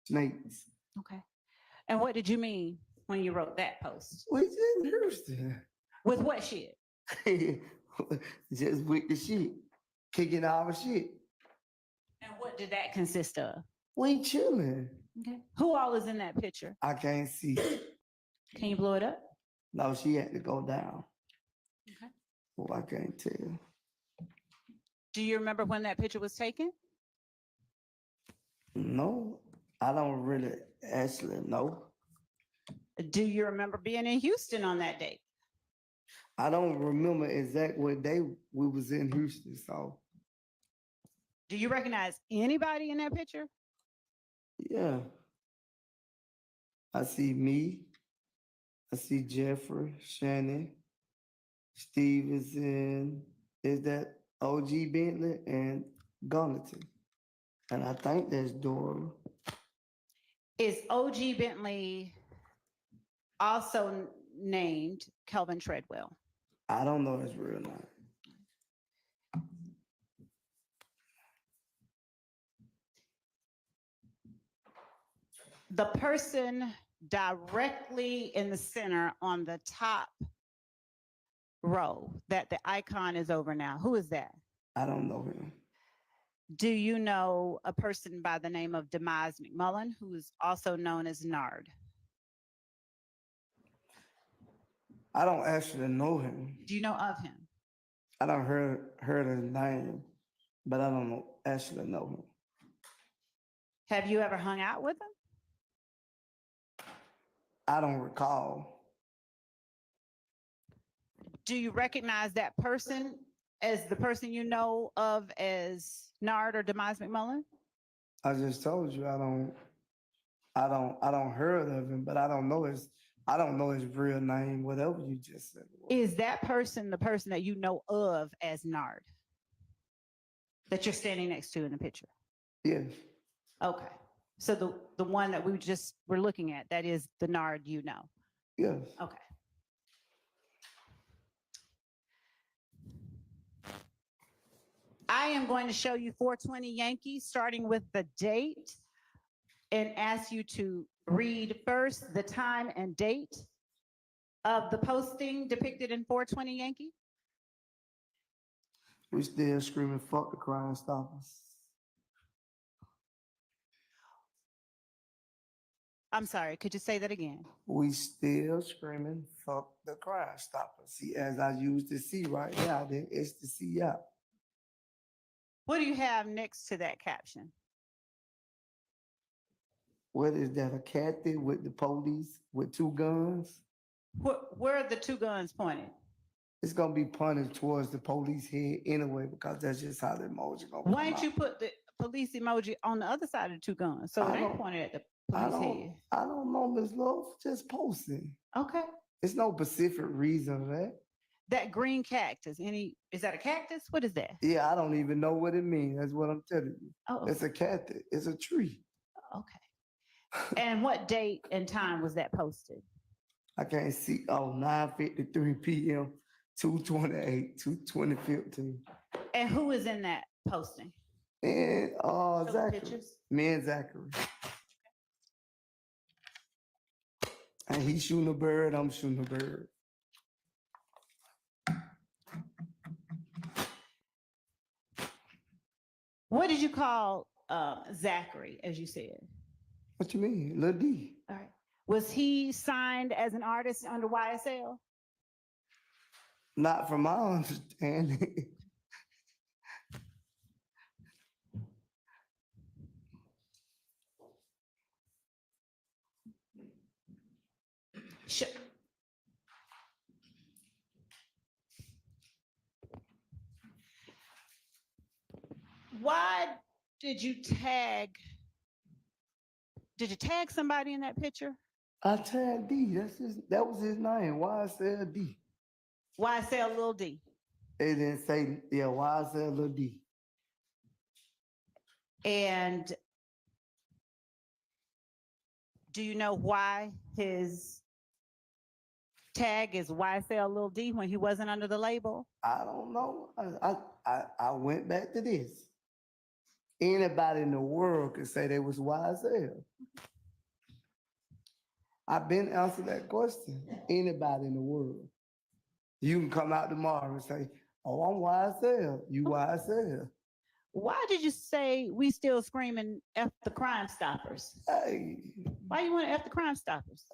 Snakes. Okay. And what did you mean when you wrote that post? We just Houston. With what shit? Just with the shit. Kicking our shit. And what did that consist of? We chilling. Okay. Who all is in that picture? I can't see. Can you blow it up? No, she had to go down. Okay. Well, I can't tell. Do you remember when that picture was taken? No, I don't really actually know. Do you remember being in Houston on that date? I don't remember exact what day we was in Houston, so. Do you recognize anybody in that picture? Yeah. I see me. I see Jeffrey, Shannon, Stevenson. Is that OG Bentley and Gunnington? And I think that's Dora. Is OG Bentley also named Kelvin Treadwell? I don't know his real name. The person directly in the center on the top row that the icon is over now, who is that? I don't know him. Do you know a person by the name of Demise McMullen, who is also known as Nard? I don't actually know him. Do you know of him? I don't heard his name, but I don't actually know him. Have you ever hung out with him? I don't recall. Do you recognize that person as the person you know of as Nard or Demise McMullen? I just told you I don't heard of him, but I don't know his real name, whatever you just said. Is that person the person that you know of as Nard? That you're standing next to in the picture? Yes. Okay. So the one that we just were looking at, that is the Nard you know? Yes. Okay. I am going to show you 420 Yankee, starting with the date, and ask you to read first the time and date of the posting depicted in 420 Yankee. We still screaming, fuck the Crime Stoppers. I'm sorry, could you say that again? We still screaming, fuck the Crime Stopper. See, as I use the C right now, then it's the C out. What do you have next to that caption? What is that, a cat there with the police with two guns? Where are the two guns pointed? It's gonna be pointed towards the police head anyway, because that's just how the emoji gonna come Why didn't out. you put the police emoji on the other side of the two guns? So I it ain't don't- pointed at the I police don't, head. I don't know, Ms. Love, just posting. Okay. It's no specific reason for that. That green cactus, is that a cactus? What is that? Yeah, I don't even know what it means. That's what I'm telling you. Oh, It's a cactus. It's a tree. Okay. And what date and time was that posted? I can't see. Oh, 9:53 p.m., 2/28, 2/2015. And who is in that posting? And Show the Zachary. pictures. Me and Zachary. And he's shooting a bird, I'm shooting a bird. What did you call Zachary, as you said? What you mean? Lil D. All right. Was he signed as an artist under YSL? Not from my understanding. Sure. Why did you tag somebody in that picture? I tagged D. That was his name. YSL D. YSL Lil D. It didn't say, yeah, YSL Lil D. And do you know why his tag is YSL Lil D when he wasn't under the label? I don't know. I went back to this. Anybody in the world could say they was YSL. I've been answered that question. Anybody in the world. You can come out tomorrow and say, oh, I'm YSL. You YSL. Why did you say we still screaming F the Crime Stoppers? Hey. Why you want to F the Crime Stoppers?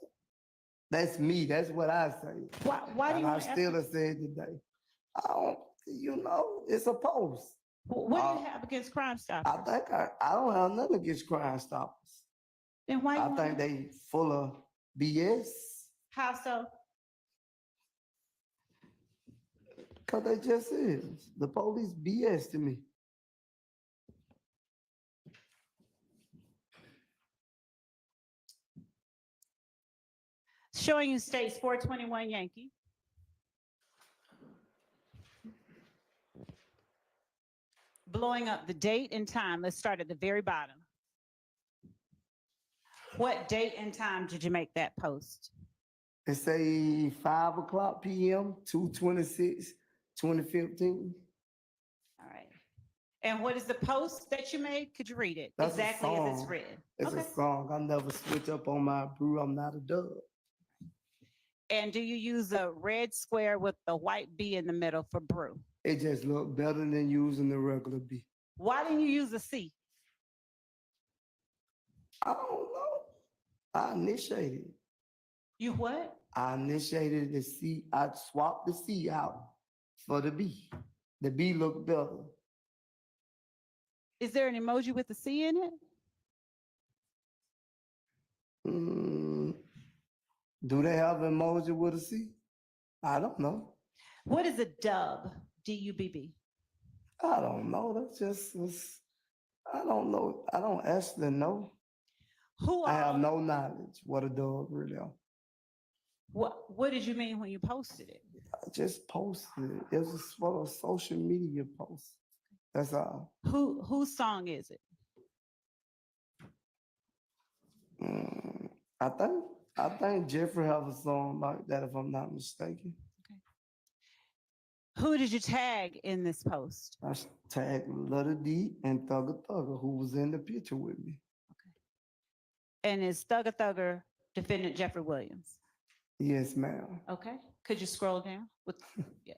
That's me. That's what I say. Why do and you I want to still have said today. I don't, it's a post. What do you have against Crime Stoppers? I think I don't have nothing against Crime Stoppers. Then why? I think they full of BS. How so? Because they just is. The police BS to me. Showing you states 421 Yankee. Blowing up the date and time. Let's start at the very bottom. What date and time did you make that post? It say 5:00 p.m., 2/26/2015. All right. And what is the post that you made? Could you read it That's a exactly as it's song. written? It's a song. I never switch up on my brew. I'm not a dub. And do you use a red square with the white B in the middle for brew? It just look better than using the regular B. Why didn't you use a C? I don't know. I initiated it. You what? I initiated the C. I swapped the C out for the B. The B looked better. Is there an emoji with the C in it? Do they have an emoji with a C? I don't know. What is a dub? D-U-B-B. I don't know. That's just, I don't know. I don't actually know. I have no knowledge what a dog really are. What did you mean when you posted it? I just posted it. It was for a social media post. That's all. Whose song is it? I think Jeffrey have a song like that, if I'm not mistaken. Who did you tag in this post? I tagged Little D and Thugger Thugger, who was in the picture with me. And is Thugger Thugger defendant Jeffrey Williams? Yes, ma'am. Okay. Could you scroll down? Yeah.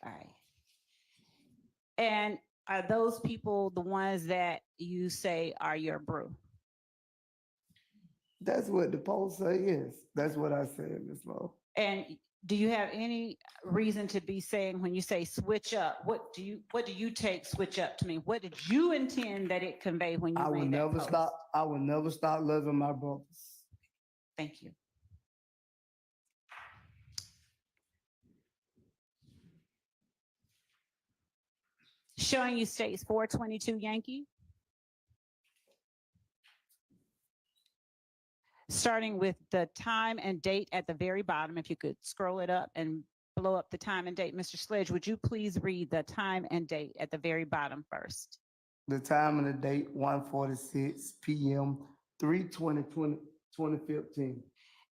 All right. And are those people the ones that you say are your brew? That's what the post say, yes. That's what I said, Ms. Lowe. And do you have any reason to be saying when you say switch up, what do you take switch up to mean? What did you intend that it convey when you I will made that never post? stop, I will never stop loving my brothers. Thank you. Showing you states 422 Yankee. Starting with the time and date at the very bottom, if you could scroll it up and blow up the time and date. Mr. Sledge, would you please read the time and date at the very bottom first? The time and the date, 1:46 PM, 3/20/2015.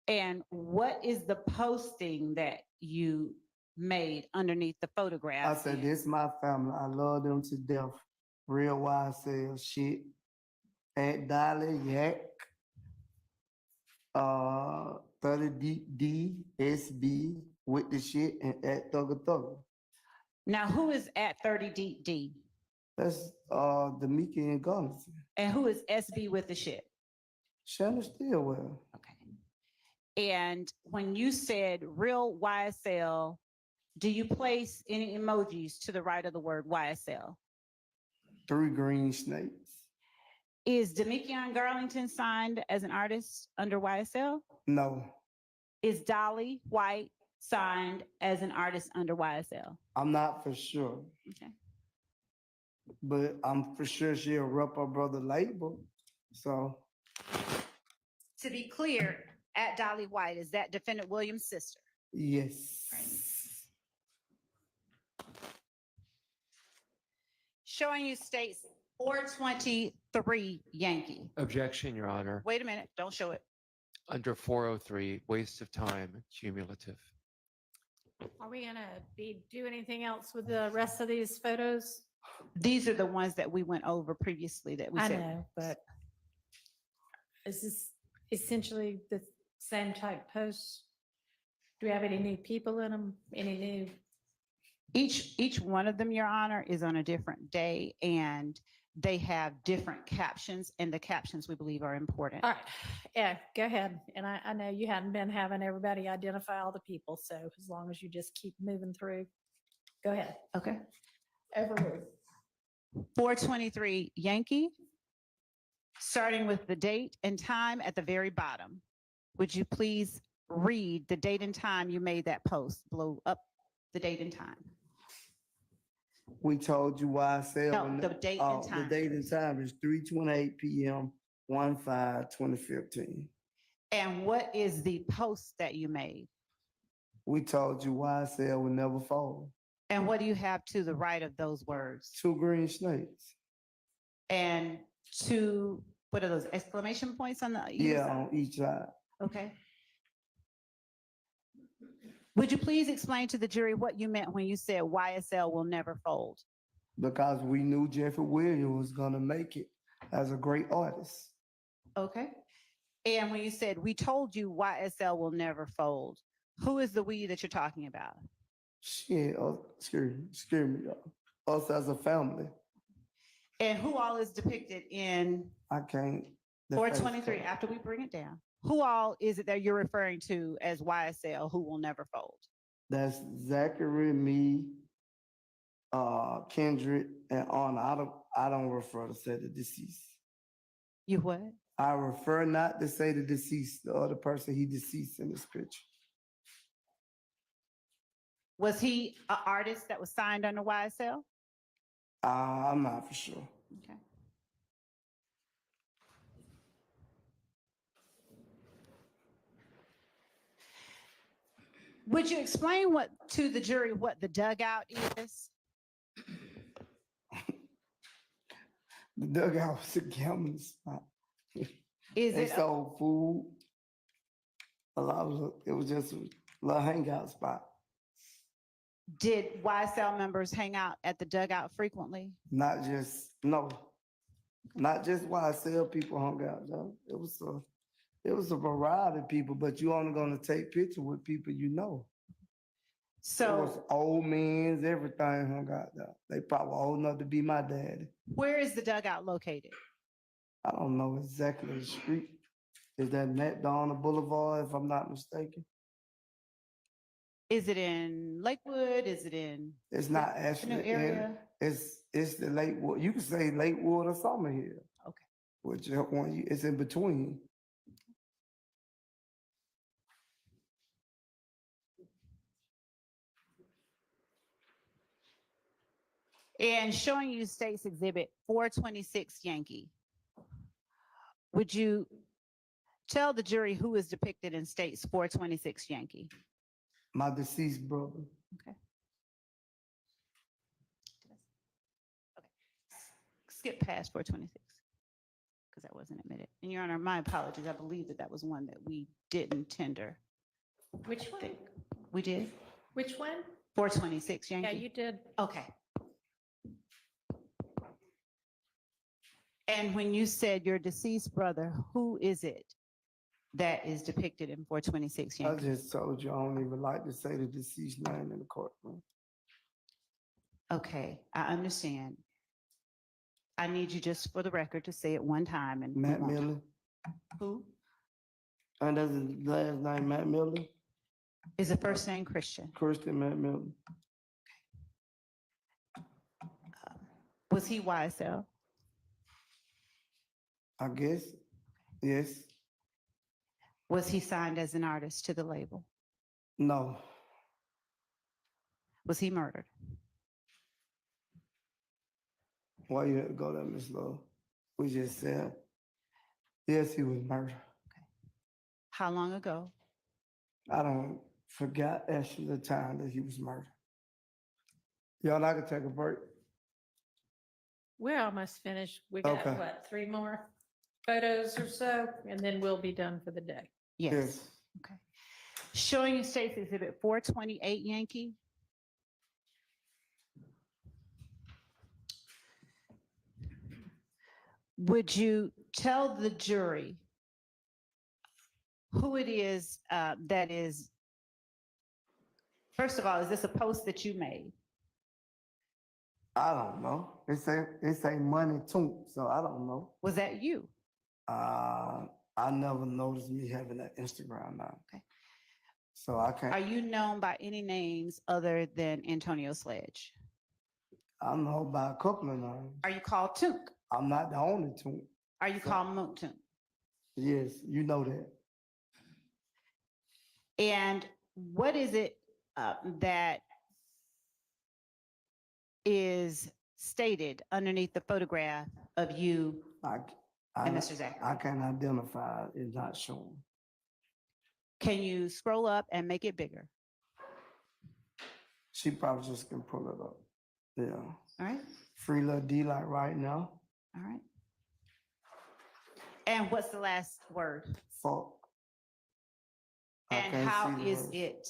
And what is the posting that you made underneath the I photograph? said, this my family. I love them to death. Real YSL shit. At Dolly Yak. 30 DSB with the shit and at Thugger Thugger. Now, who is at 30 D? That's the Mickey and Gunnison. And who is SB with the shit? Shannon Stillwell. And when you said real YSL, do you place any emojis to the right of the word YSL? 3 green snakes. Is Demikion Garlington signed as an artist under YSL? No, Is Dolly White signed as an artist under YSL? I'm not for sure. Okay. But I'm for sure she'll rep her brother label. So To be clear, at Dolly White, is that Defendant Williams' sister? yes. Showing you states 423 Yankee. Objection, Your Honor. Wait a minute, don't show it. Under 403, waste of time, cumulative. Are we gonna do anything else with the rest of these photos? These are the ones that we went over previously that we I said. know, but is this essentially the same type posts? Do we have any new people in them? Any new? Each one of them, Your Honor, is on a different day and they have different captions, and the captions we believe are important. All right, yeah, go ahead. And I know you hadn't been having everybody identify all the people, so as long as you just keep moving through, go ahead. Okay. Overruled. 423 Yankee, starting with the date and time at the very bottom. Would you please read the date and time you made that post? Blow up the date and time. We told you YSL. No, the date and The time. date and time is 3:28 PM, 1/5/2015. And what is the post that you made? We told you YSL would never fall. And what do you have to the right of those words? 2 green snakes. And two, what are those exclamation points on the? either Yeah, side? on each side. Okay. Would you please explain to the jury what you meant when you said YSL will never fold? Because we knew Jeffrey Williams was gonna make it as a great artist. Okay. And when you said, we told you YSL will never fold, who is the we that you're talking about? Shit, excuse me, y'all. Us as a family. And who all is depicted in I can't. the 423 face- after we bring it down? Who all is it that you're referring to as YSL who will never fold? That's Zachary, me, Kendrick, and Anna. I don't refer to say the deceased. You what? I refer not to say the deceased, the other person he deceased in this picture. Was he an artist that was signed under YSL? I'm not for sure. Okay. Would you explain to the jury what the dugout is? The dugout was a gambling spot. Is They it? sold food. It was just a little hangout spot. Did YSL members hang out at the dugout frequently? Not just YSL people hung out, though. It was a variety of people, but you only gonna take pictures with people you know. It was So old men, everything hung out there. They probably old enough to be my daddy. where is the dugout located? I don't know exactly the street. Is that McDonald Boulevard, if I'm not mistaken? Is it in Lakewood? Is it in? It's not the actually in, area? it's the Lakewood, you can say Lakewood or Summerhill. Okay. Which one, it's in between. And showing you State's Exhibit 426 Yankee. Would you tell the jury who is depicted in State's 426 Yankee? My deceased brother. Okay. Skip past 426 because that wasn't admitted. And Your Honor, my apologies. I believe that was one that we didn't tender. Which one? We did? Which one? 426 Yankee? Yeah, you did. Okay. And when you said your deceased brother, who is it that is depicted in 426 I Yankee? just told you I don't even like to say the deceased name in the courtroom. Okay, I understand. I need you just for the record to say it one time and Matt move on. Miller. Who? And that's his last name, Matt Miller. Is the first name Christian? Christian Matt Miller. Was he YSL? I guess, yes. Was he signed as an artist to the label? No. Was he murdered? Why you had to go there, Miss Lowe? We just said, yes, he was murdered. How long ago? I don't forget actually the time that he was murdered. Y'all, I could take a break. We're almost finished. We got, Okay. what, 3 more photos or so, and then we'll be done for the day. Yes. Okay. Showing you State's Exhibit 428 Yankee. Would you tell the jury who it is that is, first of all, is this a post that you made? I don't know. It say money too, so I don't know. Was that you? I never noticed me having an Instagram now. Okay. So I can't. Are you known by any names other than Antonio Sledge? I know by a couple of names. Are you called Took? I'm not the only two. Are you called Mook Took? Yes, you know that. And what is it that is stated underneath the photograph of you and Mr. Zachary? I can't identify. It's not shown. Can you scroll up and make it bigger? She probably just can pull it up. Yeah. All right. Free little D like right now. All right. And what's the last word? Fuck. I And can't how see the is words. it?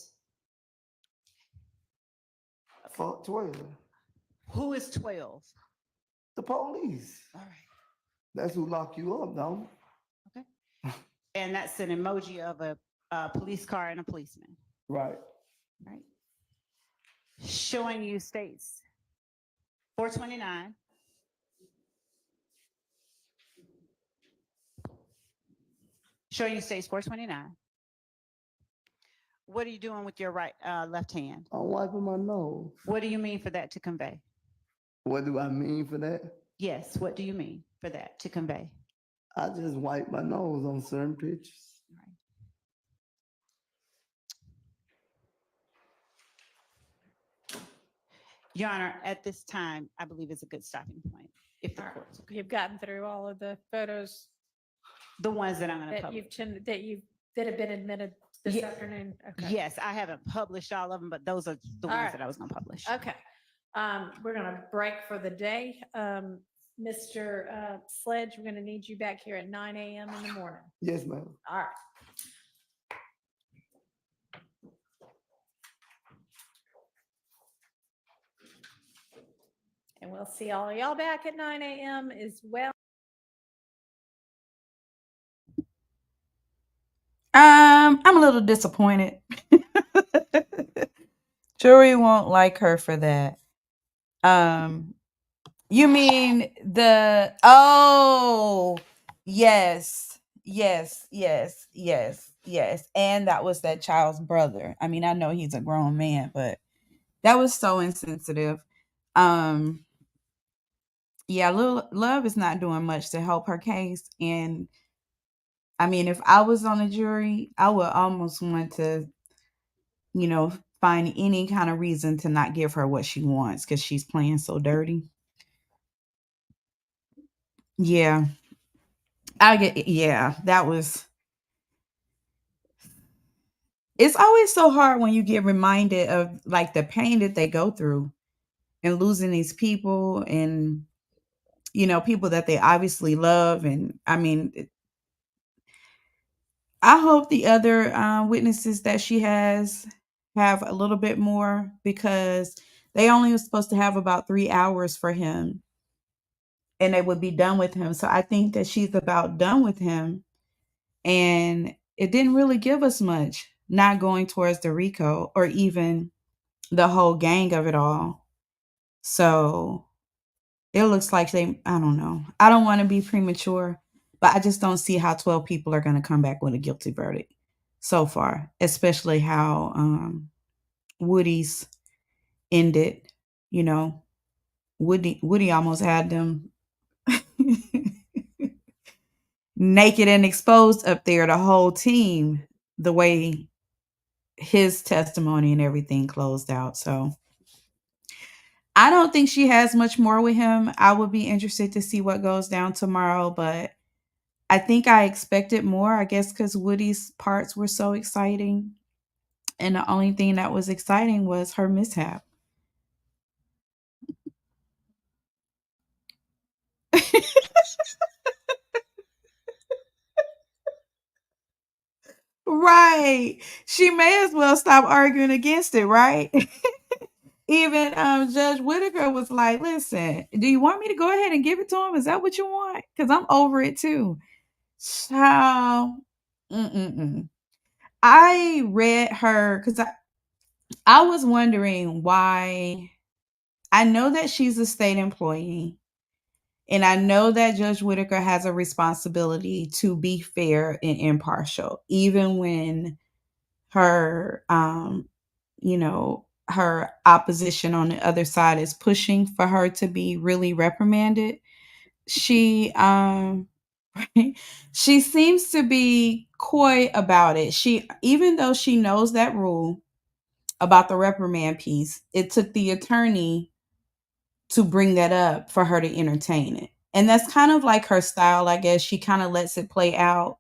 Fuck 12. Who is 12? The police. All right. That's who lock you up, though. Okay. And that's an emoji of a police car and a policeman. Right. Right. Showing you States 429. Showing you States 429. What are you doing with your left hand? I'm wiping my nose. What do you mean for that to convey? What do I mean for that? Yes, what do you mean for that to convey? I just wipe my nose on certain pictures. Your Honor, at this time, I believe it's a good stopping point. If the court's okay. You've gotten through all of the photos The ones that I'm going to that publish. that have been admitted this Yeah. afternoon. Okay. Yes, I haven't published all of them, but those are the All ones right. that I was going to publish. Okay. We're going to break for the day. Mr. Sledge, we're going to need you back here at 9 a.m. in the morning. Yes, ma'am. All right. And we'll see all of y'all back at 9 a.m. as well. I'm a little disappointed. Jury won't like her for that. You mean oh, yes. Yes, yes, yes, yes. And that was that child's brother. I mean, I know he's a grown man, but that was so insensitive. Um, yeah, Love is not doing much to help her case. And I mean, if I was on a jury, I would almost want to, you know, find any kind of reason to not give her what she wants because she's playing so dirty. Yeah, yeah, that was, it's always so hard when you get reminded of like the pain that they go through and losing these people and, people that they obviously love. And I mean, I hope the other witnesses that she has have a little bit more because they only were supposed to have about 3 hours for him and they would be done with him. So I think that she's about done with him. And it didn't really give us much, not going towards the RICO or even the whole gang of it all. So it looks like I don't know. I don't want to be premature, but I just don't see how 12 people are going to come back with a guilty verdict so far, especially how Woody's ended. You know, Woody almost had them naked and exposed up there, the whole team, the way his testimony and everything closed out. So I don't think she has much more with him. I would be interested to see what goes down tomorrow, but I think I expected more, I guess, because Woody's parts were so exciting. And the only thing that was exciting was her mishap. Right. She may as well stop arguing against it, right? Even Judge Whitaker was like, listen, do you want me to go ahead and give it to him? Is that what you want? Because I'm over it too. So, I read her because I was wondering why. I know that she's a state employee, and I know that Judge Whitaker has a responsibility to be fair and impartial, even when her, her opposition on the other side is pushing for her to be really reprimanded. She, she seems to be coy about it. Even though she knows that rule about the reprimand piece, it took the attorney to bring that up for her to entertain it. And that's kind of like her style, I guess. She kind of lets it play out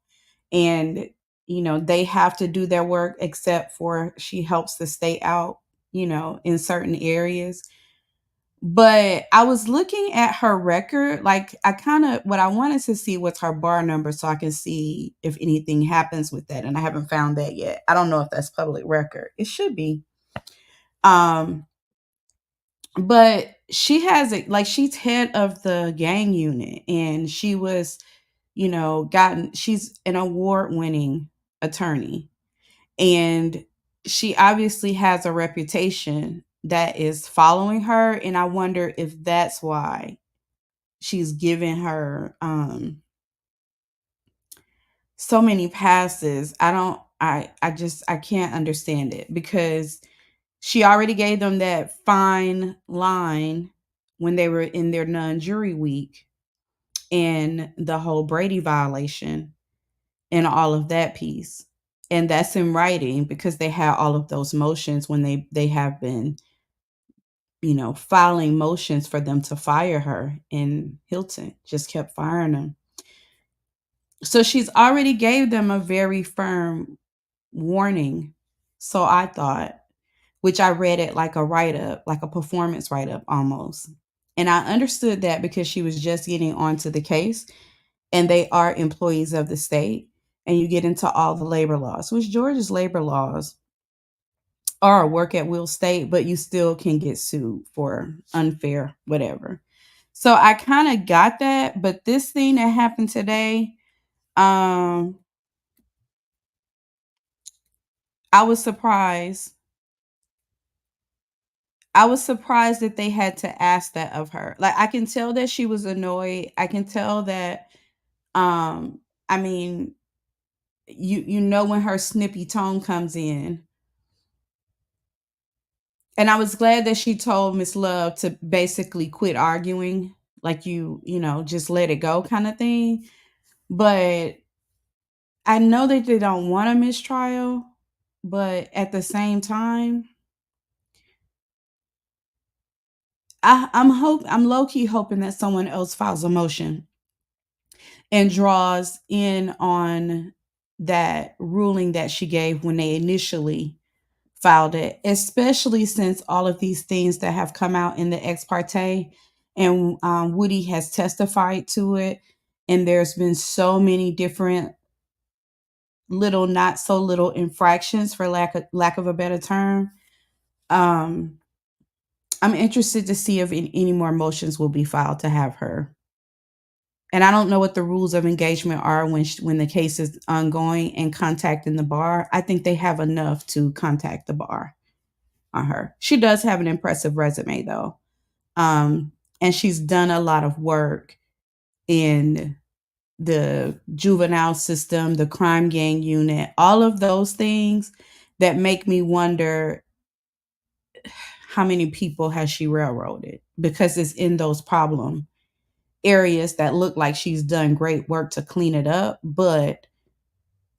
and they have to do their work except for she helps the state out, in certain areas. But I was looking at her record, like what I wanted to see was her bar number so I can see if anything happens with that. And I haven't found that yet. I don't know if that's public record. It should be. But she has it like she's head of the gang unit and she was, she's an award-winning attorney and she obviously has a reputation that is following her and I wonder if that's why she's given her so many passes. I can't understand it because she already gave them that fine line when they were in their non-jury week and the whole Brady violation and all of that piece. And that's in writing because they had all of those motions when they have been, filing motions for them to fire her, and Hilton just kept firing them. So she's already gave them a very firm warning. So I thought, which I read it like a write-up, like a performance write-up almost. And I understood that because she was just getting onto the case and they are employees of the state. And you get into all the labor laws, which Georgia's labor laws are a work at will state, but you still can get sued for unfair whatever. So I kind of got that, but this thing that happened today, I was surprised. I was surprised that they had to ask that of her. Like I can tell that she was annoyed. I can tell that I mean, you know when her snippy tone comes in. And I was glad that she told Miss Love to basically quit arguing, like you know, just let it go kind of thing. But I know that they don't want a mistrial, but at the same time, I'm low key hoping that someone else files a motion and draws in on that ruling that she gave when they initially filed it, especially since all of these things that have come out in the ex parte and Woody has testified to it. And there's been so many different little, not so little infractions, for lack of a better term. Um, I'm interested to see if any more motions will be filed to have her. And I don't know what the rules of engagement are when the case is ongoing and contacting the bar. I think they have enough to contact the bar on her. She does have an impressive resume though. And she's done a lot of work in the juvenile system, the crime gang unit, all of those things that make me wonder how many people has she railroaded, because it's in those problem areas that look like she's done great work to clean it up. But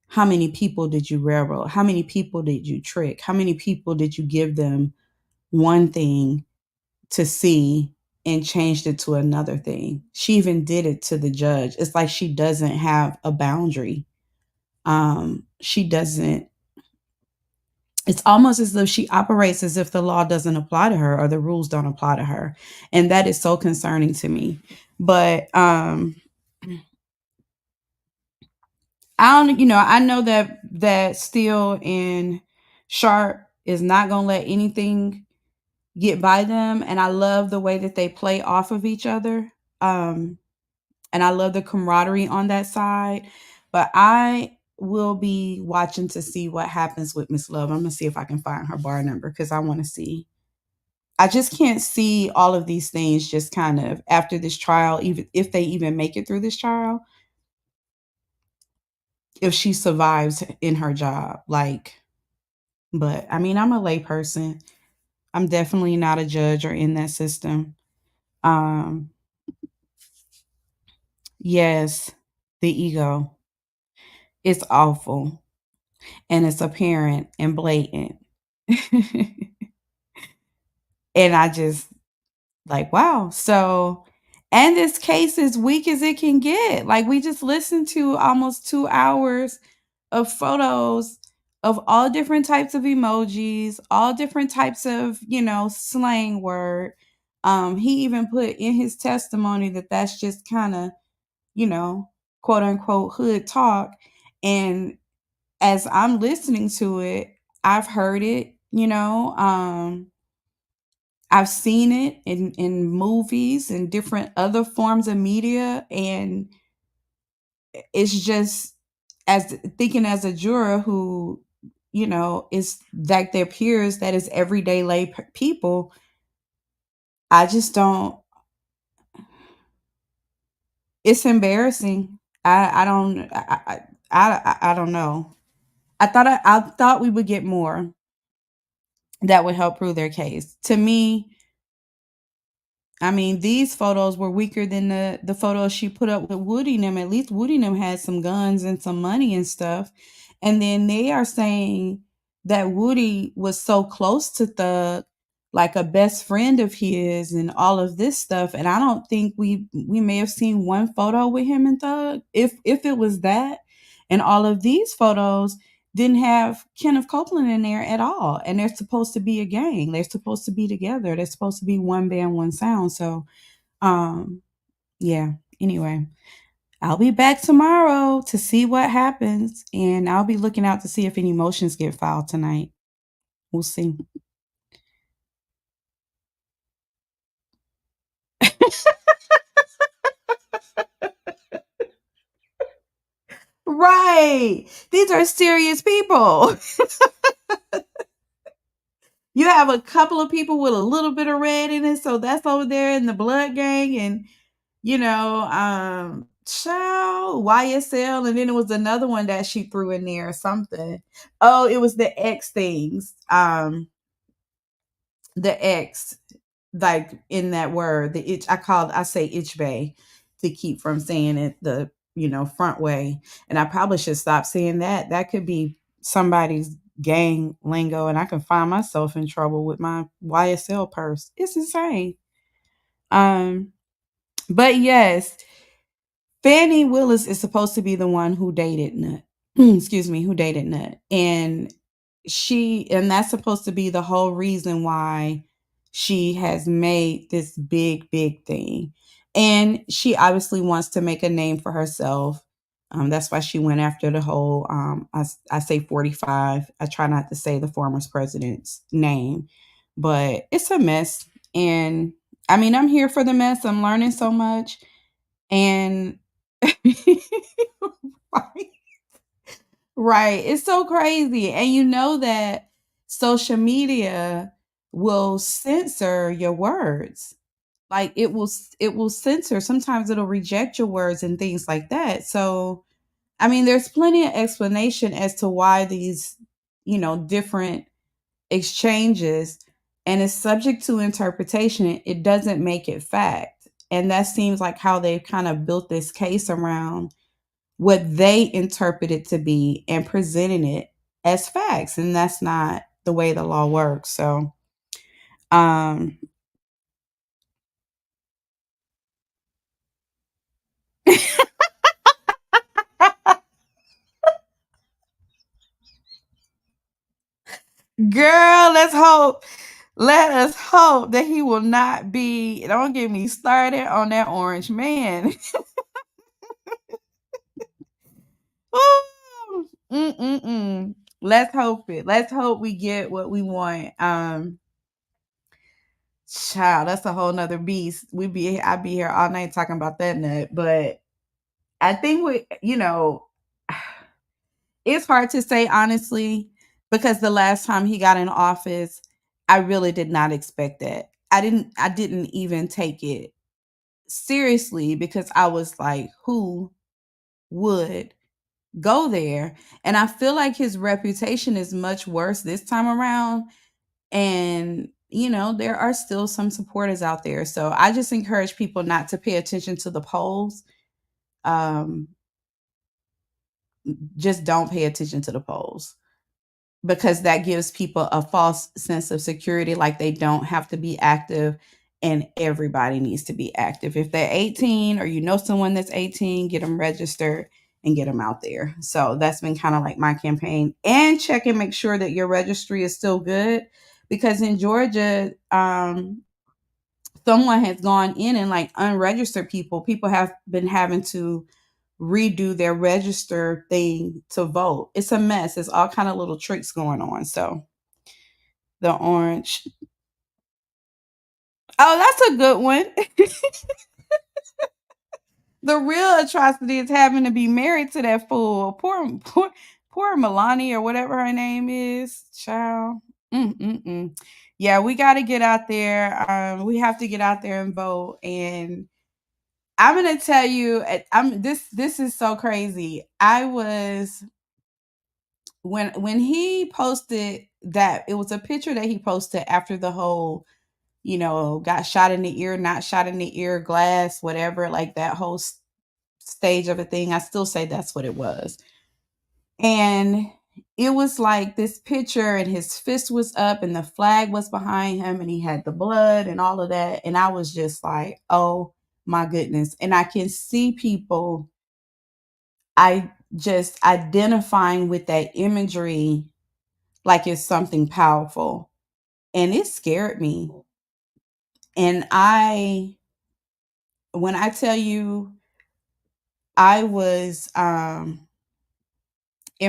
how many people did you railroad? How many people did you trick? How many people did you give them one thing to see and changed it to another thing? She even did it to the judge. It's like she doesn't have a boundary. She doesn't, it's almost as though she operates as if the law doesn't apply to her or the rules don't apply to her. And that is so concerning to me. But I know that Steele and Sharp is not gonna let anything get by them. And I love the way that they play off of each other. And I love the camaraderie on that side. But I will be watching to see what happens with Miss Love. I'm gonna see if I can find her bar number because I want to see. I just can't see all of these things just kind of after this trial, even if they even make it through this trial, if she survives in her job. But I mean, I'm a lay person. I'm definitely not a judge or in that system. Um, yes, the ego. It's awful and it's apparent and blatant. And I just like, wow. So, and this case is weak as it can get. Like, we just listened to almost 2 hours of photos of all different types of emojis, all different types of, slang word. He even put in his testimony that that's just kind of, quote unquote hood talk. And as I'm listening to it, I've heard it, I've seen it in movies and different other forms of media. And it's just, as thinking as a juror who, is like their peers, that is everyday people. I just don't, it's embarrassing. I don't know. I thought we would get more that would help prove their case. To me, I mean, these photos were weaker than the photos she put up with Woody and them. At least Woody and them had some guns and some money and stuff. And then they are saying that Woody was so close to Thug, like a best friend of his and all of this stuff. And I don't think we may have seen one photo with him and Thug, if it was that. And all of these photos didn't have Kenneth Copeland in there at all. And they're supposed to be a gang. They're supposed to be together. They're supposed to be one band, one sound. So, yeah. Anyway, I'll be back tomorrow to see what happens. And I'll be looking out to see if any motions get filed tonight. We'll see. Right. These are serious people. You have a couple of people with a little bit of red in it, so that's over there in the blood gang. And Child, YSL, and then it was another one that she threw in there or something. Oh, it was the X things. The X, like in that word, the itch. I say itch bay to keep from saying it the front way. And I probably should stop saying that. That could be somebody's gang lingo, and I can find myself in trouble with my YSL purse. It's insane. But yes, Fannie Willis is supposed to be the one who dated Nut. Excuse me, who dated Nut. And that's supposed to be the whole reason why she has made this big, big thing. And she obviously wants to make a name for herself. That's why she went after the whole, I say 45. I try not to say the former president's name, but it's a mess. And I mean, I'm here for the mess. I'm learning so much. And right. Right. It's so crazy. And you know that social media will censor your words. Like it will censor. Sometimes it'll reject your words and things like that. So I mean, there's plenty of explanation as to why these, different exchanges, and it's subject to interpretation. It doesn't make it fact. And that seems like how they've kind of built this case around what they interpret it to be and presenting it as facts. And that's not the way the law works. So, um, girl, let's hope. Let us hope that he will not be. Don't get me started on that orange man. Ooh, mm-mm-mm. Let's hope it. Let's hope we get what we want. Child, that's a whole nother beast. I'd be here all night talking about that nut. But I think it's hard to say honestly, because the last time he got in office, I really did not expect that. I didn't even take it seriously because I was like, who would go there? And I feel like his reputation is much worse this time around. And there are still some supporters out there. So I just encourage people not to pay attention to the polls. Um, just don't pay attention to the polls, because that gives people a false sense of security, like they don't have to be active, and everybody needs to be active. If they're 18 or someone that's 18, get them registered and get them out there. So that's been kind of like my campaign. And check and make sure that your registry is still good, because in Georgia, someone has gone in and like unregistered people have been having to redo their register thing to vote. It's a mess. There's all kind of little tricks going on. So the orange. Oh, that's a good one. The real atrocity is having to be married to that fool. Poor Milani, or whatever her name is. Child. Mm-mm-mm. Yeah, we got to get out there. We have to get out there and vote. And I'm gonna tell you, this is so crazy. I was when he posted that, it was a picture that he posted after the whole, got shot in the ear, not shot in the ear, glass, whatever, like that whole stage of a thing. I still say that's what it was. And it was like this picture, and his fist was up and the flag was behind him, and he had the blood and all of that. And I was just like, oh my goodness. And I can see people, I just identifying with that imagery like it's something powerful. And it scared me. And when I tell you, I was in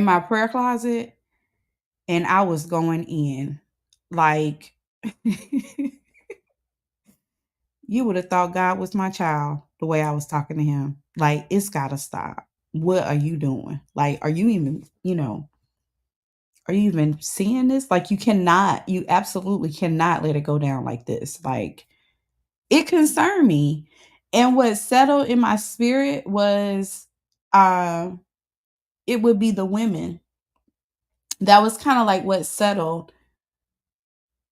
my prayer closet and I was going in. Like, you would have thought God was my child the way I was talking to him. Like, it's got to stop. What are you doing? Like, are you even seeing this? Like, you absolutely cannot let it go down like this. Like, it concerned me. And what settled in my spirit was it would be the women. That was kind of like what settled.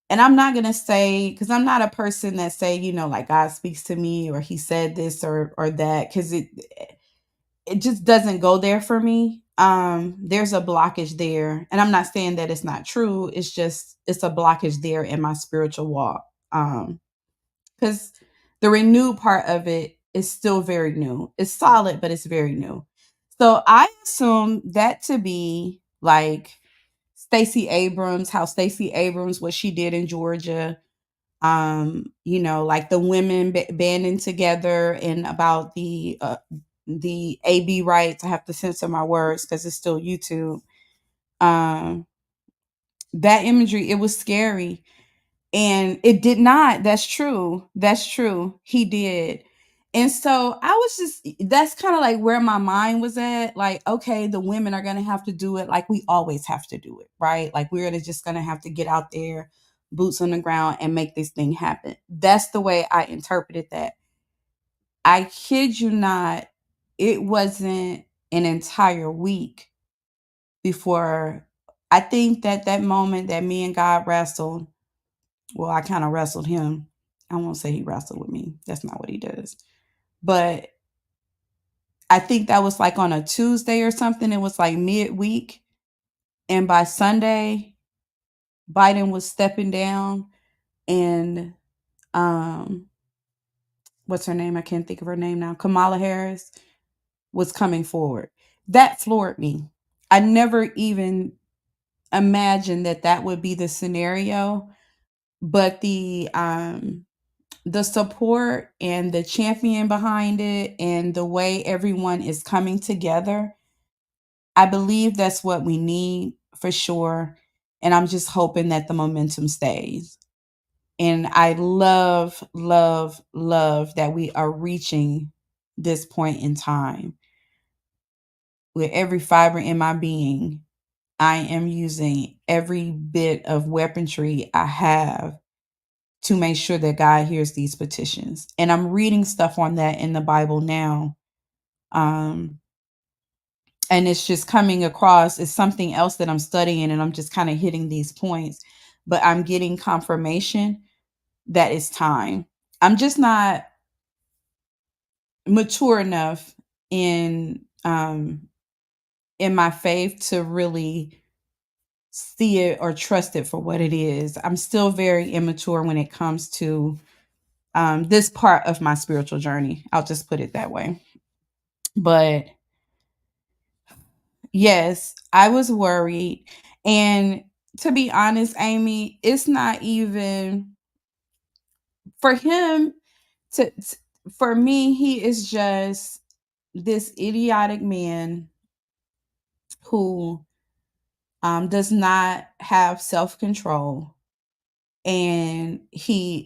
And I'm not gonna say, because I'm not a person that say, like God speaks to me or he said this or that, because it just doesn't go there for me. There's a blockage there. And I'm not saying that it's not true. It's a blockage there in my spiritual walk. Because the renewed part of it is still very new. It's solid, but it's very new. So I assume that to be like Stacey Abrams, how Stacey Abrams, what she did in Georgia, like the women banding together and about the AB rights. I have to censor my words because it's still YouTube. That imagery, it was scary. And it did not. That's true. That's true. He did. And so I was that's kind of like where my mind was at. Like, okay, the women are going to have to do it like we always have to do it, right? Like we're just going to have to get out there, boots on the ground, and make this thing happen. That's the way I interpreted that. I kid you not, it wasn't an entire week before I think that moment that me and God wrestled, well, I kind of wrestled him. I won't say he wrestled with me. That's not what he does. But I think that was like on a Tuesday or something. It was like midweek. And by Sunday, Biden was stepping down and what's her name? I can't think of her name now. Kamala Harris was coming forward. That floored me. I never even imagined that would be the scenario, but the support and the champion behind it and the way everyone is coming together, I believe that's what we need for sure. And I'm just hoping that the momentum stays. And I love, love, love that we are reaching this point in time. With every fiber in my being, I am using every bit of weaponry I have to make sure that God hears these petitions. And I'm reading stuff on that in the Bible now. And it's just coming across as something else that I'm studying, and I'm just kind of hitting these points. But I'm getting confirmation that it's time. I'm just not mature enough in my faith to really see it or trust it for what it is. I'm still very immature when it comes to this part of my spiritual journey. I'll just put it that way. But yes, I was worried. And to be honest, Amy, it's not even for him for me, he is just this idiotic man who does not have self-control. And he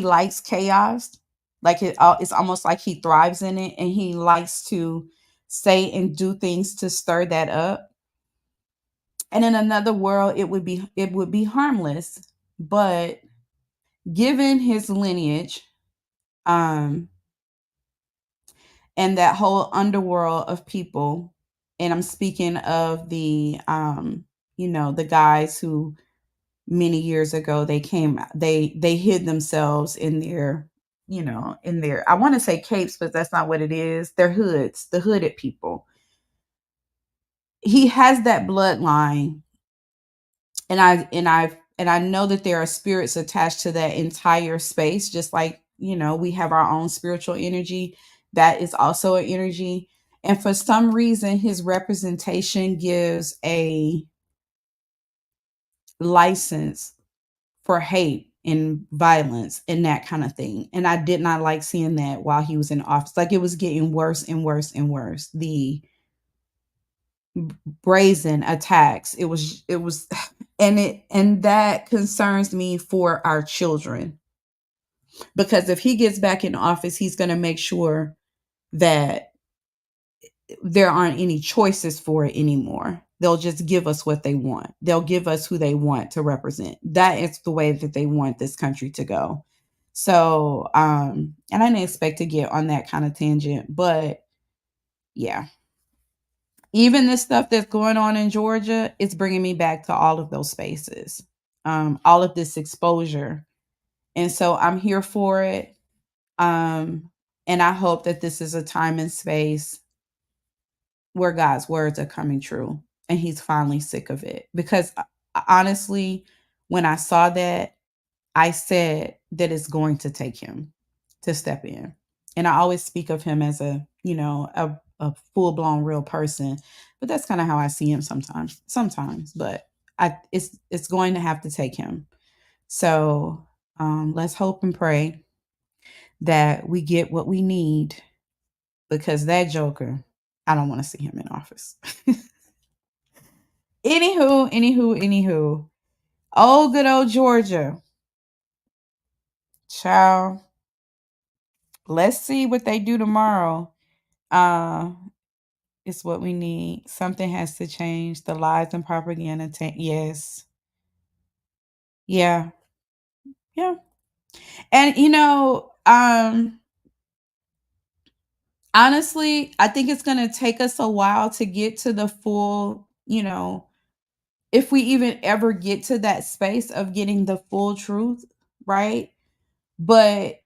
likes chaos. Like it's almost like he thrives in it, and he likes to say and do things to stir that up. And in another world, it would be harmless. But given his lineage, and that whole underworld of people, and I'm speaking of the the guys who many years ago they hid themselves in their I want to say capes, but that's not what it is. They're hoods, the hooded people. He has that bloodline, and I know that there are spirits attached to that entire space, just like we have our own spiritual energy. That is also an energy. And for some reason his representation gives a license for hate and violence and that kind of thing. And I did not like seeing that while he was in office. Like it was getting worse and worse and worse. The brazen attacks. It was and that concerns me for our children. Because if he gets back in office, he's going to make sure that there aren't any choices for it anymore. They'll just give us what they want. They'll give us who they want to represent. That is the way that they want this country to go. So, and I didn't expect to get on that kind of tangent, but yeah, even this stuff that's going on in Georgia, it's bringing me back to all of those spaces, all of this exposure. And so I'm here for it. And I hope that this is a time and space where God's words are coming true and he's finally sick of it. Because honestly, when I saw that, I said that it's going to take him to step in. And I always speak of him as a full blown real person, but that's kind of how I see him sometimes, but it's going to have to take him. So let's hope and pray that we get what we need, because that joker, I don't want to see him in office. Anywho. Oh, good old Georgia. Child. Let's see what they do tomorrow. It's what we need. Something has to change. The lies and propaganda. Yes. Yeah. Yeah. And honestly, I think it's going to take us a while to get to the full, if we even ever get to that space of getting the full truth, right? But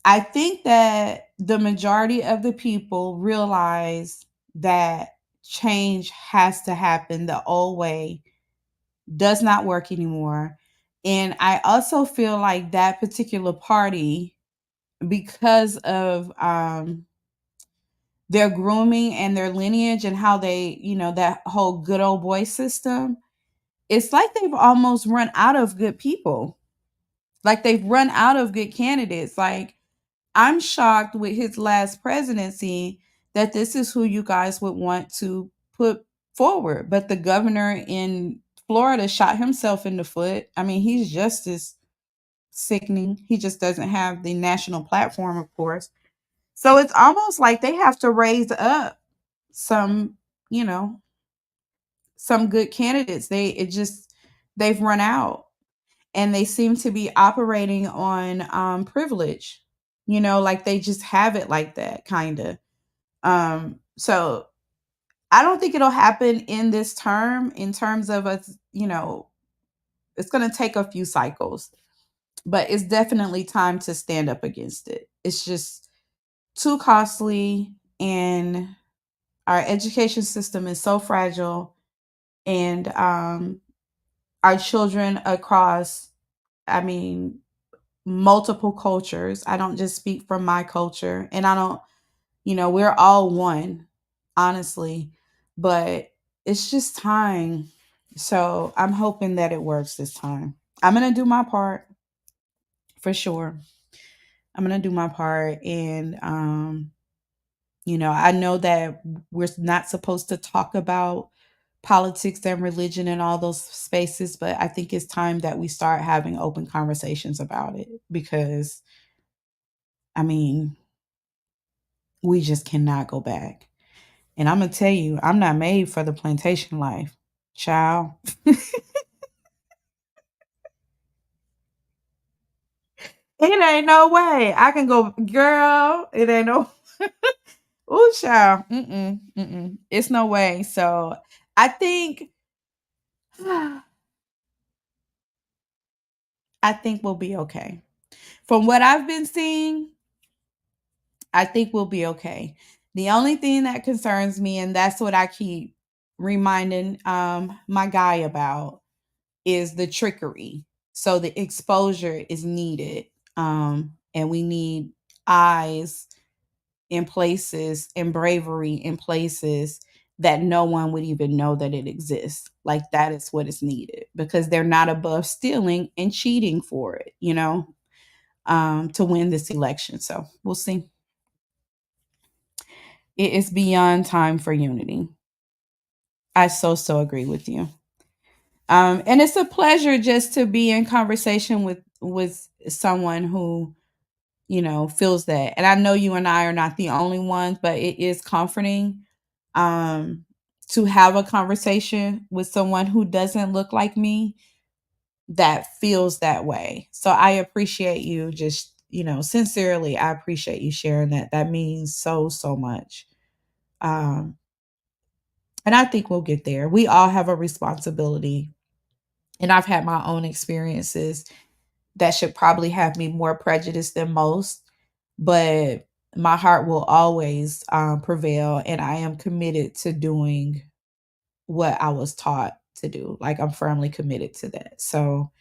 I think that the majority of the people realize that change has to happen. The old way does not work anymore. And I also feel like that particular party, because of their grooming and their lineage and how they, that whole good old boy system, it's like they've almost run out of good people. Like they've run out of good candidates. Like, I'm shocked with his last presidency that this is who you guys would want to put forward. But the governor in Florida shot himself in the foot. I mean, he's just as sickening. He just doesn't have the national platform, of course. So it's almost like they have to raise up some, some good candidates. They've run out, and they seem to be operating on privilege, like they just have it like that, kind of. So I don't think it'll happen in this term, in terms of us, it's going to take a few cycles, but it's definitely time to stand up against it. It's just too costly, and our education system is so fragile, and our children across, I mean, multiple cultures. I don't just speak from my culture, and I don't, we're all one, honestly, but it's just time. So I'm hoping that it works this time. I'm going to do my part for sure. I'm going to do my part. And, I know that we're not supposed to talk about politics and religion and all those spaces, but I think it's time that we start having open conversations about it, because I mean, we just cannot go back. And I'm going to tell you, I'm not made for the plantation life, child. It ain't no way. I can go, girl. It ain't no. Ooh, child. It's no way. So I think, we'll be okay. From what I've been seeing, I think we'll be okay. The only thing that concerns me, and that's what I keep reminding my guy about, is the trickery. So the exposure is needed. And we need eyes in places and bravery in places that no one would even know that it exists. Like, that is what is needed, because they're not above stealing and cheating for it, to win this election. So we'll see. It is beyond time for unity. I so agree with you. And it's a pleasure just to be in conversation with someone who, feels that. And I know you and I are not the only ones, but it is comforting to have a conversation with someone who doesn't look like me, that feels that way. So I appreciate you just, sincerely, I appreciate you sharing that. That means so, so much. And I think we'll get there. We all have a responsibility. And I've had my own experiences that should probably have me more prejudiced than most. But my heart will always prevail. And I am committed to doing what I was taught to do. Like, I'm firmly committed to that. So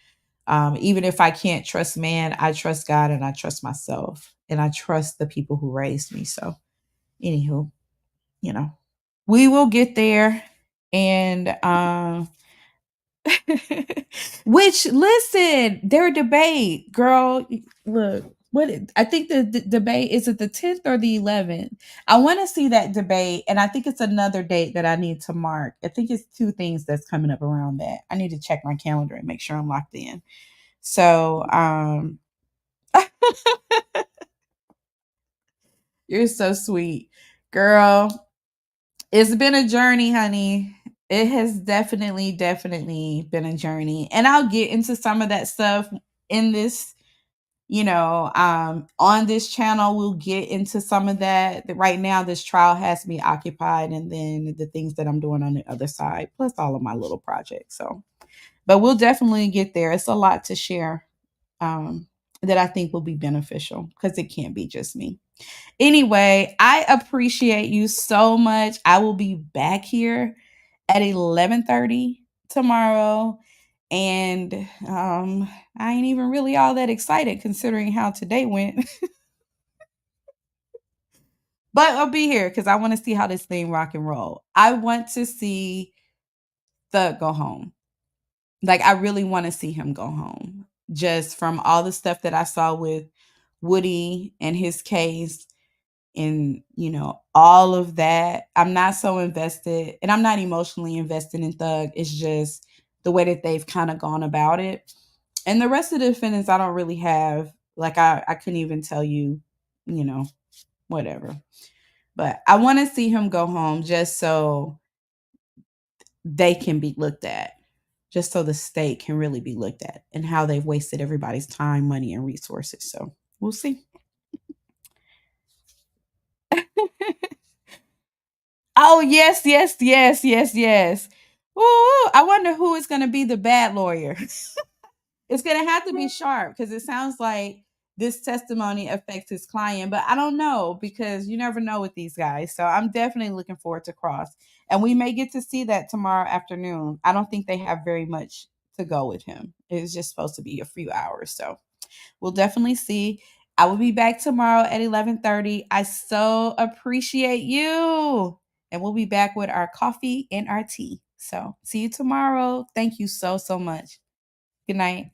even if I can't trust man, I trust God and I trust myself and I trust the people who raised me. So, anywho, we will get there. And which, listen, their debate, girl, look, I think the debate is it the 10th or the 11th. I want to see that debate, and I think it's another date that I need to mark. I think it's 2 things that's coming up around that. I need to check my calendar and make sure I'm locked in. So, you're so sweet, girl. It's been a journey, honey. It has definitely been a journey. And I'll get into some of that stuff in this, on this channel. We'll get into some of that. Right now, this trial has me occupied, and then the things that I'm doing on the other side, plus all of my little projects. So, but we'll definitely get there. It's a lot to share that I think will be beneficial because it can't be just me. Anyway, I appreciate you so much. I will be back here at 11:30 tomorrow. And I ain't even really all that excited considering how today went. But I'll be here because I want to see how this thing rock and roll. I want to see Thug go home. Like, I really want to see him go home. Just from all the stuff that I saw with Woody and his case, and all of that. I'm not so invested, and I'm not emotionally invested in Thug. It's just the way that they've kind of gone about it. And the rest of the defendants, I don't really have, like, I couldn't even tell you, whatever. But I want to see him go home just so they can be looked at, just so the state can really be looked at and how they've wasted everybody's time, money, and resources. So we'll see. Oh, yes. Ooh, I wonder who is going to be the bad lawyer. It's going to have to be Sharp because it sounds like this testimony affects his client, but I don't know because you never know with these guys. So I'm definitely looking forward to Cross. And we may get to see that tomorrow afternoon. I don't think they have very much to go with him. It's just supposed to be a few hours. So we'll definitely see. I will be back tomorrow at 11:30. I so appreciate you. And we'll be back with our coffee and our tea. So see you tomorrow. Thank you so, so much. Good night.